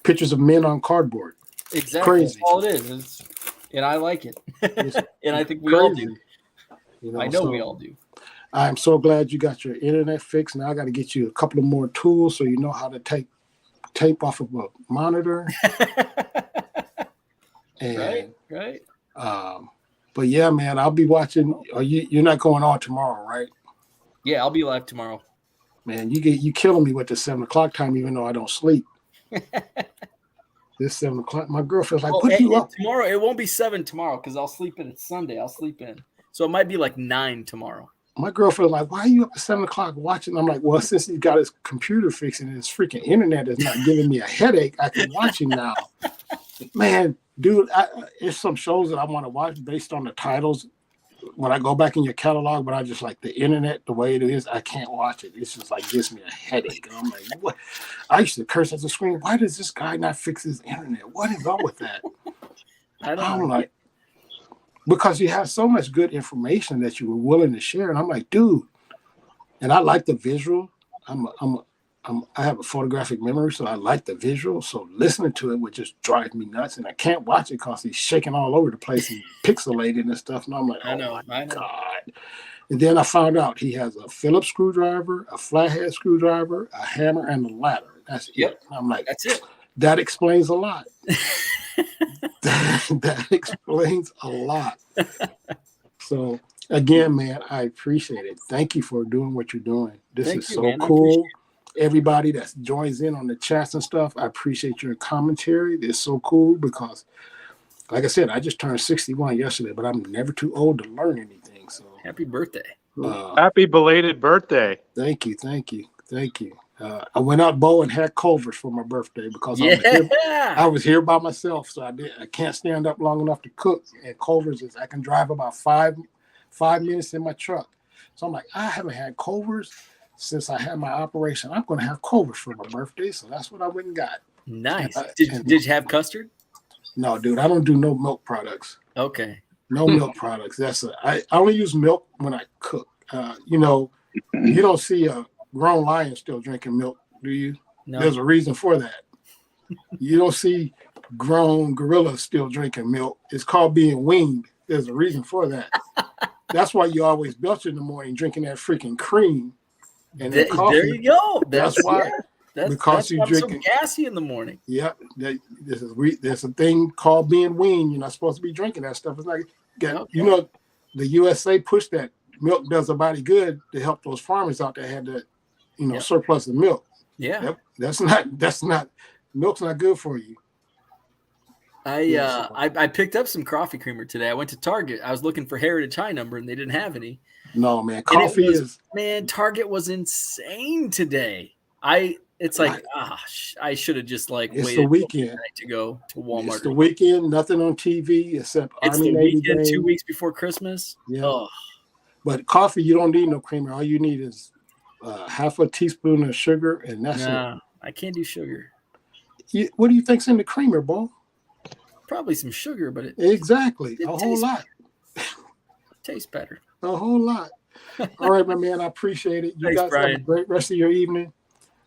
Pictures of men on cardboard. Exactly. Crazy. That's all it is. And I like it. And I think we all do. I know we all do. I'm so glad you got your internet fixed. Now I got to get you a couple of more tools so you know how to take tape off of a monitor. And, right. But yeah, man, I'll be watching. You're not going on tomorrow, right? Yeah, I'll be live tomorrow. Man, you killing me with the 7 o'clock time, even though I don't sleep. This 7 o'clock, my girlfriend's like, put you up tomorrow. It won't be 7 tomorrow because I'll sleep in. It's Sunday. I'll sleep in, so it might be like 9 tomorrow. My girlfriend's like, why are you up at 7 o'clock watching? I'm like, well, since he got his computer fixed and his freaking internet is not giving me a headache, I can watch him now. Man, dude, it's some shows that I want to watch based on the titles. When I go back in your catalog, but I just like the internet the way it is, I can't watch it. It's just like gives me a headache. And I'm like, what? I used to curse at the screen. Why does this guy not fix his internet? What is up with that? I'm like, because you have so much good information that you were willing to share, and I'm like, dude. And I like the visual. I have a photographic memory, so I like the visual. So listening to it would just drive me nuts, and I can't watch it because he's shaking all over the place and pixelated and stuff. And I'm like, oh my God. And then I found out he has a Phillips screwdriver, a flathead screwdriver, a hammer, and a ladder. That's it. I'm like, that's it. That explains a lot. that explains a lot. So again, man, I appreciate it. Thank you for doing what you're doing. This is so cool. Everybody that joins in on the chats and stuff, I appreciate your commentary. It's so cool because, like I said, I just turned 61 yesterday, but I'm never too old to learn anything. So happy birthday. Happy belated birthday. Thank you. I went out bow and had Culver's for my birthday because I was here by myself, so I can't stand up long enough to cook. And Culver's is I can drive about five minutes in my truck. So I'm like, I haven't had Culver's since I had my operation. I'm going to have Culver's for my birthday, so that's what I went and got. Nice. Did you have custard? No, dude, I don't do no milk products. Okay. No milk products. I only use milk when I cook. You don't see a grown lion still drinking milk, do you? No. There's a reason for that. You don't see grown gorillas still drinking milk. It's called being weaned. There's a reason for that. That's why you always belch in the morning drinking that freaking cream. And coffee. There you go. That's why. Because you're drinking so gassy in the morning. Yeah, there's a thing called being weaned. You're not supposed to be drinking that stuff. It's like, the USA pushed that milk does a body good to help those farmers out there had that, surplus of milk. Yeah, that's not milk's not good for you. I picked up some coffee creamer today. I went to Target. I was looking for Heritage High number, and they didn't have any. No, man, coffee Target was insane today. It's like, I should have just waited the weekend to go to Walmart. It's the weekend, nothing on TV except it's Army the Navy weekend, game. 2 weeks before Christmas. Yeah. Oh. But coffee, you don't need no creamer. All you need is half a teaspoon of sugar, and that's it. I can't do sugar. What do you think's in the creamer, Bo? Probably some sugar, but exactly a whole lot. Tastes better. A whole lot. All right, my man. I appreciate it. You Thanks, guys Brian. have a great rest of your evening.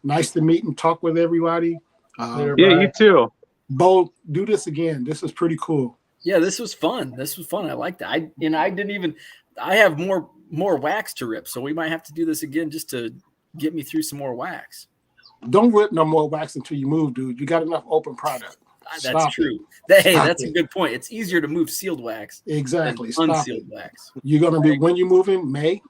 Nice to meet and talk with everybody. Yeah, you too. Bo, do this again. This is pretty cool. Yeah, this was fun. I liked it. I have more wax to rip, so we might have to do this again just to get me through some more wax. Don't rip no more wax until you move, dude. You got enough open product. That's true. That's a good point. It's easier to move sealed wax. Exactly. Than unsealed wax. You're gonna be when you move in May?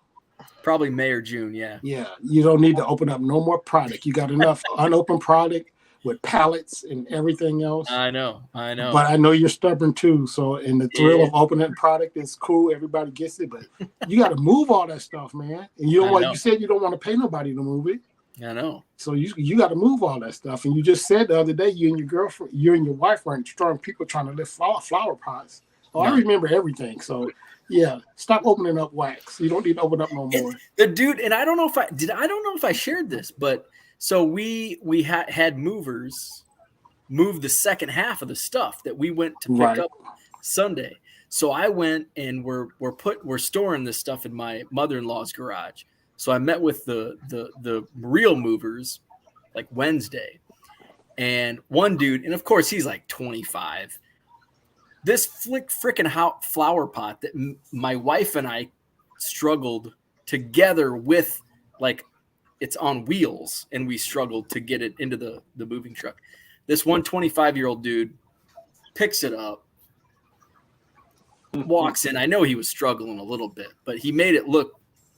Probably May or June, yeah. Yeah. You don't need to open up no more product. You got enough unopened product with pallets and everything else. I know. But I know you're stubborn too. So in the thrill of opening product is cool. Everybody gets it, but you got to move all that stuff, man. And you don't want. You said you don't want to pay nobody to move it. I know. So you got to move all that stuff. And you just said the other day, you and your wife weren't strong people trying to lift flower pots. Oh, no. I remember everything. So yeah, stop opening up wax. You don't need to open up no more. The dude, and I don't know if I shared this, but so we had movers move the second half of the stuff that we went to pick up Sunday. So I went and we're storing this stuff in my mother-in-law's garage. So I met with the real movers like Wednesday, and one dude, and of course he's like 25. This freaking flower pot that my wife and I struggled together with, like it's on wheels, and we struggled to get it into the moving truck. This 125-year-old dude picks it up, walks in. I know he was struggling a little bit, but he made it look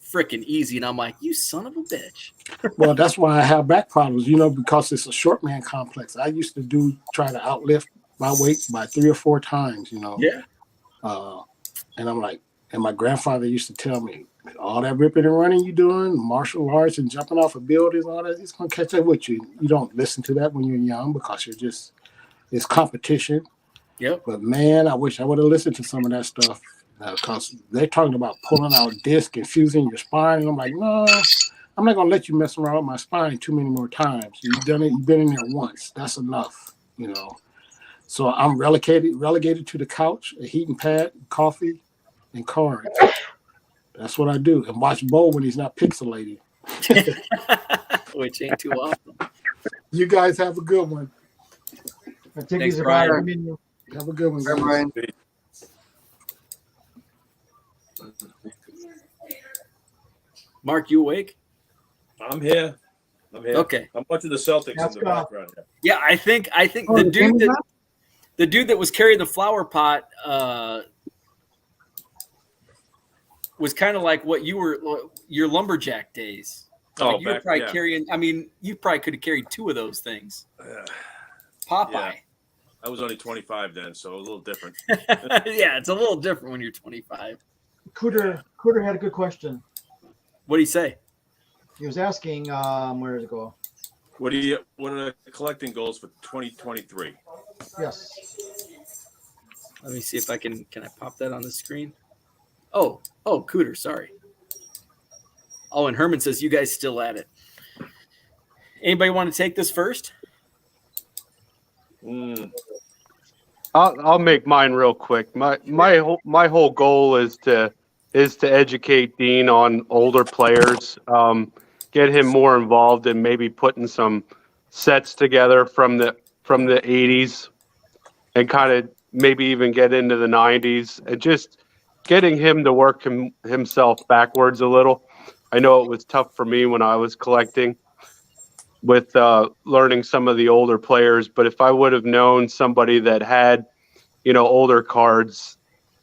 freaking easy, and I'm like, you son of a bitch. Well, that's why I have back problems, because it's a short man complex. I used to try to outlift my weight by 3 or 4 times, Yeah. And I'm like, and my grandfather used to tell me, all that ripping and running you doing, martial arts and jumping off of buildings, all that, it's going to catch up with you. You don't listen to that when you're young because it's competition. Yep. But man, I wish I would have listened to some of that stuff because they're talking about pulling out disc and fusing your spine. And I'm like, no, I'm not gonna let you mess around with my spine too many more times. You've done it. You've been in there once. That's enough, you know. So I'm relegated to the couch, a heating pad, coffee, and cards. That's what I do, and watch Bo when he's not pixelating. Which ain't too often. You guys have a good one. Take Thanks, these, Brian. Brian. Have a good one, Bye, guys. Brian. Mark, you awake? I'm here. Okay. I'm watching the Celtics Let's in the go. background. Yeah, I think Oh, the the game dude is that on? the dude that was carrying the flower pot was kind of like what you were your lumberjack days. Oh, Like you were back- probably yeah. carrying. I mean, you probably could have carried 2 of those things. Popeye. Yeah. I was only 25 then, so a little different. Yeah, it's a little different when you're 25. Cooter had a good question. What do you say? He was asking, where did it go? What are the collecting goals for 2023? Yes. Let me see if I can I pop that on the screen? Oh, Cooter, sorry. Oh, and Herman says you guys still at it. Anybody want to take this first? I'll make mine real quick. My whole goal is to educate Dean on older players, get him more involved in maybe putting some sets together from the 80s, and kind of maybe even get into the 90s, and just getting him to work himself backwards a little. I know it was tough for me when I was collecting with learning some of the older players, but if I would have known somebody that had, older cards,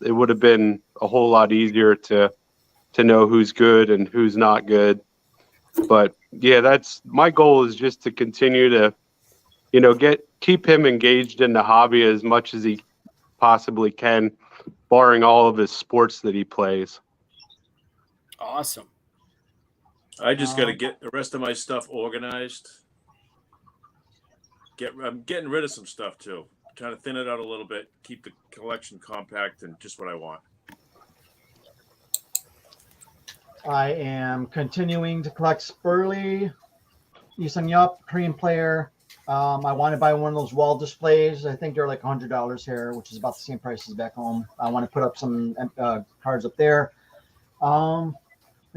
it would have been a whole lot easier to know who's good and who's not good. But yeah, that's my goal, is just to continue to, keep him engaged in the hobby as much as he possibly can, barring all of his sports that he plays. Awesome. I just got to get the rest of my stuff organized. I'm getting rid of some stuff too. Trying to thin it out a little bit, keep the collection compact and just what I want. I am continuing to collect Spurley, Easton Yup, Korean player. I want to buy one of those wall displays. I think they're like $100 here, which is about the same price as back home. I want to put up some cards up there. And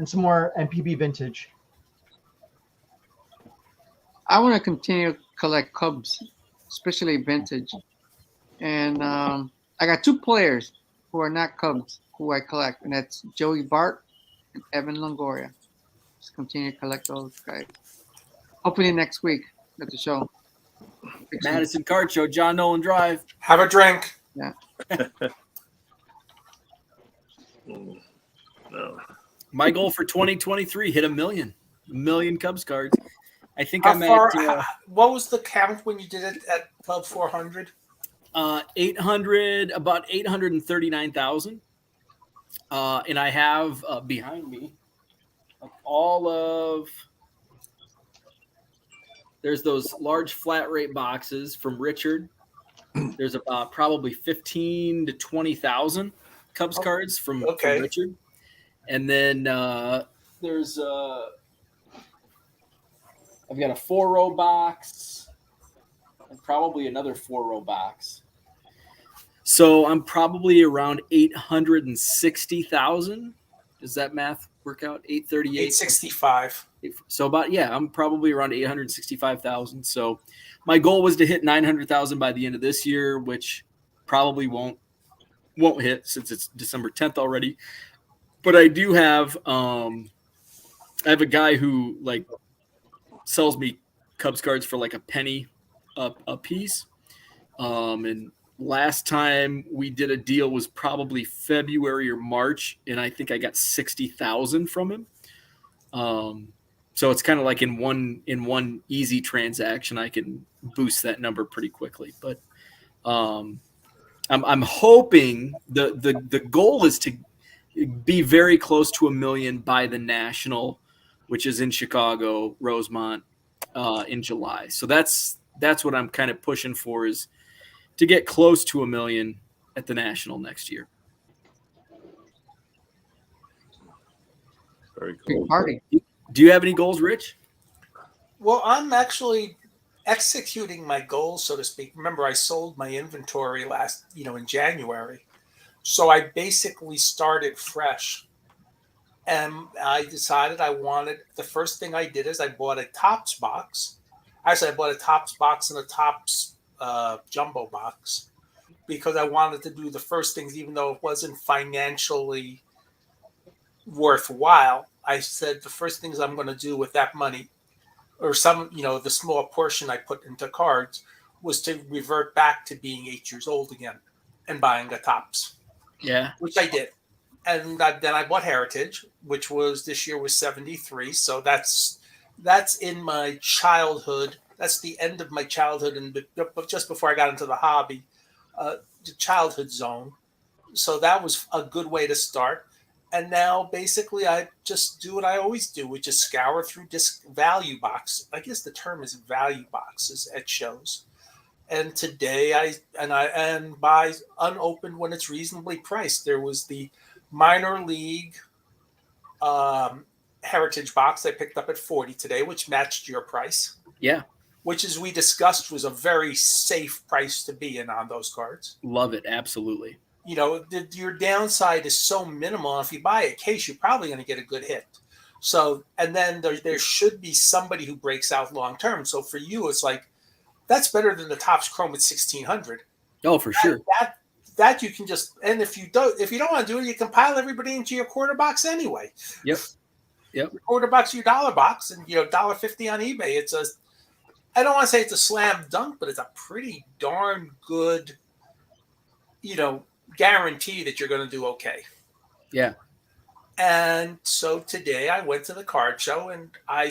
some more MPB vintage. I want to continue to collect Cubs, especially vintage. And I got 2 players who are not Cubs who I collect, and that's Joey Bart and Evan Longoria. Just continue to collect those guys. Hopefully next week at the show. Madison Card Show, John Nolan Drive. Have a drink. Yeah. No. My goal for 2023, hit 1 million. 1 million Cubs cards. I think How I'm far? at What was the count when you did it at Club 400? 800, about 839,000. And I have behind me all of. There's those large flat rate boxes from Richard. There's about probably 15 to 20,000 Cubs cards from Richard. And then there's I've got a 4-row box and probably another 4-row box. So I'm probably around 860,000. Does that math work out? 838. 865. So I'm probably around 865,000. So my goal was to hit 900,000 by the end of this year, which probably won't hit since it's December 10th already. But I do have I have a guy who like sells me Cubs cards for like a penny a piece. And last time we did a deal was probably February or March, and I think I got 60,000 from him. So it's kind of like in one easy transaction, I can boost that number pretty quickly. But I'm hoping the goal is to be very close to 1 million by the National, which is in Chicago, Rosemont, in July. So that's what I'm kind of pushing for, is to get close to 1 million at the National next year. Very cool. Party. Do you have any goals, Rich? Well, I'm actually executing my goals, so to speak. Remember, I sold my inventory in January. So I basically started fresh. And I decided the first thing I did is I bought a Topps box. Actually, I bought a Topps box and a Topps jumbo box because I wanted to do the first things, even though it wasn't financially worthwhile. I said the first things I'm going to do with that money, or the small portion I put into cards, was to revert back to being 8 years old again and buying a Topps. Yeah. Which I did. And then I bought Heritage, which this year was 73. So that's in my childhood. That's the end of my childhood, and just before I got into the hobby, the childhood zone. So that was a good way to start. And now basically I just do what I always do, which is scour through value box. I guess the term is value boxes at shows. And today I buy unopened when it's reasonably priced. There was the minor league Heritage box I picked up at 40 today, which matched your price. Yeah. Which, as we discussed, was a very safe price to be in on those cards. Love it. Absolutely. Your downside is so minimal. If you buy a case, you're probably going to get a good hit. So, and then there should be somebody who breaks out long term. So for you, it's like, that's better than the Topps Chrome at 1600. Oh, for sure. That you can just, and if you don't want to do it, you can pile everybody into your quarter box anyway. Yep. Your quarter box, your dollar box, and $1.50 on eBay. I don't want to say it's a slam dunk, but it's a pretty darn good, guarantee that you're going to do okay. Yeah. And so today I went to the card show and I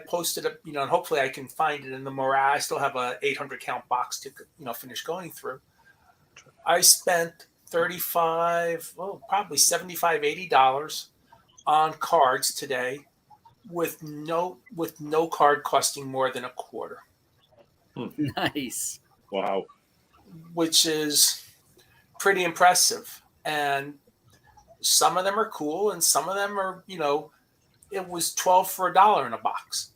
posted a, and hopefully I can find it in the morale. I still have a 800 count box to, finish going through. I spent probably $75, $80 on cards today with no card costing more than a quarter. Nice. Wow. Which is pretty impressive. And some of them are cool and some of them are, it was $12 for $1 in a box.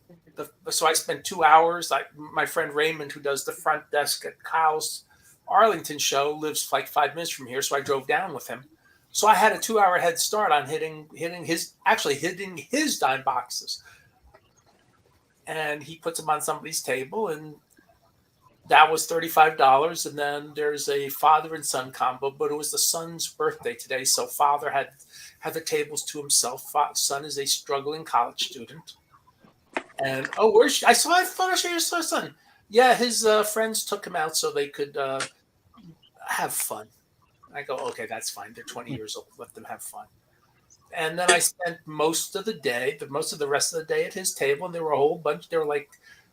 So I spent 2 hours. My friend Raymond, who does the front desk at Kyle's Arlington show, lives like 5 minutes from here. So I drove down with him. So I had a 2-hour head start on hitting his dime boxes. And he puts them on somebody's table, and that was $35. And then there's a father and son combo, but it was the son's birthday today. So father had the tables to himself. Son is a struggling college student. And I saw a photo of your son. Yeah, his friends took him out so they could have fun. I go, okay, that's fine. They're 20 years old. Let them have fun. And then I spent most of the rest of the day at his table. And there were a whole bunch. There were like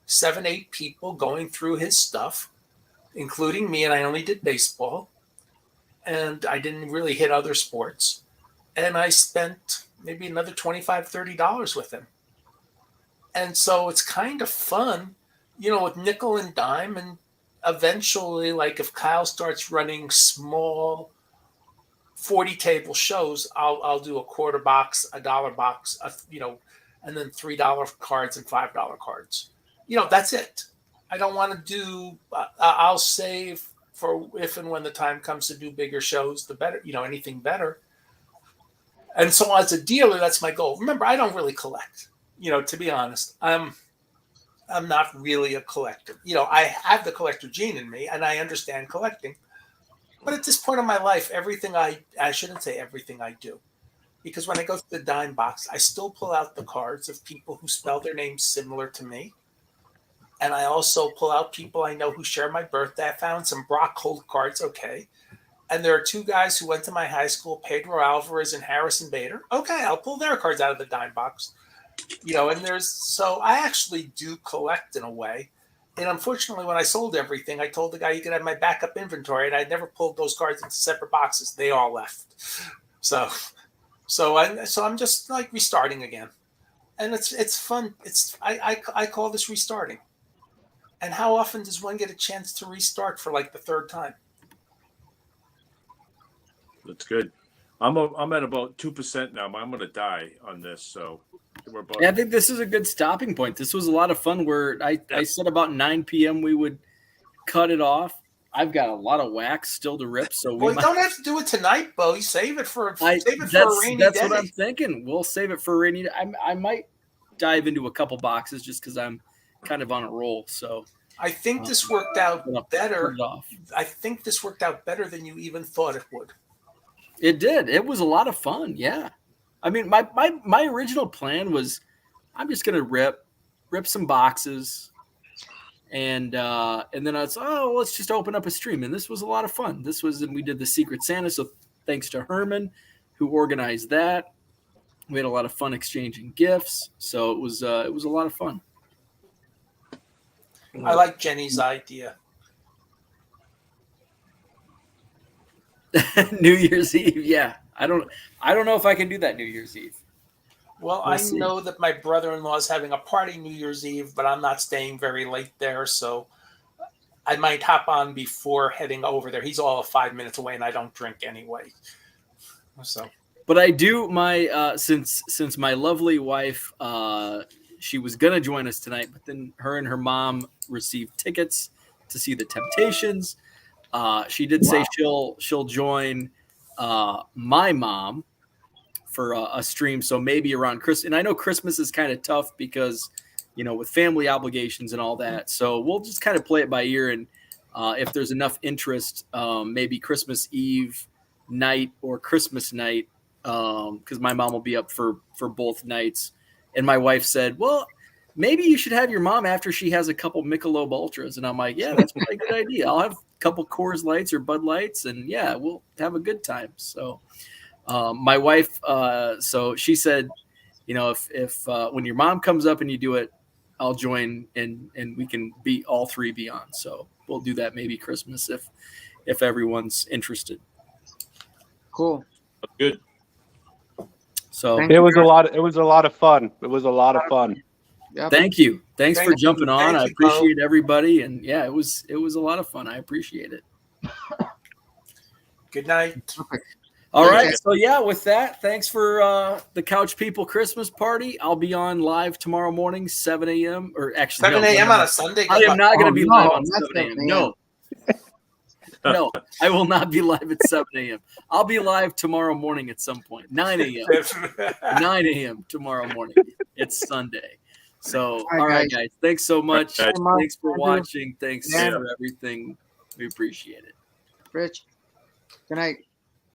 7, 8 people going through his stuff, including me. And I only did baseball. And I didn't really hit other sports. And I spent maybe another $25, $30 with him. And so it's kind of fun, with nickel and dime. And eventually, like if Kyle starts running small 40 table shows, I'll do a quarter box, $1 box, and then $3 cards and $5 cards. That's it. I don't want to do, I'll save for if and when the time comes to do bigger shows, the better, anything better. And so as a dealer, that's my goal. Remember, I don't really collect, to be honest. I'm not really a collector. I have the collector gene in me and I understand collecting. But at this point in my life, I shouldn't say everything I do. Because when I go through the dime box, I still pull out the cards of people who spell their names similar to me. And I also pull out people I know who share my birthday. I found some Brock Holt cards, okay. And there are 2 guys who went to my high school, Pedro Alvarez and Harrison Bader. Okay, I'll pull their cards out of the dime box. So I actually do collect in a way. And unfortunately, when I sold everything, I told the guy you could have my backup inventory, and I never pulled those cards into separate boxes. They all left. So I'm just like restarting again, and it's fun. I call this restarting. And how often does one get a chance to restart for like the third time? That's good. I'm at about 2% now. I'm going to die on this, so we're about. Yeah, I think this is a good stopping point. This was a lot of fun. Where I said about 9 p.m. we would cut it off. I've got a lot of wax still to rip, so Well, you don't have to do it tonight, Bo. You save it for a rainy day. That's what I'm thinking. We'll save it for a rainy day. I might dive into a couple boxes just because I'm kind of on a roll. So I think this worked out better. I think this worked out better than you even thought it would. It did. It was a lot of fun. Yeah. I mean, my original plan was I'm just gonna rip some boxes, and then I was let's just open up a stream, and this was a lot of fun. And we did the Secret Santa, so thanks to Herman who organized that. We had a lot of fun exchanging gifts, so it was a lot of fun. I like Jenny's idea. New Year's Eve, yeah. I don't know if I can do that New Year's Eve. Well, I know that my brother-in-law is having a party New Year's Eve, but I'm not staying very late there, so I might hop on before heading over there. He's all of 5 minutes away, and I don't drink anyway. So, but I do my since my lovely wife she was gonna join us tonight, but then her and her mom received tickets to see the Temptations. She did say she'll join my mom for a stream, so maybe around Christmas. And I know Christmas is kind of tough because, with family obligations and all that. So we'll just kind of play it by ear, and if there's enough interest, maybe Christmas Eve night or Christmas night, because my mom will be up for both nights. And my wife said, well, maybe you should have your mom after she has a couple Michelob Ultras. And I'm like, yeah, that's probably a good idea. I'll have a couple Coors Lights or Bud Lights, and yeah, we'll have a good time. So my wife, so she said, if when your mom comes up and you do it, I'll join, and we can be all three be on. So we'll do that maybe Christmas if everyone's interested. Cool. Good. So it was a lot of fun. It was a lot of fun. Yep. Thank you. Thanks for jumping on. I you, appreciate everybody. And yeah, it was a lot of fun. I appreciate it. Good night. All right. So yeah, with that, thanks for the Couch People Christmas party. I'll be on live tomorrow morning, 7 a.m. or actually 7 a.m. on a Sunday. I am not going to be live on not 7 a.m. 7 No. No, I will not be live at 7 a.m. I'll be live tomorrow morning at some point. 9 a.m. 9 a.m. tomorrow morning. It's Sunday. So, all right, guys. Thanks so much. Thanks for watching. Thanks for everything. We appreciate it. Rich, good night.